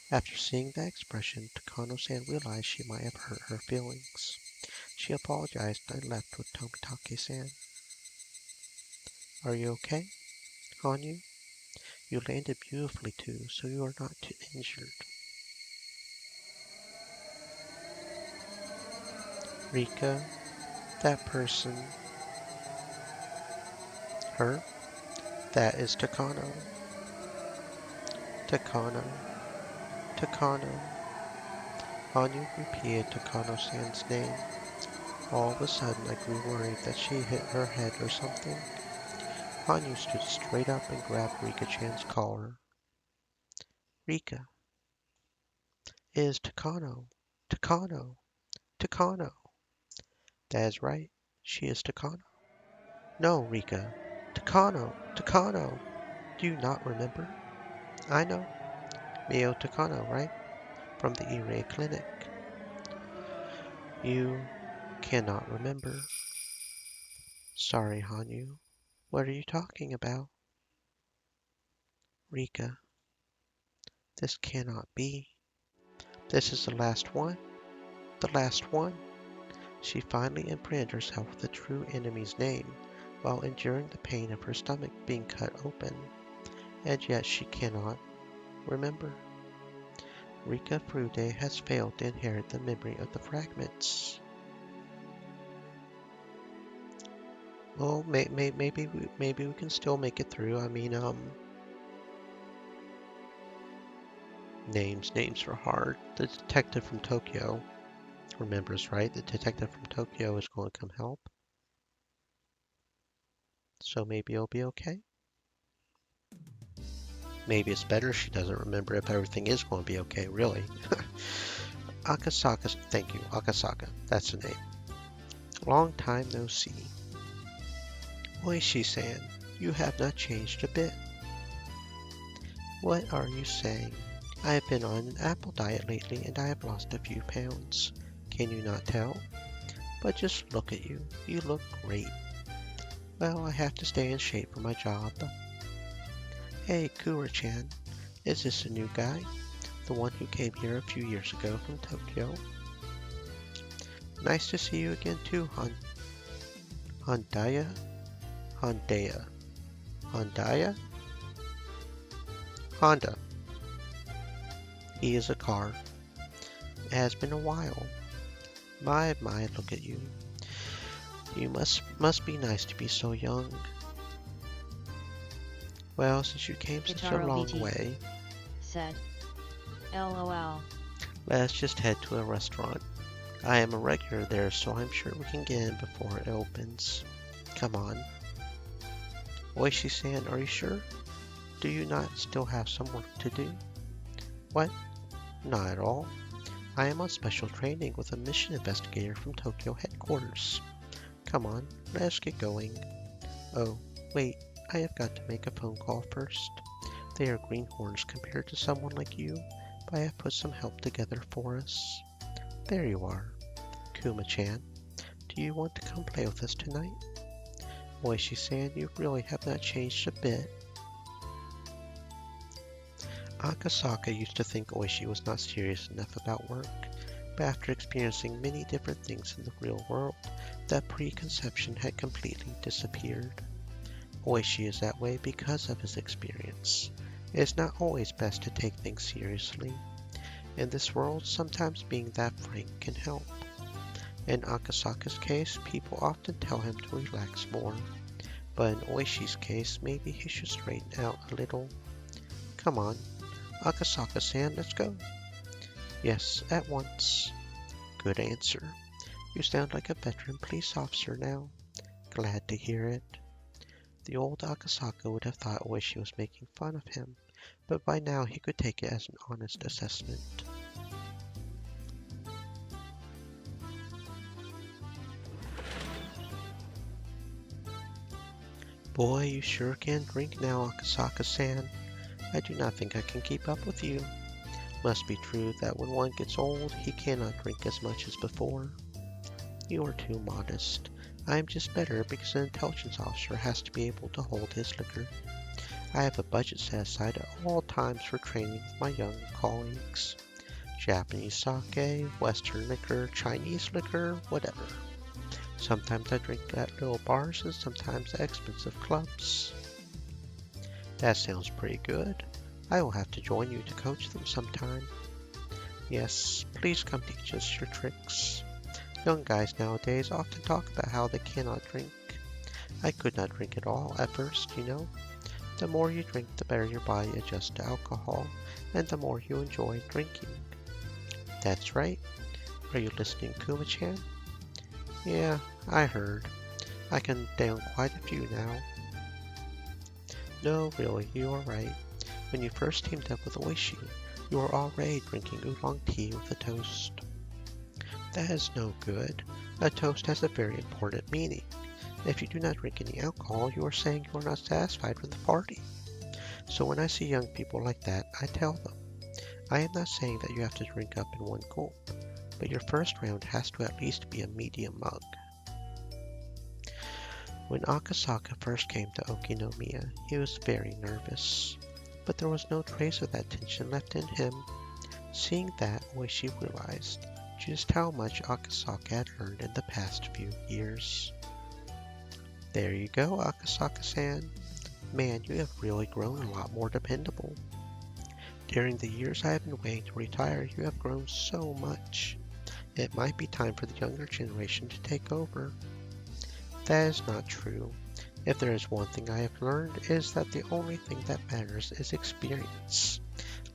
[SPEAKER 1] After seeing that expression, Takano-san realized she might have hurt her feelings. She apologized and left with Tomitake-san. Are you okay, Hanyu? You landed beautifully too, so you are not too injured. Rika, that person, her, that is Takano. Takano, Takano. Hanyu repeated Takano-san's name. All of a sudden I grew worried that she hit her head or something. Hanyu stood straight up and grabbed Rika-chan's collar. Rika, it is Takano. Takano. Takano. That is right. She is Takano. No, Rika. Takano. Takano. Do you not remember? I know. Mio Takano, right? From the E-Ray Clinic. You cannot remember. Sorry, Hanyu. What are you talking about? Rika, this cannot be. This is the last one. The last one. She finally imprinted herself with the true enemy's name while enduring the pain of her stomach being cut open. And yet she cannot remember. Rika Furude has failed to inherit the memory of the fragments. Well, maybe we can still make it through. I mean, names are hard. The detective from Tokyo remembers, right? The detective from Tokyo is going to come help. So maybe it'll be okay. Maybe it's better she doesn't remember if everything is going to be okay, really. Akasaka, thank you, Akasaka, that's the name. Long time no see. Oishi-san, you have not changed a bit. What are you saying? I have been on an apple diet lately and I have lost a few pounds. Can you not tell? But just look at you. You look great. Well, I have to stay in shape for my job. Hey, Kura-chan. Is this a new guy? The one who came here a few years ago from Tokyo? Nice to see you again too, Hondaya? Hondaya? Hondaya? Honda. He is a car. It has been a while. My, look at you. You must be nice to be so young. Well, since you came such a long way,
[SPEAKER 2] said, LOL.
[SPEAKER 1] Let's just head to a restaurant. I am a regular there, so I'm sure we can get in before it opens. Come on. Oishi-san, are you sure? Do you not still have some work to do? What? Not at all. I am on special training with a mission investigator from Tokyo headquarters. Come on, let's get going. Oh, wait, I have got to make a phone call first. They are greenhorns compared to someone like you, but I have put some help together for us. There you are. Kuma-chan, do you want to come play with us tonight? Oishi-san, you really have not changed a bit. Akasaka used to think Oishi was not serious enough about work, but after experiencing many different things in the real world, that preconception had completely disappeared. Oishi is that way because of his experience. It is not always best to take things seriously. In this world, sometimes being that frank can help. In Akasaka's case, people often tell him to relax more, but in Oishi's case, maybe he should straighten out a little. Come on, Akasaka-san, let's go. Yes, at once. Good answer. You sound like a veteran police officer now. Glad to hear it. The old Akasaka would have thought Oishi was making fun of him, but by now he could take it as an honest assessment. Boy, you sure can drink now, Akasaka-san. I do not think I can keep up with you. Must be true that when one gets old, he cannot drink as much as before. You are too modest. I am just better because an intelligence officer has to be able to hold his liquor. I have a budget set aside at all times for training with my young colleagues. Japanese sake, Western liquor, Chinese liquor, whatever. Sometimes I drink at little bars and sometimes at expensive clubs. That sounds pretty good. I will have to join you to coach them sometime. Yes, please come teach us your tricks. Young guys nowadays often talk about how they cannot drink. I could not drink at all at first, you know. The more you drink, the better your body adjusts to alcohol, and the more you enjoy drinking. That's right. Are you listening, Kuma-chan? Yeah, I heard. I can down quite a few now. No, really, you are right. When you first teamed up with Oishi, you were already drinking oolong tea with a toast. That is no good. A toast has a very important meaning. If you do not drink any alcohol, you are saying you are not satisfied with the party. So when I see young people like that, I tell them, I am not saying that you have to drink up in one gulp, but your first round has to at least be a medium mug. When Akasaka first came to Okinomiya, he was very nervous, but there was no trace of that tension left in him. Seeing that, Oishi realized just how much Akasaka had learned in the past few years. There you go, Akasaka-san. Man, you have really grown a lot more dependable. During the years I have been waiting to retire, you have grown so much. It might be time for the younger generation to take over. That is not true. If there is one thing I have learned, it is that the only thing that matters is experience.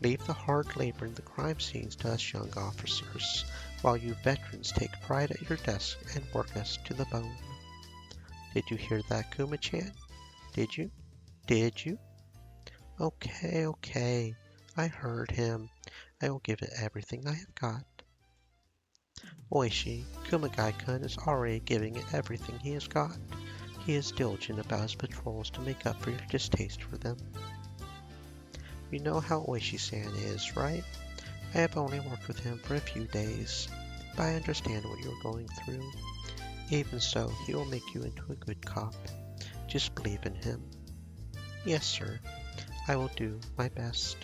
[SPEAKER 1] Leave the hard labor in the crime scenes to us young officers, while you veterans take pride at your desk and work us to the bone. Did you hear that, Kuma-chan? Did you? Did you? Okay, okay. I heard him. I will give it everything I have got. Oishi, Kumagai-kun is already giving it everything he has got. He is diligent about his patrols to make up for your distaste for them. You know how Oishi-san is, right? I have only worked with him for a few days, but I understand what you are going through. Even so, he will make you into a good cop. Just believe in him. Yes, sir. I will do my best.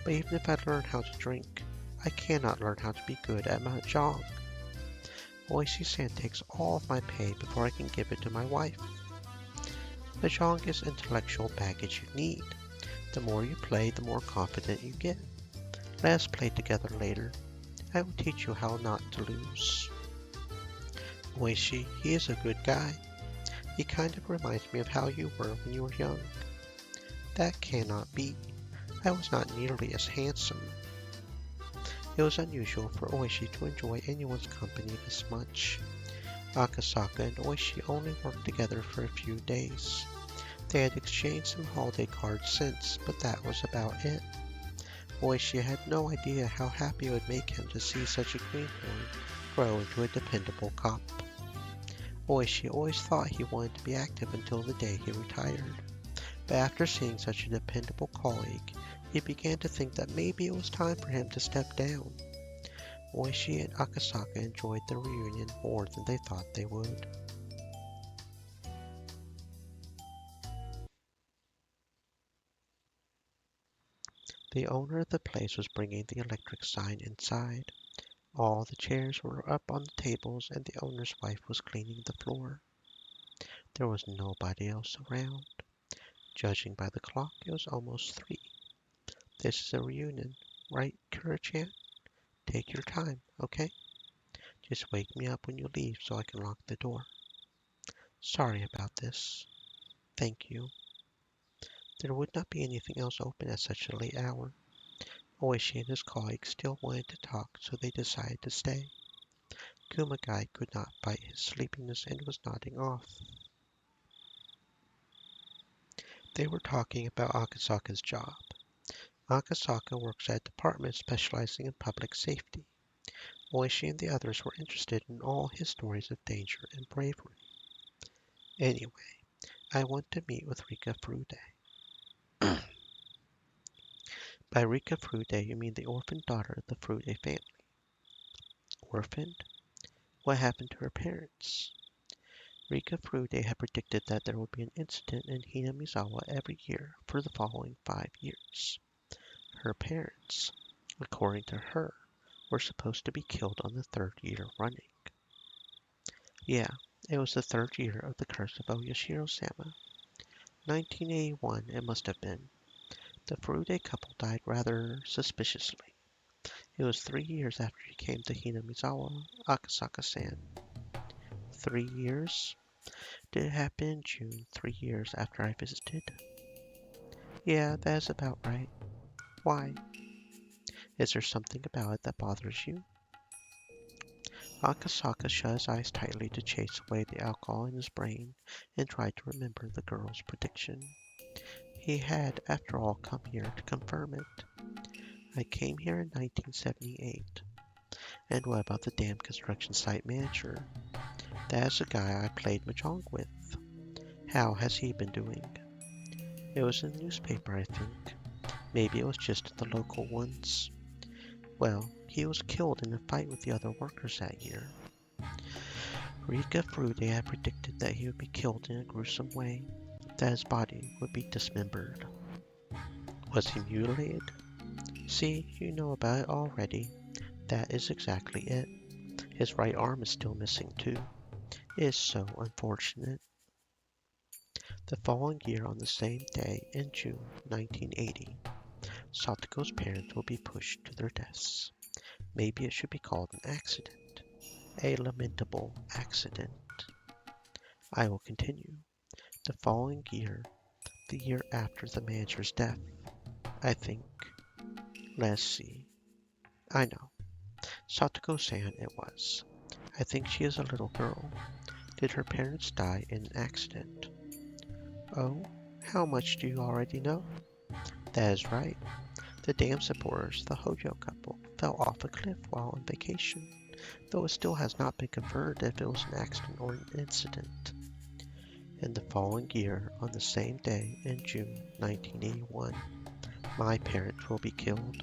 [SPEAKER 1] But even if I learn how to drink, I cannot learn how to be good at mahjong. Oishi-san takes all of my pay before I can give it to my wife. Mahjong is intellectual baggage you need. The more you play, the more confident you get. Let us play together later. I will teach you how not to lose. Oishi, he is a good guy. He kind of reminds me of how you were when you were young. That cannot be. I was not nearly as handsome. It was unusual for Oishi to enjoy anyone's company this much. Akasaka and Oishi only worked together for a few days. They had exchanged some holiday cards since, but that was about it. Oishi had no idea how happy it would make him to see such a greenhorn grow into a dependable cop. Oishi always thought he wanted to be active until the day he retired, but after seeing such a dependable colleague, he began to think that maybe it was time for him to step down. Oishi and Akasaka enjoyed the reunion more than they thought they would. The owner of the place was bringing the electric sign inside. All the chairs were up on the tables and the owner's wife was cleaning the floor. There was nobody else around. Judging by the clock, it was almost 3. This is a reunion, right, Kura-chan? Take your time, okay? Just wake me up when you leave so I can lock the door. Sorry about this. Thank you. There would not be anything else open at such a late hour. Oishi and his colleagues still wanted to talk, so they decided to stay. Kumagai could not fight his sleepiness and was nodding off. They were talking about Akasaka's job. Akasaka works at a department specializing in public safety. Oishi and the others were interested in all his stories of danger and bravery. Anyway, I want to meet with Rika Furude. By Rika Furude, you mean the orphaned daughter of the Furude family. Orphaned? What happened to her parents? Rika Furude had predicted that there would be an incident in Hinamizawa every year for the following 5 years. Her parents, according to her, were supposed to be killed on the 3rd year running. Yeah, it was the 3rd year of the curse of Oyashiro-sama. 1981 it must have been. The Furude couple died rather suspiciously. It was 3 years after he came to Hinamizawa, Akasaka-san. 3 years? Did it happen in June, 3 years after I visited? Yeah, that is about right. Why? Is there something about it that bothers you? Akasaka shut his eyes tightly to chase away the alcohol in his brain and tried to remember the girl's prediction. He had, after all, come here to confirm it. I came here in 1978. And what about the damn construction site manager? That's the guy I played mahjong with. How has he been doing? It was in the newspaper, I think. Maybe it was just the local ones. Well, he was killed in a fight with the other workers that year. Rika Furude had predicted that he would be killed in a gruesome way, that his body would be dismembered. Was he mutilated? See, you know about it already. That is exactly it. His right arm is still missing too. It is so unfortunate. The following year, on the same day in June 1980, Satoko's parents will be pushed to their deaths. Maybe it should be called an accident. A lamentable accident. I will continue. The following year, the year after the manager's death, I think. Let's see. I know. Satoko-san it was. I think she is a little girl. Did her parents die in an accident? Oh, how much do you already know? That is right. The dam supporters, the Hojo couple, fell off a cliff while on vacation, though it still has not been confirmed if it was an accident or an incident. And the following year, on the same day in June 1981, my parents will be killed.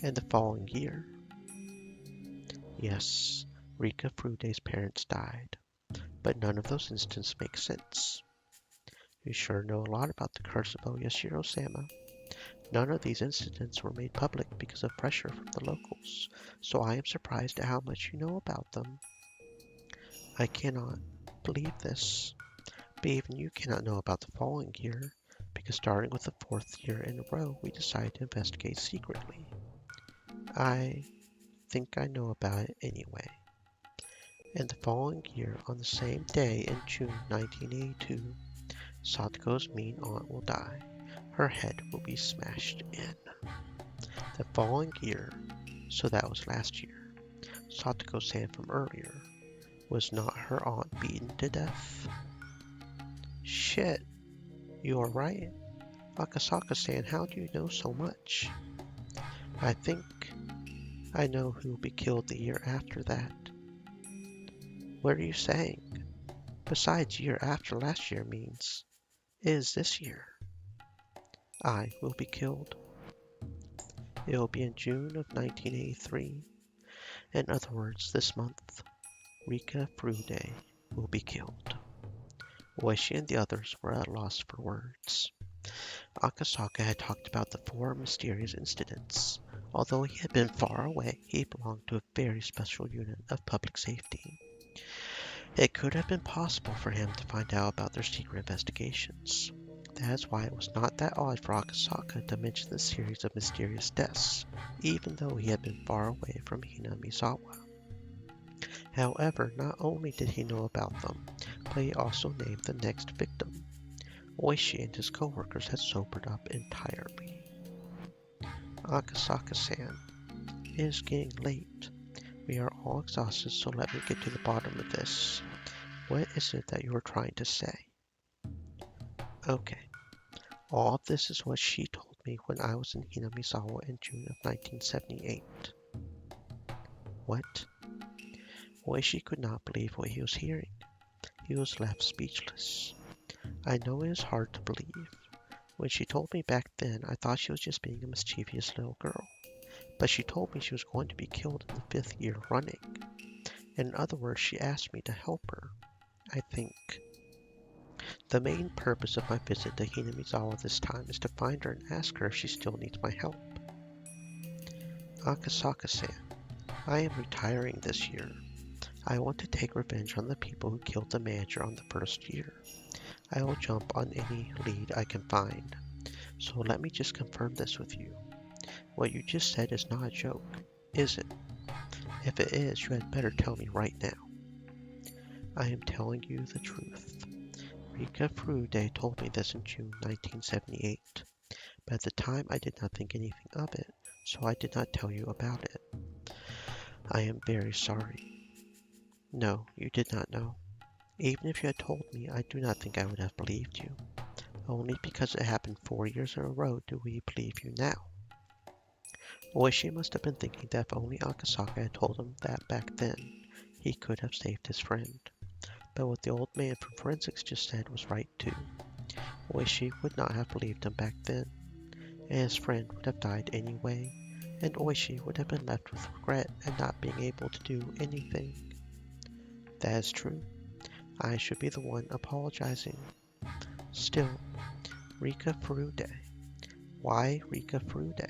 [SPEAKER 1] And the following year, yes, Rika Furude's parents died, but none of those incidents make sense. You sure know a lot about the curse of Oyashiro-sama. None of these incidents were made public because of pressure from the locals, so I am surprised at how much you know about them. I cannot believe this, but even you cannot know about the following year, because starting with the 4th year in a row, we decided to investigate secretly. I think I know about it anyway. And the following year, on the same day in June 1982, Satoko's mean aunt will die. Her head will be smashed in. The following year, so that was last year, Satoko-san from earlier, was not her aunt beaten to death? Shit, you are right. Akasaka-san, how do you know so much? I think I know who will be killed the year after that. What are you saying? Besides, year after last year means it is this year. I will be killed. It will be in June of 1983. In other words, this month, Rika Furude will be killed. Oishi and the others were at a loss for words. Akasaka had talked about the 4 mysterious incidents. Although he had been far away, he belonged to a very special unit of public safety. It could have been possible for him to find out about their secret investigations. That is why it was not that odd for Akasaka to mention the series of mysterious deaths, even though he had been far away from Hinamizawa. However, not only did he know about them, but he also named the next victim. Oishi and his co-workers had sobered up entirely. Akasaka-san, it is getting late. We are all exhausted, so let me get to the bottom of this. What is it that you are trying to say? Okay. All of this is what she told me when I was in Hinamizawa in June of 1978. What? Oishi could not believe what he was hearing. He was left speechless. I know it is hard to believe. When she told me back then, I thought she was just being a mischievous little girl. But she told me she was going to be killed in the 5th year running. In other words, she asked me to help her. I think. The main purpose of my visit to Hinamizawa this time is to find her and ask her if she still needs my help. Akasaka-san, I am retiring this year. I want to take revenge on the people who killed the manager on the 1st year. I will jump on any lead I can find. So let me just confirm this with you. What you just said is not a joke, is it? If it is, you had better tell me right now. I am telling you the truth. Rika Furude told me this in June 1978, but at the time I did not think anything of it, so I did not tell you about it. I am very sorry. No, you did not know. Even if you had told me, I do not think I would have believed you. Only because it happened 4 years in a row do we believe you now. Oishi must have been thinking that if only Akasaka had told him that back then, he could have saved his friend. But what the old man from forensics just said was right too. Oishi would not have believed him back then, and his friend would have died anyway, and Oishi would have been left with regret and not being able to do anything. That is true. I should be the one apologizing. Still, Rika Furude. Why Rika Furude?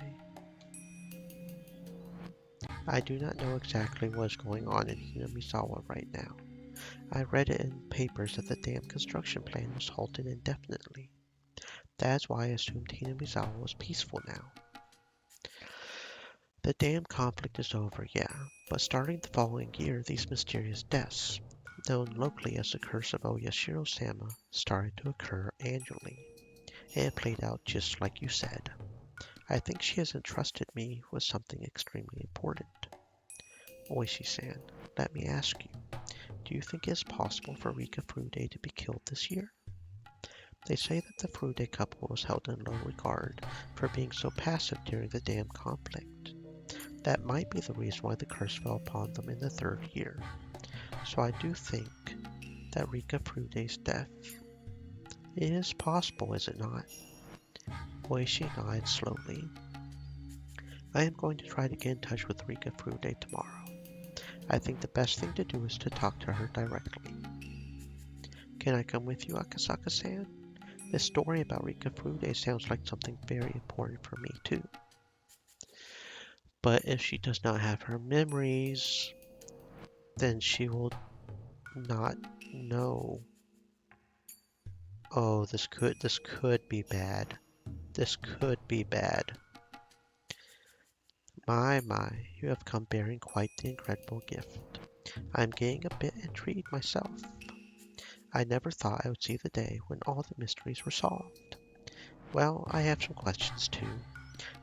[SPEAKER 1] I do not know exactly what is going on in Hinamizawa right now. I read it in papers that the dam construction plan was halted indefinitely. That is why I assumed Hinamizawa was peaceful now. The dam conflict is over, yeah, but starting the following year, these mysterious deaths, known locally as the Curse of Oyashiro-sama, started to occur annually, and it played out just like you said. I think she has entrusted me with something extremely important. Oishi-san, let me ask you, do you think it is possible for Rika Furude to be killed this year? They say that the Furude couple was held in low regard for being so passive during the dam conflict. That might be the reason why the curse fell upon them in the third year. So I do think that Rika Furude's death is possible, is it not? Oishi nodded slowly. I am going to try to get in touch with Rika Furude tomorrow. I think the best thing to do is to talk to her directly. Can I come with you, Akasaka-san? This story about Rika Furude sounds like something very important for me, too. But if she does not have her memories, then she will not know. Oh, this could be bad. This could be bad. My, you have come bearing quite the incredible gift. I'm getting a bit intrigued myself. I never thought I would see the day when all the mysteries were solved. Well, I have some questions too.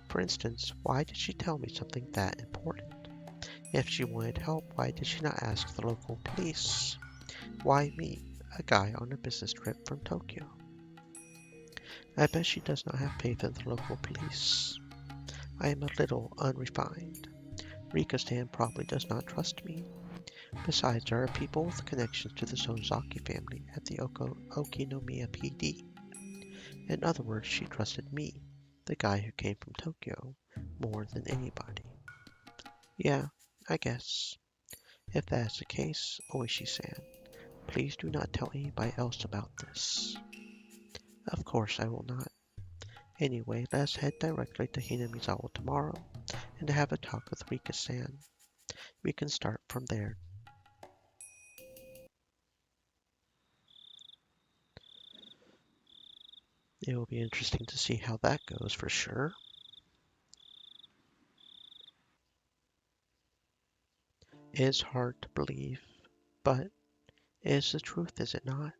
[SPEAKER 1] For instance, why did she tell me something that important? If she wanted help, why did she not ask the local police? Why me, a guy on a business trip from Tokyo? I bet she does not have faith in the local police. I am a little unrefined. Rika-san probably does not trust me. Besides, there are people with connections to the Sonzaki family at the Okinomiya PD. In other words, she trusted me, the guy who came from Tokyo, more than anybody. Yeah, I guess. If that is the case, Oishi-san, please do not tell anybody else about this. Of course I will not. Anyway, let us head directly to Hinamizawa tomorrow and have a talk with Rika-san. We can start from there. It will be interesting to see how that goes for sure. It is hard to believe, but it is the truth, is it not?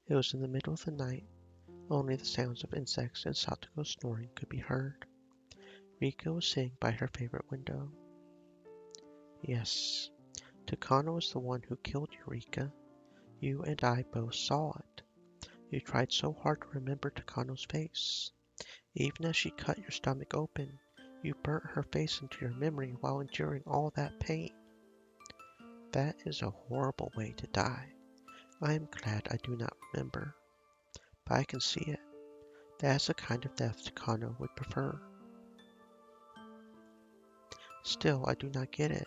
[SPEAKER 1] It was in the middle of the night. Only the sounds of insects and Satoko's snoring could be heard. Rika was sitting by her favorite window. Yes, Takano is the one who killed you, Rika. You and I both saw it. You tried so hard to remember Takano's face. Even as she cut your stomach open, you burnt her face into your memory while enduring all that pain. That is a horrible way to die. I am glad I do not remember, but I can see it. That is the kind of death Takano would prefer. Still, I do not get it.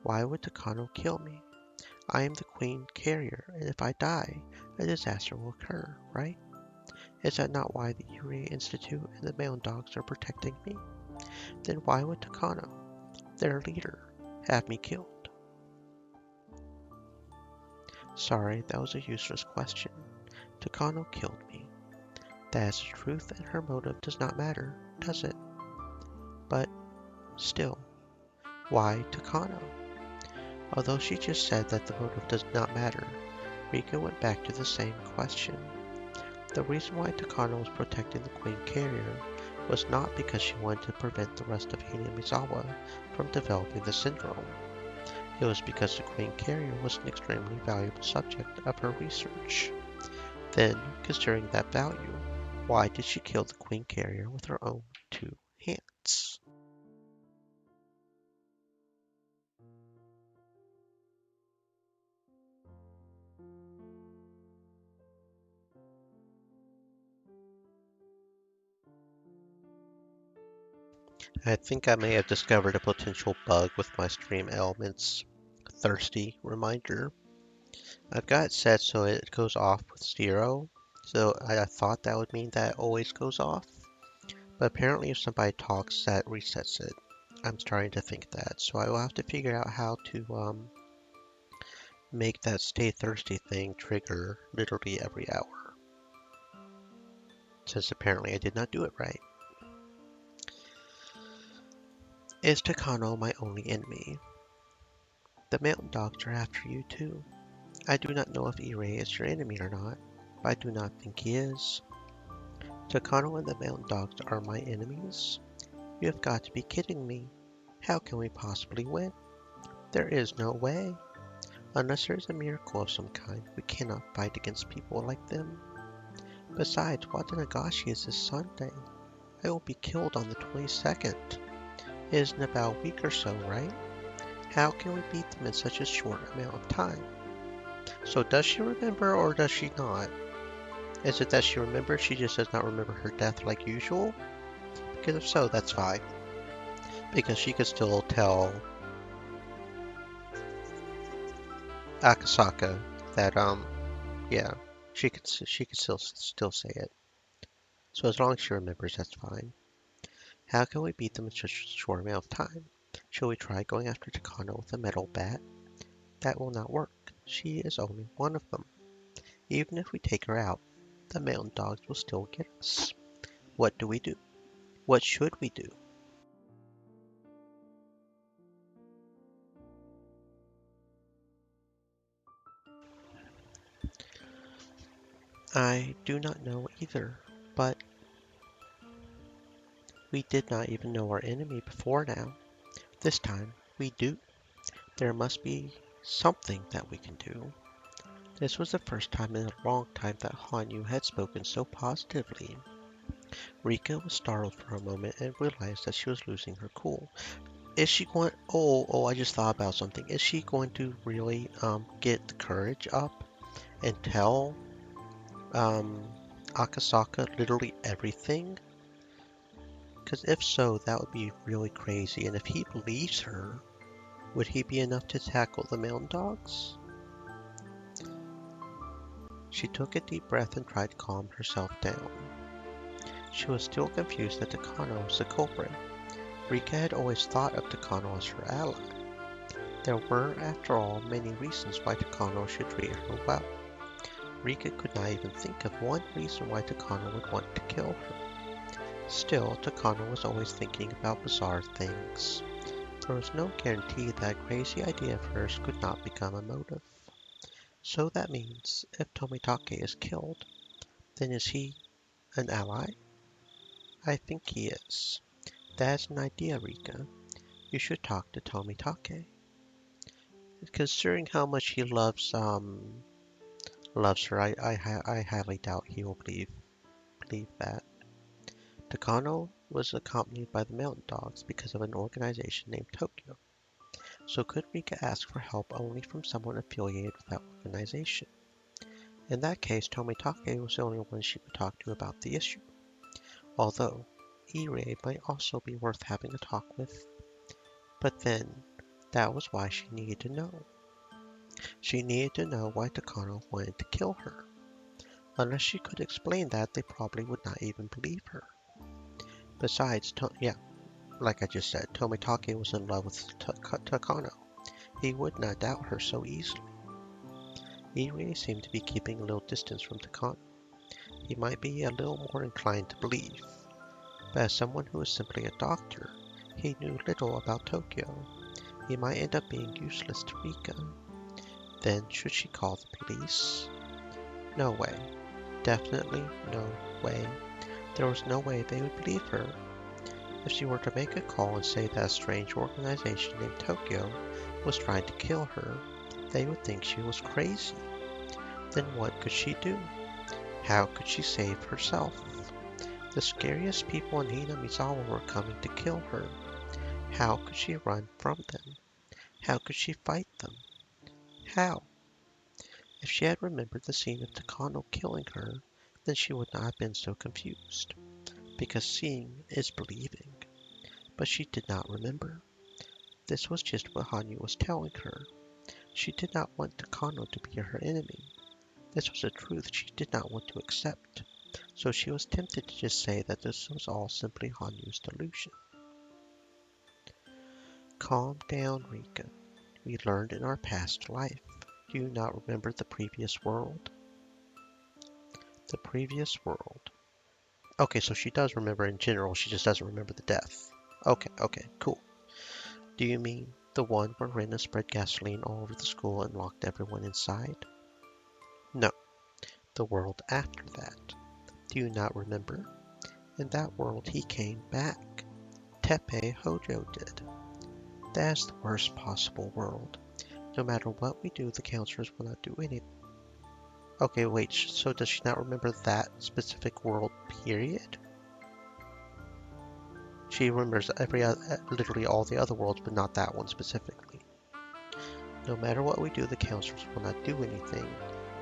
[SPEAKER 1] Why would Takano kill me? I am the Queen Carrier, and if I die, a disaster will occur, right? Is that not why the Yuri Institute and the Mound Dogs are protecting me? Then why would Takano, their leader, have me killed? Sorry, that was a useless question. Takano killed me. That is the truth, and her motive does not matter, does it? But still, why Takano? Although she just said that the motive does not matter, Rika went back to the same question. The reason why Takano was protecting the Queen Carrier was not because she wanted to prevent the rest of Hinamizawa from developing the syndrome. It was because the Queen Carrier was an extremely valuable subject of her research. Then, considering that value, why did she kill the Queen Carrier with her own two hands? I think I may have discovered a potential bug with my stream elements. Thirsty reminder. I've got it set so it goes off with 0, so I thought that would mean that it always goes off. But apparently if somebody talks, that resets it. I'm starting to think that, so I will have to figure out how to make that stay thirsty thing trigger literally every hour. Since apparently I did not do it right. Is Takano my only enemy? The mountain dogs are after you too. I do not know if Irei is your enemy or not, but I do not think he is. Takano and the mountain dogs are my enemies? You have got to be kidding me. How can we possibly win? There is no way. Unless there is a miracle of some kind, we cannot fight against people like them. Besides, Watanagashi is this Sunday. I will be killed on the 22nd. It is in about a week or so, right? How can we beat them in such a short amount of time? So does she remember or does she not? Is it that she remembers, she just does not remember her death like usual? Because if so, that's fine. Because she could still tell Akasaka that, yeah, she could still say it. So as long as she remembers, that's fine. How can we beat them in such a short amount of time? Shall we try going after Takano with a metal bat? That will not work. She is only one of them. Even if we take her out, the mountain dogs will still get us. What do we do? What should we do? I do not know either, but we did not even know our enemy before now. This time, we do. There must be something that we can do. This was the first time in a long time that Hanyu had spoken so positively. Rika was startled for a moment and realized that she was losing her cool. Is she going? Oh! I just thought about something. Is she going to really get the courage up and tell um Akasaka literally everything? Because if so, that would be really crazy. And if he believes her, would he be enough to tackle the mountain dogs? She took a deep breath and tried to calm herself down. She was still confused that Takano was the culprit. Rika had always thought of Takano as her ally. There were, after all, many reasons why Takano should treat her well. Rika could not even think of one reason why Takano would want to kill her. Still, Takano was always thinking about bizarre things. There was no guarantee that a crazy idea of hers could not become a motive. So that means, if Tomitake is killed, then is he an ally? I think he is. That's an idea, Rika. You should talk to Tomitake. Considering how much he loves her, I highly doubt he will believe that. Takano was accompanied by the mountain dogs because of an organization named Tokyo. So could Rika ask for help only from someone affiliated with that organization? In that case, Tomitake was the only one she could talk to about the issue. Although, Irei might also be worth having a talk with. But then, that was why she needed to know. She needed to know why Takano wanted to kill her. Unless she could explain that, they probably would not even believe her. Besides, like I just said, Tomitake was in love with Takano. He would not doubt her so easily. He really seemed to be keeping a little distance from Takano. he might be a little more inclined to believe. But as someone who is simply a doctor, he knew little about Tokyo. He might end up being useless to Rika. Then should she call the police? No way. Definitely no way. There was no way they would believe her. If she were to make a call and say that a strange organization named Tokyo was trying to kill her, they would think she was crazy. Then what could she do? How could she save herself? The scariest people in Hinamizawa were coming to kill her. How could she run from them? How could she fight them? How? If she had remembered the scene of Takano killing her, then she would not have been so confused, because seeing is believing. But she did not remember. This was just what Hanyu was telling her. She did not want Takano to be her enemy. This was a truth she did not want to accept, so she was tempted to just say that this was all simply Hanyu's delusion. Calm down, Rika. We learned in our past life. Do you not remember the previous world? The previous world. Okay, so she does remember in general, she just doesn't remember the death. Okay, cool. Do you mean the one where Rena spread gasoline all over the school and locked everyone inside? No, the world after that. Do you not remember? In that world he came back. Teppei Hojo did. That is the worst possible world. No matter what we do, the counselors will not do anything. Okay, wait, so does she not remember that specific world, period? She remembers literally all the other worlds, but not that one specifically. No matter what we do, the counselors will not do anything.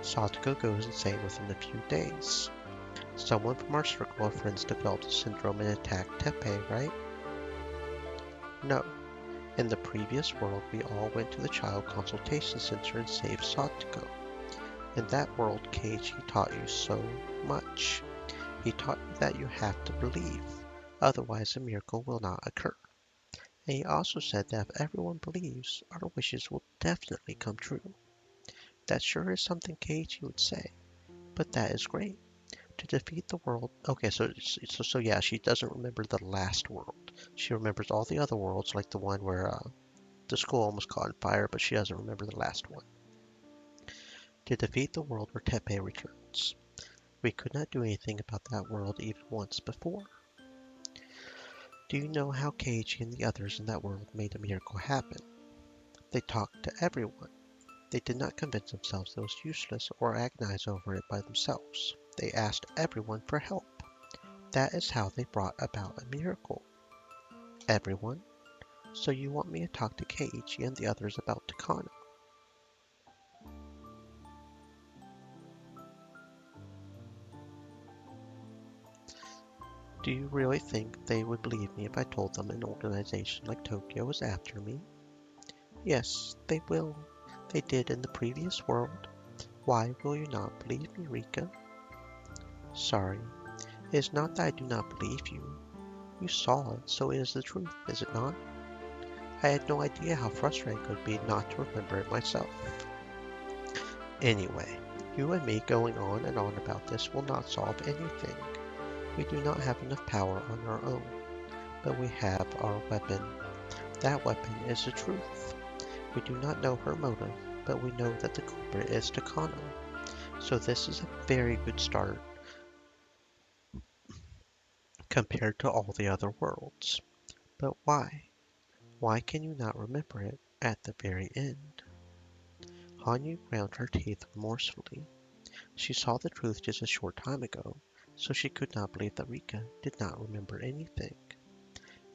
[SPEAKER 1] Satoko goes insane within a few days. Someone from our circle of friends developed a syndrome and attacked Teppei, right? No. In the previous world, we all went to the child consultation center and saved Satoko. In that world, Keiichi taught you so much. He taught you that you have to believe, otherwise a miracle will not occur. And he also said that if everyone believes, our wishes will definitely come true. That sure is something Keiichi would say, but that is great. To defeat the world. Okay, so yeah, she doesn't remember the last world. She remembers all the other worlds, like the one where the school almost caught on fire, but she doesn't remember the last one. To defeat the world where Teppei returns. We could not do anything about that world even once before. Do you know how Keiichi and the others in that world made a miracle happen? They talked to everyone. They did not convince themselves it was useless or agonize over it by themselves. They asked everyone for help. That is how they brought about a miracle. Everyone? So you want me to talk to Keiichi and the others about Takano? Do you really think they would believe me if I told them an organization like Tokyo was after me? Yes, they will. They did in the previous world. Why will you not believe me, Rika? Sorry, it is not that I do not believe you. You saw it, so it is the truth, is it not? I had no idea how frustrating it would be not to remember it myself. Anyway, you and me going on and on about this will not solve anything. We do not have enough power on our own, but we have our weapon. That weapon is the truth. We do not know her motive, but we know that the culprit is Takano. So this is a very good start compared to all the other worlds. But why? Why can you not remember it at the very end? Hanyu ground her teeth remorsefully. She saw the truth just a short time ago, so she could not believe that Rika did not remember anything.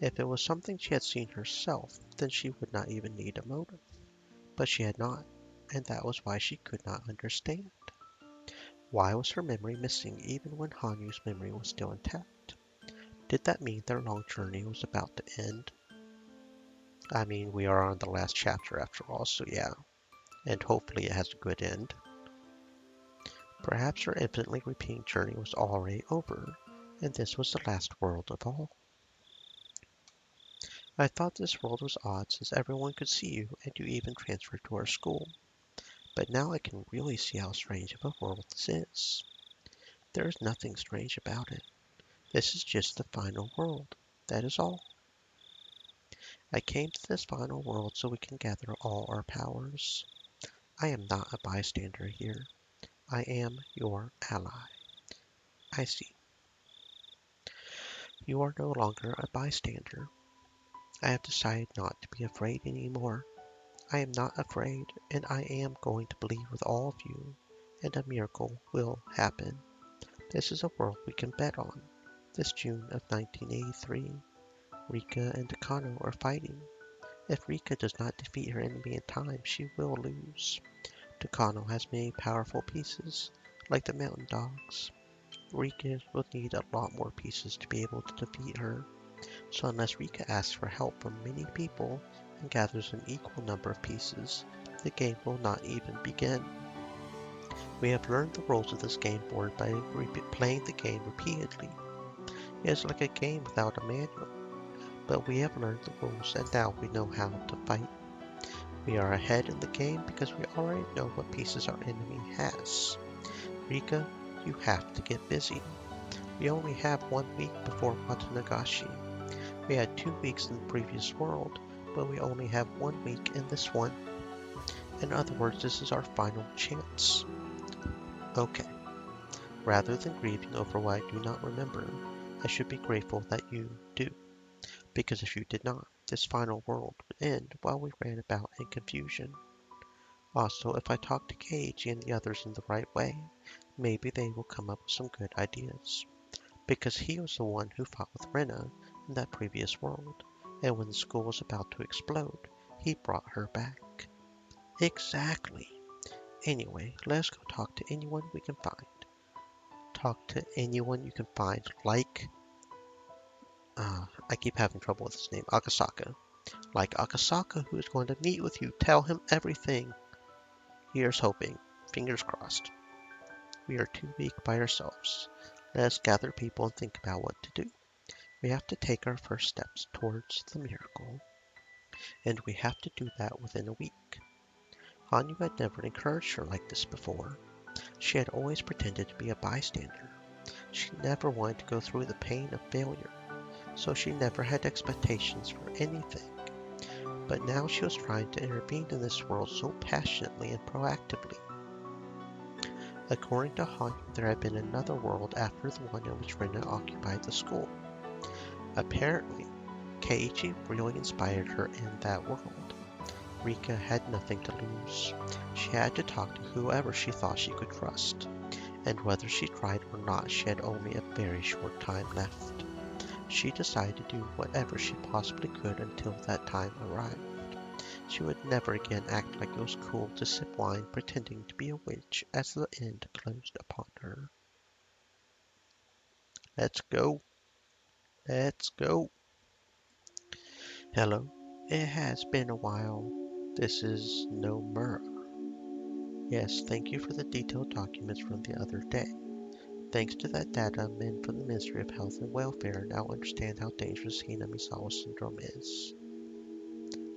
[SPEAKER 1] If it was something she had seen herself, then she would not even need a motive. But she had not, and that was why she could not understand. Why was her memory missing even when Hanyu's memory was still intact? Did that mean their long journey was about to end? I mean, we are on the last chapter after all, so yeah. And hopefully it has a good end. Perhaps her infinitely repeating journey was already over, and this was the last world of all. I thought this world was odd since everyone could see you and you even transferred to our school. But now I can really see how strange of a world this is. There is nothing strange about it. This is just the final world. That is all. I came to this final world so we can gather all our powers. I am not a bystander here. I am your ally. I see. You are no longer a bystander. I have decided not to be afraid anymore. I am not afraid, and I am going to believe with all of you, and a miracle will happen. This is a world we can bet on. This June of 1983, Rika and Takano are fighting. If Rika does not defeat her enemy in time, she will lose. Takano has many powerful pieces, like the mountain dogs. Rika will need a lot more pieces to be able to defeat her. So unless Rika asks for help from many people and gathers an equal number of pieces, the game will not even begin. We have learned the rules of this game board by playing the game repeatedly. It is like a game without a manual, but we have learned the rules and now we know how to fight. We are ahead in the game because we already know what pieces our enemy has. Rika, you have to get busy. We only have 1 week before Matsuribayashi. We had 2 weeks in the previous world, but we only have 1 week in this one. In other words, this is our final chance. Okay, rather than grieving over what I do not remember, I should be grateful that you do. Because if you did not, this final world would end while we ran about in confusion. Also, if I talk to Keiji and the others in the right way, maybe they will come up with some good ideas. Because he was the one who fought with Rena in that previous world, and when the school was about to explode, he brought her back. Exactly. Anyway, let's go talk to anyone we can find. Talk to anyone you can find, like, I keep having trouble with his name, Akasaka. Like Akasaka, who is going to meet with you. Tell him everything. Here's hoping. Fingers crossed. We are too weak by ourselves. Let us gather people and think about what to do. We have to take our first steps towards the miracle, and we have to do that within a week. Hanyu had never encouraged her like this before. She had always pretended to be a bystander. She never wanted to go through the pain of failure, so she never had expectations for anything. But now she was trying to intervene in this world so passionately and proactively. According to Hanyu, there had been another world after the one in which Rena occupied the school. Apparently, Keiichi really inspired her in that world. Rika had nothing to lose. She had to talk to whoever she thought she could trust, and whether she tried or not, she had only a very short time left. She decided to do whatever she possibly could until that time arrived. She would never again act like it was cool to sip wine pretending to be a witch as the end closed upon her. Let's go. Let's go. Hello. It has been a while. This is Nomura. Yes, thank you for the detailed documents from the other day. Thanks to that data, men from the Ministry of Health and Welfare now understand how dangerous Hinamizawa syndrome is.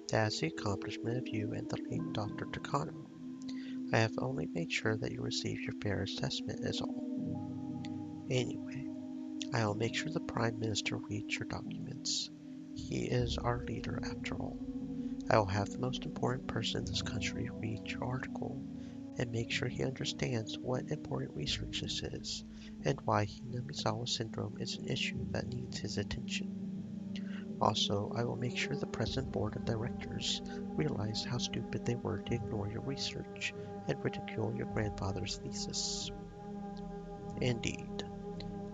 [SPEAKER 1] That is the accomplishment of you and the late Dr. Takano. I have only made sure that you receive your fair assessment is all. Anyway, I will make sure the Prime Minister reads your documents. He is our leader after all. I will have the most important person in this country read your article and make sure he understands what important research this is and why Hinamizawa syndrome is an issue that needs his attention. Also, I will make sure the present board of directors realize how stupid they were to ignore your research and ridicule your grandfather's thesis. Indeed,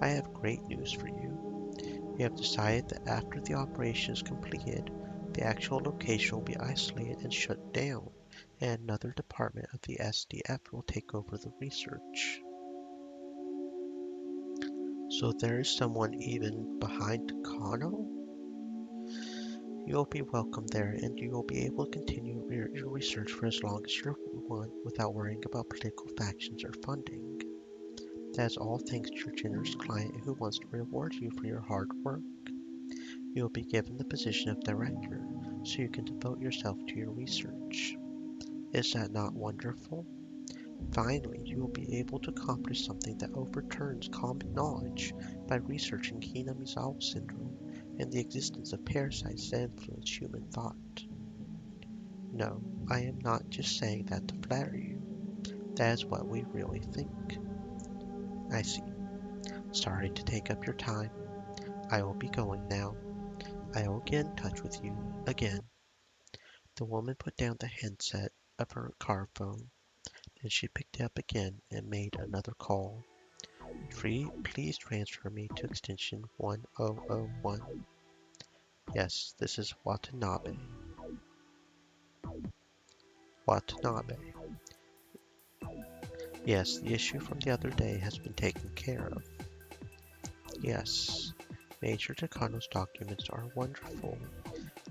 [SPEAKER 1] I have great news for you. We have decided that after the operation is completed, the actual location will be isolated and shut down, and another department of the SDF will take over the research. So there is someone even behind Kano? You will be welcome there, and you will be able to continue your research for as long as you want without worrying about political factions or funding. That is all thanks to your generous client who wants to reward you for your hard work. You will be given the position of director, so you can devote yourself to your research. Is that not wonderful? Finally, you will be able to accomplish something that overturns common knowledge by researching Hinamizawa syndrome and the existence of parasites that influence human thought. No, I am not just saying that to flatter you. That is what we really think. I see. Sorry to take up your time. I will be going now. I will get in touch with you again. The woman put down the handset of her car phone. Then she picked it up again and made another call. Please transfer me to extension 1001. Yes, this is Watanabe. Watanabe. Yes, the issue from the other day has been taken care of. Yes, Major Takano's documents are wonderful.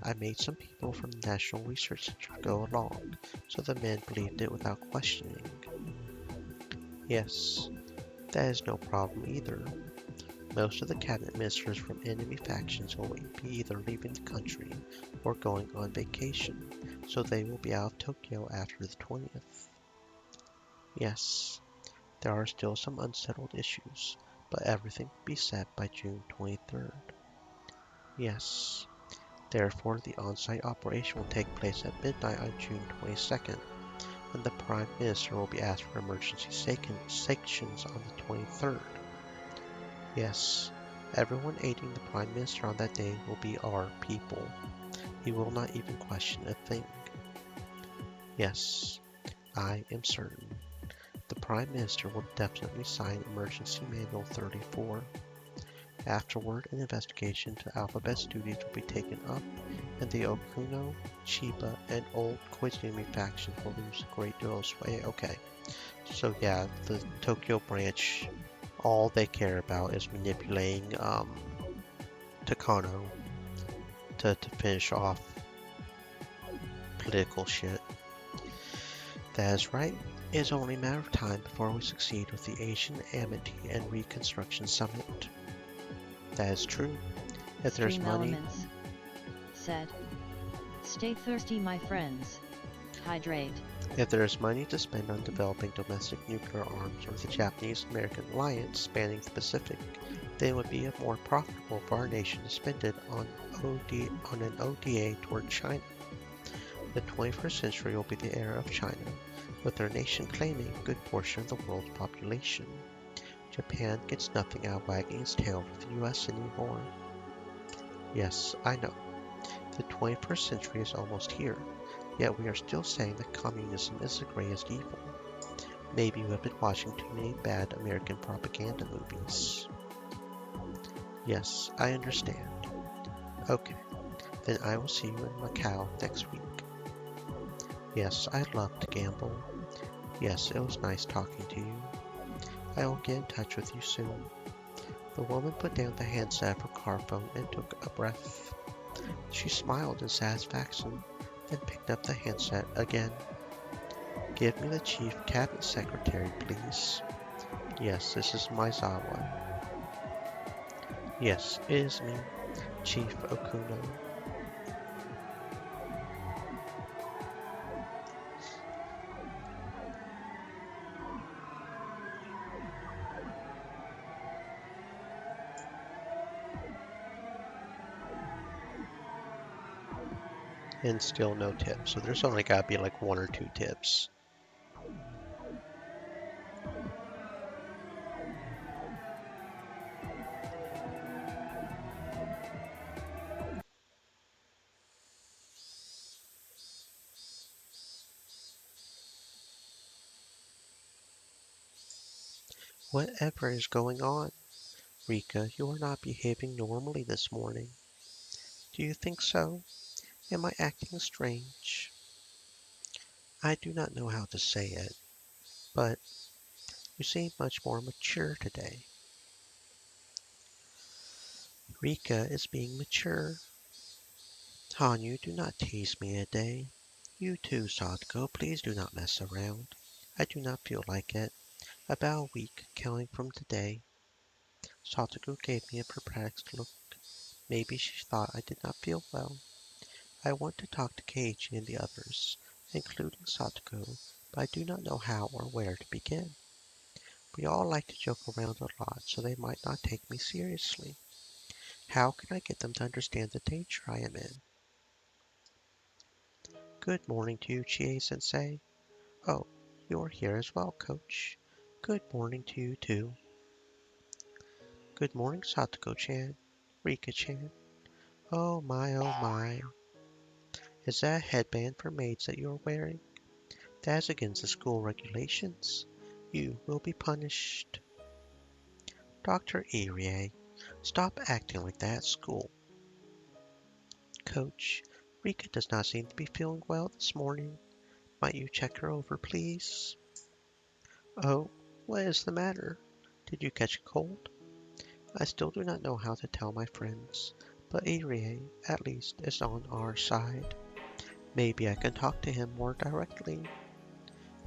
[SPEAKER 1] I made some people from the National Research Center go along, so the men believed it without questioning. Yes, that is no problem either. Most of the cabinet ministers from enemy factions will be either leaving the country or going on vacation, so they will be out of Tokyo after the 20th. Yes, there are still some unsettled issues, but everything will be set by June 23rd. Yes, therefore the on-site operation will take place at midnight on June 22nd, and the Prime Minister will be asked for emergency sanctions on the 23rd. Yes, everyone aiding the Prime Minister on that day will be our people. He will not even question a thing. Yes, I am certain. The Prime Minister will definitely sign Emergency Manual 34. Afterward, an investigation to Alphabet's duties will be taken up, and the Okuno, Chiba, and Old Koizumi factions will lose a great deal of sway. Okay, so yeah, the Tokyo branch, all they care about is manipulating Takano to finish off political shit. That is right. It is only a matter of time before we succeed with the Asian Amity and Reconstruction Summit. That is true. If there's
[SPEAKER 2] Stream
[SPEAKER 1] money,
[SPEAKER 2] Elements said, "Stay thirsty, my friends. Hydrate."
[SPEAKER 1] if there is money to spend on developing domestic nuclear arms or the Japanese-American alliance spanning the Pacific, then it would be more profitable for our nation to spend it on an ODA toward China. The 21st century will be the era of China, with our nation claiming a good portion of the world's population. Japan gets nothing out of wagging its tail for the US anymore. Yes, I know. The 21st century is almost here, yet we are still saying that communism is the greatest evil. Maybe we have been watching too many bad American propaganda movies. Yes, I understand. Okay, then I will see you in Macau next week. Yes, I love to gamble. Yes, it was nice talking to you. I will get in touch with you soon. The woman put down the handset of her car phone and took a breath. She smiled in satisfaction, then picked up the handset again. Give me the chief cabinet secretary, please. Yes, this is Maizawa. Yes, it is me, Chief Okuno. And still no tips, so there's only gotta be like one or two tips. Whatever is going on? Rika, you are not behaving normally this morning. Do you think so? Am I acting strange? I do not know how to say it, but you seem much more mature today. Rika is being mature. Hanyu, do not tease me today. You too, Sadako, please do not mess around. I do not feel like it. About a week, counting from today. Sadako gave me a perplexed look. Maybe she thought I did not feel well. I want to talk to Keiichi and the others, including Sadako, but I do not know how or where to begin. We all like to joke around a lot, so they might not take me seriously. How can I get them to understand the danger I am in? Good morning to you, Chie-sensei. Oh, you're here as well, coach. Good morning to you, too. Good morning, Satoko-chan. Rika-chan. Oh my, oh my. Is that a headband for maids that you're wearing? That's against the school regulations. You will be punished. Dr. Irie, stop acting like that at school. Coach, Rika does not seem to be feeling well this morning. Might you check her over, please? Oh, what is the matter? Did you catch a cold? I still do not know how to tell my friends, but Irie, at least, is on our side. Maybe I can talk to him more directly.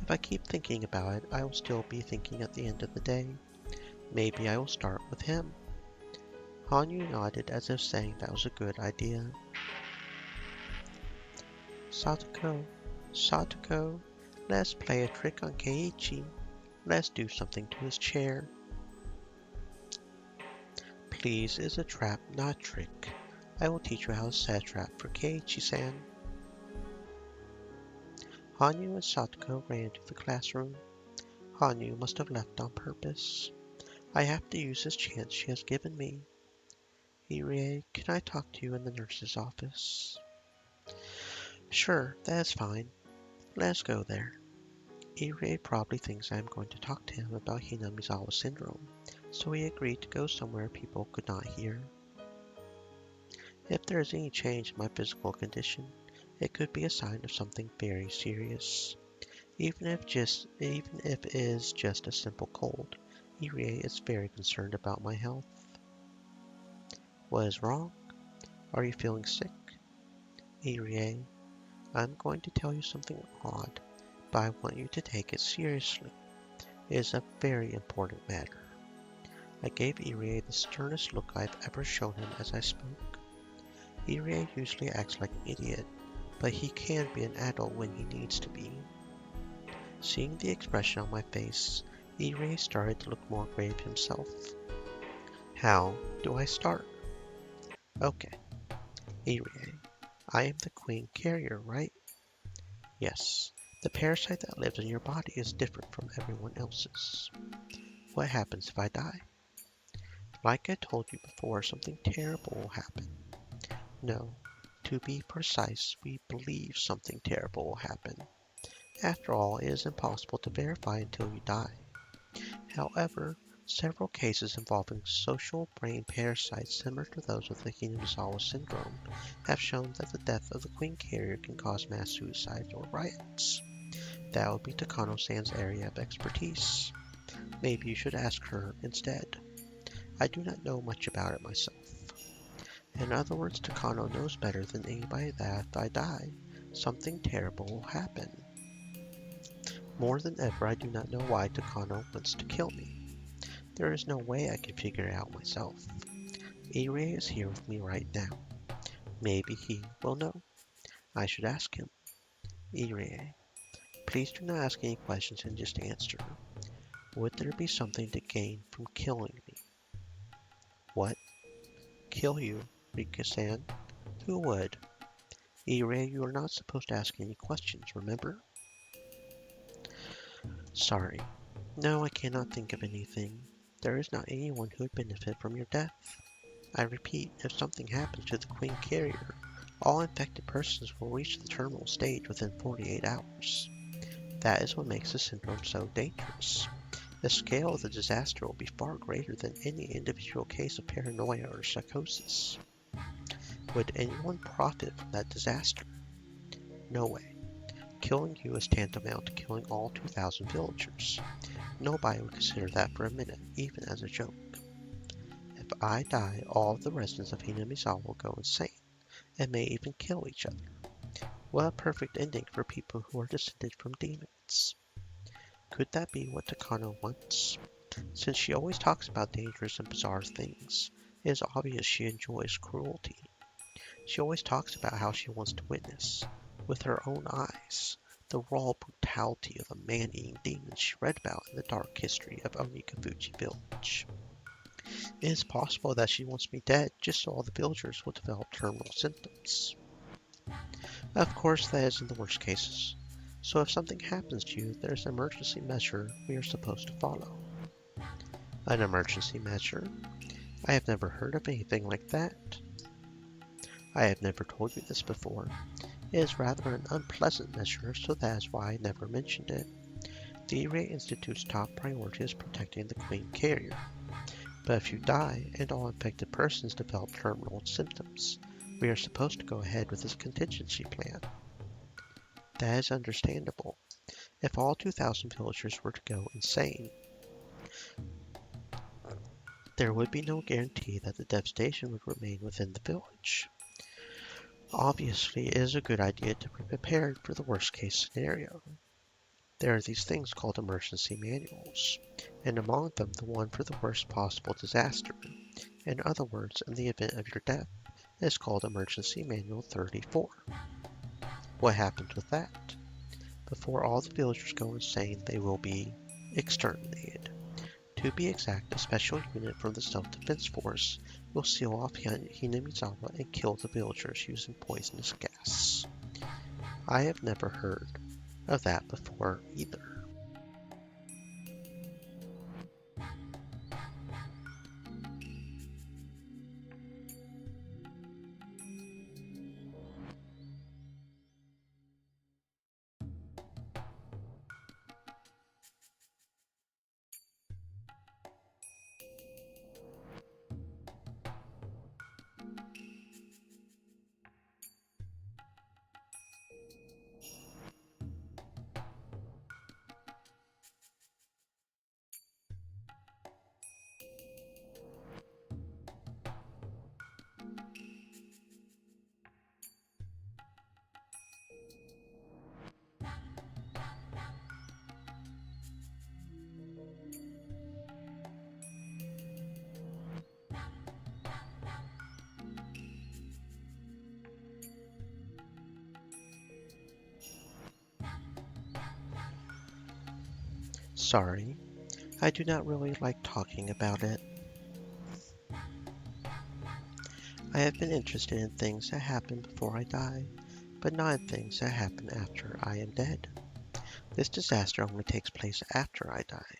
[SPEAKER 1] If I keep thinking about it, I will still be thinking at the end of the day. Maybe I will start with him. Hanyu nodded as if saying that was a good idea. Satoko, let's play a trick on Keiichi. Let's do something to his chair. Please, it's a trap, not trick. I will teach you how to set a trap for Keiichi-san. Hanyu and Satoko ran to the classroom. Hanyu must have left on purpose. I have to use this chance she has given me. Irie, can I talk to you in the nurse's office? Sure, that is fine. Let's go there. Irie probably thinks I am going to talk to him about Hinamizawa syndrome, so he agreed to go somewhere people could not hear. If there is any change in my physical condition, it could be a sign of something very serious. Even if it is just a simple cold, Irie is very concerned about my health. What is wrong? Are you feeling sick? Irie, I'm going to tell you something odd, but I want you to take it seriously. It is a very important matter. I gave Irie the sternest look I've ever shown him as I spoke. Irie usually acts like an idiot, but he can be an adult when he needs to be. Seeing the expression on my face, Irie started to look more grave himself. How do I start? Okay, Irie, I am the queen carrier, right? Yes. The parasite that lives in your body is different from everyone else's. What happens if I die? Like I told you before, something terrible will happen. No, to be precise, we believe something terrible will happen. After all, it is impossible to verify until you die. However, several cases involving social brain parasites similar to those with the Hinamizawa syndrome have shown that the death of the queen carrier can cause mass suicides or riots. That would be Takano-san's area of expertise. Maybe you should ask her instead. I do not know much about it myself. In other words, Takano knows better than anybody that if I die, something terrible will happen. More than ever, I do not know why Takano wants to kill me. There is no way I can figure it out myself. Irie is here with me right now. Maybe he will know. I should ask him. Irie, please do not ask any questions and just answer. Would there be something to gain from killing me? What? Kill you, Rika-san? Who would? Irie, you are not supposed to ask any questions, remember? Sorry. No, I cannot think of anything. There is not anyone who would benefit from your death. I repeat, if something happens to the Queen Carrier, all infected persons will reach the terminal stage within 48 hours. That is what makes the syndrome so dangerous. The scale of the disaster will be far greater than any individual case of paranoia or psychosis. Would anyone profit from that disaster? No way. Killing you is tantamount to killing all 2,000 villagers. Nobody would consider that for a minute, even as a joke. If I die, all of the residents of Hinamizawa will go insane, and may even kill each other. What a perfect ending for people who are descended from demons. Could that be what Takano wants? Since she always talks about dangerous and bizarre things, it is obvious she enjoys cruelty. She always talks about how she wants to witness, with her own eyes, the raw brutality of a man-eating demon she read about in the dark history of Onikafuji Village. It is possible that she wants me dead just so all the villagers will develop terminal symptoms. Of course, that is in the worst cases. So if something happens to you, there's an emergency measure we are supposed to follow. An emergency measure? I have never heard of anything like that. I have never told you this before. It is rather an unpleasant measure, so that is why I never mentioned it. The Irie Institute's top priority is protecting the Queen Carrier. But if you die and all infected persons develop terminal symptoms, we are supposed to go ahead with this contingency plan. That is understandable. If all 2,000 villagers were to go insane, there would be no guarantee that the devastation would remain within the village. Obviously, it is a good idea to be prepared for the worst case scenario. There are these things called emergency manuals, and among them the one for the worst possible disaster. In other words, in the event of your death, is called Emergency Manual 34. What happens with that? Before all the villagers go insane, they will be exterminated. To be exact, a special unit from the Self-Defense Force will seal off Hinamizawa and kill the villagers using poisonous gas. I have never heard of that before either. Sorry, I do not really like talking about it. I have been interested in things that happen before I die, but not in things that happen after I am dead. This disaster only takes place after I die.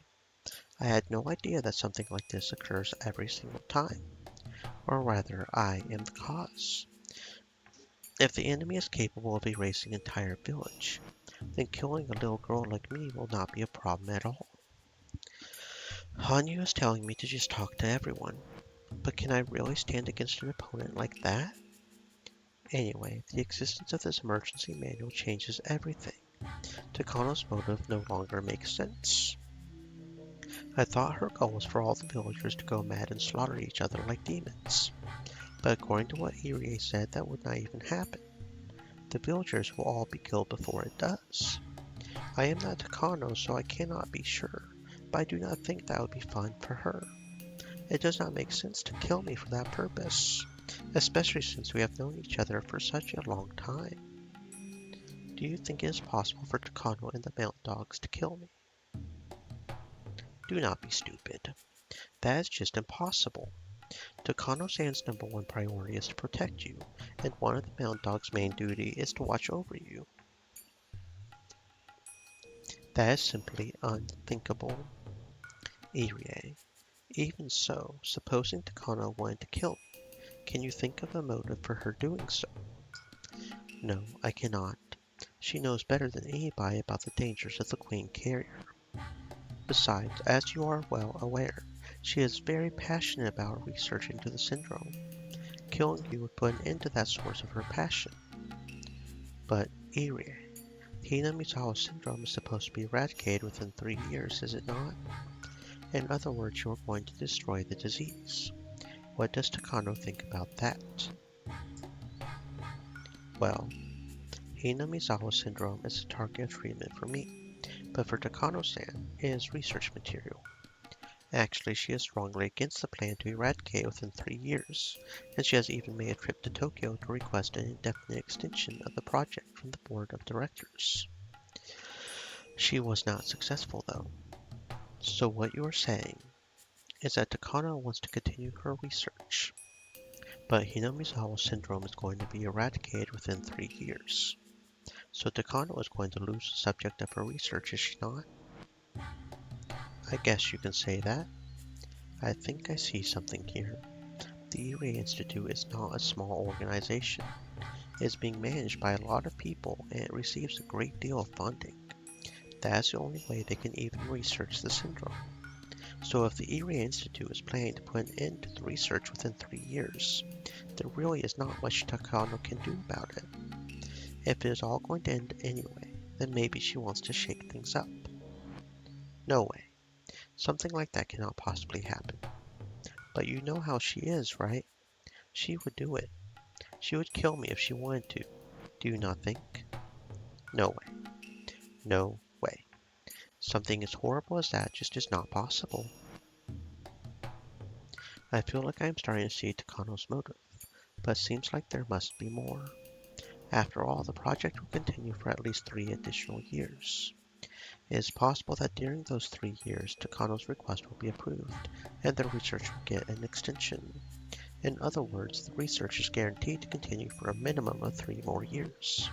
[SPEAKER 1] I had no idea that something like this occurs every single time. Or rather, I am the cause. If the enemy is capable of erasing an entire village, then killing a little girl like me will not be a problem at all. Hanyu is telling me to just talk to everyone, but can I really stand against an opponent like that? Anyway, the existence of this emergency manual changes everything. Takano's motive no longer makes sense. I thought her goal was for all the villagers to go mad and slaughter each other like demons. But according to what Irie said, that would not even happen. The villagers will all be killed before it does. I am not Takano, so I cannot be sure, but I do not think that would be fun for her. It does not make sense to kill me for that purpose, especially since we have known each other for such a long time. Do you think it is possible for Takano and the mountain dogs to kill me? Do not be stupid. That is just impossible. Takano-san's number one priority is to protect you, and one of the mountain dog's main duty is to watch over you. That is simply unthinkable. Irie. Even so, supposing Takano wanted to kill me, can you think of a motive for her doing so? No, I cannot. She knows better than anybody about the dangers of the Queen Carrier. Besides, as you are well aware, she is very passionate about research into the syndrome. Killing you would put an end to that source of her passion. But, Irie, Hinamizawa syndrome is supposed to be eradicated within 3 years, is it not? In other words, you are going to destroy the disease. What does Takano think about that? Well, Hinamizawa syndrome is a target of treatment for me, but for Takano-san, it is research material. Actually, she is strongly against the plan to eradicate it within 3 years, and she has even made a trip to Tokyo to request an indefinite extension of the project from the board of directors. She was not successful, though. So what you are saying is that Takano wants to continue her research, but Hinamizawa syndrome is going to be eradicated within 3 years. So Takano is going to lose the subject of her research, is she not? I guess you can say that. I think I see something here. The Irie Institute is not a small organization. It is being managed by a lot of people and it receives a great deal of funding. That's the only way they can even research the syndrome. So if the Erie Institute is planning to put an end to the research within 3 years, there really is not much Takano can do about it. If it is all going to end anyway, then maybe she wants to shake things up. No way. Something like that cannot possibly happen. But you know how she is, right? She would do it. She would kill me if she wanted to. Do you not think? No way. No way. Something as horrible as that just is not possible. I feel like I am starting to see Takano's motive, but it seems like there must be more. After all, the project will continue for at least 3 additional years. It is possible that during those 3 years, Takano's request will be approved, and the research will get an extension. In other words, the research is guaranteed to continue for a minimum of 3 more years.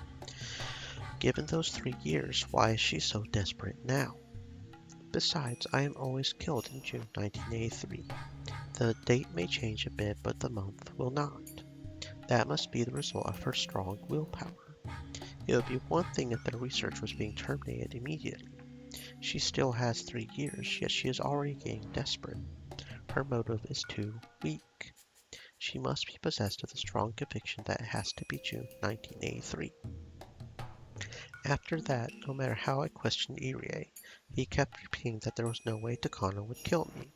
[SPEAKER 1] Given those 3 years, why is she so desperate now? Besides, I am always killed in June 1983. The date may change a bit, but the month will not. That must be the result of her strong willpower. It would be one thing if the research was being terminated immediately. She still has 3 years, yet she is already getting desperate. Her motive is too weak. She must be possessed of the strong conviction that it has to be June 1983. After that, no matter how I questioned Irie, he kept repeating that there was no way Takano would kill me,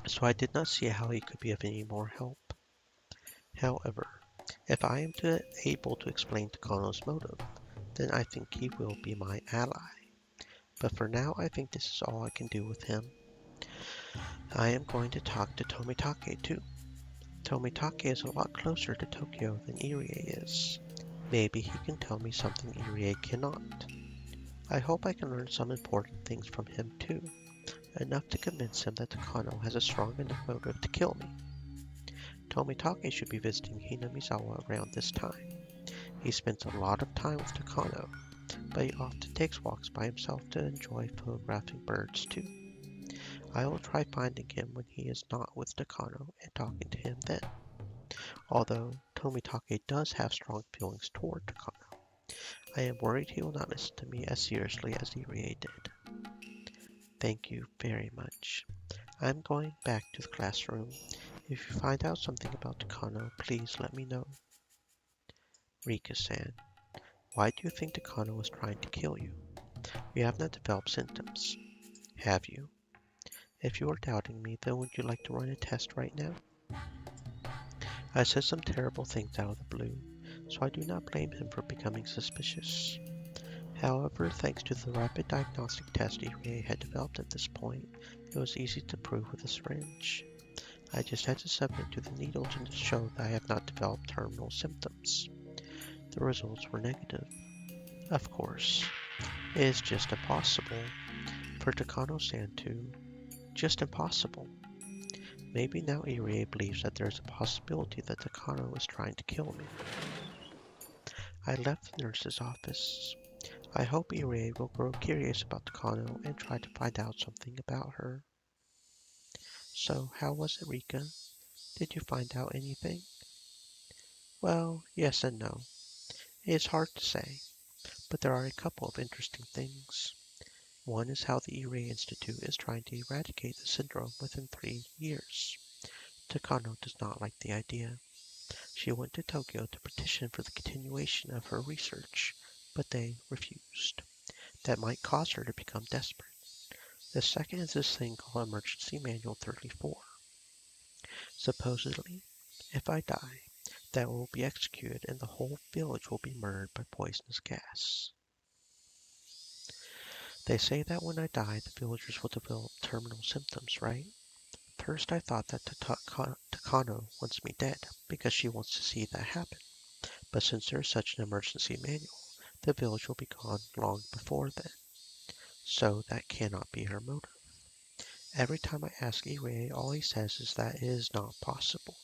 [SPEAKER 1] so I did not see how he could be of any more help. However, if I am able to explain Takano's motive, then I think he will be my ally. But for now, I think this is all I can do with him. I am going to talk to Tomitake too. Tomitake is a lot closer to Tokyo than Irie is. Maybe he can tell me something Irie cannot. I hope I can learn some important things from him too, enough to convince him that Takano has a strong enough motive to kill me. Tomitake should be visiting Hinamizawa around this time. He spends a lot of time with Takano, but he often takes walks by himself to enjoy photographing birds too. I will try finding him when he is not with Takano and talking to him then. Although Tomitake does have strong feelings toward Takano, I am worried he will not listen to me as seriously as Irie did. Thank you very much. I'm going back to the classroom. If you find out something about Takano, please let me know. Rika-san, why do you think Takano was trying to kill you? You have not developed symptoms, have you? If you are doubting me, then would you like to run a test right now? I said some terrible things out of the blue, so I do not blame him for becoming suspicious. However, thanks to the rapid diagnostic test Irie had developed at this point, it was easy to prove with a syringe. I just had to submit to the needle to show that I have not developed terminal symptoms. The results were negative. Of course, it is just impossible for Takano-san to. Just impossible. Maybe now Irie believes that there is a possibility that Takano is trying to kill me. I left the nurse's office. I hope Irie will grow curious about Takano and try to find out something about her. So, how was it, Rika? Did you find out anything? Well, yes and no. It is hard to say, but there are a couple of interesting things. One is how the Irie Institute is trying to eradicate the syndrome within 3 years. Takano does not like the idea. She went to Tokyo to petition for the continuation of her research, but they refused. That might cause her to become desperate. The second is this thing called Emergency Manual 34. Supposedly, if I die, that will be executed and the whole village will be murdered by poisonous gas. They say that when I die, the villagers will develop terminal symptoms, right? First I thought that Takano wants me dead because she wants to see that happen. But since there is such an emergency manual, the village will be gone long before then. so that cannot be her motive. Every time I ask Irie, all he says is that it is not possible.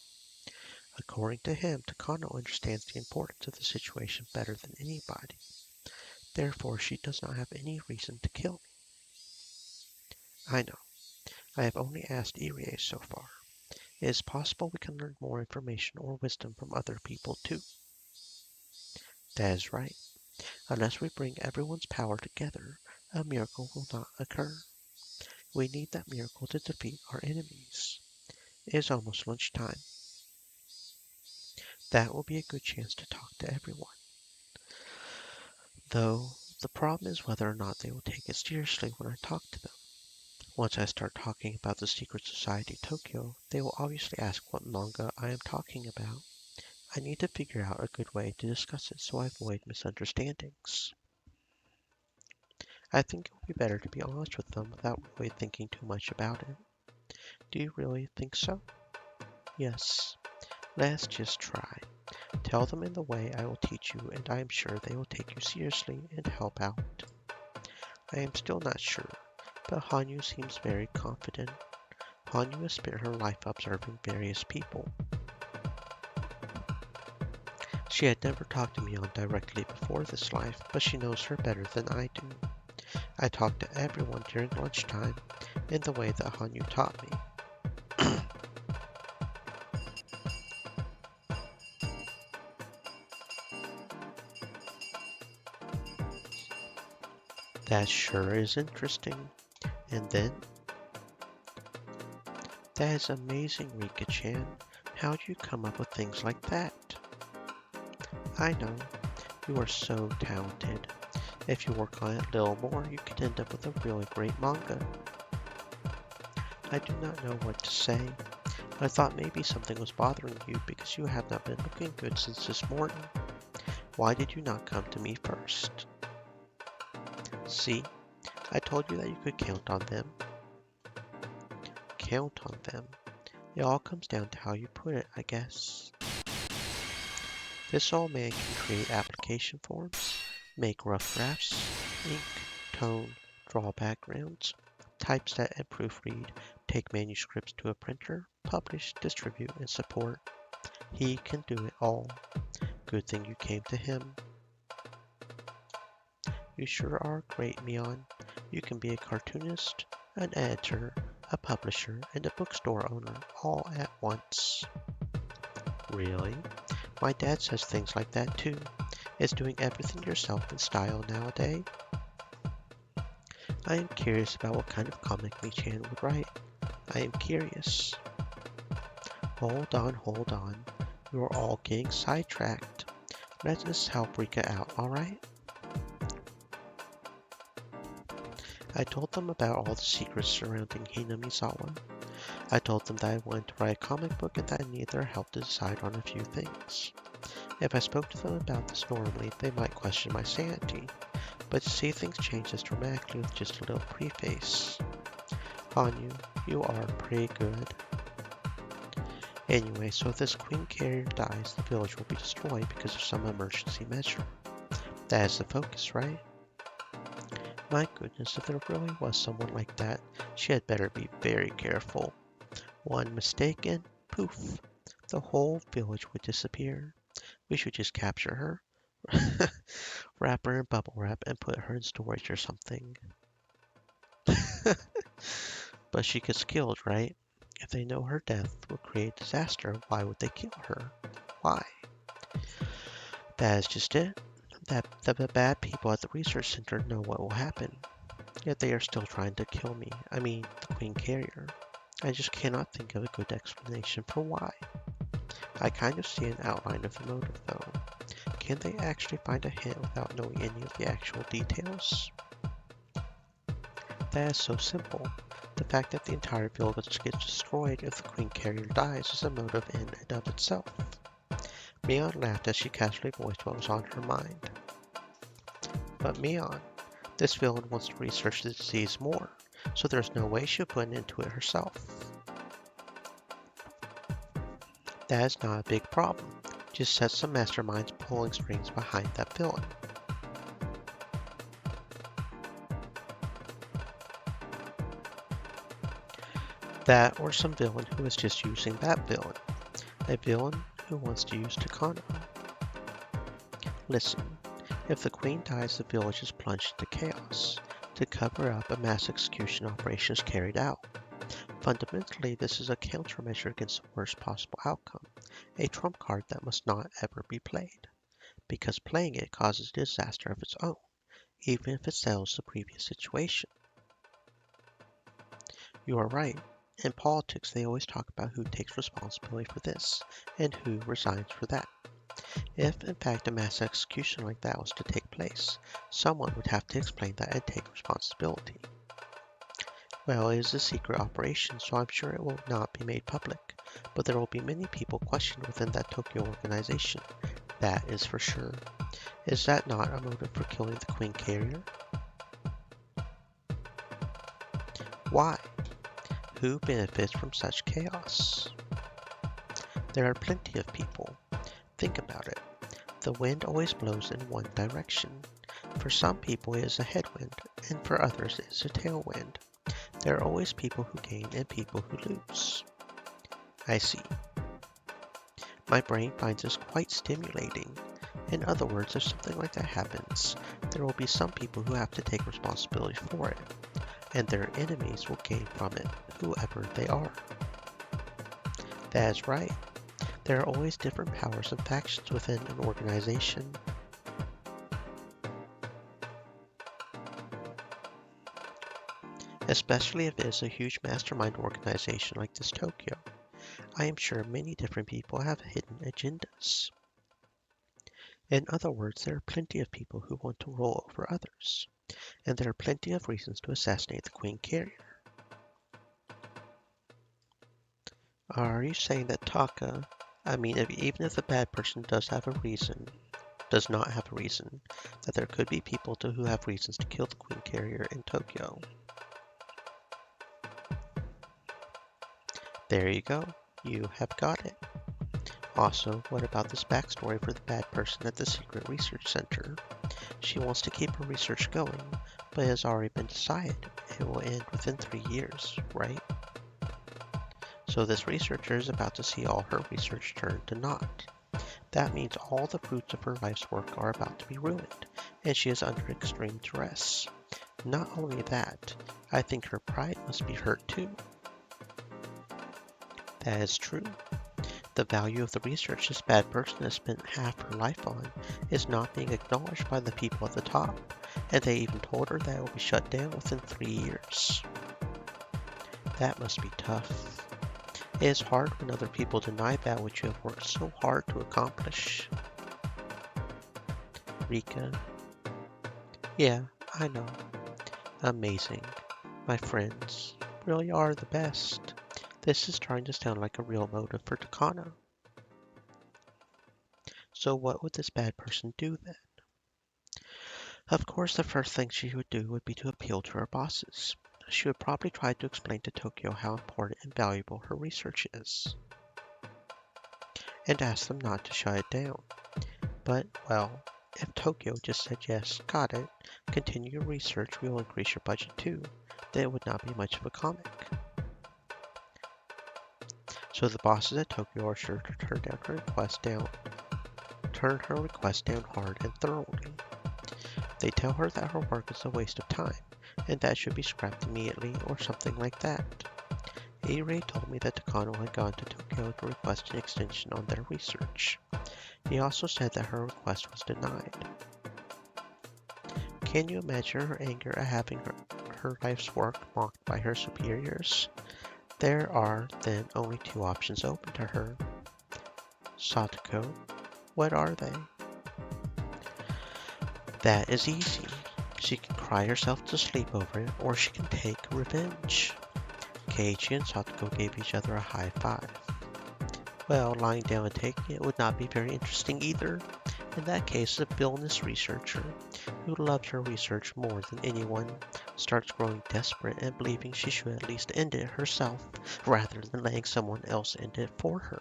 [SPEAKER 1] According to him, Takano understands the importance of the situation better than anybody. Therefore, she does not have any reason to kill me. I know. I have only asked Irie so far. It is possible we can learn more information or wisdom from other people too. That is right. Unless we bring everyone's power together, a miracle will not occur. We need that miracle to defeat our enemies. It is almost lunchtime. That will be a good chance to talk to everyone. Though, the problem is whether or not they will take it seriously when I talk to them. Once I start talking about the secret society Tokyo, they will obviously ask what manga I am talking about. I need to figure out a good way to discuss it so I avoid misunderstandings. I think it would be better to be honest with them without really thinking too much about it. Do you really think so? Yes. Let's just try. Tell them in the way I will teach you, and I am sure they will take you seriously and help out. I am still not sure, but Hanyu seems very confident. Hanyu has spent her life observing various people. She had never talked to Mion directly before this life, but she knows her better than I do. I talk to everyone during lunchtime in the way that Hanyu taught me. That sure is interesting. And then? That is amazing, Rika-chan. How do you come up with things like that? I know. You are so talented. If you work on it a little more, you could end up with a really great manga. I do not know what to say. I thought maybe something was bothering you because you have not been looking good since this morning. Why did you not come to me first? See, I told you that you could count on them. Count on them. It all comes down to how you put it, I guess. This old man can create application forms, make rough drafts, ink, tone, draw backgrounds, typeset and proofread, take manuscripts to a printer, publish, distribute, and support. He can do it all. Good thing you came to him. You sure are great, Mion. You can be a cartoonist, an editor, a publisher, and a bookstore owner all at once. Really? My dad says things like that too. Is doing everything yourself in style nowadays? I am curious about what kind of comic Mi-chan would write. I am curious. Hold on. You are all getting sidetracked. Let us help Rika out, alright? I told them about all the secrets surrounding Hinamizawa. I told them that I wanted to write a comic book and that I needed their help to decide on a few things. If I spoke to them about this normally, they might question my sanity, but to see things change this dramatically with just a little preface. Hanyu, you are pretty good. Anyway, so if this queen carrier dies, the village will be destroyed because of some emergency measure. That is the focus, right? My goodness, if there really was someone like that, she had better be very careful. One mistake and poof, the whole village would disappear. We should just capture her, wrap her in bubble wrap, and put her in storage or something. But she gets killed, right? If they know her death will create disaster, why would they kill her? Why? That is just it. The bad people at the research center know what will happen. Yet they are still trying to kill me. I mean, the Queen Carrier. I just cannot think of a good explanation for why. I kind of see an outline of the motive, though. Can they actually find a hint without knowing any of the actual details? That is so simple. The fact that the entire village gets destroyed if the Queen Carrier dies is a motive in and of itself. Mion laughed as she casually voiced what was on her mind. But Mion, this villain wants to research the disease more, so there's no way she'll put an end to it herself. That is not a big problem. Just set some masterminds pulling strings behind that villain. That or some villain who is just using that villain. A villain who wants to use Takano. Listen, if the queen dies, the village is plunged into chaos. To cover up, a mass execution operation is carried out. Fundamentally, this is a countermeasure against the worst possible outcome, a trump card that must not ever be played, because playing it causes disaster of its own, even if it settles the previous situation. You are right. In politics, they always talk about who takes responsibility for this and who resigns for that. If, in fact, a mass execution like that was to take place, someone would have to explain that and take responsibility. Well, it is a secret operation, so I'm sure it will not be made public, but there will be many people questioned within that Tokyo organization. That is for sure. Is that not a motive for killing the Queen Carrier? Why? Who benefits from such chaos? There are plenty of people. Think about it. The wind always blows in one direction. For some people it is a headwind, and for others it is a tailwind. There are always people who gain and people who lose. I see. My brain finds this quite stimulating. In other words, if something like that happens, there will be some people who have to take responsibility for it, and their enemies will gain from it, whoever they are. That is right. There are always different powers and factions within an organization. Especially if it is a huge mastermind organization like this Tokyo. I am sure many different people have hidden agendas. In other words, there are plenty of people who want to rule over others, and there are plenty of reasons to assassinate the Queen Carrier. Are you saying that even if the bad person does not have a reason, that there could be people who have reasons to kill the Queen Carrier in Tokyo? There you go. You have got it. Also, what about this backstory for the bad person at the secret research center? She wants to keep her research going, but it has already been decided it will end within 3 years, right? So this researcher is about to see all her research turn to naught. That means all the fruits of her life's work are about to be ruined, and she is under extreme duress. Not only that, I think her pride must be hurt too. That is true. The value of the research this bad person has spent half her life on is not being acknowledged by the people at the top, and they even told her that it will be shut down within 3 years. That must be tough. It is hard when other people deny that which you have worked so hard to accomplish. Rika. Yeah, I know. Amazing. My friends really are the best. This is starting to sound like a real motive for Takano. So what would this bad person do then? Of course, the first thing she would do would be to appeal to her bosses. She would probably try to explain to Tokyo how important and valuable her research is, and ask them not to shut it down. But, well, if Tokyo just said yes, got it, continue your research, we will increase your budget too, then it would not be much of a comic. So the bosses at Tokyo are sure to turn her request down hard and thoroughly. They tell her that her work is a waste of time, and that should be scrapped immediately or something like that. A-Ray told me that Takano had gone to Tokyo to request an extension on their research. He also said that her request was denied. Can you imagine her anger at having her life's work mocked by her superiors? There are then only 2 options open to her. Satoko, what are they? That is easy. She can cry herself to sleep over it, or she can take revenge. Keiichi and Satoko gave each other a high five. Well, lying down and taking it would not be very interesting either. In that case, a villainous researcher, who loved her research more than anyone, starts growing desperate and believing she should at least end it herself, rather than letting someone else end it for her.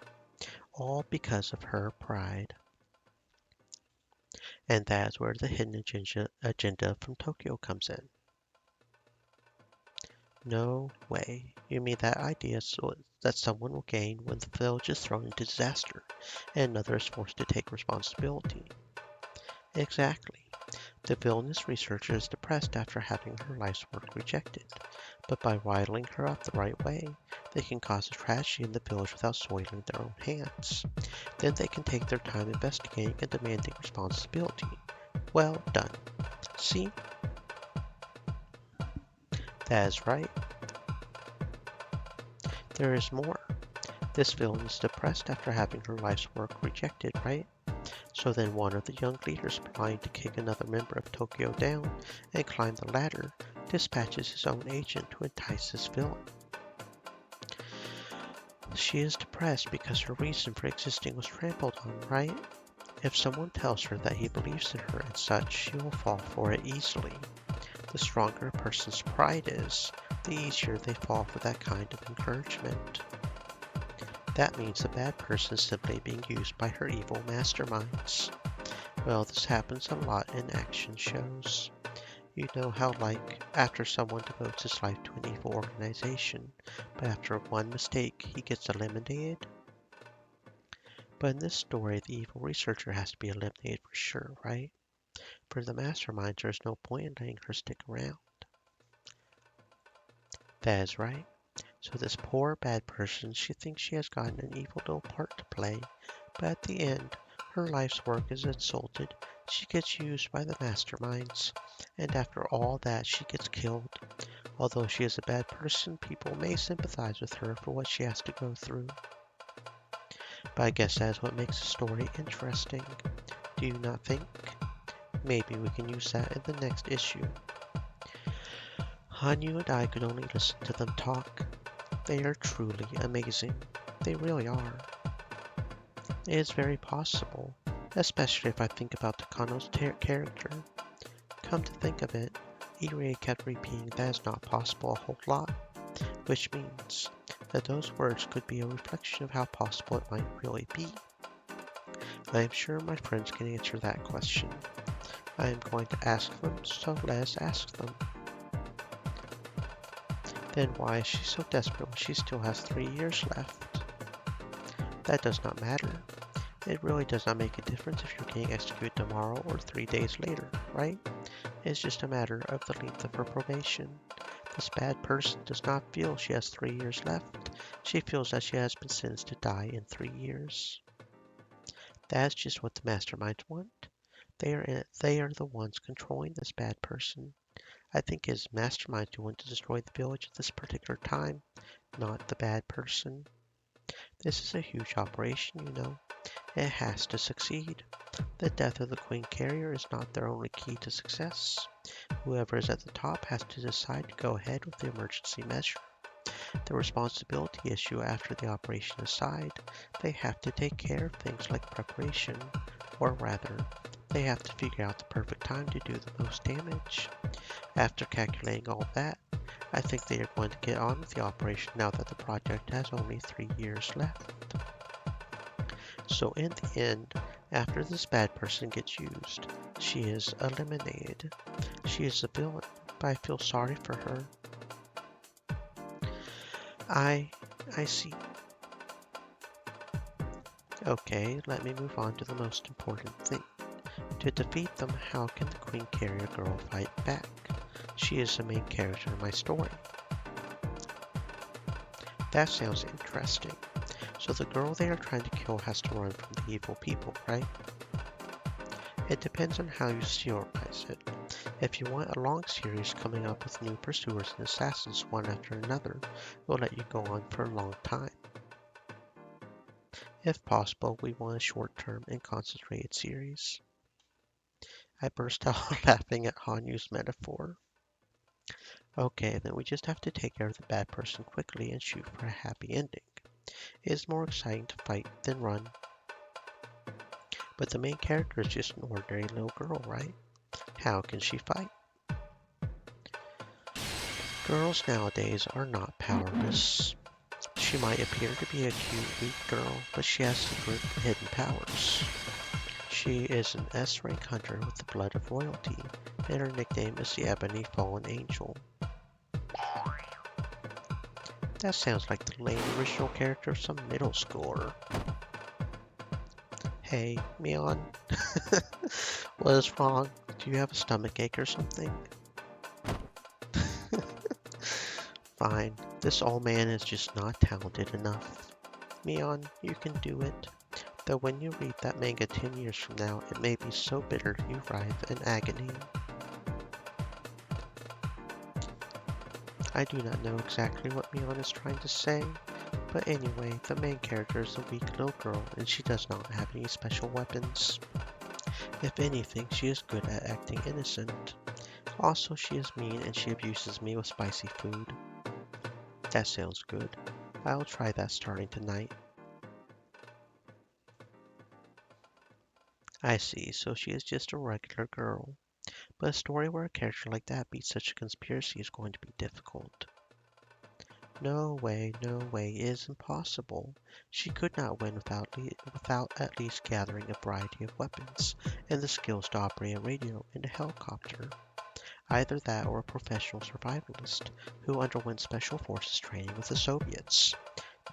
[SPEAKER 1] All because of her pride. And that is where the hidden agenda from Tokyo comes in. No way. You mean that idea that someone will gain when the village is thrown into disaster and another is forced to take responsibility? Exactly. The villainous researcher is depressed after having her life's work rejected, but by riling her up the right way, they can cause a tragedy in the village without soiling their own hands. Then they can take their time investigating and demanding responsibility. Well done. See? That is right. There is more. This villain is depressed after having her life's work rejected, right? So then one of the young leaders applying to kick another member of Tokyo down and climb the ladder dispatches his own agent to entice this villain. She is depressed because her reason for existing was trampled on, right? If someone tells her that he believes in her and such, she will fall for it easily. The stronger a person's pride is, the easier they fall for that kind of encouragement. That means the bad person is simply being used by her evil masterminds. Well, this happens a lot in action shows. You know how, like, after someone devotes his life to an evil organization, but after one mistake, he gets eliminated? But in this story, the evil researcher has to be eliminated for sure, right? For the masterminds, there's no point in letting her stick around. That is right. So this poor bad person, she thinks she has gotten an evil little part to play, but at the end, her life's work is insulted, she gets used by the masterminds, and after all that, she gets killed. Although she is a bad person, people may sympathize with her for what she has to go through. But I guess that is what makes the story interesting. Do you not think? Maybe we can use that in the next issue. Hanyu and I could only listen to them talk. They are truly amazing. They really are. It is very possible, especially if I think about Takano's character. Come to think of it, Irie kept repeating that is not possible a whole lot, which means that those words could be a reflection of how possible it might really be. I am sure my friends can answer that question. I am going to ask them, so let us ask them. Then why is she so desperate when she still has 3 years left? That does not matter. It really does not make a difference if you're getting executed tomorrow or 3 days later, right? It's just a matter of the length of her probation. This bad person does not feel she has 3 years left. She feels that she has been sentenced to die in 3 years. That's just what the masterminds want. They are the ones controlling this bad person. I think it is masterminds who want to destroy the village at this particular time, not the bad person. This is a huge operation, you know. It has to succeed. The death of the Queen Carrier is not their only key to success. Whoever is at the top has to decide to go ahead with the emergency measure. The responsibility issue after the operation aside, they have to take care of things like preparation, or rather, they have to figure out the perfect time to do the most damage. After calculating all that, I think they are going to get on with the operation now that the project has only 3 years left. So in the end, after this bad person gets used, she is eliminated. She is a villain, but I feel sorry for her. I see. Okay, let me move on to the most important thing. To defeat them, how can the Queen Carrier girl fight back? She is the main character in my story. That sounds interesting. So the girl they are trying to kill has to run from the evil people, right? It depends on how you serialize it. If you want a long series coming up with new pursuers and assassins one after another, it will let you go on for a long time. If possible, we want a short-term and concentrated series. I burst out laughing at Hanyu's metaphor. Okay, then we just have to take care of the bad person quickly and shoot for a happy ending. It is more exciting to fight than run. But the main character is just an ordinary little girl, right? How can she fight? Girls nowadays are not powerless. She might appear to be a cute, weak girl, but she has secret hidden powers. She is an S-rank hunter with the blood of royalty, and her nickname is the Ebony Fallen Angel. That sounds like the lame original character of some middle schooler. Hey, Mion. What is wrong? Do you have a stomachache or something? Fine. This old man is just not talented enough. Mion, you can do it. Though when you read that manga 10 years from now, it may be so bitter you writhe in agony. I do not know exactly what Mion is trying to say, but anyway, the main character is a weak little girl and she does not have any special weapons. If anything, she is good at acting innocent. Also, she is mean and she abuses me with spicy food. That sounds good. I'll try that starting tonight. I see, so she is just a regular girl. But a story where a character like that beats such a conspiracy is going to be difficult. No way, it is impossible. She could not win without at least gathering a variety of weapons and the skills to operate a radio and a helicopter. Either that or a professional survivalist who underwent special forces training with the Soviets.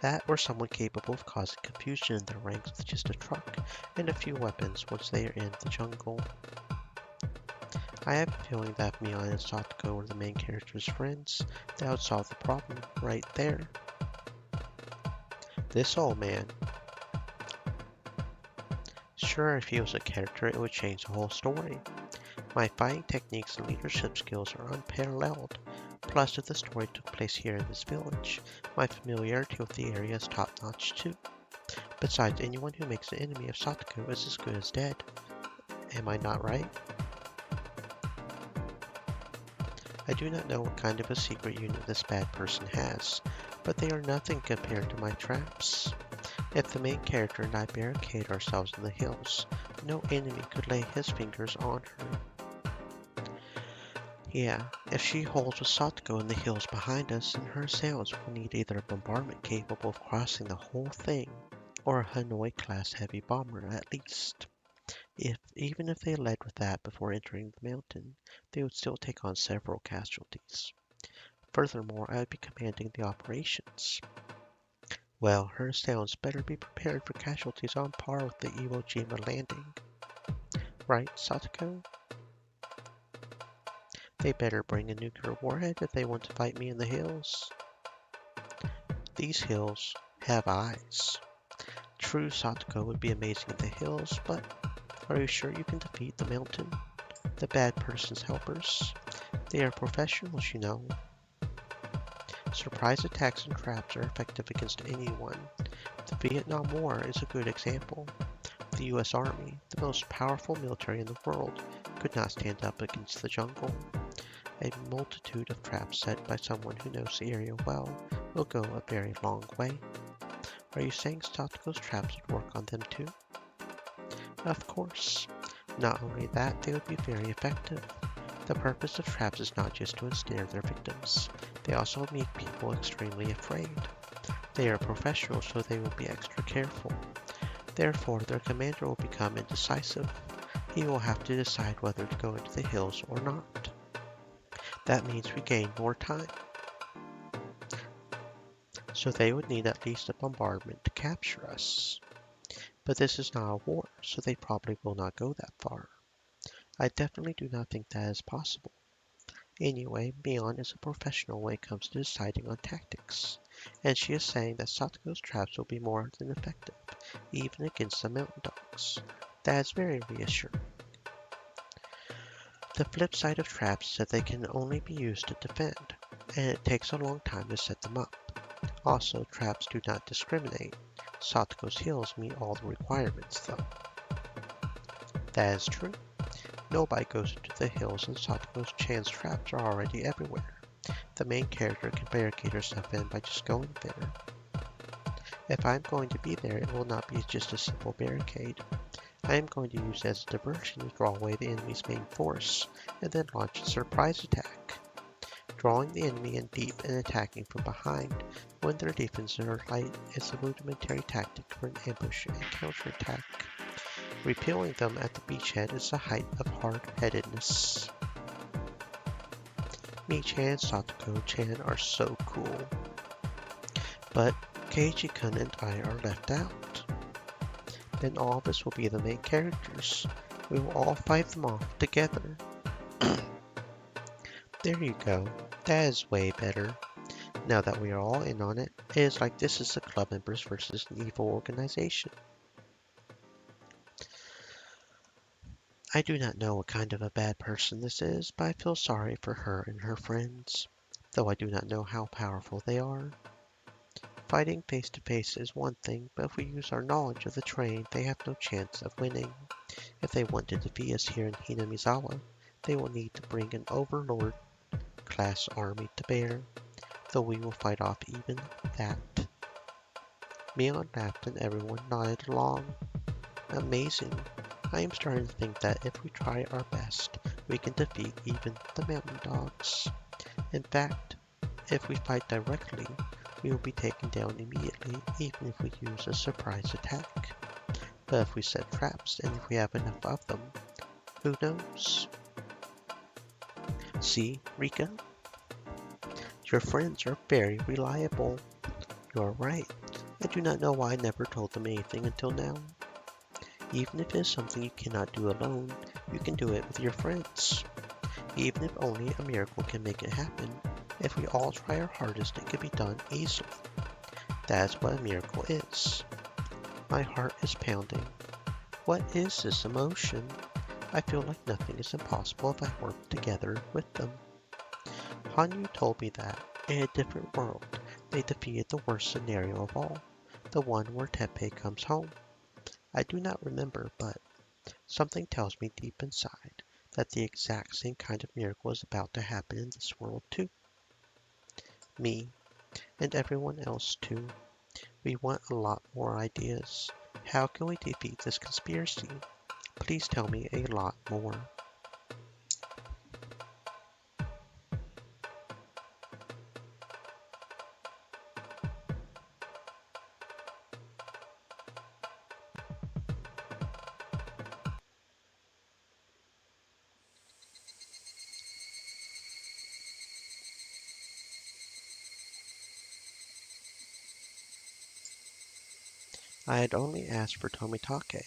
[SPEAKER 1] That or someone capable of causing confusion in their ranks with just a truck and a few weapons once they are in the jungle. I have a feeling that if Mion and Satoko were the main character's friends, that would solve the problem right there. This old man. Sure, if he was a character, it would change the whole story. My fighting techniques and leadership skills are unparalleled. Plus, if the story took place here in this village, my familiarity with the area is top-notch too. Besides, anyone who makes an enemy of Satoko is as good as dead. Am I not right? I do not know what kind of a secret unit this bad person has, but they are nothing compared to my traps. If the main character and I barricade ourselves in the hills, no enemy could lay his fingers on her. Yeah, if she holds with Satoko in the hills behind us, then her assailants will need either a bombardment capable of crossing the whole thing, or a Hanoi-class heavy bomber at least. Even if they led with that before entering the mountain, they would still take on several casualties. Furthermore, I would be commanding the operations. Well, her assailants better be prepared for casualties on par with the Iwo Jima landing. Right, Satoko? They better bring a nuclear warhead if they want to fight me in the hills. These hills have eyes. True, Satoko would be amazing in the hills, but are you sure you can defeat the mountain? The bad person's helpers? They are professionals, you know. Surprise attacks and traps are effective against anyone. The Vietnam War is a good example. The US Army, the most powerful military in the world, could not stand up against the jungle. A multitude of traps set by someone who knows the area well will go a very long way. Are you saying Satoko's traps would work on them too? Of course. Not only that, they would be very effective. The purpose of traps is not just to ensnare their victims. They also make people extremely afraid. They are professionals, so they will be extra careful. Therefore, their commander will become indecisive. He will have to decide whether to go into the hills or not. That means we gain more time. So they would need at least a bombardment to capture us. But this is not a war, so they probably will not go that far. I definitely do not think that is possible. Anyway, Mion is a professional when it comes to deciding on tactics, and she is saying that Satoko's traps will be more than effective, even against the mountain dogs. That is very reassuring. The flip side of traps is that they can only be used to defend, and it takes a long time to set them up. Also, traps do not discriminate. Satoko's hills meet all the requirements, though. That is true. Nobody goes into the hills, and Satoko's chance traps are already everywhere. The main character can barricade herself in by just going there. If I'm going to be there, it will not be just a simple barricade. I am going to use it as a diversion to draw away the enemy's main force, and then launch a surprise attack. Drawing the enemy in deep and attacking from behind when their defenses are light is a rudimentary tactic for an ambush and counterattack. Repealing them at the beachhead is the height of hard-headedness. Mi-chan and Satoko-chan are so cool. But Keiji-kun and I are left out. Then all of us will be the main characters. We will all fight them off together. There you go. That is way better. Now that we are all in on it, it is like this is the club members versus an evil organization. I do not know what kind of a bad person this is, but I feel sorry for her and her friends, though I do not know how powerful they are. Fighting face to face is one thing, but if we use our knowledge of the terrain, they have no chance of winning. If they want to defeat us here in Hinamizawa, they will need to bring an overlord class army to bear, though we will fight off even that. Mion laughed and everyone nodded along. Amazing. I am starting to think that if we try our best, we can defeat even the mountain dogs. In fact, if we fight directly, we will be taken down immediately even if we use a surprise attack. But if we set traps and if we have enough of them, who knows? See, Rika? Your friends are very reliable. You are right. I do not know why I never told them anything until now. Even if it is something you cannot do alone, you can do it with your friends. Even if only a miracle can make it happen, if we all try our hardest, it can be done easily. That is what a miracle is. My heart is pounding. What is this emotion? I feel like nothing is impossible if I work together with them. Hanyu told me that, in a different world, they defeated the worst scenario of all, the one where Teppei comes home. I do not remember, but something tells me deep inside that the exact same kind of miracle is about to happen in this world too. Me, and everyone else too. We want a lot more ideas. How can we defeat this conspiracy? Please tell me a lot more. I had only asked for Tomitake.